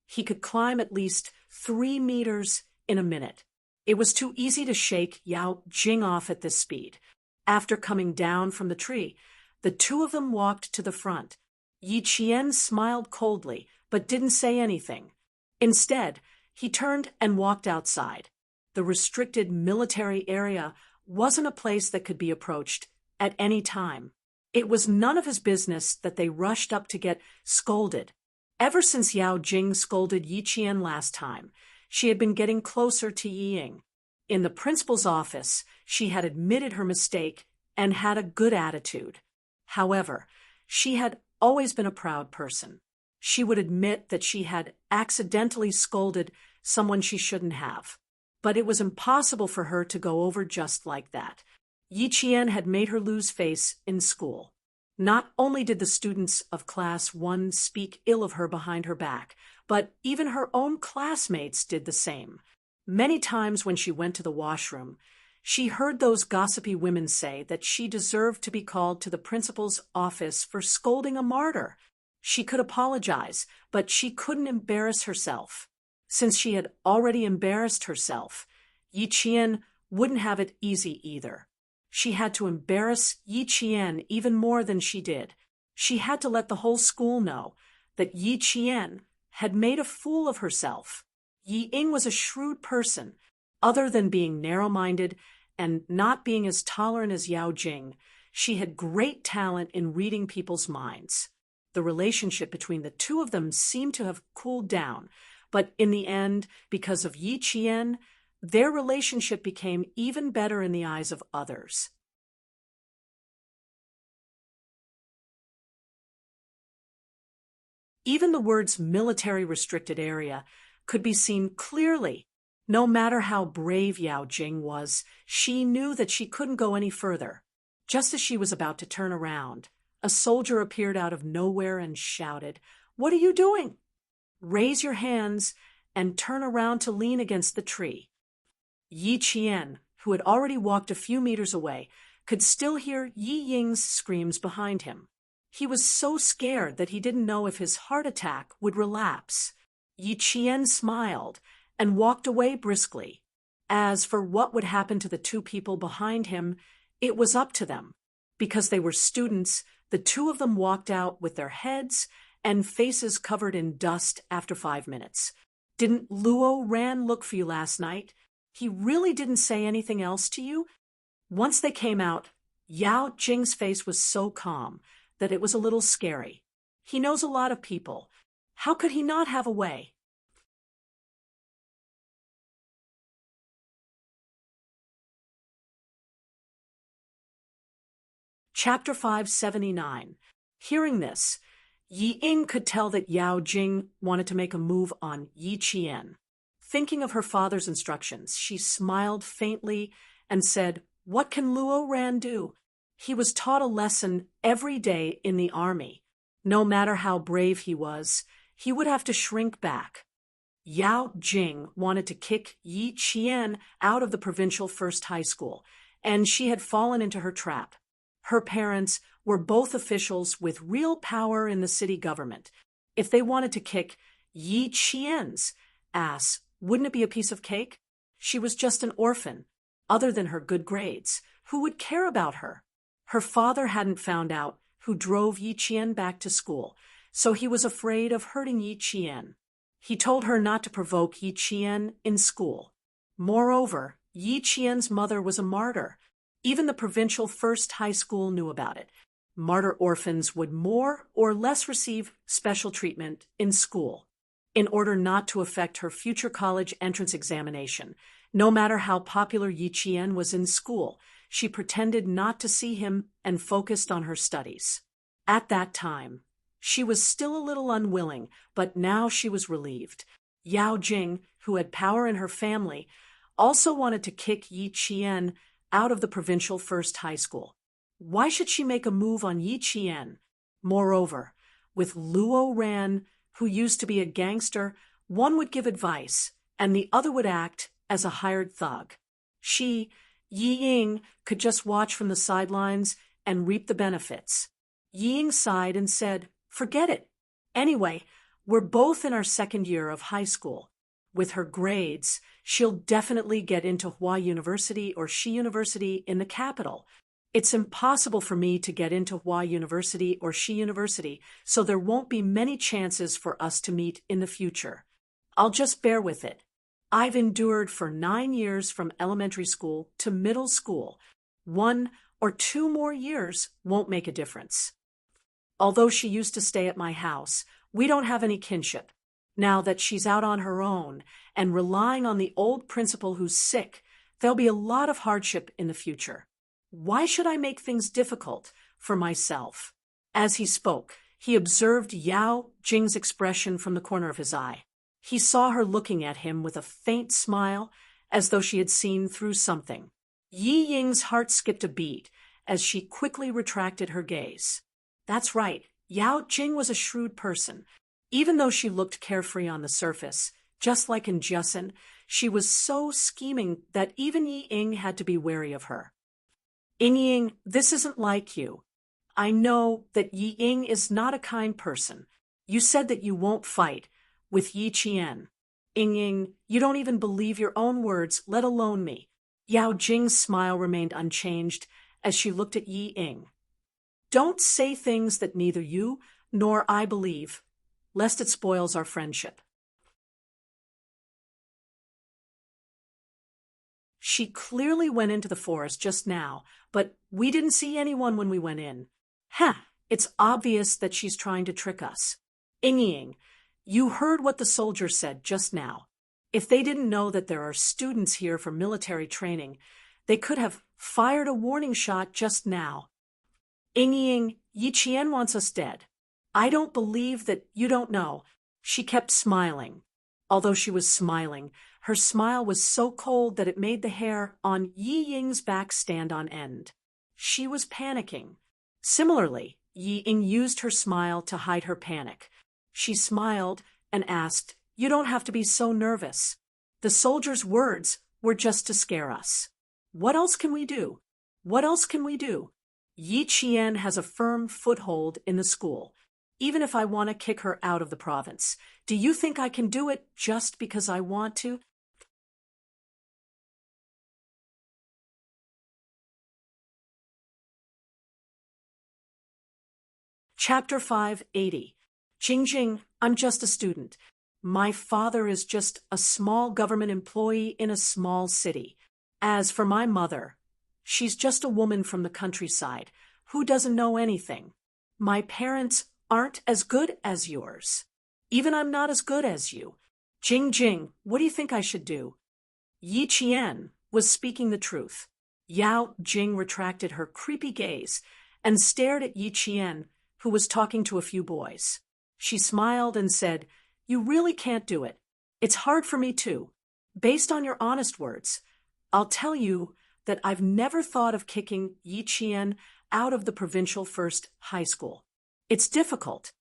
He could climb at least 3 meters in a minute. It was too easy to shake Yao Jing off at this speed. After coming down from the tree, the two of them walked to the front. Yi Qian smiled coldly, but didn't say anything. Instead, he turned and walked outside. The restricted military area wasn't a place that could be approached at any time. It was none of his business that they rushed up to get scolded. Ever since Yao Jing scolded Yi Qian last time, she had been getting closer to Yi Ying. In the principal's office, she had admitted her mistake and had a good attitude. However, she had always been a proud person. She would admit that she had accidentally scolded someone she shouldn't have. But it was impossible for her to go over just like that. Yi Qian had made her lose face in school. Not only did the students of Class 1 speak ill of her behind her back, but even her own classmates did the same. Many times when she went to the washroom, she heard those gossipy women say that she deserved to be called to the principal's office for scolding a martyr. She could apologize, but she couldn't embarrass herself. Since she had already embarrassed herself, Yi Qian wouldn't have it easy either. She had to embarrass Yi Qian even more than she did. She had to let the whole school know that Yi Qian had made a fool of herself. Yi Ying was a shrewd person. Other than being narrow-minded and not being as tolerant as Yao Jing, she had great talent in reading people's minds. The relationship between the two of them seemed to have cooled down, but in the end, because of Yi Qian, their relationship became even better in the eyes of others. Even the words military restricted area could be seen clearly. No matter how brave Yao Jing was, she knew that she couldn't go any further. Just as she was about to turn around, a soldier appeared out of nowhere and shouted, "What are you doing? Raise your hands and turn around to lean against the tree." Yi Qian, who had already walked a few meters away, could still hear Yi Ying's screams behind him. He was so scared that he didn't know if his heart attack would relapse. Yi Qian smiled and walked away briskly. As for what would happen to the two people behind him, it was up to them. Because they were students, the two of them walked out with their heads and faces covered in dust after 5 minutes. Didn't Luo Ran look for you last night? He really didn't say anything else to you? Once they came out, Yao Jing's face was so calm that it was a little scary. He knows a lot of people. How could he not have a way? Chapter 579. Hearing this, Yi Ying could tell that Yao Jing wanted to make a move on Yi Qian. Thinking of her father's instructions, she smiled faintly and said, "What can Luo Ran do? He was taught a lesson every day in the army. No matter how brave he was, he would have to shrink back. Yao Jing wanted to kick Yi Qian out of the provincial first high school, and she had fallen into her trap. Her parents were both officials with real power in the city government. If they wanted to kick Yi Qian's ass, wouldn't it be a piece of cake? She was just an orphan. Other than her good grades, who would care about her? Her father hadn't found out who drove Yi Qian back to school, so he was afraid of hurting Yi Qian. He told her not to provoke Yi Qian in school. Moreover, Yi Qian's mother was a martyr. Even the provincial first high school knew about it. Martyr orphans would more or less receive special treatment in school in order not to affect her future college entrance examination. No matter how popular Yi Qian was in school, she pretended not to see him and focused on her studies. At that time, she was still a little unwilling, but now she was relieved. Yao Jing, who had power in her family, also wanted to kick Yi Qian out of the provincial first high school. Why should she make a move on Yi Qian? Moreover, with Luo Ran, who used to be a gangster, one would give advice, and the other would act as a hired thug. She, Yi Ying, could just watch from the sidelines and reap the benefits. Yi Ying sighed and said, "Forget it. Anyway, we're both in our second year of high school. With her grades, she'll definitely get into Hua University or Shi University in the capital. It's impossible for me to get into Hua University or Shi University, so there won't be many chances for us to meet in the future. I'll just bear with it. I've endured for 9 years from elementary school to middle school. 1 or 2 more years won't make a difference. Although she used to stay at my house, we don't have any kinship. Now that she's out on her own and relying on the old principal who's sick, there'll be a lot of hardship in the future. Why should I make things difficult for myself?" As he spoke, he observed Yao Jing's expression from the corner of his eye. He saw her looking at him with a faint smile, as though she had seen through something. Yi Ying's heart skipped a beat as she quickly retracted her gaze. That's right, Yao Jing was a shrewd person. Even though she looked carefree on the surface, just like in Justin, she was so scheming that even Yi Ying had to be wary of her. "Ying, this isn't like you. I know that Yi Ying is not a kind person. You said that you won't fight with Yi Qian. Ying, you don't even believe your own words, let alone me." Yao Jing's smile remained unchanged as she looked at Yi Ying. "Don't say things that neither you nor I believe, lest it spoils our friendship." "She clearly went into the forest just now, but we didn't see anyone when we went in. It's obvious that she's trying to trick us. Ying, you heard what the soldiers said just now. If they didn't know that there are students here for military training, they could have fired a warning shot just now. Ying, Yi Qian wants us dead. I don't believe that you don't know." She kept smiling. Although she was smiling, her smile was so cold that it made the hair on Yi Ying's back stand on end. She was panicking. Similarly, Yi Ying used her smile to hide her panic. She smiled and asked, "You don't have to be so nervous. The soldiers' words were just to scare us. What else can we do? What else can we do? Yi Qian has a firm foothold in the school. Even if I want to kick her out of the province, do you think I can do it just because I want to?" Chapter 580. Jing, I'm just a student. My father is just a small government employee in a small city. As for my mother, she's just a woman from the countryside who doesn't know anything. My parents aren't as good as yours. Even I'm not as good as you. Jing, what do you think I should do?" Yi Qian was speaking the truth. Yao Jing retracted her creepy gaze and stared at Yi Qian, who was talking to a few boys. She smiled and said, "You really can't do it. It's hard for me too. Based on your honest words, I'll tell you that I've never thought of kicking Yi Qian out of the provincial first high school. It's difficult.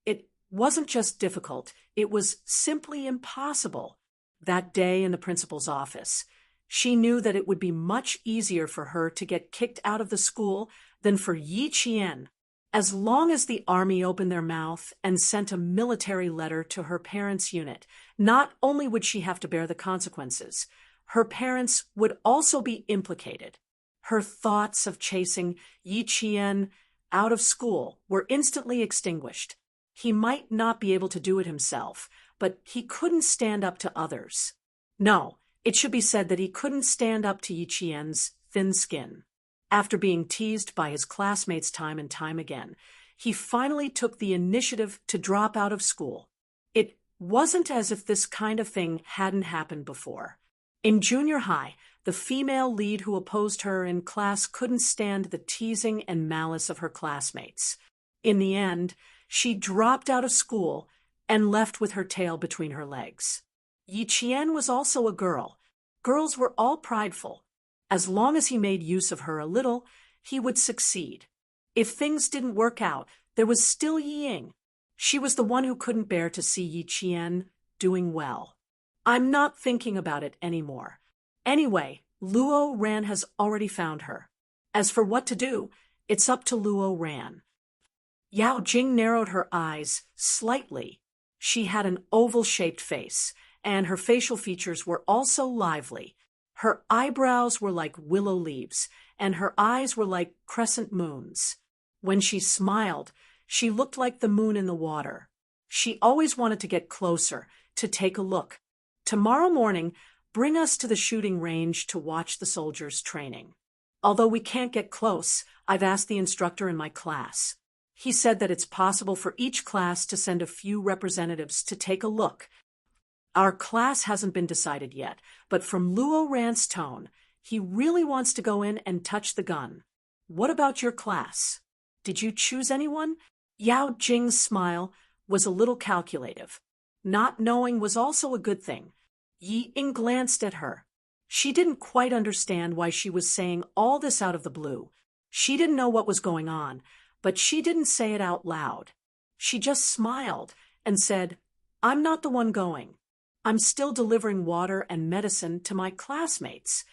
It wasn't just difficult, it was simply impossible. That day in the principal's office, she knew that it would be much easier for her to get kicked out of the school than for Yi Qian. As long as the army opened their mouth and sent a military letter to her parents' unit, not only would she have to bear the consequences, her parents would also be implicated. Her thoughts of chasing Yi Qian out of school were instantly extinguished. He might not be able to do it himself, but he couldn't stand up to others. No, it should be said that he couldn't stand up to Yi Qian's thin skin. After being teased by his classmates time and time again, he finally took the initiative to drop out of school. It wasn't as if this kind of thing hadn't happened before. In junior high, the female lead who opposed her in class couldn't stand the teasing and malice of her classmates. In the end, she dropped out of school and left with her tail between her legs. Yi Qian was also a girl. Girls were all prideful. As long as he made use of her a little, he would succeed. If things didn't work out, there was still Yi Ying. She was the one who couldn't bear to see Yi Qian doing well. I'm not thinking about it anymore. Anyway, Luo Ran has already found her. As for what to do, it's up to Luo Ran. Yao Jing narrowed her eyes slightly. She had an oval-shaped face, and her facial features were also lively. Her eyebrows were like willow leaves, and her eyes were like crescent moons. When she smiled, she looked like the moon in the water. She always wanted to get closer, to take a look. Tomorrow morning, bring us to the shooting range to watch the soldiers training. Although we can't get close, I've asked the instructor in my class. He said that it's possible for each class to send a few representatives to take a look. Our class hasn't been decided yet, but from Luo Ran's tone, he really wants to go in and touch the gun. What about your class? Did you choose anyone? Yao Jing's smile was a little calculative. Not knowing was also a good thing. Yi Ying glanced at her. She didn't quite understand why she was saying all this out of the blue. She didn't know what was going on, but she didn't say it out loud. She just smiled and said, "I'm not the one going. I'm still delivering water and medicine to my classmates."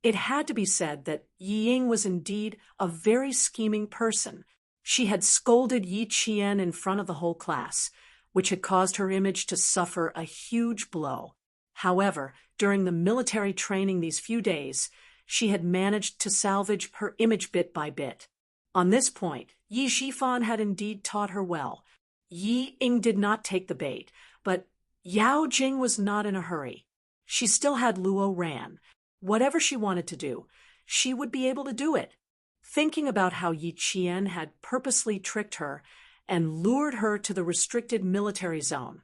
It had to be said that Yi Ying was indeed a very scheming person. She had scolded Yi Qian in front of the whole class, which had caused her image to suffer a huge blow. However, during the military training these few days, she had managed to salvage her image bit by bit. On this point, Yi Shifan had indeed taught her well. Yi Ying did not take the bait, but Yao Jing was not in a hurry. She still had Luo Ran. Whatever she wanted to do, she would be able to do it. Thinking about how Yi Qian had purposely tricked her and lured her to the restricted military zone,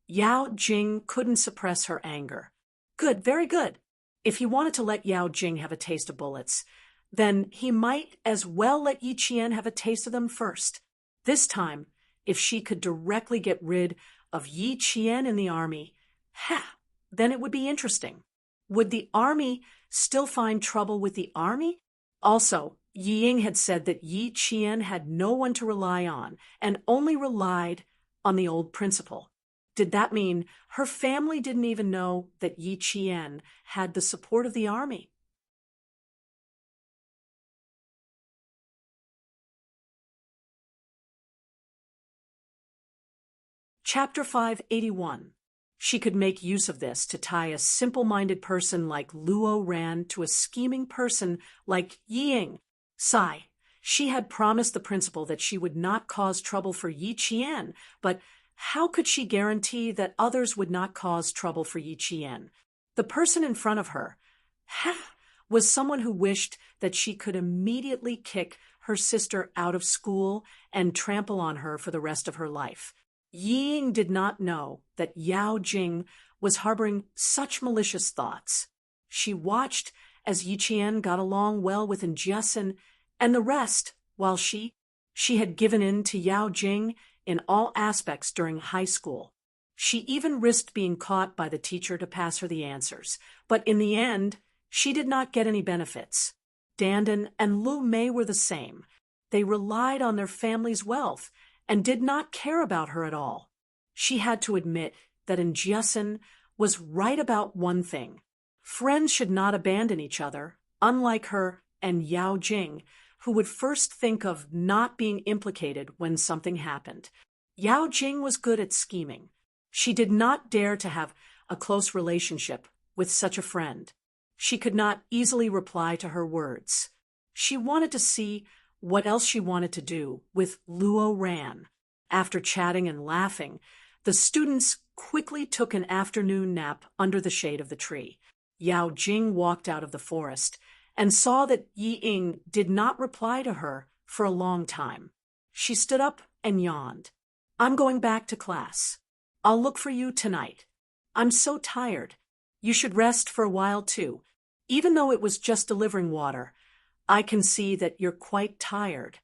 Yao Jing couldn't suppress her anger. Good, very good. If he wanted to let Yao Jing have a taste of bullets, then he might as well let Yi Qian have a taste of them first. This time, if she could directly get rid of Yi Qian in the army, then it would be interesting. Would the army still find trouble with the army? Also, Yi Ying had said that Yi Qian had no one to rely on and only relied on the old principal. Did that mean her family didn't even know that Yi Qian had the support of the army? Chapter 581. She could make use of this to tie a simple-minded person like Luo Ran to a scheming person like Yi Ying. Sigh. She had promised the principal that she would not cause trouble for Yi Qian, but how could she guarantee that others would not cause trouble for Yi Qian? The person in front of her was someone who wished that she could immediately kick her sister out of school and trample on her for the rest of her life. Yi Ying did not know that Yao Jing was harboring such malicious thoughts. She watched as Yi Qian got along well with Jiasin and the rest, while she had given in to Yao Jing in all aspects during high school. She even risked being caught by the teacher to pass her the answers, but in the end, she did not get any benefits. Dandan and Lu Mei were the same. They relied on their family's wealth and did not care about her at all. She had to admit that Jiasun was right about one thing. Friends should not abandon each other, unlike her and Yao Jing, who would first think of not being implicated when something happened. Yao Jing was good at scheming. She did not dare to have a close relationship with such a friend. She could not easily reply to her words. She wanted to see what else she wanted to do with Luo Ran. After chatting and laughing, the students quickly took an afternoon nap under the shade of the tree. Yao Jing walked out of the forest and saw that Yi Ying did not reply to her for a long time. She stood up and yawned. "I'm going back to class. I'll look for you tonight. I'm so tired. You should rest for a while too. Even though it was just delivering water, I can see that you're quite tired."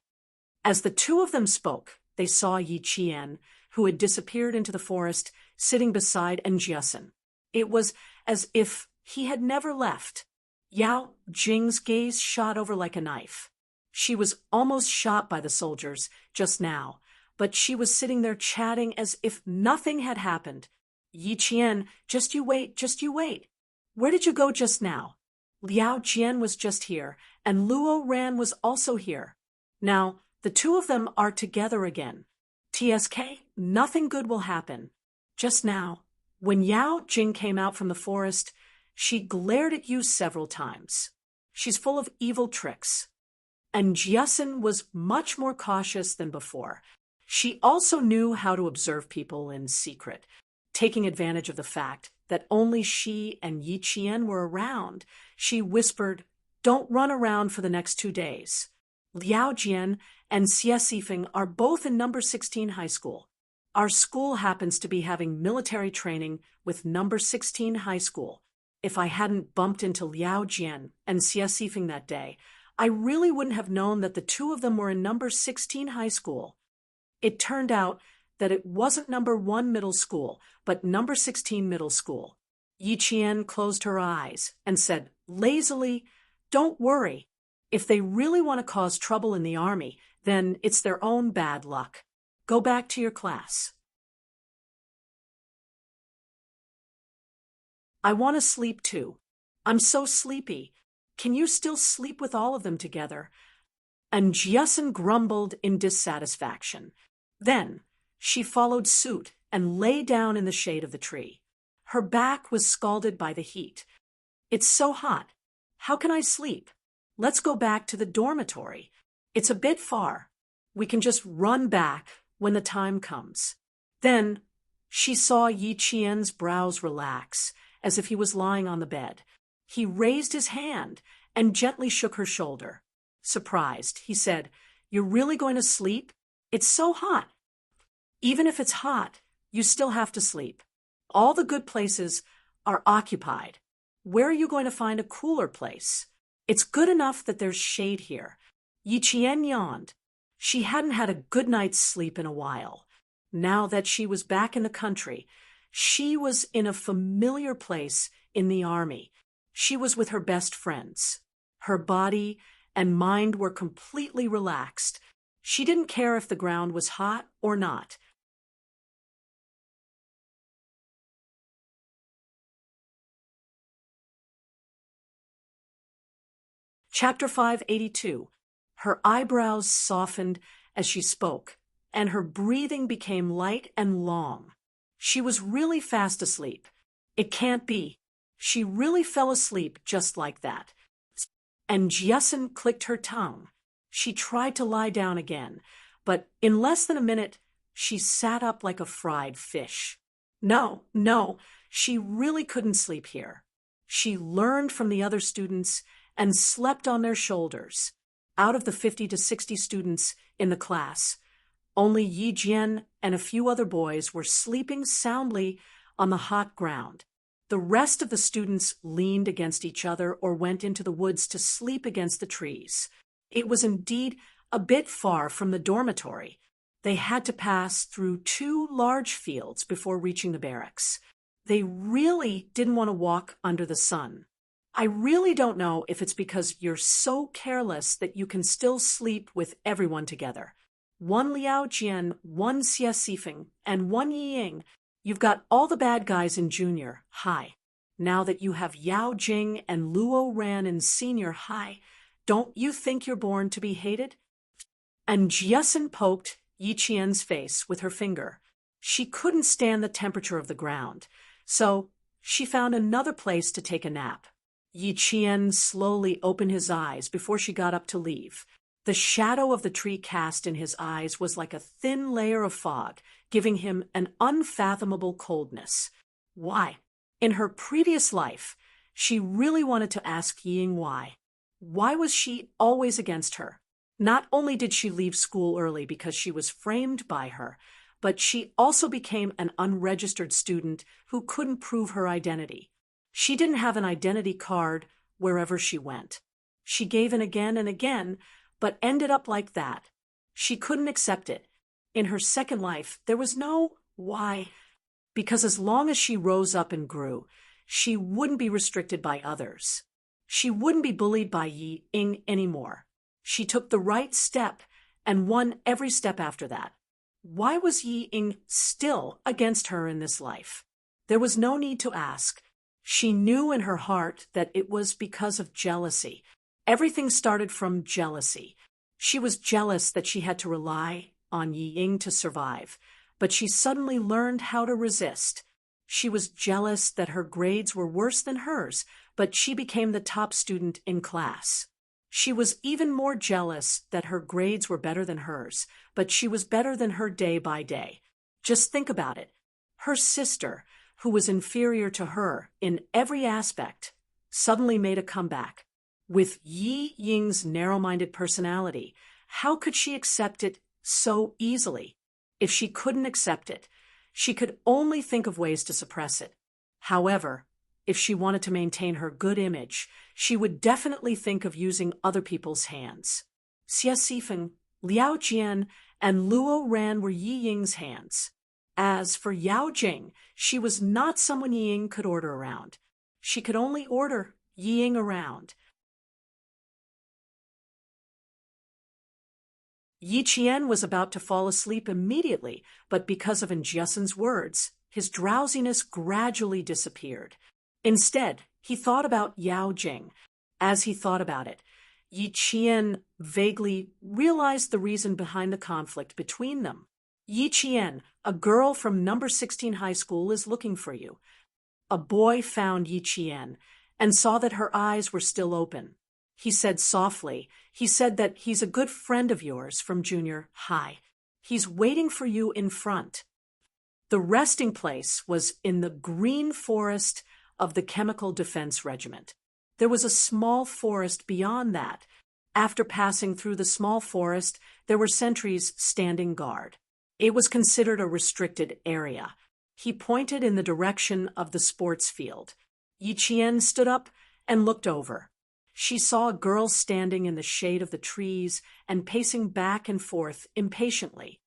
As the two of them spoke, they saw Yi Qian, who had disappeared into the forest, sitting beside Jiasun. It was as if he had never left. Yao Jing's gaze shot over like a knife. She was almost shot by the soldiers just now, but she was sitting there chatting as if nothing had happened. "Yi Qian, just you wait, just you wait. Where did you go just now? Liao Jian was just here, and Luo Ran was also here. Now, the two of them are together again. TSK, nothing good will happen." Just now, when Yao Jing came out from the forest, she glared at you several times. She's full of evil tricks. And Jiasun was much more cautious than before. She also knew how to observe people in secret, taking advantage of the fact that only she and Yi Qian were around. She whispered, "Don't run around for the next 2 days. Liao Jian and Xie Sifeng are both in number 16 high school. Our school happens to be having military training with number 16 high school. If I hadn't bumped into Liao Jian and Xie Sifeng that day, I really wouldn't have known that the two of them were in number 16 high school." It turned out that it wasn't number 1 middle school, but number 16 middle school. Yi Qian closed her eyes and said lazily, "Don't worry. If they really want to cause trouble in the army, then it's their own bad luck. Go back to your class." "I want to sleep too. I'm so sleepy. Can you still sleep with all of them together?" And Jiasun grumbled in dissatisfaction. Then she followed suit and lay down in the shade of the tree. Her back was scalded by the heat. "It's so hot. How can I sleep? Let's go back to the dormitory. It's a bit far. We can just run back when the time comes." Then she saw Yi Qian's brows relax, as if he was lying on the bed. He raised his hand and gently shook her shoulder. Surprised, he said, "You're really going to sleep? It's so hot." "Even if it's hot, you still have to sleep. All the good places are occupied. Where are you going to find a cooler place? It's good enough that there's shade here." Yi Qian yawned. She hadn't had a good night's sleep in a while. Now that she was back in the country, she was in a familiar place in the army. She was with her best friends. Her body and mind were completely relaxed. She didn't care if the ground was hot or not. Chapter 582. Her eyebrows softened as she spoke, and her breathing became light and long. She was really fast asleep. It can't be. She really fell asleep just like that. And Jiasun clicked her tongue. She tried to lie down again, but in less than a minute, she sat up like a fried fish. No, she really couldn't sleep here. She learned from the other students and slept on their shoulders. Out of the 50 to 60 students in the class, only Yi Jian and a few other boys were sleeping soundly on the hot ground. The rest of the students leaned against each other or went into the woods to sleep against the trees. It was indeed a bit far from the dormitory. They had to pass through 2 large fields before reaching the barracks. They really didn't want to walk under the sun. I really don't know if it's because you're so careless that you can still sleep with everyone together. One Liao Jian, one Xie Sifeng, and one Yi Ying. You've got all the bad guys in junior high. Now that you have Yao Jing and Luo Ran in senior high, don't you think you're born to be hated? And Jiesin poked Yi Qian's face with her finger. She couldn't stand the temperature of the ground, so she found another place to take a nap. Yi Qian slowly opened his eyes before she got up to leave. The shadow of the tree cast in his eyes was like a thin layer of fog, giving him an unfathomable coldness. Why? In her previous life, she really wanted to ask Ying why. Why was she always against her? Not only did she leave school early because she was framed by her, but she also became an unregistered student who couldn't prove her identity. She didn't have an identity card wherever she went. She gave in again and again, but ended up like that. She couldn't accept it. In her second life, there was no why, because as long as she rose up and grew, she wouldn't be restricted by others. She wouldn't be bullied by Yi Ying anymore. She took the right step and won every step after that. Why was Yi Ying still against her in this life? There was no need to ask. She knew in her heart that it was because of jealousy. Everything started from jealousy. She was jealous that she had to rely on Yi Ying to survive, but she suddenly learned how to resist. She was jealous that her grades were worse than hers, but she became the top student in class. She was even more jealous that her grades were better than hers, but she was better than her day by day. Just think about it. Her sister, who was inferior to her in every aspect, suddenly made a comeback. With Yi Ying's narrow-minded personality, how could she accept it so easily? If she couldn't accept it, she could only think of ways to suppress it. However, if she wanted to maintain her good image, she would definitely think of using other people's hands. Xie Sifeng, Liao Jian, and Luo Ran were Yi Ying's hands. As for Yao Jing, she was not someone Yi Ying could order around. She could only order Yi Ying around. Yi Qian was about to fall asleep immediately, but because of Jiesin's words, his drowsiness gradually disappeared. Instead, he thought about Yao Jing. As he thought about it, Yi Qian vaguely realized the reason behind the conflict between them. Yi Qian, a girl from number 16 high school, is looking for you. A boy found Yi Qian and saw that her eyes were still open. He said softly, he said that he's a good friend of yours from junior high. He's waiting for you in front. The resting place was in the green forest of the Chemical Defense Regiment. There was a small forest beyond that. After passing through the small forest, there were sentries standing guard. It was considered a restricted area. He pointed in the direction of the sports field. Yi Qian stood up and looked over. She saw a girl standing in the shade of the trees and pacing back and forth impatiently.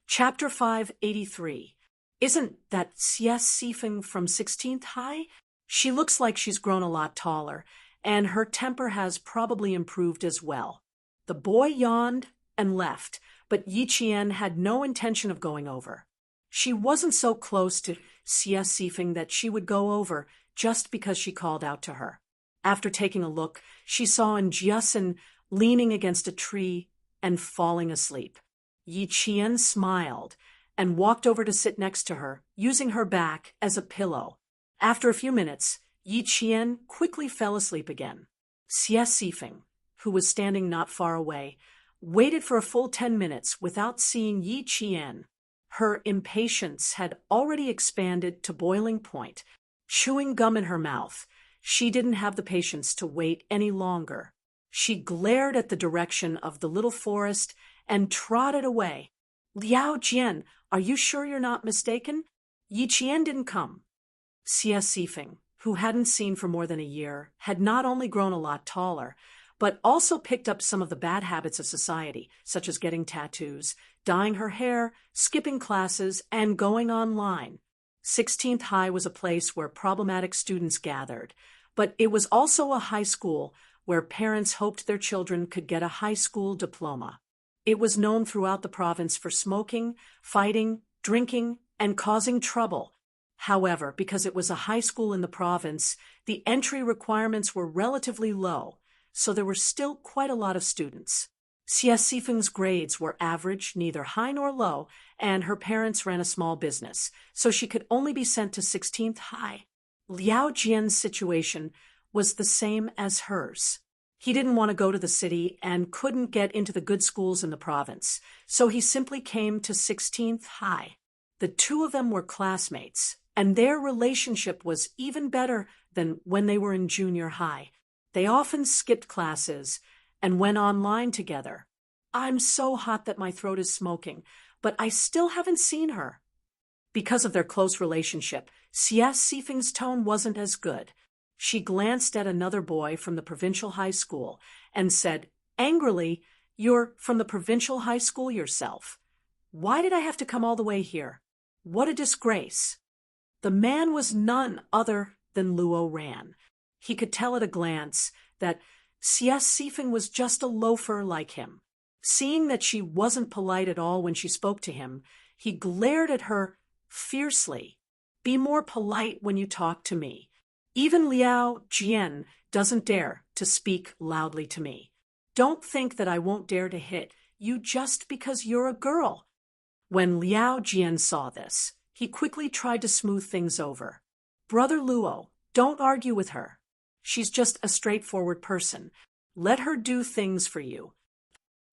Chapter 583. Isn't that Xie Sifeng from 16th High? She looks like she's grown a lot taller, and her temper has probably improved as well. The boy yawned and left, but Yi Qian had no intention of going over. She wasn't so close to Xie Sifeng that she would go over just because she called out to her. After taking a look, she saw Jiesin leaning against a tree and falling asleep. Yi Qian smiled and walked over to sit next to her, using her back as a pillow. After a few minutes, Yi Qian quickly fell asleep again. Xie Sifeng, who was standing not far away, waited for a full 10 minutes without seeing Yi Qian. Her impatience had already expanded to boiling point. Chewing gum in her mouth, she didn't have the patience to wait any longer. She glared at the direction of the little forest and trotted away. Liao Jian, are you sure you're not mistaken? Yi Qian didn't come. Xie Sifeng, who hadn't seen for more than a year, had not only grown a lot taller, but also picked up some of the bad habits of society, such as getting tattoos, dyeing her hair, skipping classes, and going online. 16th High was a place where problematic students gathered, but it was also a high school where parents hoped their children could get a high school diploma. It was known throughout the province for smoking, fighting, drinking, and causing trouble. However, because it was a high school in the province, the entry requirements were relatively low, so there were still quite a lot of students. Xie Sifeng's grades were average, neither high nor low, and her parents ran a small business, so she could only be sent to 16th High. Liao Jian's situation was the same as hers. He didn't want to go to the city and couldn't get into the good schools in the province, so he simply came to 16th High. The two of them were classmates, and their relationship was even better than when they were in junior high. They often skipped classes and went online together. I'm so hot that my throat is smoking, but I still haven't seen her. Because of their close relationship, Xie Sifeng's tone wasn't as good. She glanced at another boy from the provincial high school and said, angrily, "You're from the provincial high school yourself. Why did I have to come all the way here? What a disgrace." The man was none other than Luo Ran. He could tell at a glance that Xie Sifeng was just a loafer like him. Seeing that she wasn't polite at all when she spoke to him, he glared at her fiercely. "Be more polite when you talk to me. Even Liao Jian doesn't dare to speak loudly to me. Don't think that I won't dare to hit you just because you're a girl." When Liao Jian saw this, he quickly tried to smooth things over. "Brother Luo, don't argue with her. She's just a straightforward person. Let her do things for you."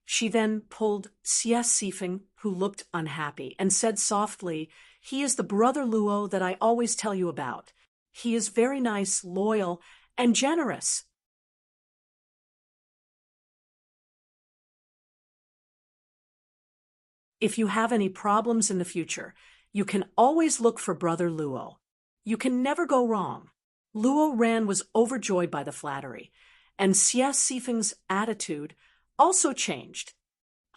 She then pulled Xie Sifeng, who looked unhappy, and said softly, "He is the brother Luo that I always tell you about. He is very nice, loyal, and generous." If you have any problems in the future, you can always look for Brother Luo. You can never go wrong. Luo Ran was overjoyed by the flattery, and Xie Sifeng's attitude also changed.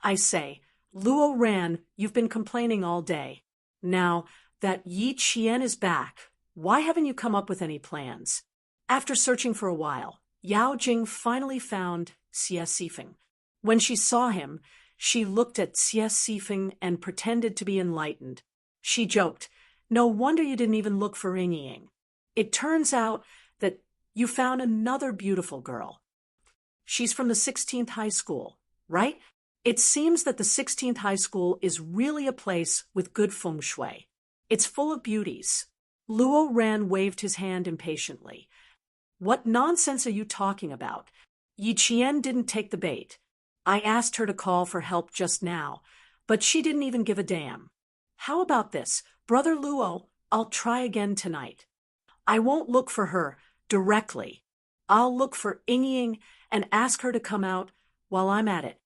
"I say, Luo Ran, you've been complaining all day. Now that Yi Qian is back, why haven't you come up with any plans?" After searching for a while, Yao Jing finally found Xie Sifeng. When she saw him, she looked at Xie Sifeng and pretended to be enlightened. She joked, "No wonder you didn't even look for Ying. It turns out that you found another beautiful girl. She's from the 16th High School, right? It seems that the 16th High School is really a place with good feng shui. It's full of beauties." Luo Ran waved his hand impatiently. "What nonsense are you talking about? Yi Qian didn't take the bait. I asked her to call for help just now, but she didn't even give a damn. How about this, Brother Luo? I'll try again tonight. I won't look for her directly. I'll look for Ying and ask her to come out while I'm at it."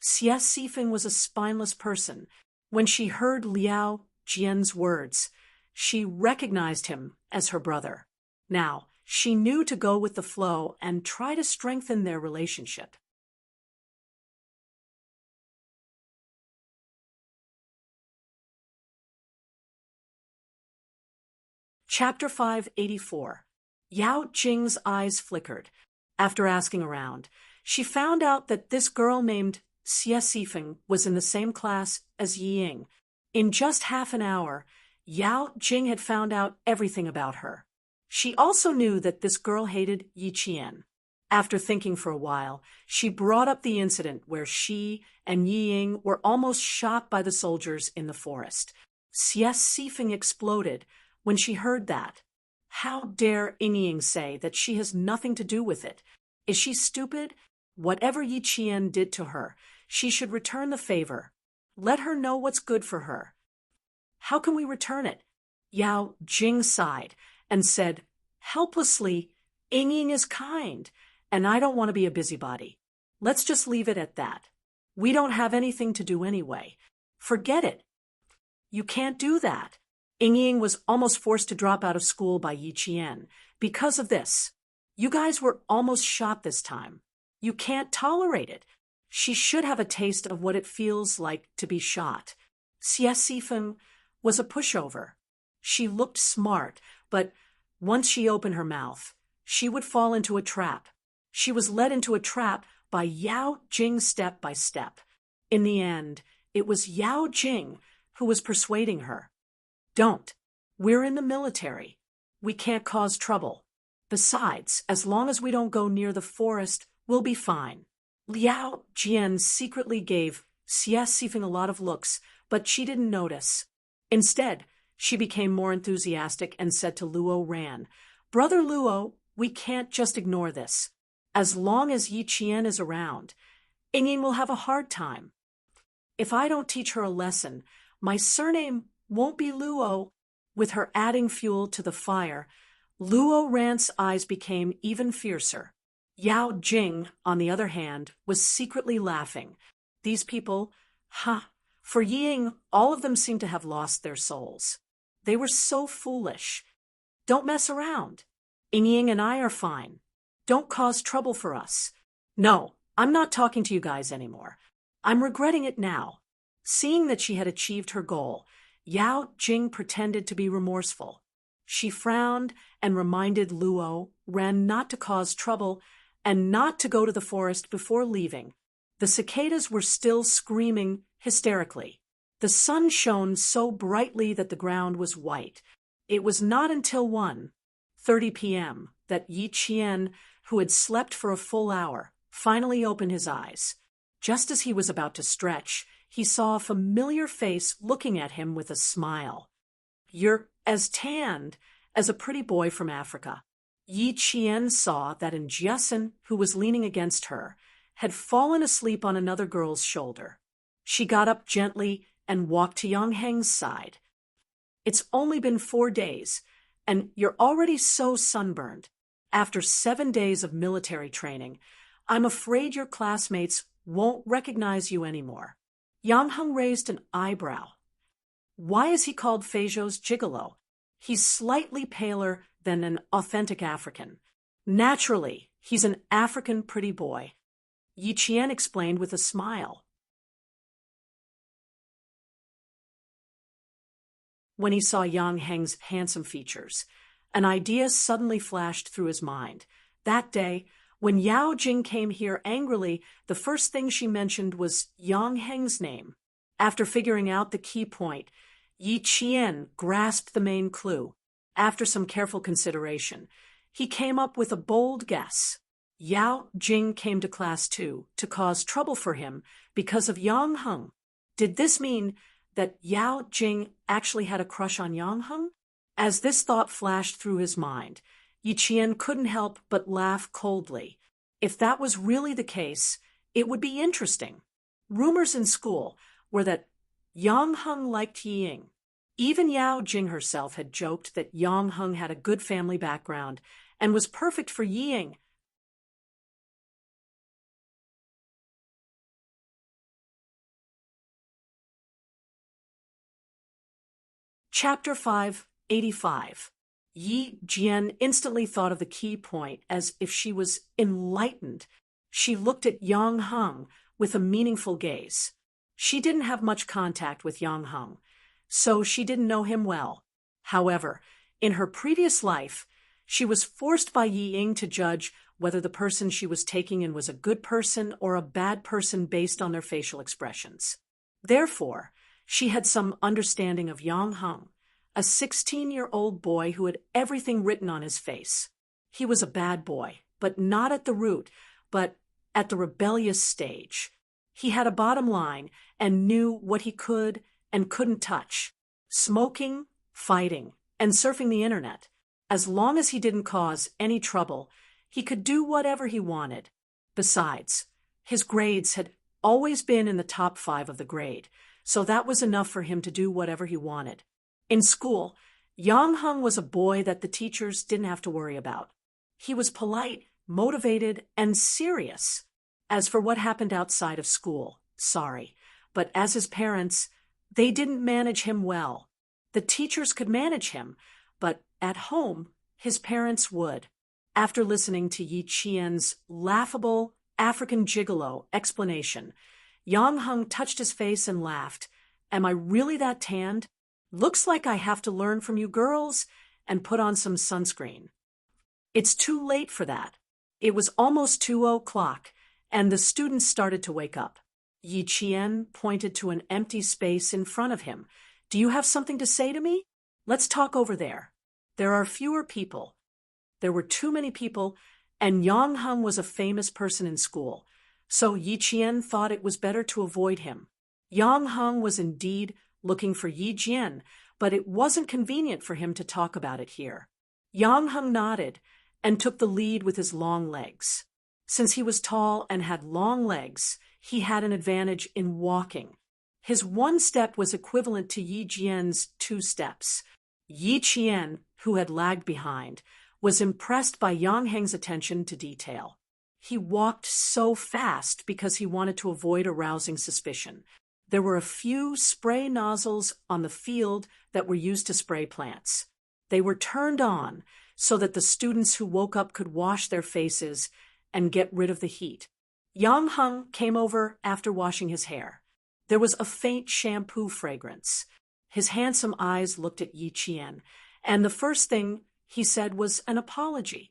Xie Sifeng was a spineless person. When she heard Liao Jian's words, she recognized him as her brother. Now, she knew to go with the flow and try to strengthen their relationship. Chapter 584. Yao Jing's eyes flickered. After asking around, she found out that this girl named Xie Sifeng was in the same class as Yi Ying. In just half an hour, Yao Jing had found out everything about her. She also knew that this girl hated Yi Qian. After thinking for a while, she brought up the incident where she and Yi Ying were almost shot by the soldiers in the forest. Xie Sifeng exploded when she heard that. How dare Ying say that she has nothing to do with it? Is she stupid? Whatever Yi Qian did to her, she should return the favor. Let her know what's good for her. How can we return it? Yao Jing sighed and said, helplessly, Ying is kind, and I don't want to be a busybody. Let's just leave it at that. We don't have anything to do anyway. Forget it. You can't do that. Ying was almost forced to drop out of school by Yi Qian because of this. You guys were almost shot this time. You can't tolerate it. She should have a taste of what it feels like to be shot. Xie Sifeng was a pushover. She looked smart, but once she opened her mouth, she would fall into a trap. She was led into a trap by Yao Jing step by step. In the end, it was Yao Jing who was persuading her. Don't. We're in the military. We can't cause trouble. Besides, as long as we don't go near the forest, we'll be fine. Liao Jian secretly gave Xie Sifeng a lot of looks, but she didn't notice. Instead, she became more enthusiastic and said to Luo Ran, "Brother Luo, we can't just ignore this. As long as Yi Qian is around, Yingyin will have a hard time. If I don't teach her a lesson, my surname won't be Luo." With her adding fuel to the fire, Luo Ran's eyes became even fiercer. Yao Jing, on the other hand, was secretly laughing. These people, for Ying, all of them seemed to have lost their souls. They were so foolish. Don't mess around. Ying and I are fine. Don't cause trouble for us. No, I'm not talking to you guys anymore. I'm regretting it now. Seeing that she had achieved her goal, Yao Jing pretended to be remorseful. She frowned and reminded Luo Ran not to cause trouble and not to go to the forest before leaving. The cicadas were still screaming hysterically. The sun shone so brightly that the ground was white. It was not until 1:30 p.m. that Yi Qian, who had slept for a full hour, finally opened his eyes. Just as he was about to stretch, he saw a familiar face looking at him with a smile. "You're as tanned as a pretty boy from Africa." Yi Qian saw that Jiasen, who was leaning against her, had fallen asleep on another girl's shoulder. She got up gently and walked to Yang Heng's side. "It's only been 4 days, and you're already so sunburned. After 7 days of military training, I'm afraid your classmates won't recognize you anymore." Yang Heng raised an eyebrow. "Why is he called Feizhou's gigolo? He's slightly paler than an authentic African. Naturally, he's an African pretty boy." Yi Qian explained with a smile. When he saw Yang Heng's handsome features, an idea suddenly flashed through his mind. That day, when Yao Jing came here angrily, the first thing she mentioned was Yang Heng's name. After figuring out the key point, Yi Qian grasped the main clue. After some careful consideration, he came up with a bold guess. Yao Jing came to class 2 to cause trouble for him because of Yang Heng. Did this mean that Yao Jing actually had a crush on Yang Heng? As this thought flashed through his mind, Yi Qian couldn't help but laugh coldly. If that was really the case, it would be interesting. Rumors in school were that Yang Heng liked Ying. Even Yao Jing herself had joked that Yang Heng had a good family background and was perfect for Ying. Chapter 585. Yi Jian instantly thought of the key point as if she was enlightened. She looked at Yang Heng with a meaningful gaze. She didn't have much contact with Yang Heng, so she didn't know him well. However, in her previous life, she was forced by Yi Ying to judge whether the person she was taking in was a good person or a bad person based on their facial expressions. Therefore, she had some understanding of Yang Heng, a 16-year-old boy who had everything written on his face. He was a bad boy, but not at the root, but at the rebellious stage. He had a bottom line and knew what he could and couldn't touch: smoking, fighting, and surfing the internet. As long as he didn't cause any trouble, he could do whatever he wanted. Besides, his grades had always been in the top 5 of the grade, so that was enough for him to do whatever he wanted. In school, Yang Heng was a boy that the teachers didn't have to worry about. He was polite, motivated, and serious. As for what happened outside of school, sorry, but as his parents, they didn't manage him well. The teachers could manage him, but at home, his parents would. After listening to Yi Qian's laughable African gigolo, explanation. Yang Hung touched his face and laughed. Am I really that tanned? Looks like I have to learn from you girls and put on some sunscreen. It's too late for that. It was almost 2 o'clock, and the students started to wake up. Yi Qian pointed to an empty space in front of him. Do you have something to say to me? Let's talk over there. There are fewer people. There were too many people, and Yang Hung was a famous person in school, so Yi Qian thought it was better to avoid him. Yang Hung was indeed looking for Yi Jian, but it wasn't convenient for him to talk about it here. Yang Hung nodded and took the lead with his long legs. Since he was tall and had long legs, he had an advantage in walking. His 1 step was equivalent to Yi Jian's 2 steps. Yi Qian, who had lagged behind, was impressed by Yang Heng's attention to detail. He walked so fast because he wanted to avoid arousing suspicion. There were a few spray nozzles on the field that were used to spray plants. They were turned on so that the students who woke up could wash their faces and get rid of the heat. Yang Hung came over after washing his hair. There was a faint shampoo fragrance. His handsome eyes looked at Yi Qian, and the first thing he said was an apology.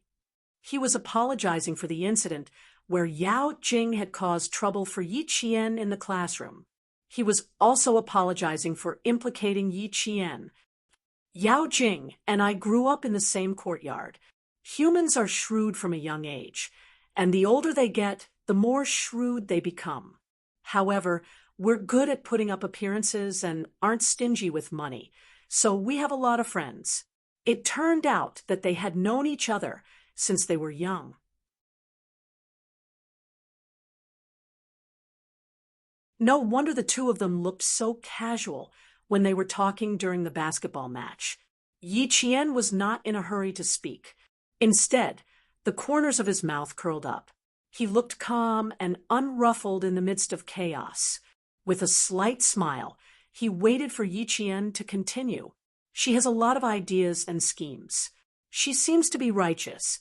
He was apologizing for the incident where Yao Jing had caused trouble for Yi Qian in the classroom. He was also apologizing for implicating Yi Qian. Yao Jing and I grew up in the same courtyard. Humans are shrewd from a young age, and the older they get, the more shrewd they become. However, we're good at putting up appearances and aren't stingy with money, so we have a lot of friends. It turned out that they had known each other since they were young. No wonder the two of them looked so casual when they were talking during the basketball match. Yi Qian was not in a hurry to speak. Instead, the corners of his mouth curled up. He looked calm and unruffled in the midst of chaos. With a slight smile, he waited for Yi Qian to continue. She has a lot of ideas and schemes. She seems to be righteous,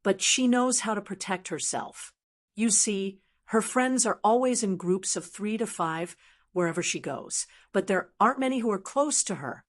but she knows how to protect herself. You see, her friends are always in groups of 3 to 5 wherever she goes, but there aren't many who are close to her.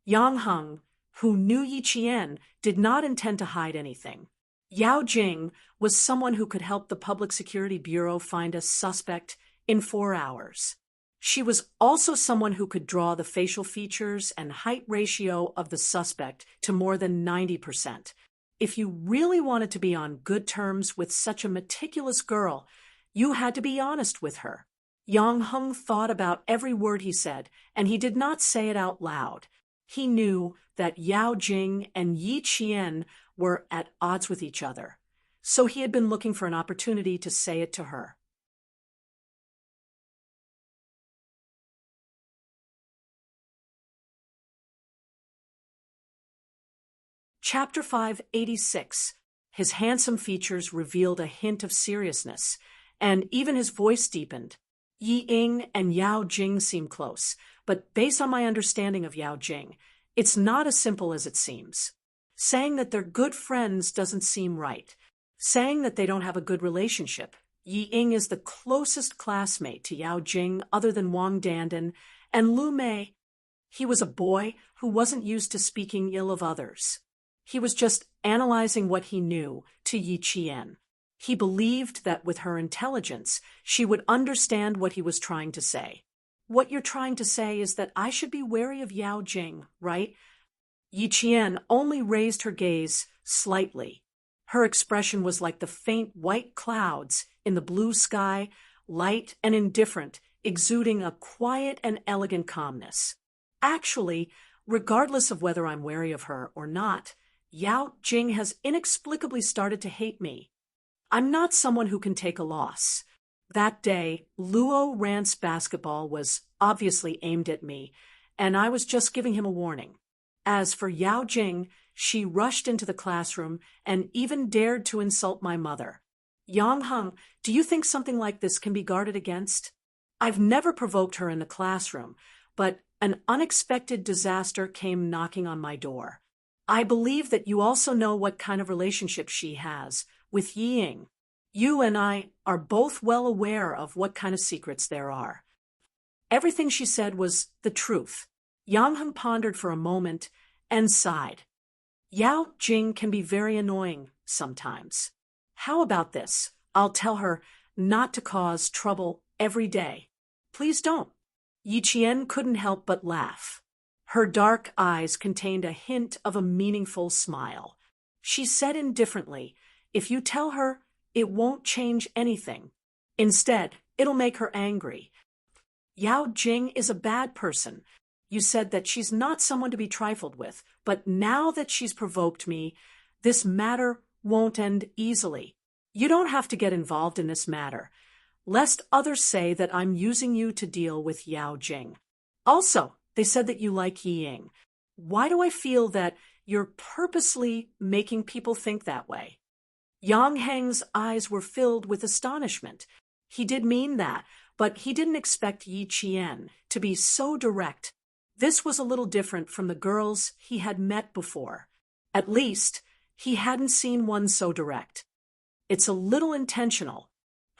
Yang Hung, who knew Yi Qian, did not intend to hide anything. Yao Jing was someone who could help the Public Security Bureau find a suspect in 4 hours. She was also someone who could draw the facial features and height ratio of the suspect to more than 90%. If you really wanted to be on good terms with such a meticulous girl, you had to be honest with her. Yang Hung thought about every word he said, and he did not say it out loud. He knew that Yao Jing and Yi Qian were at odds with each other, so he had been looking for an opportunity to say it to her. Chapter 586. His handsome features revealed a hint of seriousness, and even his voice deepened. Yi Ying and Yao Jing seem close, but based on my understanding of Yao Jing, it's not as simple as it seems. Saying that they're good friends doesn't seem right. Saying that they don't have a good relationship. Yi Ying is the closest classmate to Yao Jing other than Wang Dandan and Lu Mei. He was a boy who wasn't used to speaking ill of others. He was just analyzing what he knew to Yi Qian. He believed that with her intelligence, she would understand what he was trying to say. What you're trying to say is that I should be wary of Yao Jing, right? Yi Qian only raised her gaze slightly. Her expression was like the faint white clouds in the blue sky, light and indifferent, exuding a quiet and elegant calmness. Actually, regardless of whether I'm wary of her or not, Yao Jing has inexplicably started to hate me. I'm not someone who can take a loss. That day, Luo Rant's basketball was obviously aimed at me, and I was just giving him a warning. As for Yao Jing, she rushed into the classroom and even dared to insult my mother. Yang Hung, do you think something like this can be guarded against? I've never provoked her in the classroom, but an unexpected disaster came knocking on my door. I believe that you also know what kind of relationship she has with Yi Ying. You and I are both well aware of what kind of secrets there are. Everything she said was the truth. Yang Heng pondered for a moment and sighed. Yao Jing can be very annoying sometimes. How about this? I'll tell her not to cause trouble every day. Please don't. Yi Qian couldn't help but laugh. Her dark eyes contained a hint of a meaningful smile. She said indifferently, if you tell her, it won't change anything. Instead, it'll make her angry. Yao Jing is a bad person. You said that she's not someone to be trifled with, but now that she's provoked me, this matter won't end easily. You don't have to get involved in this matter, lest others say that I'm using you to deal with Yao Jing. Also, they said that you like Yi Ying. Why do I feel that you're purposely making people think that way? Yang Heng's eyes were filled with astonishment. He did mean that, but he didn't expect Yi Qian to be so direct. This was a little different from the girls he had met before. At least, he hadn't seen one so direct. It's a little intentional.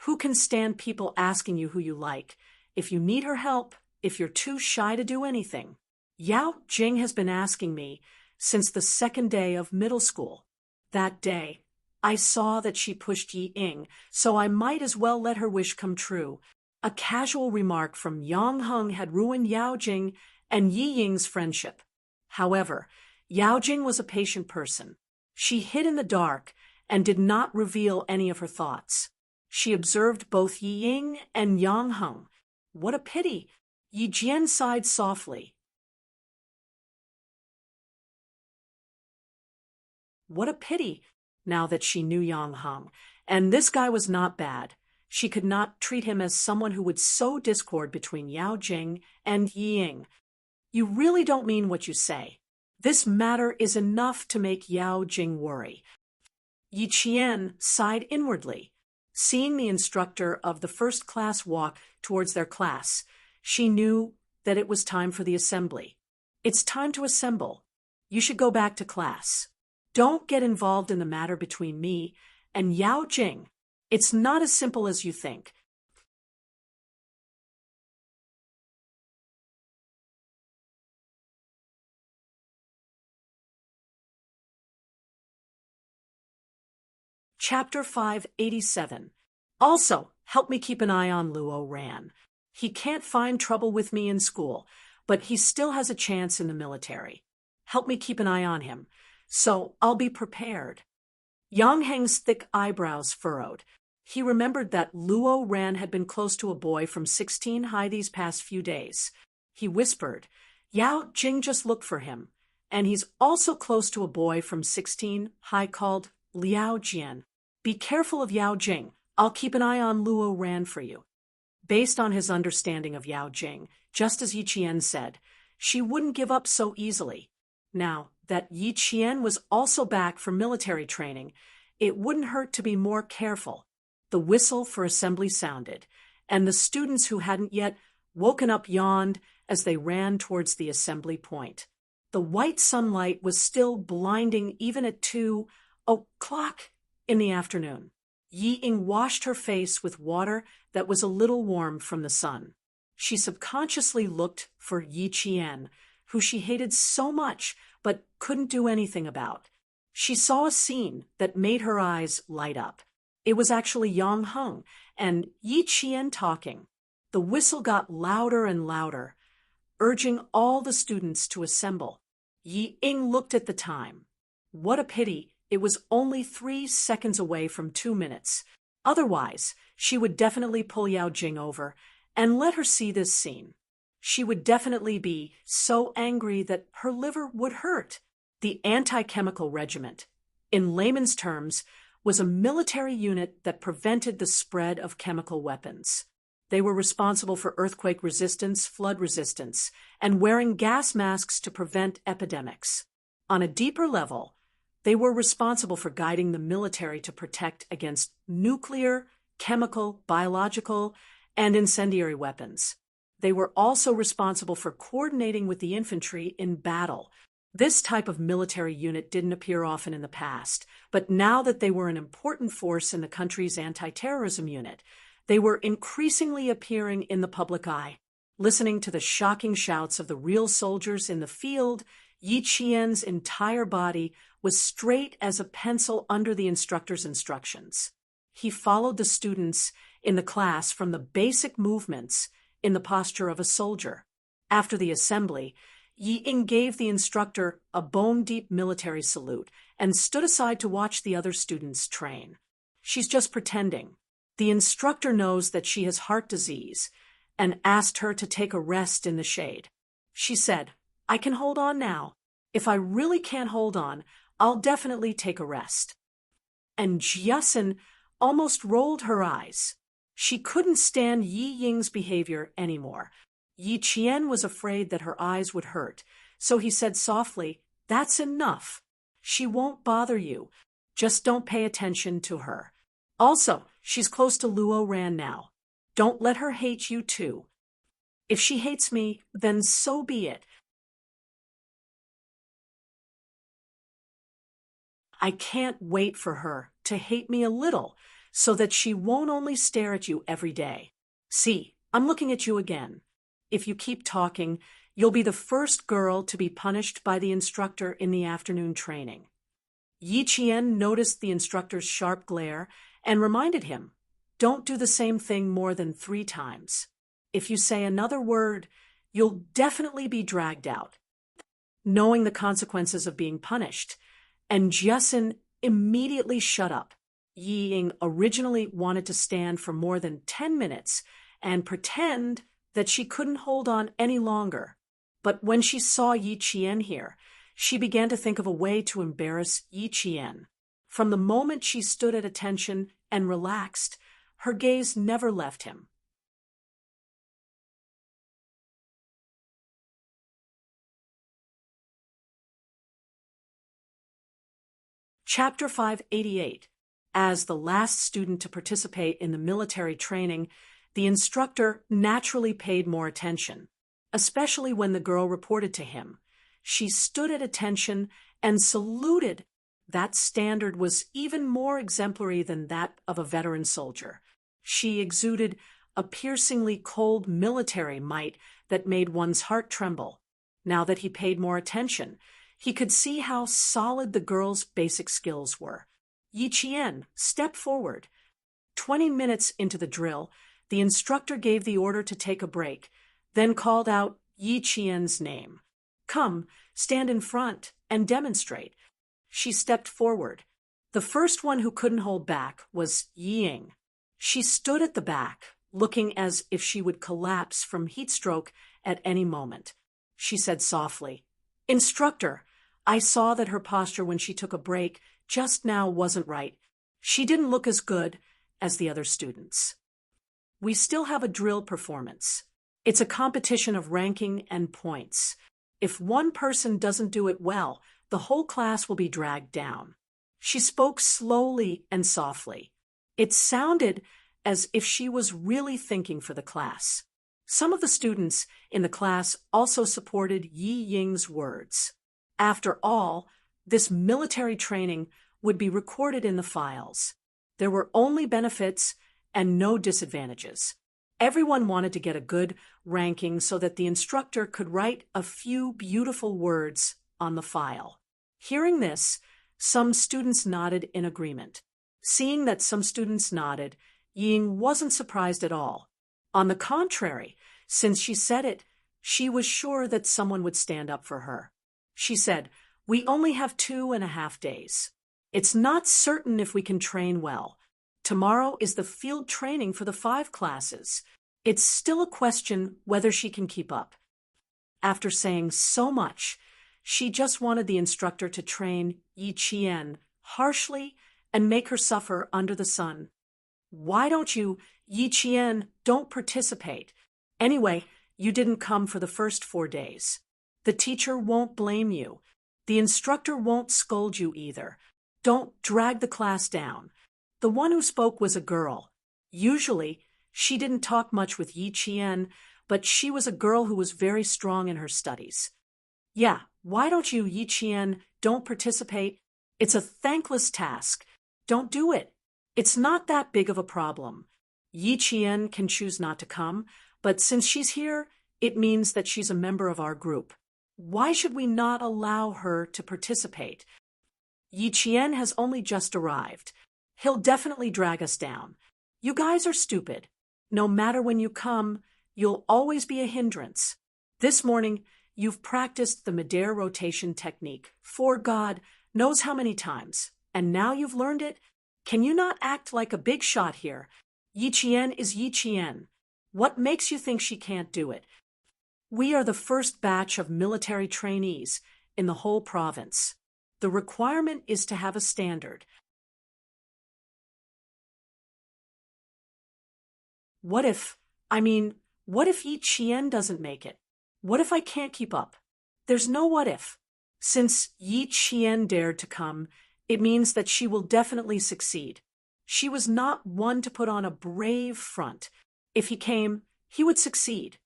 Who can stand people asking you who you like? If you need her help, if you're too shy to do anything. Yao Jing has been asking me since the second day of middle school. That day, I saw that she pushed Yi Ying, so I might as well let her wish come true. A casual remark from Yang Heng had ruined Yao Jing and Yi Ying's friendship. However, Yao Jing was a patient person. She hid in the dark and did not reveal any of her thoughts. She observed both Yi Ying and Yang Heng. What a pity! Yi Jian sighed softly. What a pity, now that she knew Yang Heng. And this guy was not bad. She could not treat him as someone who would sow discord between Yao Jing and Yi Ying. You really don't mean what you say. This matter is enough to make Yao Jing worry. Yi Qian sighed inwardly. Seeing the instructor of the first class walk towards their class, she knew that it was time for the assembly. It's time to assemble. You should go back to class. Don't get involved in the matter between me and Yao Jing. It's not as simple as you think. Chapter 587. Also, help me keep an eye on Luo Ran. He can't find trouble with me in school, but he still has a chance in the military. Help me keep an eye on him, so I'll be prepared. Yang Heng's thick eyebrows furrowed. He remembered that Luo Ran had been close to a boy from 16 High these past few days. He whispered, Yao Jing just looked for him, and he's also close to a boy from 16 High called Liao Jian. Be careful of Yao Jing. I'll keep an eye on Luo Ran for you. Based on his understanding of Yao Jing, just as Yi Qian said, she wouldn't give up so easily. Now that Yi Qian was also back for military training, it wouldn't hurt to be more careful. The whistle for assembly sounded, and the students who hadn't yet woken up yawned as they ran towards the assembly point. The white sunlight was still blinding even at 2:00 in the afternoon. Yi Ying washed her face with water that was a little warm from the sun. She subconsciously looked for Yi Qian, who she hated so much but couldn't do anything about. She saw a scene that made her eyes light up. It was actually Yang Heng and Yi Qian talking. The whistle got louder and louder, urging all the students to assemble. Yi Ying looked at the time. What a pity, it was only 3 seconds away from 2 minutes. Otherwise, she would definitely pull Yao Jing over and let her see this scene. She would definitely be so angry that her liver would hurt. The Anti-Chemical Regiment, in layman's terms, was a military unit that prevented the spread of chemical weapons. They were responsible for earthquake resistance, flood resistance, and wearing gas masks to prevent epidemics. On a deeper level, they were responsible for guiding the military to protect against nuclear, chemical, biological, and incendiary weapons. They were also responsible for coordinating with the infantry in battle, This type of military unit didn't appear often in the past, but now that they were an important force in the country's anti-terrorism unit, they were increasingly appearing in the public eye. Listening to the shocking shouts of the real soldiers in the field, Yi Qian's entire body was straight as a pencil under the instructor's instructions. He followed the students in the class from the basic movements in the posture of a soldier. After the assembly, Yi Ying gave the instructor a bone-deep military salute and stood aside to watch the other students train. She's just pretending. The instructor knows that she has heart disease and asked her to take a rest in the shade. She said, "I can hold on now. If I really can't hold on, I'll definitely take a rest." And Jiasin almost rolled her eyes. She couldn't stand Yi Ying's behavior anymore. Yi Qian was afraid that her eyes would hurt, so he said softly, "That's enough. She won't bother you. Just don't pay attention to her. Also, she's close to Luo Ran now. Don't let her hate you too. If she hates me, then so be it. I can't wait for her to hate me a little, so that she won't only stare at you every day. See, I'm looking at you again. If you keep talking, you'll be the first girl to be punished by the instructor in the afternoon training." Yi Qian noticed the instructor's sharp glare and reminded him, "Don't do the same thing more than 3 times. If you say another word, you'll definitely be dragged out." Knowing the consequences of being punished, and Jiasin immediately shut up. Yi Ying originally wanted to stand for more than 10 minutes and pretend that she couldn't hold on any longer. But when she saw Yi Qian here, she began to think of a way to embarrass Yi Qian. From the moment she stood at attention and relaxed, her gaze never left him. Chapter 588. As the last student to participate in the military training, the instructor naturally paid more attention, especially when the girl reported to him. She stood at attention and saluted. That standard was even more exemplary than that of a veteran soldier. She exuded a piercingly cold military might that made one's heart tremble. Now that he paid more attention, he could see how solid the girl's basic skills were. "Yi Qian, step forward." 20 minutes into the drill, the instructor gave the order to take a break, then called out Yi Qian's name. "Come, stand in front and demonstrate." She stepped forward. The first one who couldn't hold back was Yi Ying. She stood at the back, looking as if she would collapse from heat stroke at any moment. She said softly, "Instructor, I saw that her posture when she took a break just now wasn't right. She didn't look as good as the other students. We still have a drill performance. It's a competition of ranking and points. If one person doesn't do it well, the whole class will be dragged down." She spoke slowly and softly. It sounded as if she was really thinking for the class. Some of the students in the class also supported Yi Ying's words. After all, this military training would be recorded in the files. There were only benefits and no disadvantages. Everyone wanted to get a good ranking so that the instructor could write a few beautiful words on the file. Hearing this, some students nodded in agreement. Seeing that some students nodded, Ying wasn't surprised at all. On the contrary, since she said it, she was sure that someone would stand up for her. She said, "We only have 2.5 days. It's not certain if we can train well. Tomorrow is the field training for the 5 classes. It's still a question whether she can keep up." After saying so much, she just wanted the instructor to train Yi Qian harshly and make her suffer under the sun. "Why don't you, Yi Qian, don't participate? Anyway, you didn't come for the first 4 days. The teacher won't blame you. The instructor won't scold you either. Don't drag the class down." The one who spoke was a girl. Usually, she didn't talk much with Yi Qian, but she was a girl who was very strong in her studies. Yeah, why don't you, Yi Qian, don't participate? It's a thankless task. Don't do it. It's not that big of a problem. Yi Qian can choose not to come, but since she's here, it means that she's a member of our group. Why should we not allow her to participate? Yi Qian has only just arrived. He'll definitely drag us down. You guys are stupid. No matter when you come, you'll always be a hindrance. This morning, you've practiced the midair rotation technique, for God knows how many times, and now you've learned it. Can you not act like a big shot here? Yi Qian is Yi Qian. What makes you think she can't do it? We are the first batch of military trainees in the whole province. The requirement is to have a standard. What if Yi Qian doesn't make it? What if I can't keep up? There's no what if. Since Yi Qian dared to come, it means that she will definitely succeed. She was not one to put on a brave front. If he came, he would succeed.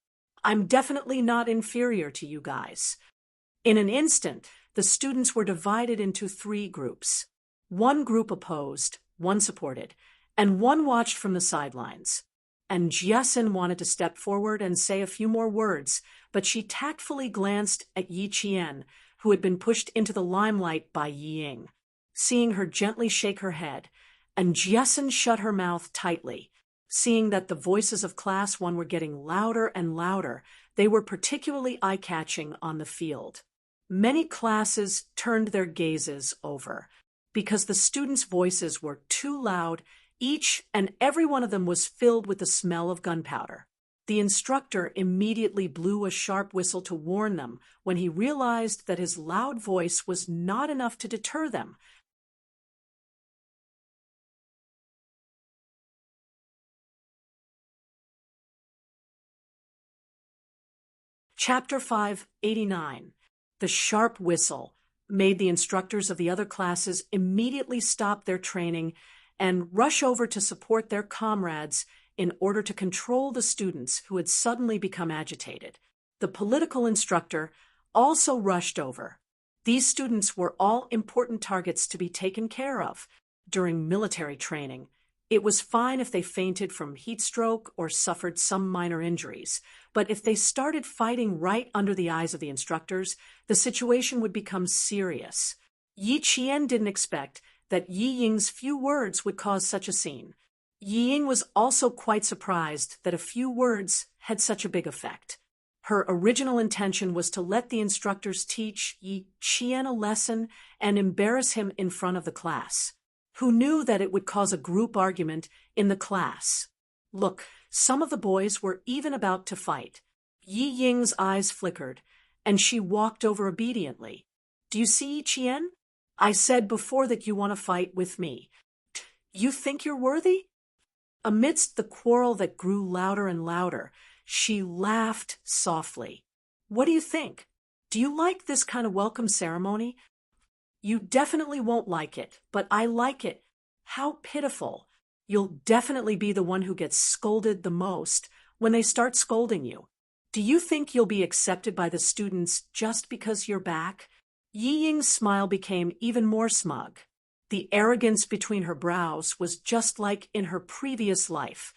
I'm definitely not inferior to you guys. In an instant, the students were divided into 3 groups. One group opposed, one supported, and one watched from the sidelines. And Jiasin wanted to step forward and say a few more words, but she tactfully glanced at Yi Qian, who had been pushed into the limelight by Yi Ying. Seeing her gently shake her head, and Jiasin shut her mouth tightly. Seeing that the voices of Class 1 were getting louder and louder, they were particularly eye-catching on the field. Many classes turned their gazes over. Because the students' voices were too loud, each and every one of them was filled with the smell of gunpowder. The instructor immediately blew a sharp whistle to warn them when he realized that his loud voice was not enough to deter them. Chapter 589. The sharp whistle made the instructors of the other classes immediately stop their training and rush over to support their comrades in order to control the students who had suddenly become agitated. The political instructor also rushed over. These students were all important targets to be taken care of. During military training, it was fine if they fainted from heat stroke or suffered some minor injuries, but if they started fighting right under the eyes of the instructors, the situation would become serious. Yi Qian didn't expect that Yi Ying's few words would cause such a scene. Yi Ying was also quite surprised that a few words had such a big effect. Her original intention was to let the instructors teach Yi Qian a lesson and embarrass him in front of the class. Who knew that it would cause a group argument in the class? Look, some of the boys were even about to fight. Yi Ying's eyes flickered, and she walked over obediently. Do you see, Qian? I said before that you want to fight with me. You think you're worthy? Amidst the quarrel that grew louder and louder, she laughed softly. What do you think? Do you like this kind of welcome ceremony? You definitely won't like it, but I like it. How pitiful. You'll definitely be the one who gets scolded the most when they start scolding you. Do you think you'll be accepted by the students just because you're back? Yi Ying's smile became even more smug. The arrogance between her brows was just like in her previous life.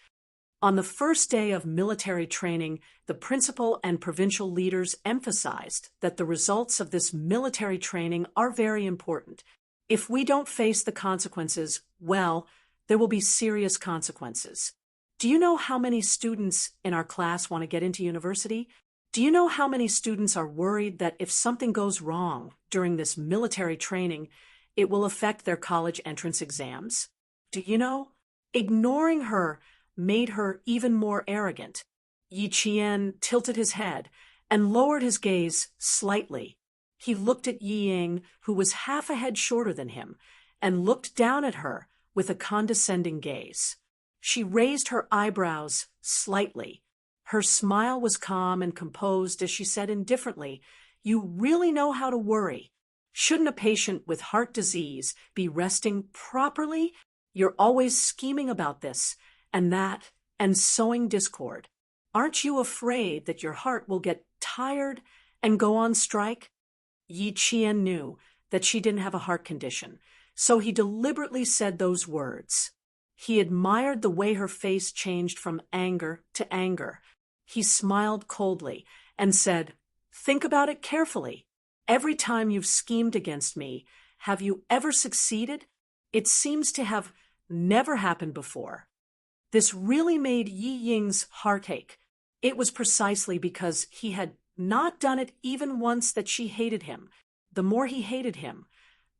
On the first day of military training, the principal and provincial leaders emphasized that the results of this military training are very important. If we don't face the consequences, well, there will be serious consequences. Do you know how many students in our class want to get into university? Do you know how many students are worried that if something goes wrong during this military training, it will affect their college entrance exams? Do you know? Ignoring her made her even more arrogant. Yi Qian tilted his head and lowered his gaze slightly. He looked at Yi Ying, who was half a head shorter than him, and looked down at her with a condescending gaze. She raised her eyebrows slightly. Her smile was calm and composed as she said indifferently, "You really know how to worry. Shouldn't a patient with heart disease be resting properly? You're always scheming about this and that, and sowing discord. Aren't you afraid that your heart will get tired and go on strike? Yi Qian knew that she didn't have a heart condition, so he deliberately said those words. He admired the way her face changed from anger to anger. He smiled coldly and said, "Think about it carefully. Every time you've schemed against me, have you ever succeeded? It seems to have never happened before." This really made Yi Ying's heart ache. It was precisely because he had not done it even once that she hated him. The more he hated him,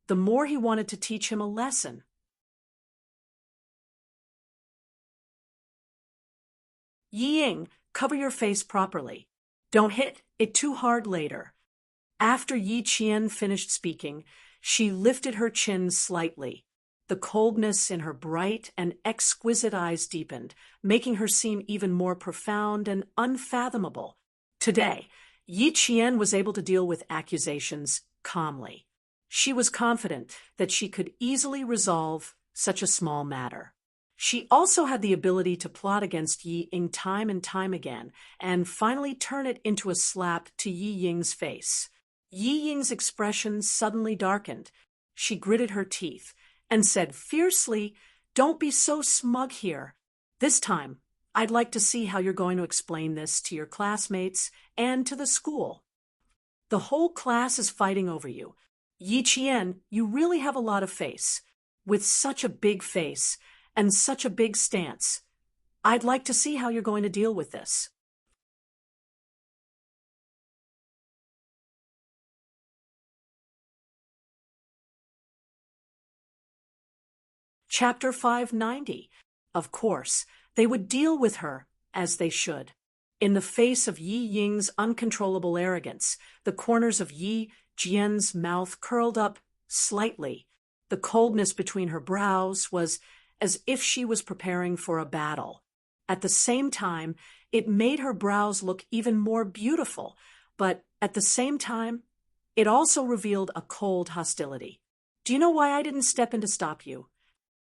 the more he wanted to teach him a lesson. "Yi Ying, cover your face properly. Don't hit it too hard later." After Yi Qian finished speaking, she lifted her chin slightly. The coldness in her bright and exquisite eyes deepened, making her seem even more profound and unfathomable. Today, Yi Qian was able to deal with accusations calmly. She was confident that she could easily resolve such a small matter. She also had the ability to plot against Yi Ying time and time again, and finally turn it into a slap to Yi Ying's face. Yi Ying's expression suddenly darkened. She gritted her teeth and said fiercely, "Don't be so smug here. This time, I'd like to see how you're going to explain this to your classmates and to the school. The whole class is fighting over you. Yi Qian, you really have a lot of face. With such a big face and such a big stance, I'd like to see how you're going to deal with this." Chapter 590. Of course, they would deal with her as they should. In the face of Yi Ying's uncontrollable arrogance, the corners of Yi Jian's mouth curled up slightly. The coldness between her brows was as if she was preparing for a battle. At the same time, it made her brows look even more beautiful, but at the same time, it also revealed a cold hostility. "Do you know why I didn't step in to stop you?"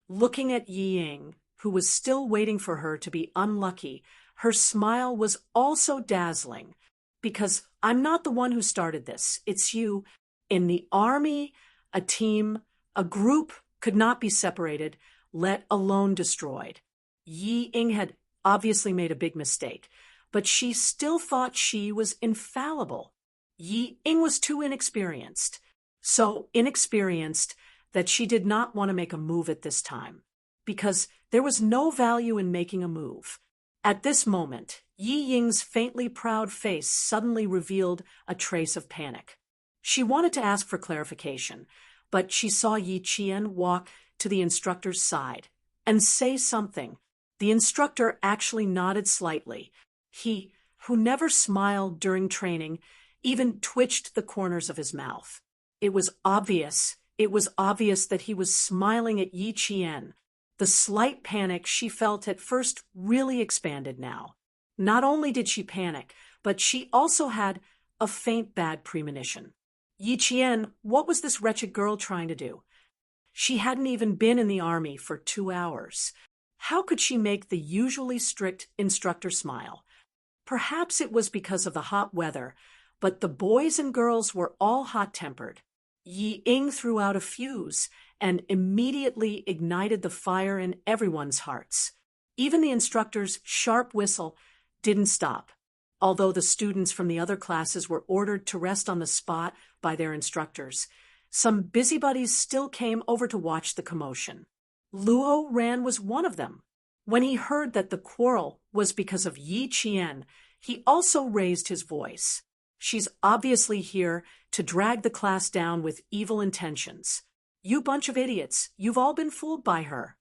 Looking at Yi Ying, who was still waiting for her to be unlucky, her smile was also dazzling. "Because I'm not the one who started this. It's you. In the army, a team, a group could not be separated, let alone destroyed." Yi Ying had obviously made a big mistake, but she still thought she was infallible. Yi Ying was too inexperienced. So inexperienced that she did not want to make a move at this time, because there was no value in making a move. At this moment, Yi Ying's faintly proud face suddenly revealed a trace of panic. She wanted to ask for clarification, but she saw Yi Qian walk to the instructor's side and say something. The instructor actually nodded slightly. He, who never smiled during training, even twitched the corners of his mouth. It was obvious that he was smiling at Yi Qian. The slight panic she felt at first really expanded now. Not only did she panic, but she also had a faint bad premonition. "Yi Qian, what was this wretched girl trying to do? She hadn't even been in the army for 2 hours. How could she make the usually strict instructor smile? Perhaps it was because of the hot weather, but the boys and girls were all hot-tempered. Yi Ying threw out a fuse and immediately ignited the fire in everyone's hearts. Even the instructor's sharp whistle didn't stop, although the students from the other classes were ordered to rest on the spot by their instructors. Some busybodies still came over to watch the commotion. Luo Ran was one of them. When he heard that the quarrel was because of Yi Qian, he also raised his voice. "She's obviously here to drag the class down with evil intentions. You bunch of idiots, you've all been fooled by her."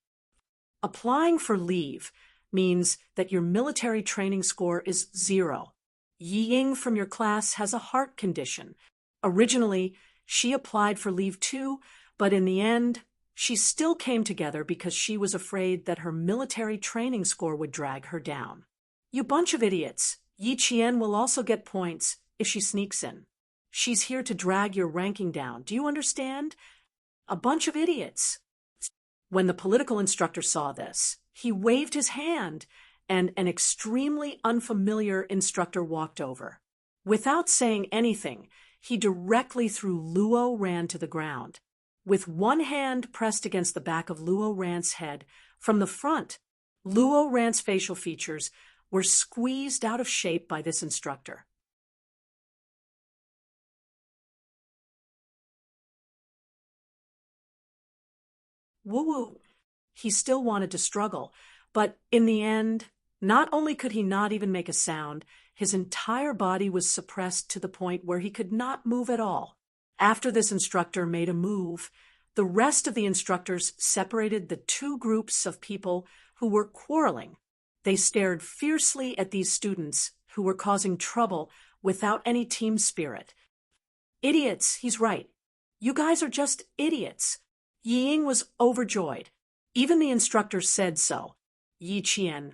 Applying for leave means that your military training score is 0. Yi Ying from your class has a heart condition. Originally, she applied for leave too, but in the end, she still came together because she was afraid that her military training score would drag her down. "You bunch of idiots. Yi Qian will also get points if she sneaks in. She's here to drag your ranking down. Do you understand? A bunch of idiots." When the political instructor saw this, he waved his hand, and an extremely unfamiliar instructor walked over. Without saying anything, he directly threw Luo Ran to the ground. With one hand pressed against the back of Luo Ran's head, from the front, Luo Ran's facial features were squeezed out of shape by this instructor. Woo-woo. He still wanted to struggle, but in the end, not only could he not even make a sound, his entire body was suppressed to the point where he could not move at all. After this instructor made a move, the rest of the instructors separated the two groups of people who were quarreling. They stared fiercely at these students who were causing trouble without any team spirit. Idiots, he's right. You guys are just idiots. Yi Ying was overjoyed. Even the instructor said so. Yi Qian,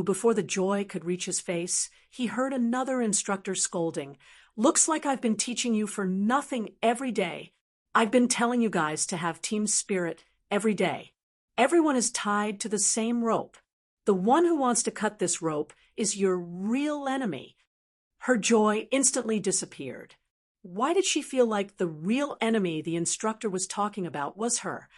before the joy could reach his face, he heard another instructor scolding. Looks like I've been teaching you for nothing every day. I've been telling you guys to have team spirit every day. Everyone is tied to the same rope. The one who wants to cut this rope is your real enemy. Her joy instantly disappeared. Why did she feel like the real enemy the instructor was talking about was her?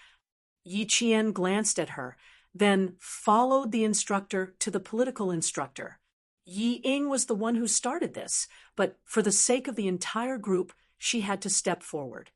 Yi Qian glanced at her, then followed the instructor to the political instructor. Yi Ying was the one who started this, but for the sake of the entire group, she had to step forward.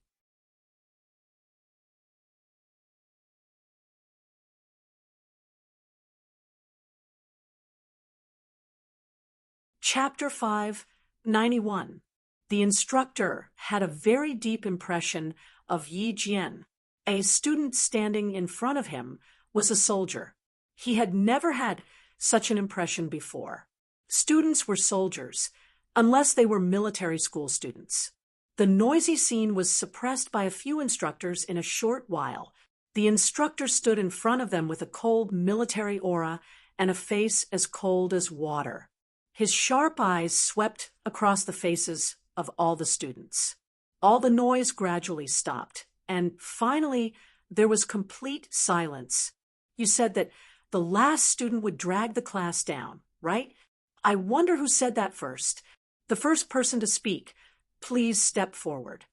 Chapter 5, 91. The instructor had a very deep impression of Yi Jian. A student standing in front of him was a soldier. He had never had such an impression before. Students were soldiers, unless they were military school students. The noisy scene was suppressed by a few instructors in a short while. The instructor stood in front of them with a cold military aura and a face as cold as water. His sharp eyes swept across the faces of all the students. All the noise gradually stopped, and finally there was complete silence. You said that the last student would drag the class down, right? I wonder who said that first. The first person to speak, please step forward.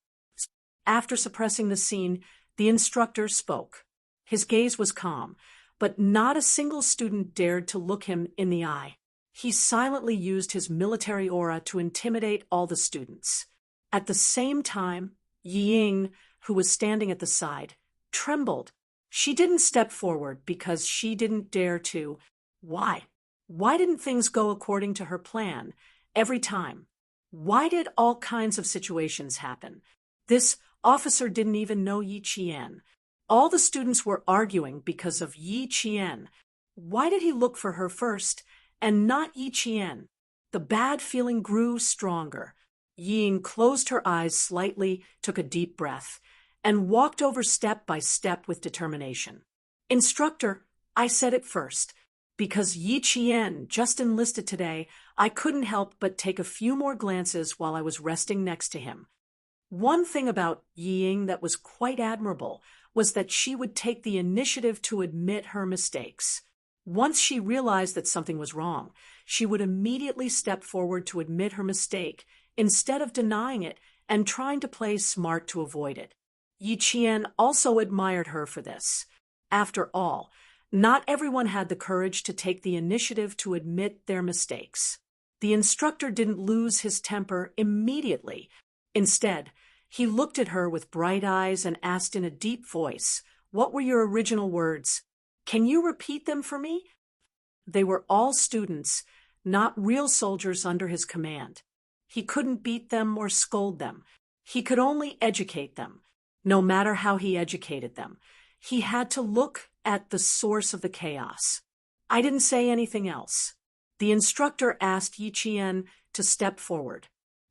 After suppressing the scene, the instructor spoke. His gaze was calm, but not a single student dared to look him in the eye. He silently used his military aura to intimidate all the students. At the same time, Yi Ying, who was standing at the side, trembled. She didn't step forward because she didn't dare to. Why? Why didn't things go according to her plan every time? Why did all kinds of situations happen? This officer didn't even know Yi Qian. All the students were arguing because of Yi Qian. Why did he look for her first and not Yi Qian? The bad feeling grew stronger. Yi Ying closed her eyes slightly, took a deep breath, and walked over step by step with determination. Instructor, I said it first. Because Yi Qian just enlisted today, I couldn't help but take a few more glances while I was resting next to him. One thing about Yi Ying that was quite admirable was that she would take the initiative to admit her mistakes. Once she realized that something was wrong, she would immediately step forward to admit her mistake instead of denying it and trying to play smart to avoid it. Yi Qian also admired her for this. After all, not everyone had the courage to take the initiative to admit their mistakes. The instructor didn't lose his temper immediately. Instead, he looked at her with bright eyes and asked in a deep voice, "What were your original words? Can you repeat them for me?" They were all students, not real soldiers under his command. He couldn't beat them or scold them. He could only educate them. No matter how he educated them, he had to look at the source of the chaos. I didn't say anything else. The instructor asked Yi Qian to step forward.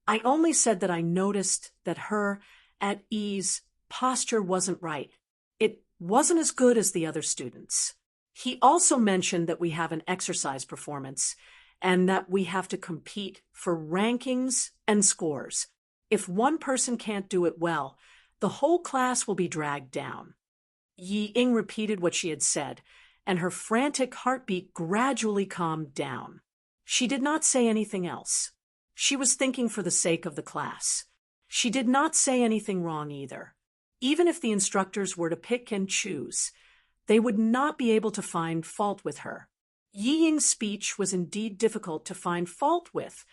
I only said that I noticed that her, at ease, posture wasn't right. It wasn't as good as the other students. He also mentioned that we have an exercise performance and that we have to compete for rankings and scores. If one person can't do it well, the whole class will be dragged down. Yi Ying repeated what she had said, and her frantic heartbeat gradually calmed down. She did not say anything else. She was thinking for the sake of the class. She did not say anything wrong either. Even if the instructors were to pick and choose, they would not be able to find fault with her. Yi Ying's speech was indeed difficult to find fault with.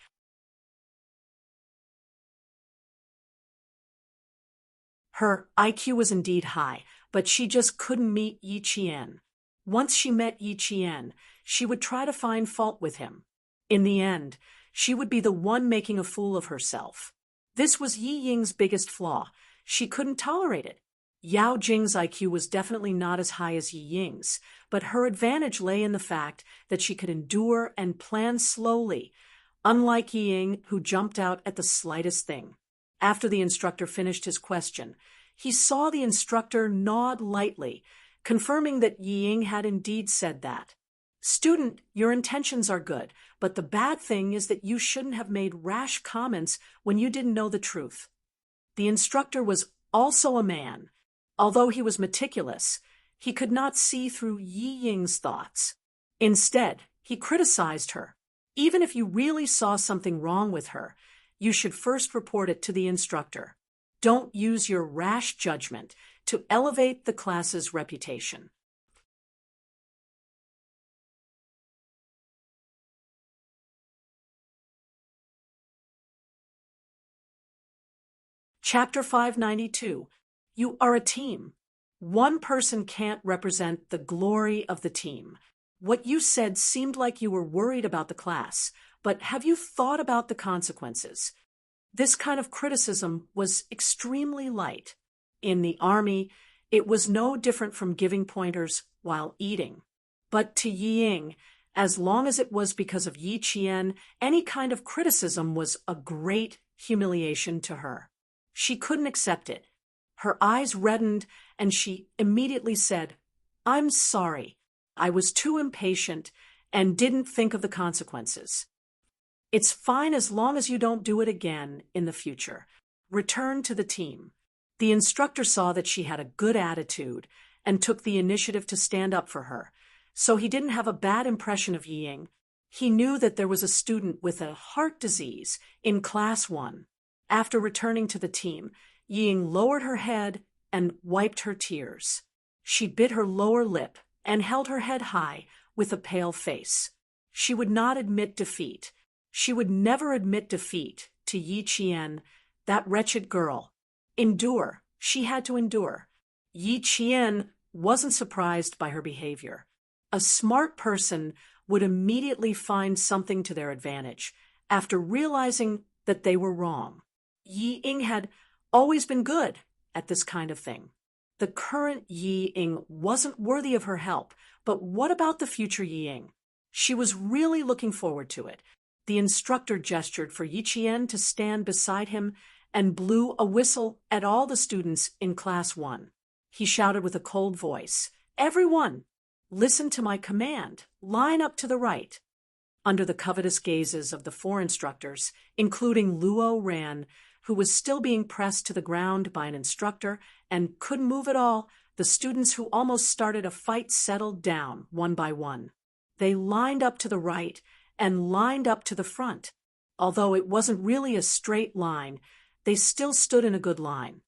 Her IQ was indeed high, but she just couldn't meet Yi Qian. Once she met Yi Qian, she would try to find fault with him. In the end, she would be the one making a fool of herself. This was Yi Ying's biggest flaw. She couldn't tolerate it. Yao Jing's IQ was definitely not as high as Yi Ying's, but her advantage lay in the fact that she could endure and plan slowly, unlike Yi Ying, who jumped out at the slightest thing. After the instructor finished his question, he saw the instructor nod lightly, confirming that Yi Ying had indeed said that. "Student, your intentions are good, but the bad thing is that you shouldn't have made rash comments when you didn't know the truth." The instructor was also a man. Although he was meticulous, he could not see through Yi Ying's thoughts. Instead, he criticized her. Even if you really saw something wrong with her, you should first report it to the instructor. Don't use your rash judgment to elevate the class's reputation. Chapter 592. You are a team. One person can't represent the glory of the team. What you said seemed like you were worried about the class, but have you thought about the consequences? This kind of criticism was extremely light. In the army, it was no different from giving pointers while eating. But to Yi Ying, as long as it was because of Yi Qian, any kind of criticism was a great humiliation to her. She couldn't accept it. Her eyes reddened, and she immediately said, "I'm sorry. I was too impatient and didn't think of the consequences." "It's fine as long as you don't do it again in the future. Return to the team." The instructor saw that she had a good attitude and took the initiative to stand up for her, so he didn't have a bad impression of Yi Ying. He knew that there was a student with a heart disease in Class 1. After returning to the team, Yi Ying lowered her head and wiped her tears. She bit her lower lip and held her head high with a pale face. She would not admit defeat. She would never admit defeat to Yi Qian, that wretched girl. Endure. She had to endure. Yi Qian wasn't surprised by her behavior. A smart person would immediately find something to their advantage after realizing that they were wrong. Yi Ying had always been good at this kind of thing. The current Yi Ying wasn't worthy of her help, but what about the future Yi Ying? She was really looking forward to it. The instructor gestured for Yi Qian to stand beside him and blew a whistle at all the students in Class 1. He shouted with a cold voice, "Everyone, listen to my command. Line up to the right." Under the covetous gazes of the 4 instructors, including Luo Ran, who was still being pressed to the ground by an instructor and couldn't move at all, the students who almost started a fight settled down one by one. They lined up to the right and lined up to the front. Although it wasn't really a straight line, they still stood in a good line.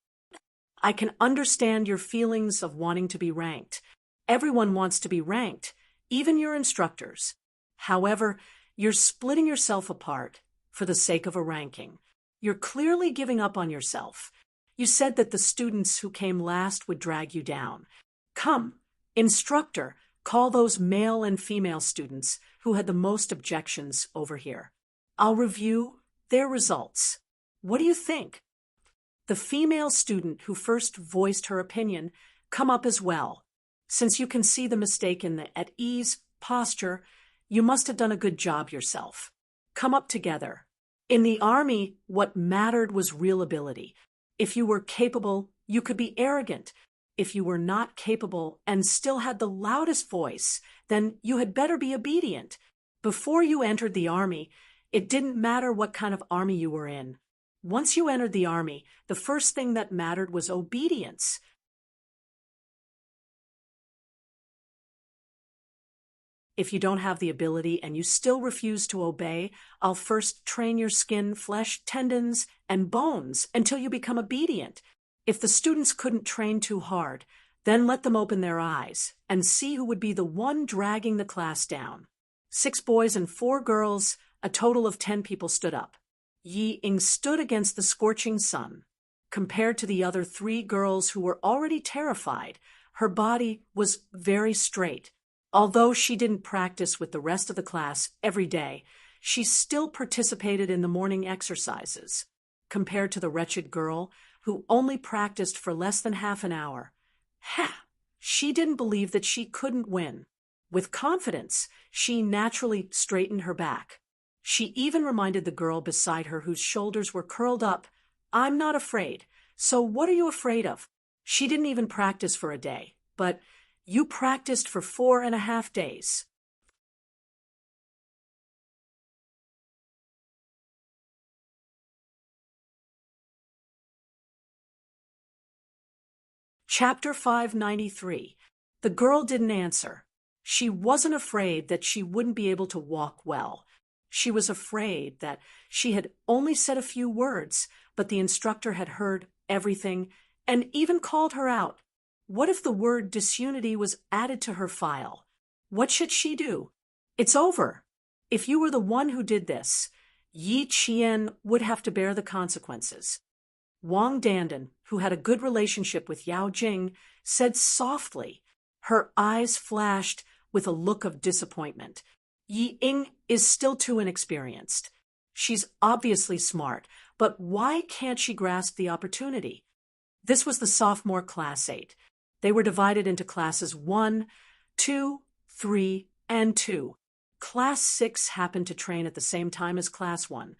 I can understand your feelings of wanting to be ranked. Everyone wants to be ranked, even your instructors. However, you're splitting yourself apart for the sake of a ranking. You're clearly giving up on yourself. You said that the students who came last would drag you down. Come, instructor, call those male and female students who had the most objections over here. I'll review their results. What do you think? The female student who first voiced her opinion, come up as well. Since you can see the mistake in the at ease posture, you must have done a good job yourself. Come up together. In the army, what mattered was real ability. If you were capable, you could be arrogant. If you were not capable and still had the loudest voice, then you had better be obedient. Before you entered the army, it didn't matter what kind of army you were in. Once you entered the army, the first thing that mattered was obedience. If you don't have the ability and you still refuse to obey, I'll first train your skin, flesh, tendons, and bones until you become obedient. If the students couldn't train too hard, then let them open their eyes and see who would be the one dragging the class down. 6 boys and 4 girls, a total of 10 people stood up. Yi Ying stood against the scorching sun. Compared to the other 3 girls who were already terrified, her body was very straight. Although she didn't practice with the rest of the class every day, she still participated in the morning exercises. Compared to the wretched girl, who only practiced for less than half an hour, she didn't believe that she couldn't win. With confidence, she naturally straightened her back. She even reminded the girl beside her whose shoulders were curled up, "I'm not afraid. So what are you afraid of? She didn't even practice for a day, but you practiced for 4.5 days." Chapter 593. The girl didn't answer. She wasn't afraid that she wouldn't be able to walk well. She was afraid that she had only said a few words, but the instructor had heard everything and even called her out. What if the word disunity was added to her file? What should she do? It's over. If you were the one who did this, Yi Qian would have to bear the consequences. Wang Dandan, who had a good relationship with Yao Jing, said softly. Her eyes flashed with a look of disappointment. Yi Ying is still too inexperienced. She's obviously smart, but why can't she grasp the opportunity? This was the sophomore class 8. They were divided into classes 1, 2, 3, and 2. Class 6 happened to train at the same time as Class 1.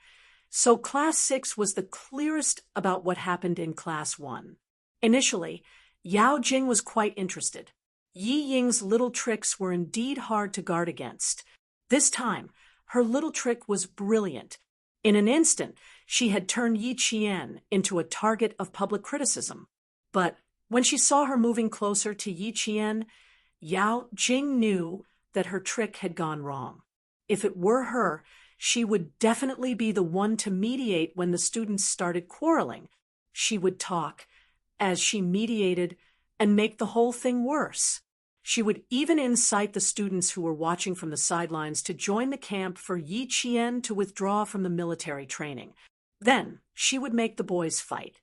So Class 6 was the clearest about what happened in Class 1. Initially, Yao Jing was quite interested. Yi Ying's little tricks were indeed hard to guard against. This time, her little trick was brilliant. In an instant, she had turned Yi Qian into a target of public criticism. But when she saw her moving closer to Yi Qian, Yao Jing knew that her trick had gone wrong. If it were her, she would definitely be the one to mediate when the students started quarreling. She would talk as she mediated and make the whole thing worse. She would even incite the students who were watching from the sidelines to join the camp for Yi Qian to withdraw from the military training. Then she would make the boys fight.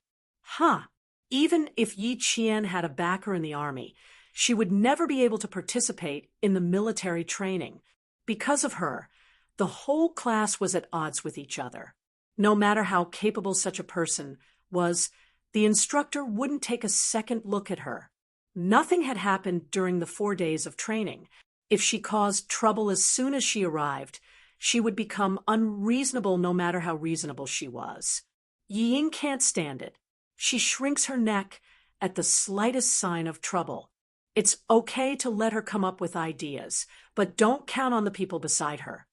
Even if Yi Qian had a backer in the army, she would never be able to participate in the military training. Because of her, the whole class was at odds with each other. No matter how capable such a person was, the instructor wouldn't take a second look at her. Nothing had happened during the 4 days of training. If she caused trouble as soon as she arrived, she would become unreasonable no matter how reasonable she was. Yi Ying can't stand it. She shrinks her neck at the slightest sign of trouble. It's okay to let her come up with ideas, but don't count on the people beside her.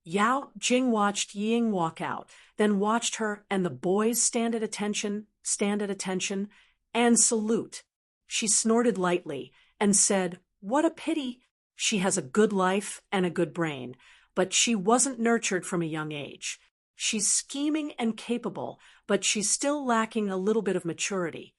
Yao Jing watched Yi Ying walk out, then watched her and the boys stand at attention, and salute. She snorted lightly and said, "What a pity. She has a good life and a good brain, but she wasn't nurtured from a young age. She's scheming and capable, but she's still lacking a little bit of maturity."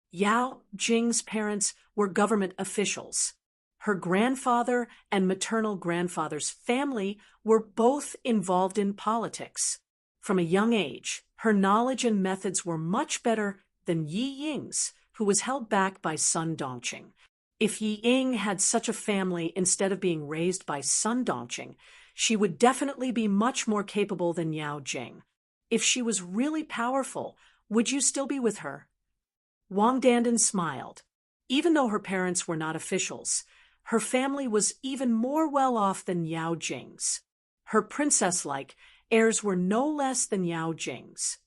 Yao Jing's parents were government officials. Her grandfather and maternal grandfather's family were both involved in politics. From a young age, her knowledge and methods were much better than Yi Ying's, who was held back by Sun Dongqing. If Yi Ying had such a family instead of being raised by Sun Dongqing, she would definitely be much more capable than Yao Jing. If she was really powerful, would you still be with her? Wang Dandan smiled. Even though her parents were not officials, her family was even more well off than Yao Jing's. Her princess-like heirs were no less than Yao Jing's.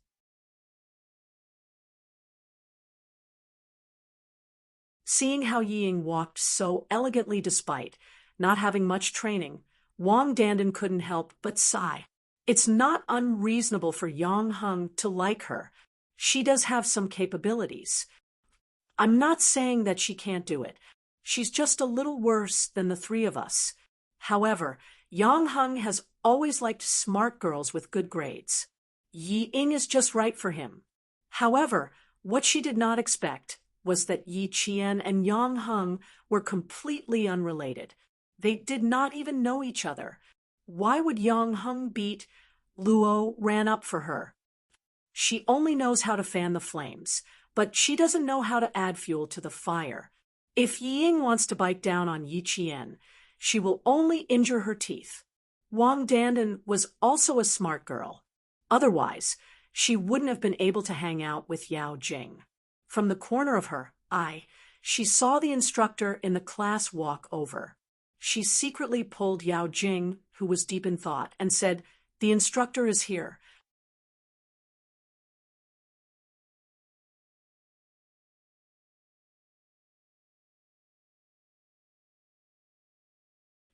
Seeing how Yi Ying walked so elegantly despite not having much training, Wang Dandan couldn't help but sigh. It's not unreasonable for Yang Heng to like her. She does have some capabilities. I'm not saying that she can't do it. She's just a little worse than the 3 of us. However, Yang Hung has always liked smart girls with good grades. Yi Ying is just right for him. However, what she did not expect was that Yi Qian and Yang Hung were completely unrelated. They did not even know each other. Why would Yang Hung beat Luo ran up for her? She only knows how to fan the flames, but she doesn't know how to add fuel to the fire. If Yi Ying wants to bite down on Yi Qian, she will only injure her teeth. Wang Dandan was also a smart girl. Otherwise, she wouldn't have been able to hang out with Yao Jing. From the corner of her eye, she saw the instructor in the class walk over. She secretly pulled Yao Jing, who was deep in thought, and said, "The instructor is here."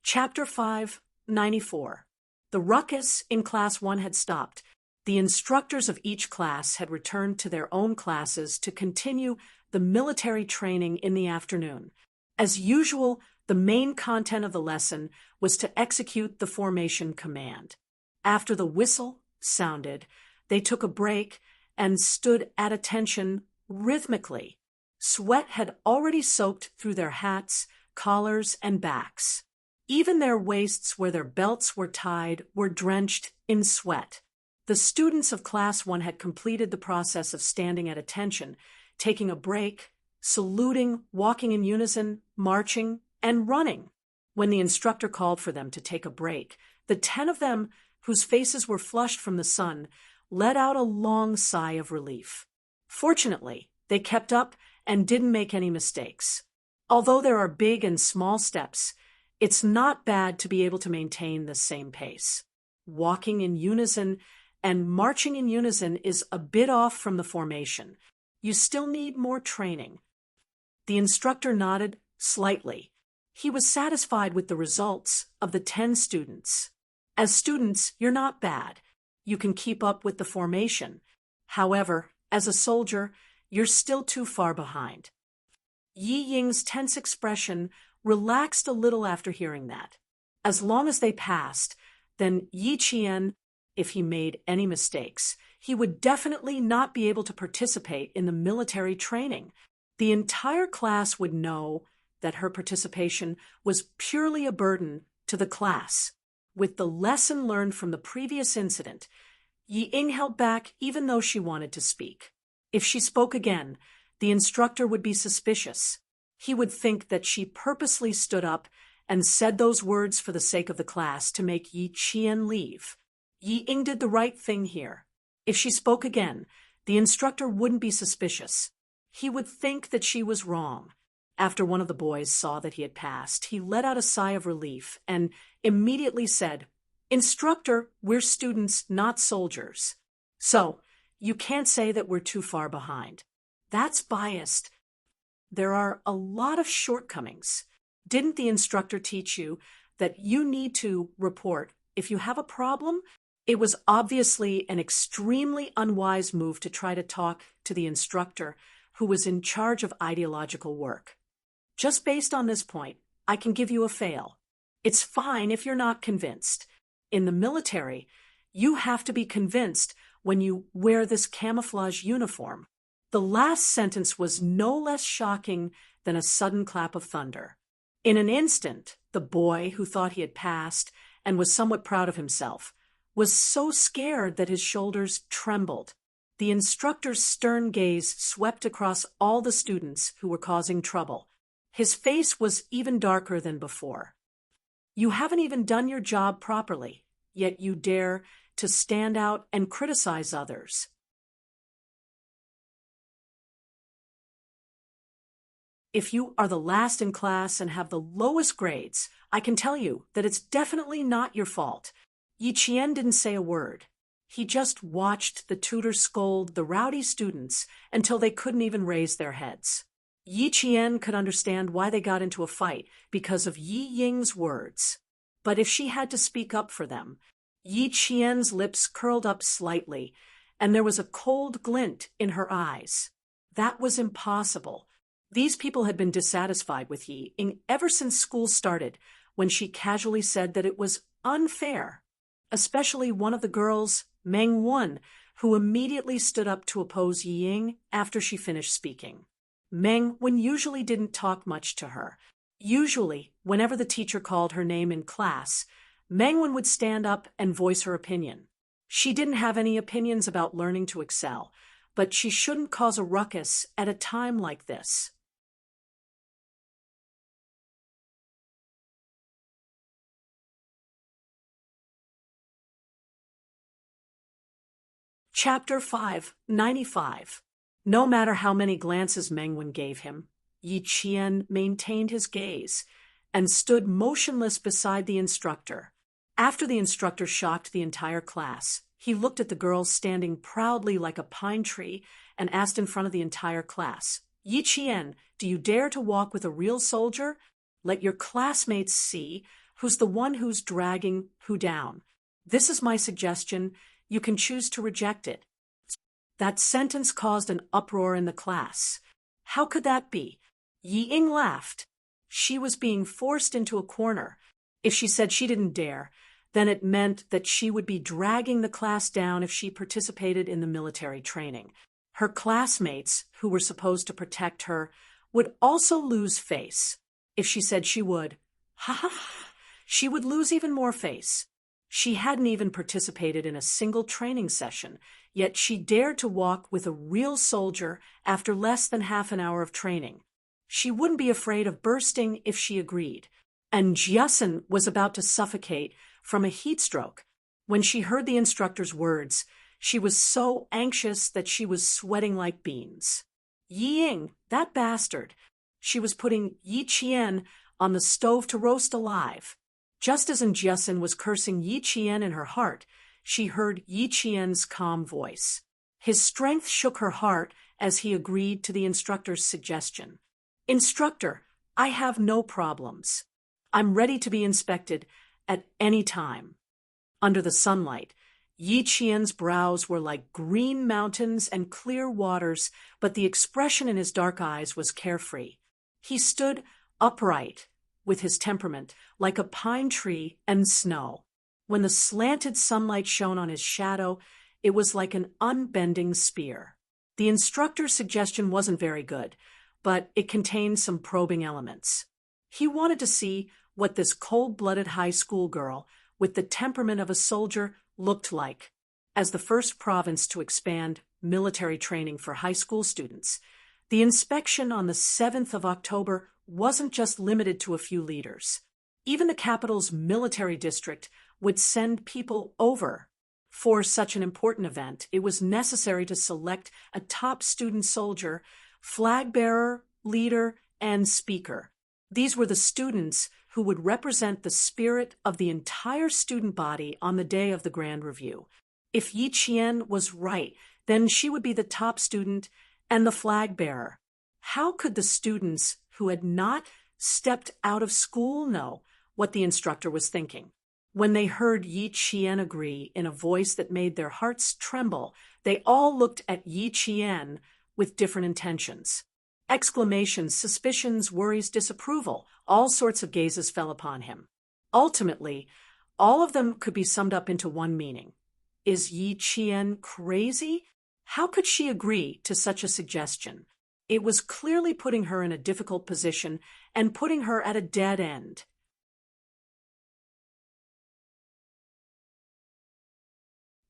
Chapter 594. The ruckus in Class 1 had stopped. The instructors of each class had returned to their own classes to continue the military training in the afternoon. As usual, the main content of the lesson was to execute the formation command. After the whistle sounded, they took a break and stood at attention rhythmically. Sweat had already soaked through their hats, collars, and backs. Even their waists where their belts were tied were drenched in sweat. The students of Class 1 had completed the process of standing at attention, taking a break, saluting, walking in unison, marching, and running. When the instructor called for them to take a break, the 10 of them, whose faces were flushed from the sun, let out a long sigh of relief. Fortunately, they kept up and didn't make any mistakes. Although there are big and small steps, it's not bad to be able to maintain the same pace. Walking in unison and marching in unison is a bit off from the formation. You still need more training. The instructor nodded slightly. He was satisfied with the results of the 10 students. As students, you're not bad. You can keep up with the formation. However, as a soldier, you're still too far behind. Yi Ying's tense expression relaxed a little after hearing that. As long as they passed, then Yi Qian, if he made any mistakes, he would definitely not be able to participate in the military training. The entire class would know that her participation was purely a burden to the class. With the lesson learned from the previous incident, Yi Ying held back even though she wanted to speak. If she spoke again, the instructor would be suspicious. He would think that she purposely stood up and said those words for the sake of the class to make Yi Qian leave. Yi Ying did the right thing here. If she spoke again, the instructor wouldn't be suspicious. He would think that she was wrong. After one of the boys saw that he had passed, he let out a sigh of relief and immediately said, "Instructor, we're students, not soldiers. So, you can't say that we're too far behind. That's biased. There are a lot of shortcomings. Didn't the instructor teach you that you need to report if you have a problem?" It was obviously an extremely unwise move to try to talk to the instructor who was in charge of ideological work. Just based on this point, I can give you a fail. It's fine if you're not convinced. In the military, you have to be convinced when you wear this camouflage uniform. The last sentence was no less shocking than a sudden clap of thunder. In an instant, the boy, who thought he had passed and was somewhat proud of himself, was so scared that his shoulders trembled. The instructor's stern gaze swept across all the students who were causing trouble. His face was even darker than before. You haven't even done your job properly, yet you dare to stand out and criticize others. If you are the last in class and have the lowest grades, I can tell you that it's definitely not your fault. Yi Qian didn't say a word. He just watched the tutor scold the rowdy students until they couldn't even raise their heads. Yi Qian could understand why they got into a fight because of Yi Ying's words. But if she had to speak up for them, Yi Qian's lips curled up slightly, and there was a cold glint in her eyes. That was impossible. These people had been dissatisfied with Yi Ying ever since school started, when she casually said that it was unfair, especially one of the girls, Meng Wen, who immediately stood up to oppose Yi Ying after she finished speaking. Meng Wen usually didn't talk much to her. Usually, whenever the teacher called her name in class, Meng Wen would stand up and voice her opinion. She didn't have any opinions about learning to excel, but she shouldn't cause a ruckus at a time like this. Chapter 595. No matter how many glances Meng Wen gave him, Yi Qian maintained his gaze and stood motionless beside the instructor. After the instructor shocked the entire class, he looked at the girls standing proudly like a pine tree and asked in front of the entire class, "Yi Qian, do you dare to walk with a real soldier? Let your classmates see who's the one who's dragging who down. This is my suggestion. You can choose to reject it." That sentence caused an uproar in the class. How could that be? Yi Ying laughed. She was being forced into a corner. If she said she didn't dare, then it meant that she would be dragging the class down if she participated in the military training. Her classmates, who were supposed to protect her, would also lose face. If she said she would, she would lose even more face. She hadn't even participated in a single training session, yet she dared to walk with a real soldier after less than half an hour of training. She wouldn't be afraid of bursting if she agreed. And Jiasen was about to suffocate from a heat stroke. When she heard the instructor's words, she was so anxious that she was sweating like beans. Yi Ying, that bastard. She was putting Yi Qian on the stove to roast alive. Just as Jiasen was cursing Yi Qian in her heart, she heard Yi Qian's calm voice. His strength shook her heart as he agreed to the instructor's suggestion. "Instructor, I have no problems. I'm ready to be inspected at any time." Under the sunlight, Yi Qian's brows were like green mountains and clear waters, but the expression in his dark eyes was carefree. He stood upright, with his temperament, like a pine tree and snow. When the slanted sunlight shone on his shadow, it was like an unbending spear. The instructor's suggestion wasn't very good, but it contained some probing elements. He wanted to see what this cold-blooded high school girl, with the temperament of a soldier, looked like. As the first province to expand military training for high school students, the inspection on the 7th of October wasn't just limited to a few leaders. Even the capital's military district would send people over. For such an important event, it was necessary to select a top student soldier, flag bearer, leader, and speaker. These were the students who would represent the spirit of the entire student body on the day of the Grand Review. If Yi Qian was right, then she would be the top student and the flag bearer. How could the students who had not stepped out of school know what the instructor was thinking? When they heard Yi Qian agree in a voice that made their hearts tremble, they all looked at Yi Qian with different intentions. Exclamations, suspicions, worries, disapproval, all sorts of gazes fell upon him. Ultimately, all of them could be summed up into one meaning. Is Yi Qian crazy? How could she agree to such a suggestion? It was clearly putting her in a difficult position and putting her at a dead end.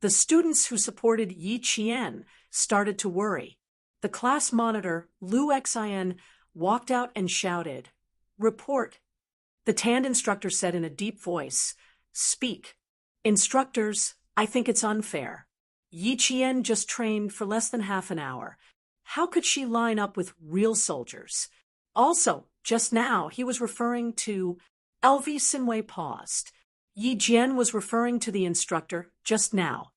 The students who supported Yi Qian started to worry. The class monitor, Lu Xin, walked out and shouted, "Report." The tanned instructor said in a deep voice, "Speak. Instructors, I think it's unfair. Yi Qian just trained for less than half an hour. How could she line up with real soldiers? Also, just now, he was referring to..." LV Sinwei paused. Yi Jian was referring to the instructor just now.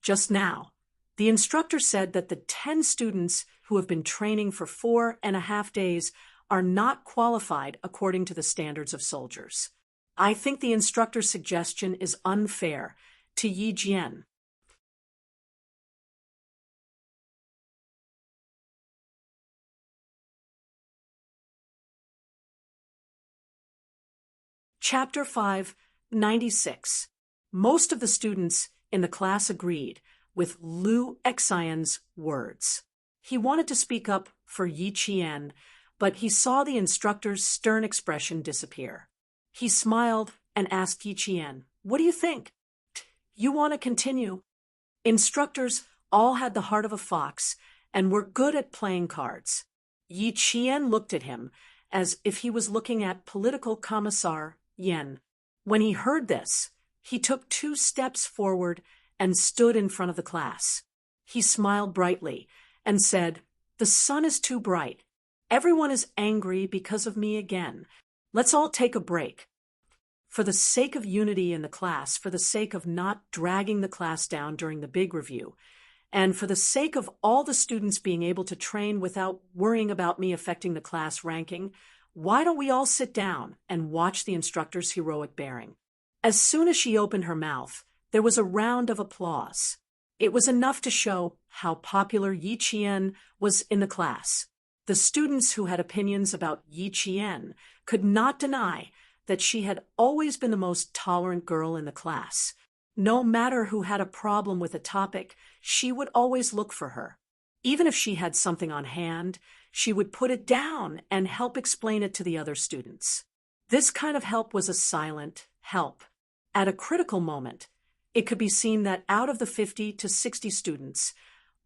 Just now. The instructor said that the 10 students who have been training for 4.5 days are not qualified according to the standards of soldiers. I think the instructor's suggestion is unfair to Yi Jian. Chapter 5, 96. Most of the students in the class agreed with Lu Xian's words. He wanted to speak up for Yi Qian, but he saw the instructor's stern expression disappear. He smiled and asked Yi Qian, "What do you think? You want to continue?" Instructors all had the heart of a fox and were good at playing cards. Yi Qian looked at him as if he was looking at political commissar Yen. When he heard this, he took 2 steps forward and stood in front of the class. He smiled brightly and said, "The sun is too bright. Everyone is angry because of me again. Let's all take a break. For the sake of unity in the class, for the sake of not dragging the class down during the big review, and for the sake of all the students being able to train without worrying about me affecting the class ranking, why don't we all sit down and watch the instructor's heroic bearing?" As soon as she opened her mouth, there was a round of applause. It was enough to show how popular Yi Qian was in the class. The students who had opinions about Yi Qian could not deny that she had always been the most tolerant girl in the class. No matter who had a problem with a topic, she would always look for her. Even if she had something on hand, she would put it down and help explain it to the other students. This kind of help was a silent help. At a critical moment, it could be seen that out of the 50 to 60 students,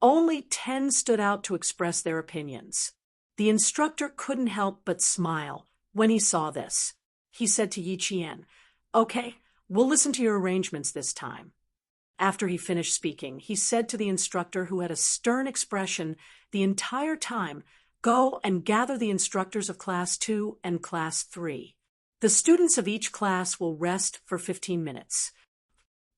only 10 stood out to express their opinions. The instructor couldn't help but smile when he saw this. He said to Yi Qian, "Okay, we'll listen to your arrangements this time." After he finished speaking, he said to the instructor, who had a stern expression the entire time, "Go and gather the instructors of Class 2 and Class 3. The students of each class will rest for 15 minutes.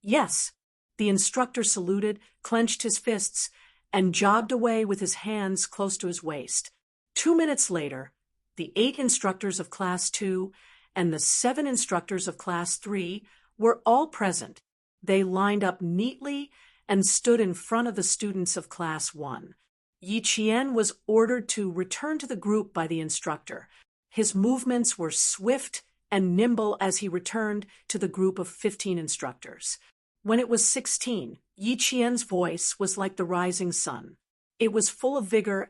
"Yes." The instructor saluted, clenched his fists, and jogged away with his hands close to his waist. 2 minutes later, the 8 instructors of Class 2 and the 7 instructors of Class 3 were all present. They lined up neatly and stood in front of the students of Class 1. Yi Qian was ordered to return to the group by the instructor. His movements were swift and nimble as he returned to the group of 15 instructors. When it was 16, Yi Qian's voice was like the rising sun. It was full of vigor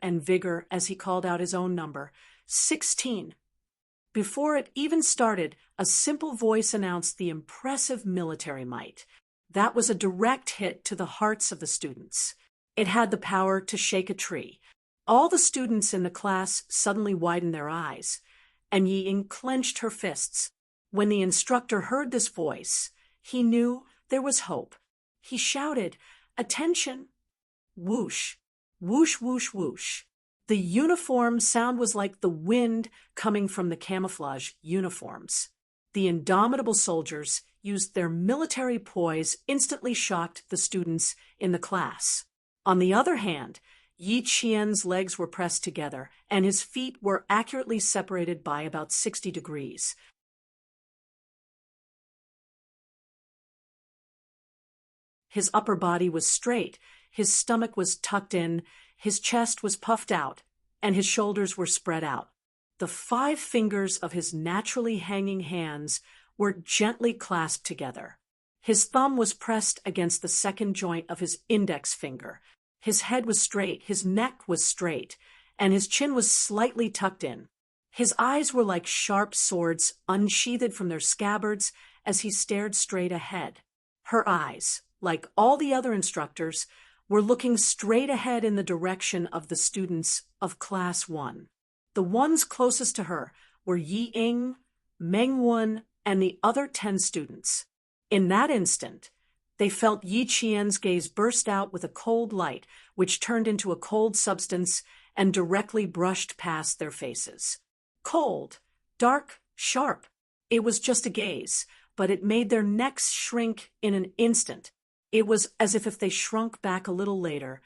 as he called out his own number, 16. Before it even started, a simple voice announced the impressive military might. That was a direct hit to the hearts of the students. It had the power to shake a tree. All the students in the class suddenly widened their eyes, and Yi Ying clenched her fists. When the instructor heard this voice, he knew there was hope. He shouted, "Attention!" Whoosh, whoosh, whoosh, whoosh. The uniform sound was like the wind coming from the camouflage uniforms. The indomitable soldiers used their military poise, instantly shocked the students in the class. On the other hand, Yi Qian's legs were pressed together, and his feet were accurately separated by about 60 degrees. His upper body was straight, his stomach was tucked in, his chest was puffed out, and his shoulders were spread out. The 5 fingers of his naturally hanging hands were gently clasped together. His thumb was pressed against the second joint of his index finger. His head was straight, his neck was straight, and his chin was slightly tucked in. His eyes were like sharp swords unsheathed from their scabbards as he stared straight ahead. Her eyes, like all the other instructors, were looking straight ahead in the direction of the students of Class 1. The ones closest to her were Yi Ying, Meng Wen, and the other 10 students. In that instant, they felt Yi Qian's gaze burst out with a cold light, which turned into a cold substance and directly brushed past their faces. Cold, dark, sharp. It was just a gaze, but it made their necks shrink in an instant. It was as if they shrunk back a little later,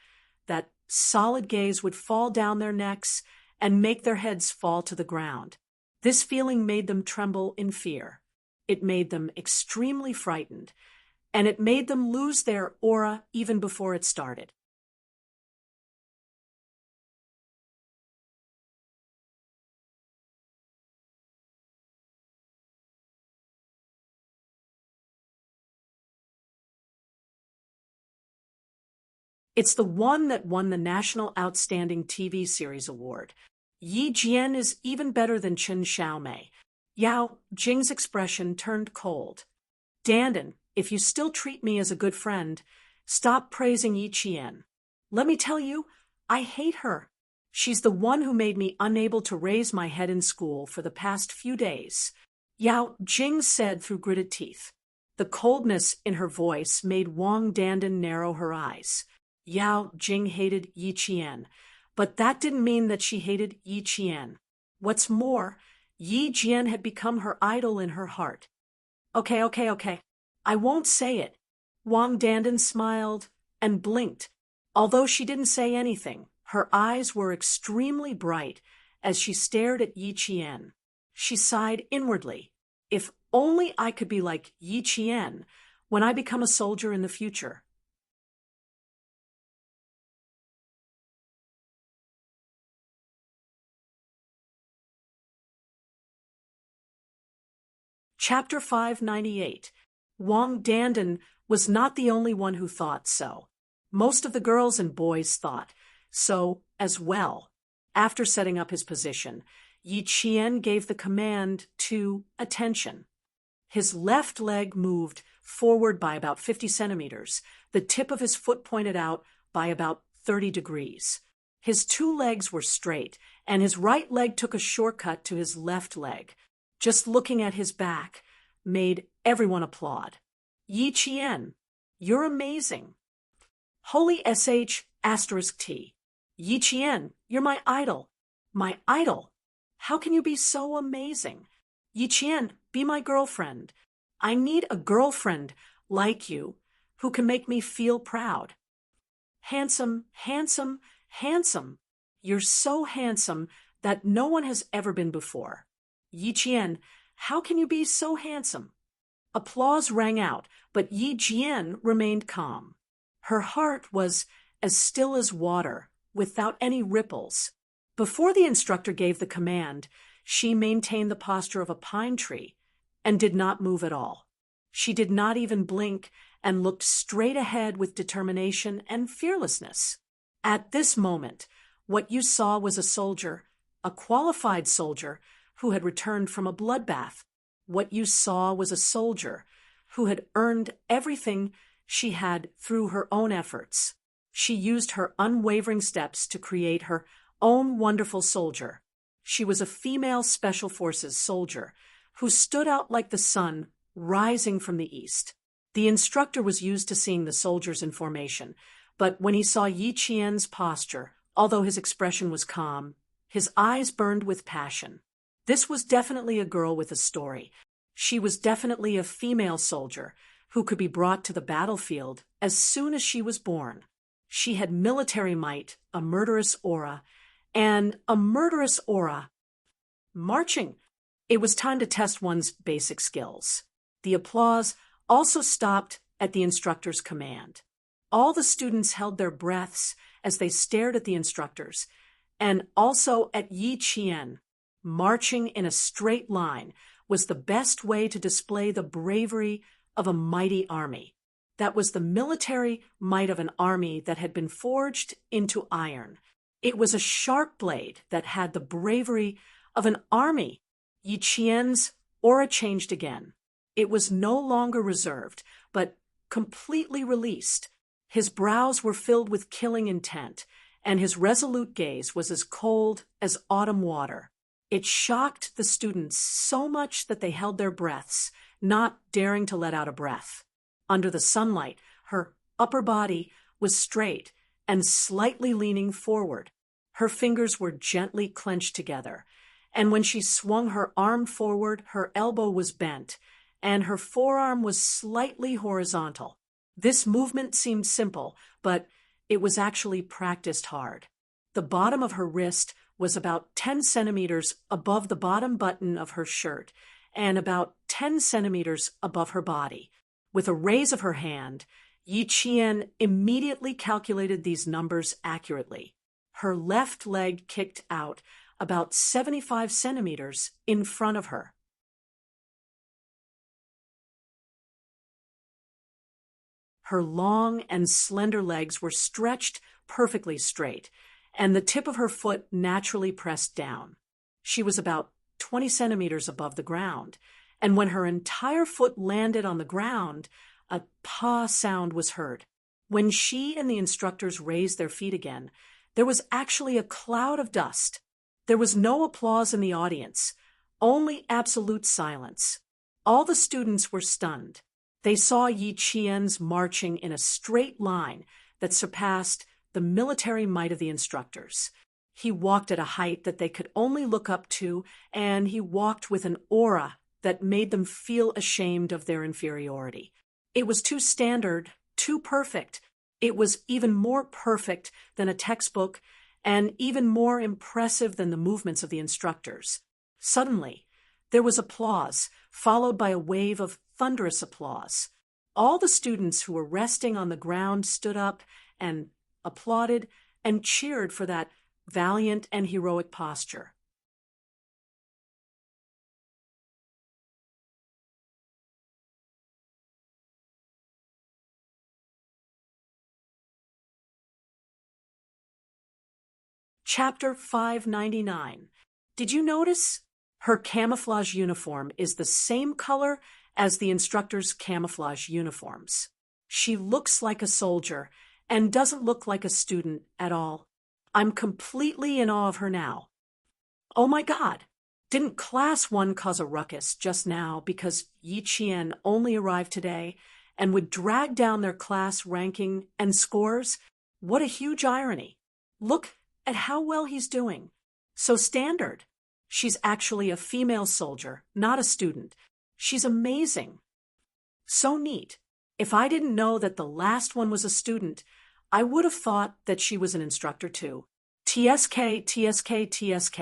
that solid gaze would fall down their necks and make their heads fall to the ground. This feeling made them tremble in fear. It made them extremely frightened, and it made them lose their aura even before it started. It's the one that won the National Outstanding TV Series Award. Yi Jian is even better than Chen Xiaomei. Yao Jing's expression turned cold. Dandan, if you still treat me as a good friend, stop praising Yi Qian. Let me tell you, I hate her. She's the one who made me unable to raise my head in school for the past few days. Yao Jing said through gritted teeth. The coldness in her voice made Wang Dandan narrow her eyes. Yao Jing hated Yi Qian, but that didn't mean that she hated Yi Qian. What's more, Yi Jian had become her idol in her heart. Okay. I won't say it. Wang Dandan smiled and blinked. Although she didn't say anything, her eyes were extremely bright as she stared at Yi Qian. She sighed inwardly. If only I could be like Yi Qian when I become a soldier in the future. Chapter 598. Wang Dandan was not the only one who thought so. Most of the girls and boys thought so as well. After setting up his position, Yi Qian gave the command to attention. His left leg moved forward by about 50 centimeters, the tip of his foot pointed out by about 30 degrees. His two legs were straight, and his right leg took a shortcut to his left leg. Just looking at his back made everyone applaud. Yi Qian, you're amazing. Holy sh**t. Yi Qian, you're my idol. My idol. How can you be so amazing? Yi Qian, be my girlfriend. I need a girlfriend like you who can make me feel proud. Handsome. You're so handsome that no one has ever been before. Yi Qian, how can you be so handsome? Applause rang out, but Yi Jian remained calm. Her heart was as still as water, without any ripples. Before the instructor gave the command, she maintained the posture of a pine tree and did not move at all. She did not even blink and looked straight ahead with determination and fearlessness. At this moment, what you saw was a soldier, a qualified soldier, who had returned from a bloodbath. What you saw was a soldier who had earned everything she had through her own efforts. She used her unwavering steps to create her own wonderful soldier. She was a female Special Forces soldier who stood out like the sun rising from the east. The instructor was used to seeing the soldiers in formation, but when he saw Yi Qian's posture, although his expression was calm, his eyes burned with passion. This was definitely a girl with a story. She was definitely a female soldier who could be brought to the battlefield as soon as she was born. She had military might, a murderous aura, and a murderous aura. Marching. It was time to test one's basic skills. The applause also stopped at the instructor's command. All the students held their breaths as they stared at the instructors, and also at Yi Qian. Marching in a straight line was the best way to display the bravery of a mighty army. That was the military might of an army that had been forged into iron. It was a sharp blade that had the bravery of an army. Yi Qian's aura changed again. It was no longer reserved, but completely released. His brows were filled with killing intent, and his resolute gaze was as cold as autumn water. It shocked the students so much that they held their breaths, not daring to let out a breath. Under the sunlight, her upper body was straight and slightly leaning forward. Her fingers were gently clenched together, and when she swung her arm forward, her elbow was bent, and her forearm was slightly horizontal. This movement seemed simple, but it was actually practiced hard. The bottom of her wrist was about 10 centimeters above the bottom button of her shirt and about 10 centimeters above her body. With a raise of her hand, Yi Qian immediately calculated these numbers accurately. Her left leg kicked out about 75 centimeters in front of her. Her long and slender legs were stretched perfectly straight, and the tip of her foot naturally pressed down. She was about 20 centimeters above the ground, and when her entire foot landed on the ground, a pa sound was heard. When she and the instructors raised their feet again, there was actually a cloud of dust. There was no applause in the audience, only absolute silence. All the students were stunned. They saw Yi Qian's marching in a straight line that surpassed the military might of the instructors. He walked at a height that they could only look up to, and he walked with an aura that made them feel ashamed of their inferiority. It was too standard, too perfect. It was even more perfect than a textbook and even more impressive than the movements of the instructors. Suddenly, there was applause, followed by a wave of thunderous applause. All the students who were resting on the ground stood up and applauded and cheered for that valiant and heroic posture. Chapter 599. Did you notice? Her camouflage uniform is the same color as the instructor's camouflage uniforms. She looks like a soldier and doesn't look like a student at all. I'm completely in awe of her now. Oh my God! Didn't Class 1 cause a ruckus just now because Yi Qian only arrived today and would drag down their class ranking and scores? What a huge irony. Look at how well he's doing. So standard. She's actually a female soldier, not a student. She's amazing. So neat. If I didn't know that the last one was a student, I would have thought that she was an instructor too. TSK, TSK, TSK.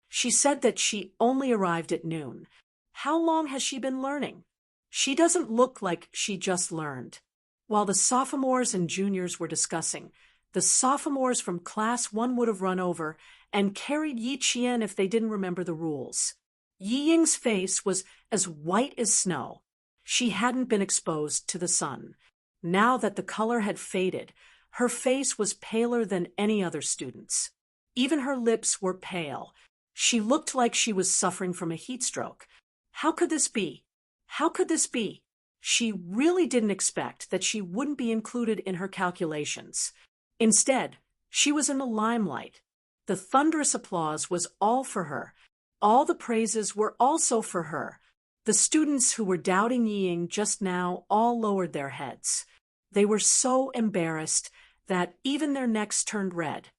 She said that she only arrived at noon. How long has she been learning? She doesn't look like she just learned. While the sophomores and juniors were discussing, the sophomores from Class 1 would have run over and carried Yi Qian if they didn't remember the rules. Yi Ying's face was as white as snow. She hadn't been exposed to the sun. Now that the color had faded, her face was paler than any other student's. Even her lips were pale. She looked like she was suffering from a heat stroke. How could this be? How could this be? She really didn't expect that she wouldn't be included in her calculations. Instead, she was in the limelight. The thunderous applause was all for her. All the praises were also for her. The students who were doubting Yi Ying just now all lowered their heads. They were so embarrassed that even their necks turned red.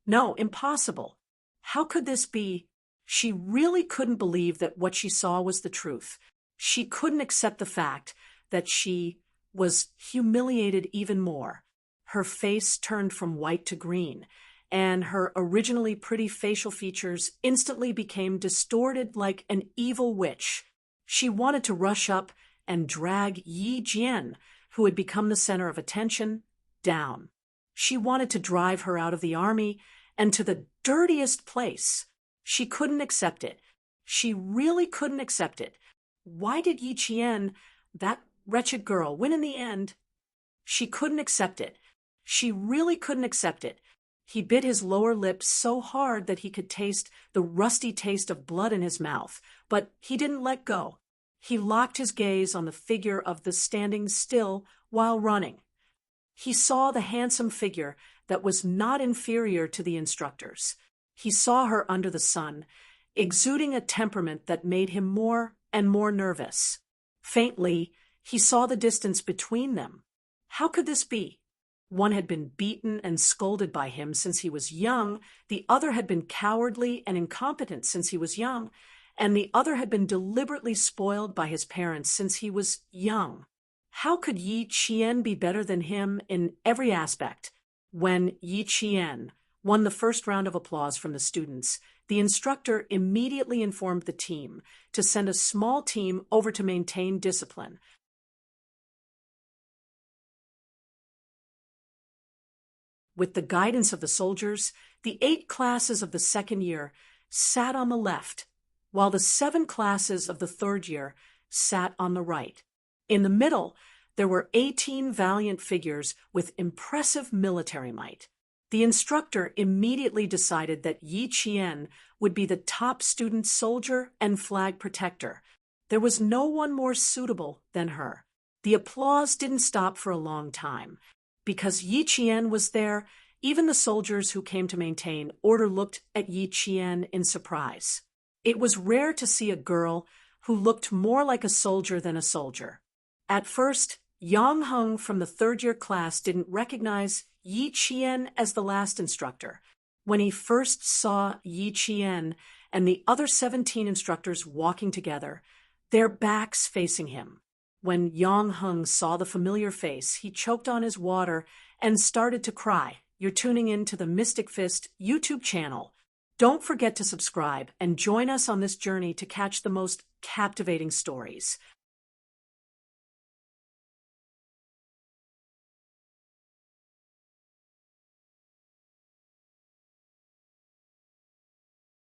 No, impossible. How could this be? She really couldn't believe that what she saw was the truth. She couldn't accept the fact that she was humiliated even more. Her face turned from white to green, and her originally pretty facial features instantly became distorted like an evil witch. She wanted to rush up and drag Yi Jian, who had become the center of attention, down. She wanted to drive her out of the army and to the dirtiest place. She couldn't accept it. She really couldn't accept it. Why did Yi Qian, that wretched girl, win in the end? She couldn't accept it. She really couldn't accept it. He bit his lower lip so hard that he could taste the rusty taste of blood in his mouth, but he didn't let go. He locked his gaze on the figure of the standing still while running. He saw the handsome figure that was not inferior to the instructors. He saw her under the sun, exuding a temperament that made him more and more nervous. Faintly, he saw the distance between them. How could this be? One had been beaten and scolded by him since he was young, the other had been cowardly and incompetent since he was young, and the other had been deliberately spoiled by his parents since he was young. How could Yi Qian be better than him in every aspect? When Yi Qian won the first round of applause from the students, the instructor immediately informed the team to send a small team over to maintain discipline. With the guidance of the soldiers, the 8 classes of the second year sat on the left, while the 7 classes of the third year sat on the right. In the middle, there were 18 valiant figures with impressive military might. The instructor immediately decided that Yi Qian would be the top student soldier and flag protector. There was no one more suitable than her. The applause didn't stop for a long time. Because Yi Qian was there, even the soldiers who came to maintain order looked at Yi Qian in surprise. It was rare to see a girl who looked more like a soldier than a soldier. At first, Yang Heng from the third-year class didn't recognize Yi Qian as the last instructor. When he first saw Yi Qian and the other 17 instructors walking together, their backs facing him. When Yang Heng saw the familiar face, he choked on his water and started to cry. You're tuning in to the Mystic Fist YouTube channel. Don't forget to subscribe and join us on this journey to catch the most captivating stories.